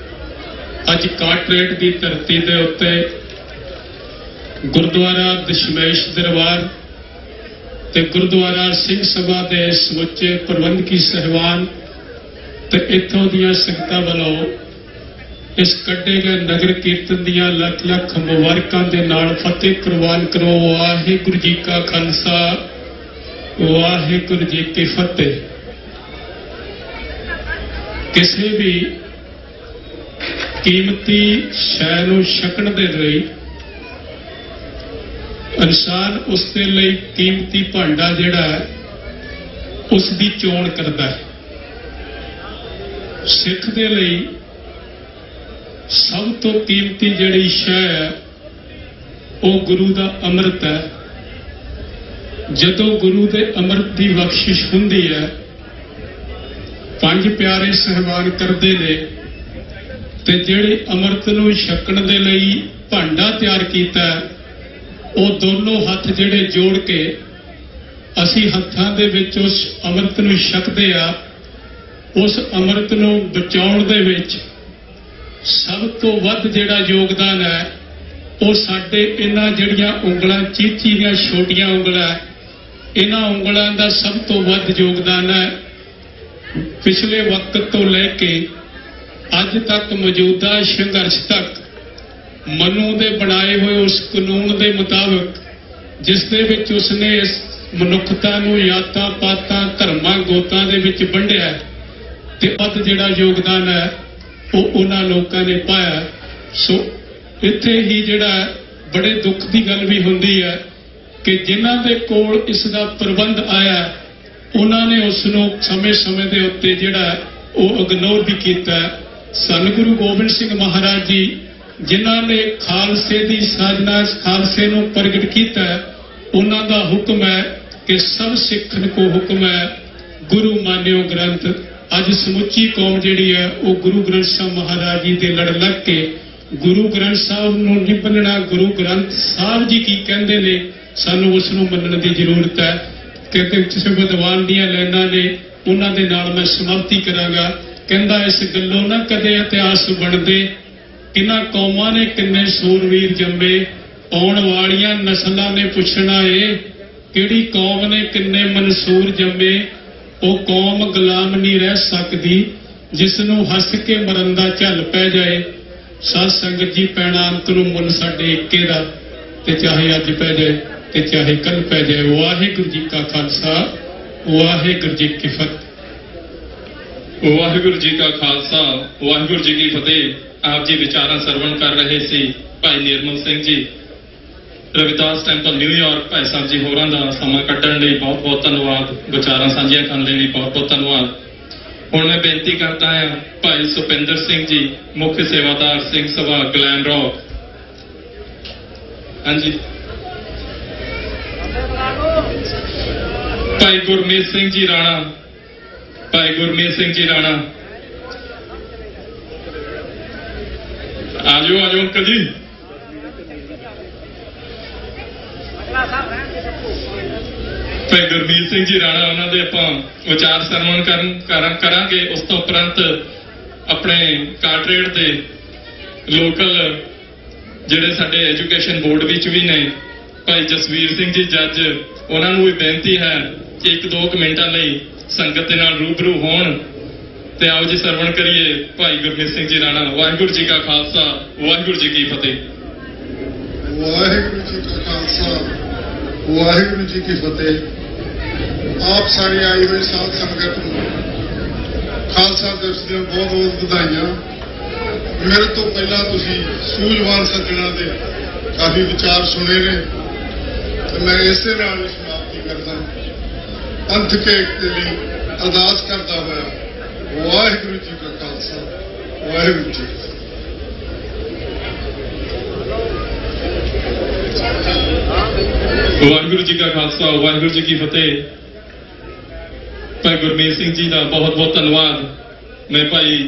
ਅੱਜ ਕਾਟਰੇਟ ਦੀ ਧਰਤੀ ਦੇ ਉੱਤੇ ਗੁਰਦੁਆਰਾ ਦਸ਼ਮੇਸ਼ ਦਰਬਾਰ ਤੇ ਗੁਰਦੁਆਰਾ ਸਿੰਘ ਸਭਾ ਦੇ ਸਮੁੱਚੇ ਪ੍ਰਬੰਧਕੀ ਸਹਿਬਾਨ ਤੇ ਇੱਥੋਂ ਦੀਆਂ ਸੰਗਤਾਂ ਵੱਲੋਂ ਇਸ ਕੱਢੇ ਗਏ ਨਗਰ ਕੀਰਤਨ ਦੀਆਂ ਲੱਖ ਲੱਖ ਮੁਬਾਰਕਾਂ ਦੇ ਨਾਲ ਫਤਿਹ ਪ੍ਰਵਾਨ ਕਰੋ. ਵਾਹਿਗੁਰੂ ਜੀ ਕਾ ਖਾਲਸਾ ਵਾਹਿਗੁਰੂ ਜੀ ਕੀ ਫਤਿਹ. ਕਿਸੇ ਵੀ ਕੀਮਤੀ ਸ਼ੈ ਨੂੰ ਛਕਣ ਦੇ ਲਈ ਇਨਸਾਨ ਉਸ ਦੇ ਲਈ ਕੀਮਤੀ ਭਾਂਡਾ ਜਿਹੜਾ ਹੈ ਉਸ ਦੀ ਚੋਣ ਕਰਦਾ ਹੈ. ਸਿੱਖ ਦੇ ਲਈ ਸਭ ਤੋਂ ਕੀਮਤੀ ਜਿਹੜੀ ਸ਼ੈ ਹੈ ਉਹ ਗੁਰੂ ਦਾ ਅੰਮ੍ਰਿਤ ਹੈ. ਜਦੋਂ ਗੁਰੂ ਦੇ ਅੰਮ੍ਰਿਤ ਦੀ ਬਖਸ਼ਿਸ਼ ਹੁੰਦੀ ਹੈ, ਪੰਜ ਪਿਆਰੇ ਸਹਿਬਾਨ ਕਰਦੇ ਨੇ ਤੇ ਜਿਹੜੇ ਅੰਮ੍ਰਿਤ ਨੂੰ ਛਕਣ ਦੇ ਲਈ ਭਾਂਡਾ ਤਿਆਰ ਕੀਤਾ ਉਹ ਦੋਨੋਂ ਹੱਥ ਜਿਹੜੇ ਜੋੜ ਕੇ ਅਸੀਂ ਹੱਥਾਂ ਦੇ ਵਿੱਚ ਉਸ ਅੰਮ੍ਰਿਤ ਨੂੰ ਛਕਦੇ ਆ. ਉਸ ਅੰਮ੍ਰਿਤ ਨੂੰ ਬਚਾਉਣ ਦੇ ਵਿੱਚ ਸਭ ਤੋਂ ਵੱਧ ਜਿਹੜਾ ਯੋਗਦਾਨ ਹੈ ਉਹ ਸਾਡੇ ਇਹਨਾਂ ਜਿਹੜੀਆਂ ਉਂਗਲਾਂ ਚੀਚੀ ਦੀਆਂ ਛੋਟੀਆਂ ਉਂਗਲਾਂ ਇਹਨਾਂ ਉਂਗਲਾਂ ਦਾ ਸਭ ਤੋਂ ਵੱਧ ਯੋਗਦਾਨ ਹੈ. ਪਿਛਲੇ ਵਕਤ ਤੋਂ ਲੈ ਕੇ ਅੱਜ ਤੱਕ ਮੌਜੂਦਾ ਸੰਘਰਸ਼ ਤੱਕ ਮਨੂ ਦੇ ਬਣਾਏ ਹੋਏ ਉਸ ਕਾਨੂੰਨ ਦੇ ਮੁਤਾਬਕ ਜਿਸ ਦੇ ਵਿੱਚ ਉਸਨੇ ਇਸ ਮਨੁੱਖਤਾ ਨੂੰ ਜਾਤਾਂ ਪਾਤਾਂ ਧਰਮਾਂ ਗੋਤਾਂ ਦੇ ਵਿੱਚ ਵੰਡਿਆ ਤੇ ਵੱਧ ਜਿਹੜਾ ਯੋਗਦਾਨ ਹੈ ਉਹ ਉਹਨਾਂ ਲੋਕਾਂ ਨੇ ਪਾਇਆ. ਸੋ ਇੱਥੇ ਹੀ ਜਿਹੜਾ ਬੜੇ ਦੁੱਖ ਦੀ ਗੱਲ ਵੀ ਹੁੰਦੀ ਹੈ ਕਿ ਜਿਨ੍ਹਾਂ ਦੇ ਕੋਲ ਇਸ ਦਾ ਪ੍ਰਬੰਧ ਆਇਆ ਉਹਨਾਂ ਨੇ ਉਸ ਨੂੰ ਸਮੇਂ ਦੇ ਉੱਤੇ ਜਿਹੜਾ ਉਹ ਇਗਨੋਰ ਵੀ ਕੀਤਾ. ਧੰਨ ਗੁਰੂ ਗੋਬਿੰਦ ਸਿੰਘ ਮਹਾਰਾਜ ਜੀ ਜਿਨ੍ਹਾਂ ਨੇ ਖਾਲਸੇ ਦੀ ਸਾਜਨਾ ਖਾਲਸੇ ਨੂੰ ਪ੍ਰਗਟ ਕੀਤਾ ਉਹਨਾਂ ਦਾ ਹੁਕਮ ਹੈ ਕਿ ਸਭ ਸਿੱਖਨ ਕੋ ਹੁਕਮ ਹੈ ਗੁਰੂ ਮਾਨਿਓ ਗ੍ਰੰਥ. ਅੱਜ ਸਮੁੱਚੀ ਕੌਮ ਜਿਹੜੀ ਹੈ ਉਹ ਗੁਰੂ ਗ੍ਰੰਥ ਸਾਹਿਬ ਮਹਾਰਾਜ ਜੀ ਦੇ ਲੜ ਲੱਗ ਕੇ ਗੁਰੂ ਗ੍ਰੰਥ ਸਾਹਿਬ ਨੂੰ ਨਹੀਂ ਮੰਨਣਾ. ਗੁਰੂ ਗ੍ਰੰਥ ਸਾਹਿਬ ਜੀ ਕੀ ਕਹਿੰਦੇ ਨੇ ਸਾਨੂੰ ਉਸ ਨੂੰ ਮੰਨਣ ਦੀ ਜ਼ਰੂਰਤ ਹੈ. ਕਿਉਂਕਿ ਕਿਸੇ ਵਿਦਵਾਨ ਦੀਆਂ ਲਾਈਨਾਂ ਨੇ ਉਹਨਾਂ ਦੇ ਨਾਲ ਮੈਂ ਸਮਾਪਤੀ ਕਰਾਂਗਾ. ਕਹਿੰਦਾ ਇਸ ਗੱਲੋਂ ਨਾ ਕਦੇ ਇਤਿਹਾਸ ਬਣਦੇ ਕਿੰਨਾ ਕੌਮਾਂ ਨੇ ਕਿੰਨੇ ਸੂਰਵੀਰ ਜੰਮੇ ਆਉਣ ਵਾਲੀਆਂ ਨਸਲਾਂ ਨੇ ਪੁੱਛਣਾ ਏ ਕਿਹੜੀ ਕੌਮ ਨੇ ਕਿੰਨੇ ਮਨਸੂਰ ਜੰਮੇ. ਉਹ ਕੌਮ ਗੁਲਾਮ ਨਹੀਂ ਰਹਿ ਸਕਦੀ ਜਿਸ ਨੂੰ ਹੱਸ ਕੇ ਮਰਨ ਦਾ ਝੱਲ ਪੈ ਜਾਏ. ਸਾਧ ਸੰਗਤ ਜੀ ਪੈਣਾ ਅੰਤ ਨੂੰ ਮੁੱਲ ਸਾਡੇ ਇੱਕੇ ਦਾ ਤੇ ਚਾਹੇ ਅੱਜ ਪੈ ਜਾਏ ਤੇ ਚਾਹੇ ਕੱਲ ਪੈ ਜਾਏ. ਵਾਹਿਗੁਰੂ ਜੀ ਕਾ ਖਾਲਸਾ ਵਾਹਿਗੁਰੂ ਜੀ ਕੀ ਫਤਿਹ. ਵਾਹਿਗੁਰੂ ਜੀ ਕਾ ਖਾਲਸਾ ਵਾਹਿਗੁਰੂ ਜੀ ਕੀ ਫਤਿਹ. ਆਪ ਜੀ ਵਿਚਾਰਾਂ ਸਰਵਣ ਕਰ ਰਹੇ ਸੀ ਭਾਈ ਨਿਰਮਲ ਸਿੰਘ ਜੀ ਰਵਿਦਾਸ ਟੈਂਪਲ ਨਿਊਯਾਰਕ. ਭਾਈ ਸਾਹਿਬ ਜੀ ਹੋਰਾਂ ਦਾ ਸਮਾਂ ਕੱਢਣ ਲਈ ਬਹੁਤ ਬਹੁਤ ਧੰਨਵਾਦ. ਵਿਚਾਰਾਂ ਸਾਂਝੀਆਂ ਕਰਨ ਲਈ ਬਹੁਤ ਬਹੁਤ ਧੰਨਵਾਦ. ਹੁਣ ਮੈਂ ਬੇਨਤੀ ਕਰਦਾ ਹਾਂ ਭਾਈ ਸੁਪਿੰਦਰ ਸਿੰਘ ਜੀ ਮੁੱਖ ਸੇਵਾਦਾਰ ਸਿੰਘ ਸਭਾ ਗਲੈਨ ਰੌਕ. ਹਾਂਜੀ ਭਾਈ ਗੁਰਮੀਤ ਸਿੰਘ ਜੀ ਰਾਣਾ. ਭਾਈ ਗੁਰਮੀਤ ਸਿੰਘ ਜੀ ਰਾਣਾ ਆਜੋ ਅੰਕਲ ਜੀ। ਭਾਈ ਗੁਰਮੀਤ ਸਿੰਘ ਜੀ ਰਾਣਾ, ਉਹਨਾਂ ਦੇ ਆਪਾਂ ਵਿਚਾਰ ਸਰਵਣ ਕਰਾਂਗੇ। ਉਸ ਤੋਂ ਉਪਰੰਤ ਆਪਣੇ ਕਾਰਟਰੇਟ ਦੇ ਲੋਕਲ ਜਿਹੜੇ ਸਾਡੇ ਐਜੂਕੇਸ਼ਨ ਬੋਰਡ ਵਿੱਚ ਵੀ ਨੇ ਭਾਈ ਜਸਵੀਰ ਸਿੰਘ ਜੀ ਜੱਜ, ਉਹਨਾਂ ਨੂੰ ਵੀ ਬੇਨਤੀ ਹੈ ਕਿ 1-2 ਮਿੰਟਾਂ ਲਈ ਸੰਗਤ ਦੇ ਨਾਲ ਰੂਬਰੂ ਹੋਣ ਤੇ ਆਓ ਜੀ ਸਰਵਣ ਕਰੀਏ ਭਾਈ ਗੁਰਮੀਤ ਸਿੰਘ ਜੀ ਰਾਣਾ। ਵਾਹਿਗੁਰੂ ਜੀ ਕਾ ਖਾਲਸਾ, ਵਾਹਿਗੁਰੂ ਜੀ ਕੀ ਫਤਿਹ। ਵਾਹਿਗੁਰੂ ਜੀ ਕਾ ਖਾਲਸਾ, ਵਾਹਿਗੁਰੂ ਜੀ ਕੀ ਫਤਿਹ। ਆਪ ਸਾਰੀ ਆਈ ਹੋਈ ਸਾਧ ਸੰਗਤ ਨੂੰ ਖਾਲਸਾ ਦਿਵਸ ਦੀਆਂ ਬਹੁਤ ਬਹੁਤ ਵਧਾਈਆਂ। ਮੇਰੇ ਤੋਂ ਪਹਿਲਾਂ ਤੁਸੀਂ ਸੂਝਵਾਨ ਸੱਜਣਾਂ ਦੇ ਕਾਫੀ ਵਿਚਾਰ ਸੁਣੇ ਨੇ ਤੇ ਮੈਂ ਇਸੇ ਨਾਲ ਹੀ ਸਮਾਪਤੀ ਕਰਦਾ। ਪੰਥ ਕੇ ਏਕਤੇ ਲਈ ਅਰਦਾਸ ਕਰਦਾ ਹੋਇਆ ਵਾਹਿਗੁਰੂ ਜੀ ਕਾ ਖਾਲਸਾ, ਵਾਹਿਗੁਰੂ ਜੀ ਕੀ ਫਤਿਹ। ਵਾਹਿਗੁਰੂ ਜੀ ਕਾ ਖਾਲਸਾ, ਵਾਹਿਗੁਰੂ ਜੀ ਕੀ ਫਤਿਹ। ਭਾਈ ਗੁਰਮੀਤ ਸਿੰਘ ਜੀ ਦਾ ਬਹੁਤ ਬਹੁਤ ਧੰਨਵਾਦ। ਮੈਂ ਭਾਈ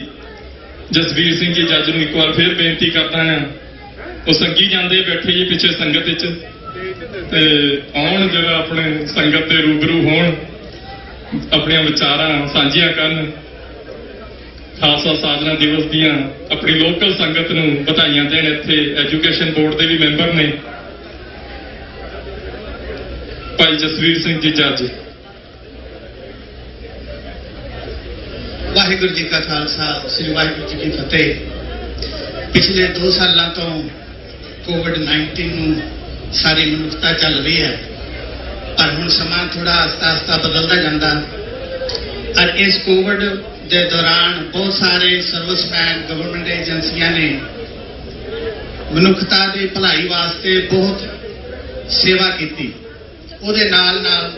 ਜਸਵੀਰ ਸਿੰਘ ਜੀ ਜੱਜ ਨੂੰ ਇੱਕ ਵਾਰ ਫਿਰ ਬੇਨਤੀ ਕਰਦਾ ਹਾਂ, ਉਹ ਸੰਗੀ ਜਾਂਦੇ ਬੈਠੇ ਜੀ ਪਿੱਛੇ ਸੰਗਤ ਵਿੱਚ, ਤੇ ਆਉਣ ਜਿਹੜਾ ਆਪਣੇ ਸੰਗਤ ਦੇ ਰੂਬਰੂ ਹੋਣ, ਆਪਣੀਆਂ ਵਿਚਾਰਾਂ ਸਾਂਝੀਆਂ ਕਰਨ। ਖਾਲਸਾ ਸਾਧਨਾ ਦਿਵਸ ਦੀਆਂ ਆਪਣੀ ਲੋਕਲ ਸੰਗਤ ਨੂੰ ਵਧਾਈਆਂ ਦੇਣ। ਇੱਥੇ ਐਜੂਕੇਸ਼ਨ ਬੋਰਡ ਦੇ ਵੀ ਮੈਂਬਰ ਨੇ ਭਾਈ ਜਸਵੀਰ ਸਿੰਘ ਜੀ ਜੱਜ। ਵਾਹਿਗੁਰੂ ਜੀ ਕਾ ਖਾਲਸਾ, ਸ੍ਰੀ ਵਾਹਿਗੁਰੂ ਜੀ ਕੀ ਫਤਿਹ। ਪਿਛਲੇ 2 ਸਾਲਾਂ ਤੋਂ ਕੋਵਿਡ-19 ਨੂੰ ਸਾਰੀ ਮਨੁੱਖਤਾ ਚੱਲ ਰਹੀ ਹੈ, ਪਰ ਹੁਣ ਸਮਾਂ ਥੋੜਾ ਆਸਤਾ ਬਦਲਦਾ ਜਾਂਦਾ। ਔਰ ਇਸ ਕੋਵਿਡ ਦੇ ਦੌਰਾਨ ਬਹੁਤ ਸਾਰੇ ਸਰਵਿਸਮੈਨ, ਗਵਰਨਮੈਂਟ ਏਜੰਸੀਆਂ ਨੇ ਮਨੁੱਖਤਾ ਦੀ ਭਲਾਈ ਵਾਸਤੇ ਬਹੁਤ ਸੇਵਾ ਕੀਤੀ। ਉਹਦੇ ਨਾਲ ਨਾਲ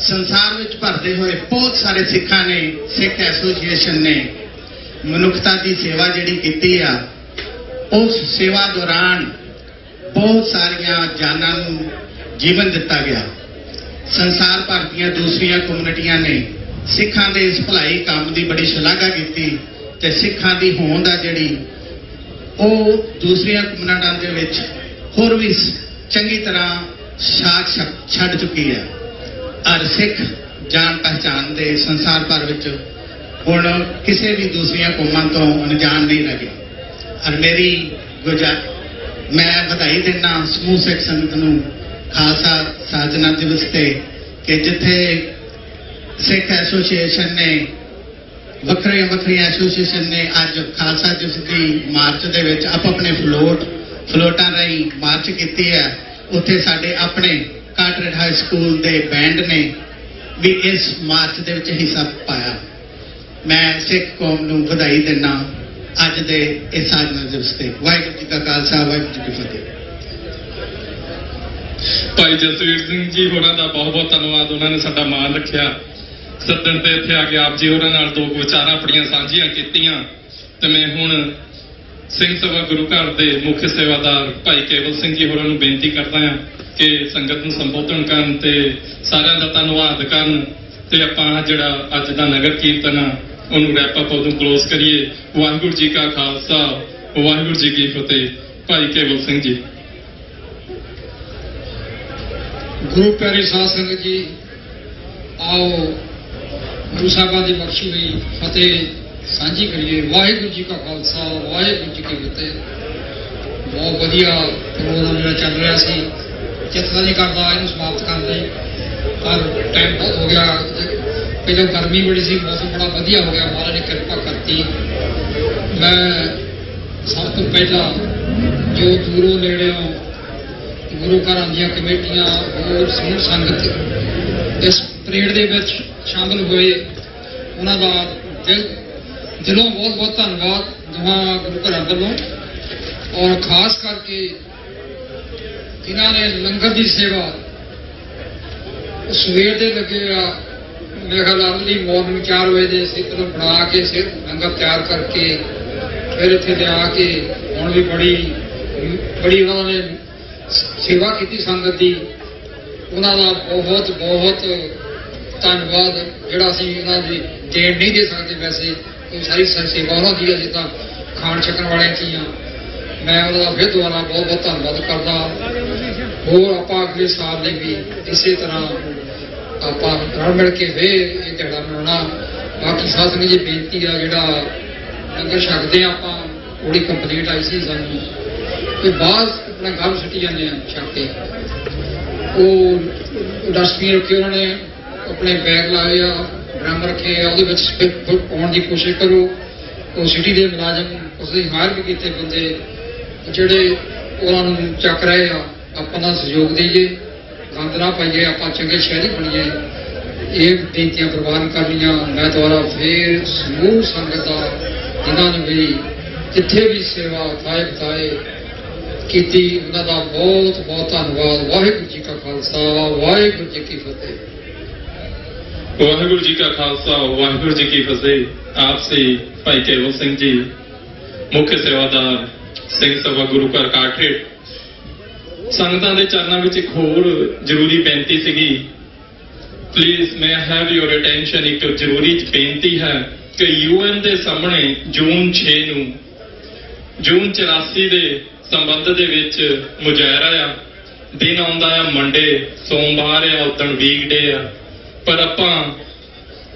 ਸੰਸਾਰ ਵਿੱਚ ਭਰਦੇ ਹੋਏ ਬਹੁਤ ਸਾਰੇ ਸਿੱਖਾਂ ਨੇ, ਸਿੱਖ ਐਸੋਸੀਏਸ਼ਨ ਨੇ ਮਨੁੱਖਤਾ ਦੀ ਸੇਵਾ ਜਿਹੜੀ ਕੀਤੀ ਆ, ਉਸ ਸੇਵਾ ਦੌਰਾਨ ਬਹੁਤ ਸਾਰੀਆਂ ਜਾਨਾਂ ਨੂੰ ਜੀਵਨ ਦਿੱਤਾ ਗਿਆ। ਸੰਸਾਰ ਭਰ ਦੀਆਂ ਦੂਸਰੀਆਂ ਕਮਿਊਨਿਟੀਆਂ ਨੇ ਸਿੱਖਾਂ ਦੇ ਇਸ ਭਲਾਈ ਕੰਮ ਦੀ ਬੜੀ ਸ਼ਲਾਘਾ ਕੀਤੀ ਤੇ ਸਿੱਖਾਂ ਦੀ ਹੋਂਦ ਆ ਜਿਹੜੀ ਉਹ ਦੂਸਰੀਆਂ ਕਮਿਊਨਿਟੀਆਂ ਦੇ ਵਿੱਚ ਹੋਰ ਵੀ ਚੰਗੀ ਤਰ੍ਹਾਂ ਛਾਪ ਛੱਡ ਚੁੱਕੀ ਹੈ। ਔਰ ਸਿੱਖ ਜਾਣ ਪਹਿਚਾਣ ਦੇ ਸੰਸਾਰ ਭਰ ਵਿੱਚ ਹੁਣ ਕਿਸੇ ਵੀ ਦੂਸਰੀਆਂ ਕੌਮਾਂ ਤੋਂ ਅਣਜਾਣ ਨਹੀਂ ਰਹੇ। ਔਰ ਮੇਰੀ ਮੈਂ ਵਧਾਈ ਦਿੰਦਾ ਸਮੂਹ ਸਿੱਖ ਸੰਗਤ ਨੂੰ ਖਾਲਸਾ ਸਾਧਨਾ ਦਿਵਸ ਤੇ ਕਿ ਜਿੱਥੇ ਸਿੱਖ ਐਸੋਸੀਏਸ਼ਨ ਨੇ ਵੱਖਰੀਆਂ ਐਸੋਸੀਏਸ਼ਨ ਨੇ ਅੱਜ ਖਾਲਸਾ ਦਿਵਸ ਦੀ ਮਾਰਚ ਦੇ ਵਿੱਚ ਆਪਣੇ ਫਲੋਟਾਂ ਰਾਹੀਂ ਮਾਰਚ ਕੀਤੀ ਹੈ, ਉੱਥੇ ਸਾਡੇ ਆਪਣੇ ਕਾਰਟਰੇਟ ਹਾਈ ਸਕੂਲ ਦੇ ਬੈਂਡ ਨੇ ਵੀ ਇਸ ਮਾਰਚ ਦੇ ਵਿੱਚ ਹਿੱਸਾ ਪਾਇਆ। ਮੈਂ ਸਿੱਖ ਕੌਮ ਨੂੰ ਵਧਾਈ ਦਿੰਦਾ ਅੱਜ ਦੇ ਇਸ ਸਾਧਨਾ ਦਿਵਸ ਤੇ। ਵਾਹਿਗੁਰੂ ਜੀ ਕਾ ਖਾਲਸਾ, ਵਾਹਿਗੁਰੂ ਜੀ ਕੀ ਫਤਿਹ। ਭਾਈ ਜਸਵੀਰ ਸਿੰਘ ਜੀ ਹੋਰਾਂ ਦਾ ਬਹੁਤ ਬਹੁਤ ਧੰਨਵਾਦ। ਉਹਨਾਂ ਨੇ ਸਾਡਾ ਮਾਣ ਰੱਖਿਆ, ਸੱਦਣ ਤੇ ਇੱਥੇ ਆ ਕੇ ਆਪ ਜੀ ਹੋਰਾਂ ਨਾਲ 2 ਵਿਚਾਰਾਂ ਆਪਣੀਆਂ ਸਾਂਝੀਆਂ ਕੀਤੀਆਂ। ਤੇ ਮੈਂ ਹੁਣ ਸਿੰਘ ਸਭਾ ਗੁਰੂ ਘਰ ਦੇ ਮੁੱਖ ਸੇਵਾਦਾਰ ਭਾਈ ਕੇਵਲ ਸਿੰਘ ਜੀ ਹੋਰਾਂ ਨੂੰ ਬੇਨਤੀ ਕਰਦਾ ਹਾਂ ਕਿ ਸੰਗਤ ਨੂੰ ਸੰਬੋਧਨ ਕਰਨ ਤੇ ਸਾਰਿਆਂ ਦਾ ਧੰਨਵਾਦ ਕਰਨ ਤੇ ਆਪਾਂ ਜਿਹੜਾ ਅੱਜ ਦਾ ਨਗਰ ਕੀਰਤਨ ਆ ਉਹਨੂੰ ਰੈਪ ਅਪ ਉਹਨੂੰ ਕਲੋਜ਼ ਕਰੀਏ। ਵਾਹਿਗੁਰੂ ਜੀ ਕਾ ਖਾਲਸਾ, ਵਾਹਿਗੁਰੂ ਜੀ ਕੀ ਫਤਿਹ। ਭਾਈ ਕੇਵਲ ਸਿੰਘ ਜੀ। ਗੁਰੂ ਪਿਆਰੀ ਸਾਧ ਸੰਗਤ ਜੀ, ਆਓ ਗੁਰੂ ਸਾਹਿਬਾਂ ਦੀ ਬਖਸ਼ੀ ਹੋਈ ਫਤਿਹ ਸਾਂਝੀ ਕਰੀਏ। ਵਾਹਿਗੁਰੂ ਜੀ ਕਾ ਖਾਲਸਾ, ਵਾਹਿਗੁਰੂ ਜੀ ਕੀ ਫਤਿਹ। ਬਹੁਤ ਵਧੀਆ ਪ੍ਰੋਗਰਾਮ ਜਿਹੜਾ ਚੱਲ ਰਿਹਾ ਸੀ, ਚੇਤਾ ਨਹੀਂ ਕਰਦਾ ਇਹਨੂੰ ਸਮਾਪਤ ਕਰਨ ਲਈ, ਪਰ ਟਾਈਮ ਬਹੁਤ ਹੋ ਗਿਆ। ਪਹਿਲਾਂ ਗਰਮੀ ਬੜੀ ਸੀ, ਮੌਸਮ ਬੜਾ ਵਧੀਆ ਹੋ ਗਿਆ, ਮਹਾਰਾਜ ਨੇ ਕਿਰਪਾ ਕਰਤੀ। ਮੈਂ ਸਭ ਤੋਂ ਪਹਿਲਾਂ ਜੋ ਦੂਰੋਂ ਨੇੜਿਓਂ ਗੁਰੂ ਘਰਾਂ ਦੀਆਂ ਕਮੇਟੀਆਂ, ਹੋਰ ਸਮੂਹ ਸੰਗਤ ਇਸ ਪਰੇਡ ਦੇ ਵਿੱਚ ਸ਼ਾਮਲ ਹੋਏ, ਉਹਨਾਂ ਦਾ ਦਿਲੋਂ ਬਹੁਤ ਬਹੁਤ ਧੰਨਵਾਦ ਦੋਹਾਂ ਗੁਰੂ ਘਰਾਂ ਵੱਲੋਂ। ਔਰ ਖਾਸ ਕਰਕੇ ਇਹਨਾਂ ਨੇ ਲੰਗਰ ਦੀ ਸੇਵਾ ਸਵੇਰ ਦੇ ਲੱਗੇ ਆ, ਮੇਰੇ ਖਿਆਲ ਅਰਲੀ ਮਾਰਨਿੰਗ 4 ਵਜੇ ਦੇ ਸਿੱਧਰ ਬਣਾ ਕੇ ਲੰਗਰ ਤਿਆਰ ਕਰਕੇ ਫਿਰ ਇੱਥੇ ਲਿਆ ਕੇ ਹੁਣ ਵੀ ਬੜੀ ਉਹਨਾਂ ਨੇ ਸੇਵਾ ਕੀਤੀ ਸੰਗਤ ਦੀ। ਉਹਨਾਂ ਦਾ ਬਹੁਤ ਬਹੁਤ ਧੰਨਵਾਦ, ਜਿਹੜਾ ਅਸੀਂ ਉਹਨਾਂ ਦੀ ਦੇਣ ਨਹੀਂ ਦੇ ਸਕਦੇ। ਵੈਸੇ ਸਾਰੀ ਸੇਵਾ ਉਹਨਾਂ ਦੀ, ਅਸੀਂ ਤਾਂ ਖਾਣ ਛਕਣ ਵਾਲਿਆਂ 'ਚ ਹੀ ਹਾਂ। मैं उनका फिर दोबारा बहुत बहुत धन्यवाद करदा। होर आपां अगले साल ਲਈ भी इसी तरह ਆਪਾਂ रल मिल के फिर ये दिहाड़ा मनाउणा। बाकी साथ संगत जी बेनती आ जिहड़ा लंगर छकदे आपां थोड़ी कंप्लीट आई सी सानूं ते बाहर अपना गल सुट्टी जांदे आ छक के वो डस्टबिन रखे उन्होंने अपने बैग लाए आ ड्रम रखे ਉਹਦੇ ਵਿੱਚ ਪਾਉਣ ਦੀ ਕੋਸ਼ਿਸ਼ ਕਰੋ। ਉਹ ਸਿਟੀ ਦੇ ਮੁਲਾਜ਼ਮ ਉਸਦੀ ਹਾਇਰ ਵੀ ਕੀਤੇ ਬੰਦੇ ਜਿਹੜੇ ਉਹਨਾਂ ਨੂੰ ਚੱਕ ਰਹੇ ਆ ਆਪਾਂ ਦਾ ਸਹਿਯੋਗ ਦੇਈਏ ਗੰਦ ਨਾ ਪਾਈਏ ਆਪਾਂ ਚੰਗੇ ਸ਼ਹਿਰੀ ਬਣੀਏ। ਇਹ ਬੇਨਤੀਆਂ ਪ੍ਰਵਾਨ ਕਰਨੀਆਂ ਮੈਂ ਦੁਆਰਾ ਫੇਰ ਸਮੂਹ ਸੰਗਤ ਦਾ ਜਿਨ੍ਹਾਂ ਨੇ ਵੀ ਜਿੱਥੇ ਵੀ ਸੇਵਾ ਥਾਏ ਬਤਾਏ ਕੀਤੀ ਉਹਨਾਂ ਦਾ ਬਹੁਤ ਬਹੁਤ ਧੰਨਵਾਦ। ਵਾਹਿਗੁਰੂ ਜੀ ਕਾ ਖਾਲਸਾ ਵਾਹਿਗੁਰੂ ਜੀ ਕੀ ਫਤਿਹ। ਵਾਹਿਗੁਰੂ ਜੀ ਕਾ ਖਾਲਸਾ ਵਾਹਿਗੁਰੂ ਜੀ ਕੀ ਫਤਿਹ। ਆਪ ਸੇ ਭਾਈ ਕੇਵਲ ਸਿੰਘ ਜੀ ਮੁੱਖ ਸੇਵਾਦਾਰ ਸਿੰਘ ਸਭਾ ਗੁਰੂ ਘਰ ਕਾਠੇੜ। ਸੰਗਤਾਂ ਦੇ ਚਰਨਾਂ ਵਿੱਚ ਇੱਕ ਹੋਰ ਜ਼ਰੂਰੀ ਬੇਨਤੀ ਸੀਗੀ। ਪਲੀਜ਼ ਮੈਂ ਹੈਵ ਯੋਰ ਅਟੈਂਸ਼ਨ। ਇੱਕ ਜ਼ਰੂਰੀ ਬੇਨਤੀ ਹੈ ਕਿ UN ਦੇ ਸਾਹਮਣੇ ਜੂਨ 6 ਨੂੰ ਜੂਨ 84 ਦੇ ਸੰਬੰਧ ਦੇ ਵਿੱਚ ਮੁਜ਼ਾਹਰਾ ਆ। ਦਿਨ ਆਉਂਦਾ ਆ ਮੰਡੇ ਸੋਮਵਾਰ ਆ ਉਦਣ ਵੀਕਡੇ ਆ ਪਰ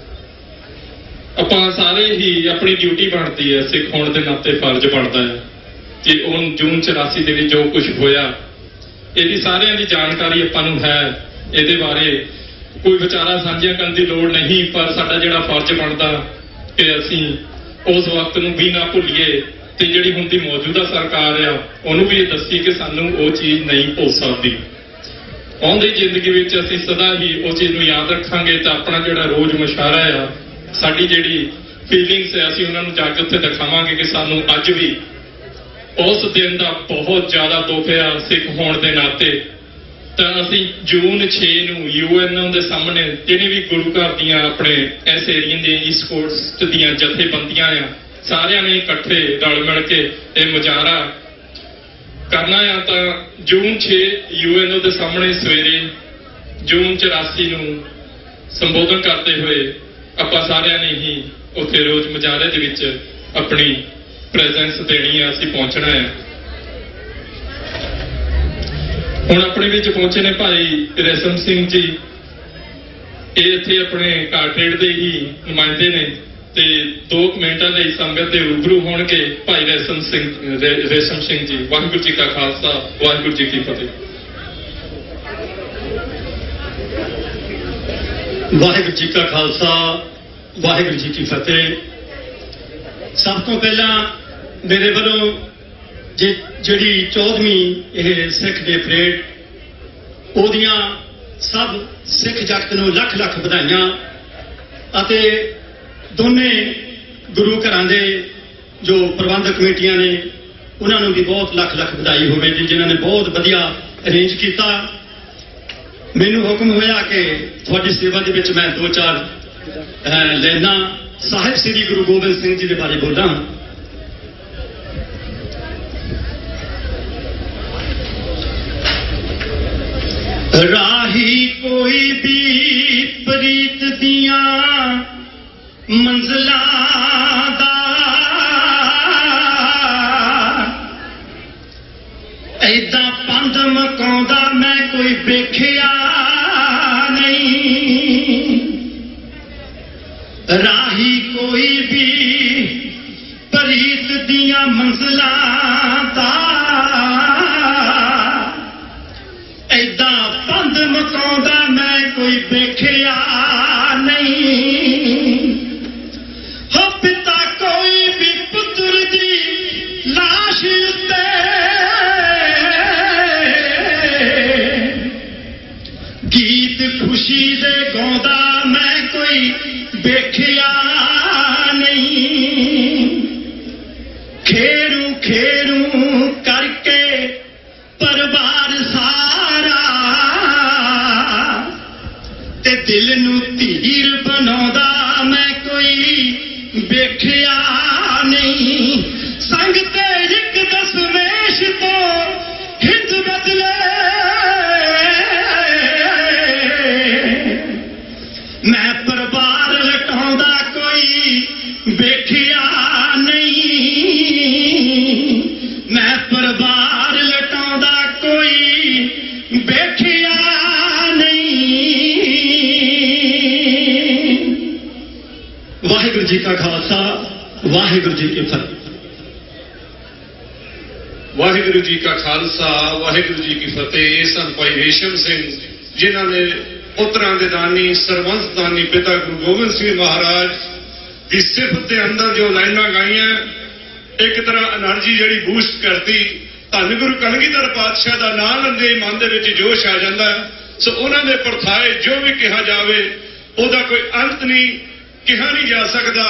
ਆਪਾਂ ਸਾਰੇ ਹੀ ਆਪਣੀ ਡਿਊਟੀ ਬਣਦੀ ਹੈ ਸਿੱਖ ਹੋਣ ਦੇ ਨਾਤੇ ਫਰਜ਼ ਬਣਦਾ ਹੈ ਕਿ ਉਹ ਜੂਨ 84 ਦੇ ਵਿੱਚ ਜੋ ਕੁਝ ਹੋਇਆ ਇਹਦੀ ਸਾਰਿਆਂ ਦੀ ਜਾਣਕਾਰੀ ਆਪਾਂ ਨੂੰ ਹੈ। ਇਹਦੇ ਬਾਰੇ ਕੋਈ ਵਿਚਾਰਾ ਸਾਂਝੀਆਂ ਕਰਨ ਦੀ ਲੋੜ ਨਹੀਂ ਪਰ ਸਾਡਾ ਜਿਹੜਾ ਫਰਜ਼ ਬਣਦਾ ਕਿ ਅਸੀਂ ਉਸ ਵਕਤ ਨੂੰ ਵੀ ਨਾ ਭੁੱਲੀਏ ਤੇ ਜਿਹੜੀ ਹੁਣ ਦੀ ਮੌਜੂਦਾ ਸਰਕਾਰ ਆ ਉਹਨੂੰ ਵੀ ਇਹ ਦੱਸੀ ਕਿ ਸਾਨੂੰ ਉਹ ਚੀਜ਼ ਨਹੀਂ ਭੁੱਲ ਸਕਦੀ। ਆਉਂਦੀ ਜ਼ਿੰਦਗੀ ਵਿੱਚ ਅਸੀਂ ਸਦਾ ਹੀ ਉਹ ਚੀਜ਼ ਨੂੰ ਯਾਦ ਰੱਖਾਂਗੇ ਤਾਂ ਆਪਣਾ ਜਿਹੜਾ ਰੋਜ਼ ਮੁਸ਼ਾਰਾ ਆ ਸਾਡੀ ਜਿਹੜੀ ਫੀਲਿੰਗਸ ਹੈ ਅਸੀਂ ਉਹਨਾਂ ਨੂੰ ਜਾ ਕੇ ਉੱਥੇ ਦਿਖਾਵਾਂਗੇ ਕਿ ਸਾਨੂੰ ਅੱਜ ਵੀ ਉਸ ਦਿਨ ਦਾ ਬਹੁਤ ਜ਼ਿਆਦਾ ਦੁੱਖ ਆ ਸਿੱਖ ਹੋਣ ਦੇ ਨਾਤੇ। ਤਾਂ ਅਸੀਂ ਜੂਨ 6 ਨੂੰ UN ਦੇ ਸਾਹਮਣੇ ਜਿਹੜੇ ਵੀ ਗੁਰੂ ਘਰ ਦੀਆਂ ਆਪਣੇ ਇਸ ਏਰੀਏ ਦੇ ਈਸਟ ਕੋਸਟ ਦੀਆਂ ਜਥੇਬੰਦੀਆਂ ਆ ਸਾਰਿਆਂ ਨੇ ਇਕੱਠੇ ਰਲ ਮਿਲ ਕੇ ਇਹ ਮੁਜ਼ਾਹਰਾ ਕਰਨਾ ਆ। ਤਾਂ ਜੂਨ 6 UN ਦੇ ਸਾਹਮਣੇ ਸਵੇਰੇ ਜੂਨ 84 ਨੂੰ ਸੰਬੋਧਨ ਕਰਦੇ ਹੋਏ ਆਪਾਂ ਸਾਰਿਆਂ ਨੇ ਹੀ ਉੱਥੇ ਰੋਜ਼ ਮੁਜ਼ਾਹਰੇ ਦੇ ਵਿੱਚ ਆਪਣੀ ਪ੍ਰੈਜ਼ੈਂਸ ਦੇਣੀ ਹੈ। ਅਸੀਂ ਪਹੁੰਚਣਾ ਹੈ। ਹੁਣ ਆਪਣੇ ਵਿੱਚ ਪਹੁੰਚੇ ਨੇ ਭਾਈ ਰੇਸ਼ਮ ਸਿੰਘ ਜੀ। ਇਹ ਇੱਥੇ ਆਪਣੇ ਕਾਰਟਰੇਟ ਦੇ ਹੀ ਨੁਮਾਇੰਦੇ ਨੇ ਤੇ 2 ਮਿੰਟਾਂ ਲਈ ਸੰਗਤ ਦੇ ਰੂਬਰੂ ਹੋਣਗੇ ਭਾਈ ਰੇਸ਼ਮ ਸਿੰਘ ਜੀ। ਵਾਹਿਗੁਰੂ ਜੀ ਕਾ ਖਾਲਸਾ ਵਾਹਿਗੁਰੂ ਜੀ ਕੀ ਫਤਿਹ। ਵਾਹਿਗੁਰੂ ਜੀ ਕਾ ਖਾਲਸਾ ਵਾਹਿਗੁਰੂ ਜੀ ਕੀ ਫਤਿਹ। ਸਭ ਤੋਂ ਪਹਿਲਾਂ ਮੇਰੇ ਵੱਲੋਂ ਜਿਹੜੀ 14ਵੀਂ ਇਹ ਸਿੱਖ ਡੇ ਪਰੇਡ ਉਹਦੀਆਂ ਸਭ ਸਿੱਖ ਜਗਤ ਨੂੰ ਲੱਖ ਲੱਖ ਵਧਾਈਆਂ ਅਤੇ ਦੋਨੇ ਗੁਰੂ ਘਰਾਂ ਦੇ ਜੋ ਪ੍ਰਬੰਧਕ ਕਮੇਟੀਆਂ ਨੇ ਉਹਨਾਂ ਨੂੰ ਵੀ ਬਹੁਤ ਲੱਖ ਲੱਖ ਵਧਾਈ ਹੋਵੇ ਜੀ ਜਿਨ੍ਹਾਂ ਨੇ ਬਹੁਤ ਵਧੀਆ ਅਰੇਂਜ ਕੀਤਾ। ਮੈਨੂੰ ਹੁਕਮ ਹੋਇਆ ਕਿ ਤੁਹਾਡੀ ਸੇਵਾ ਦੇ ਵਿੱਚ ਮੈਂ 2-4 ਲਾਈਨਾਂ ਸਾਹਿਬ ਸ੍ਰੀ ਗੁਰੂ ਗੋਬਿੰਦ ਸਿੰਘ ਜੀ ਦੇ ਬਾਰੇ ਬੋਲਾਂ। ਰਾਹੀ ਕੋਈ ਵੀ ਪ੍ਰੀਤ ਦੀਆਂ ਮੰਜ਼ਲਾਂ ਦਾ ਐਦਾਂ ਪੰਧ ਮਕਾਉਂਦਾ ਮੈਂ ਕੋਈ ਵੇਖਿਆ ਨਹੀਂ। ਰਾਹੀ ਕੋਈ ਵੀ ਪ੍ਰੀਤ ਦੀਆਂ ਮੰਜ਼ਲਾਂ ਦਾ ਐਦਾਂ ਪੰਧ ਮਕਾਉਂਦਾ ਮੈਂ ਕੋਈ ਵੇਖਿਆ ਨਹੀਂ। ਹੋ ਪਿਤਾ ਕੋਈ ਵੀ ਪੁੱਤਰ ਦੀ ਲਾਸ਼ ਉੱਤੇ ਗੀਤ ਖੁਸ਼ੀ ਦੇ ਗਾਉਂਦਾ ਮੈਂ ਕੋਈ ਵੇਖਿਆ ਨਹੀਂ। ਖੇਰੂ ਖੇਰੂ ਕਰਕੇ ਪਰਿਵਾਰ ਸਾਰਾ ਤੇ ਦਿਲ ਨੂੰ ਧੀਰ ਬਣਾਉਂਦਾ ਮੈਂ ਕੋਈ ਵੇਖਿਆ ਨਹੀਂ। ਸੰਗ ਤੇ ਇੱਕ ਦਸਮੇਸ਼ ਤੋਂ ਹਿੰਦ ਬਦਲੇ ਮੈਂ ਪਰਿਵਾਰ ਲਟਾਉਂਦਾ ਕੋਈ ਵੇਖਿਆ ਨਹੀਂ। ਦਰਬਾਰ ਲਟਾਉਂਦਾ ਕੋਈ ਵੇਖਿਆ ਨਹੀਂ। ਵਾਹਿਗੁਰੂ ਜੀ ਕਾ ਖਾਲਸਾ, ਵਾਹਿਗੁਰੂ ਜੀ ਕੀ ਫਤਿਹ। ਵਾਹਿਗੁਰੂ ਜੀ ਕਾ ਖਾਲਸਾ, ਵਾਹਿਗੁਰੂ ਜੀ ਕੀ ਫਤਿਹ। ਸਨ ਭਾਈ ਰੇਸ਼ਮ ਸਿੰਘ, ਜਿਨ੍ਹਾਂ ਨੇ ਪੁੱਤਰਾਂ ਦੇ ਦਾਨੀ, ਸਰਬੰਸ ਦਾਨੀ ਪਿਤਾ ਗੁਰੂ ਗੋਬਿੰਦ ਸਿੰਘ ਮਹਾਰਾਜ ਦੀ ਸਿਫਤ ਦੇ ਅੰਦਰ ਜੋ ਲਾਈਨਾਂ ਗਾਈਆਂ, ਇੱਕ ਤਰ੍ਹਾਂ એનર્ਜੀ ਜਿਹੜੀ ਬੂਸਟ ਕਰਤੀ। ਧੰਨ ਗੁਰੂ ਕਲਗੀਧਰ ਪਾਤਸ਼ਾਹ ਦਾ ਨਾਮ ਲੈਂਦੇ ਮਨ ਦੇ ਵਿੱਚ ਜੋਸ਼ ਆ ਜਾਂਦਾ। ਸੋ ਉਹਨਾਂ ਦੇ ਪਰਥਾਏ ਜੋ ਵੀ ਕਿਹਾ ਜਾਵੇ ਉਹਦਾ ਕੋਈ ਅੰਤ ਨਹੀਂ, ਕਿਹਾ ਨਹੀਂ ਜਾ ਸਕਦਾ।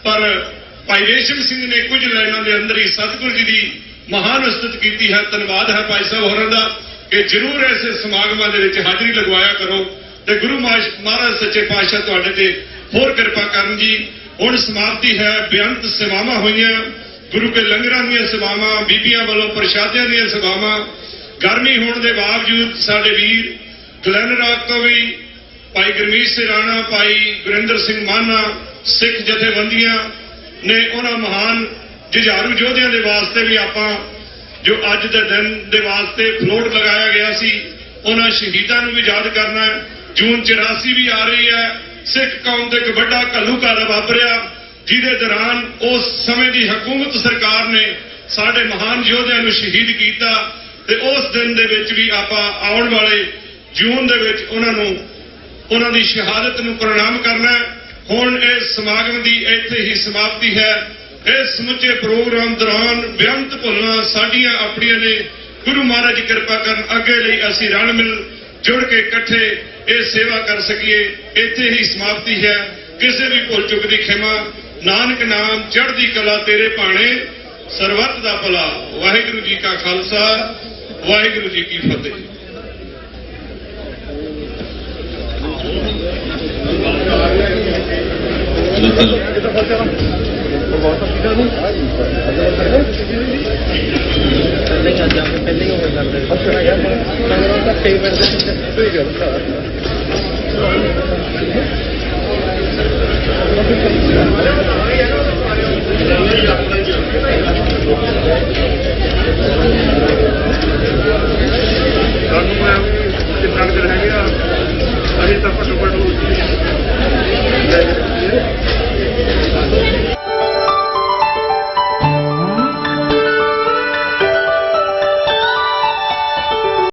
ਪਰ ਭਾਈ ਰੇਸ਼ਮ ਸਿੰਘ ਨੇ ਕੁਝ ਲਾਈਨਾਂ ਦੇ ਅੰਦਰ ਹੀ ਸਤਿਗੁਰੂ ਜੀ ਦੀ ਮਹਾਨ ਉਸਤਤ ਕੀਤੀ ਹੈ। ਧੰਨਵਾਦ ਹੈ ਭਾਈ ਸਾਹਿਬ ਹੋਰਾਂ ਦਾ ਕਿ ਜ਼ਰੂਰ ਐਸੇ ਸਮਾਗਮਾਂ ਦੇ ਵਿੱਚ ਹਾਜ਼ਰੀ ਲਗਵਾਇਆ ਕਰੋ ਤੇ ਗੁਰੂ ਮਹਾਰਾਜ ਸੱਚੇ ਪਾਤਸ਼ਾਹ ਤੁਹਾਡੇ ਤੇ ਹੋਰ ਕਿਰਪਾ ਕਰਨ ਜੀ। ਹੁਣ ਸਮਾਪਤੀ ਹੈ, ਬੇਅੰਤ ਸੇਵਾਵਾਂ ਹੋਈਆਂ, ਗੁਰੂ ਕੇ ਲੰਗਰਾਂ ਦੀਆਂ ਸੇਵਾਵਾਂ, ਬੀਬੀਆਂ ਵੱਲੋਂ ਪ੍ਰਸ਼ਾਦਿਆਂ ਦੀਆਂ ਸੇਵਾਵਾਂ। ਗਰਮੀ ਹੋਣ ਦੇ ਬਾਵਜੂਦ ਸਾਡੇ ਵੀਰ ਗਲੈਨ ਰਾਗ ਕਵੀ ਭਾਈ ਗੁਰਮੀਤ ਸਿੰਘ ਰਾਣਾ, ਭਾਈ ਗੁਰਿੰਦਰ ਸਿੰਘ ਮਾਨਾ, ਸਿੱਖ ਜਥੇਬੰਦੀਆਂ ਨੇ ਉਹਨਾਂ ਮਹਾਨ ਜੁਝਾਰੂ ਯੋਧਿਆਂ ਦੇ ਵਾਸਤੇ ਵੀ ਆਪਾਂ ਜੋ ਅੱਜ ਦੇ ਦਿਨ ਦੇ ਵਾਸਤੇ ਫਲੋਟ ਲਗਾਇਆ ਗਿਆ ਸੀ, ਉਹਨਾਂ ਸ਼ਹੀਦਾਂ ਨੂੰ ਵੀ ਯਾਦ ਕਰਨਾ ਹੈ। ਜੂਨ 84 ਵੀ ਆ ਰਹੀ ਹੈ। ਸਿੱਖ ਕੌਮ ਤੇ ਇੱਕ ਵੱਡਾ ਘੱਲੂਘਾਰਾ ਵਾਪਰਿਆ, ਜਿਹਦੇ ਦੌਰਾਨ ਉਸ ਸਮੇਂ ਦੀ ਹਕੂਮਤ ਸਰਕਾਰ ਨੇ ਸਾਡੇ ਮਹਾਨ ਯੋਧਿਆਂ ਨੂੰ ਸ਼ਹੀਦ ਕੀਤਾ ਤੇ ਉਸ ਦਿਨ ਦੇ ਵਿੱਚ ਵੀ ਆਪਾਂ ਆਉਣ ਵਾਲੇ ਜੂਨ ਦੇ ਵਿੱਚ ਉਹਨਾਂ ਦੀ ਸ਼ਹਾਦਤ ਨੂੰ ਪ੍ਰਣਾਮ ਕਰਨਾ। ਹੁਣ ਇਸ ਸਮਾਗਮ ਦੀ ਇੱਥੇ ਹੀ ਸਮਾਪਤੀ ਹੈ। ਇਸ ਸਮੁੱਚੇ ਪ੍ਰੋਗਰਾਮ ਦੌਰਾਨ ਬੇਅੰਤ ਭੁੱਲਾਂ ਸਾਡੀਆਂ ਆਪਣੀਆਂ ਨੇ। ਗੁਰੂ ਮਹਾਰਾਜ ਕਿਰਪਾ ਕਰਨ, ਅੱਗੇ ਲਈ ਅਸੀਂ ਰਲ ਮਿਲ ਜੁੜ ਕੇ ਇਕੱਠੇ ਇਹ ਸੇਵਾ ਕਰ ਸਕੀਏ। ਇੱਥੇ ਹੀ ਸਮਾਪਤੀ ਹੈ। ਕਿਸੇ ਵੀ ਭੁੱਲ ਚੁੱਕ ਦੀ ਖਿਮਾ। ਨਾਨਕ ਨਾਮ ਚੜ੍ਹਦੀ ਕਲਾ ਤੇਰੇ ਭਾਣੇ, ਸਰਬੱਤ ਦਾ ਭਲਾ। ਵਾਹਿਗੁਰੂ ਜੀ ਕਾ ਖਾਲਸਾ, ਵਾਹਿਗੁਰੂ ਜੀ ਕੀ ਫਤਿਹ। ਪਹਿਲੇ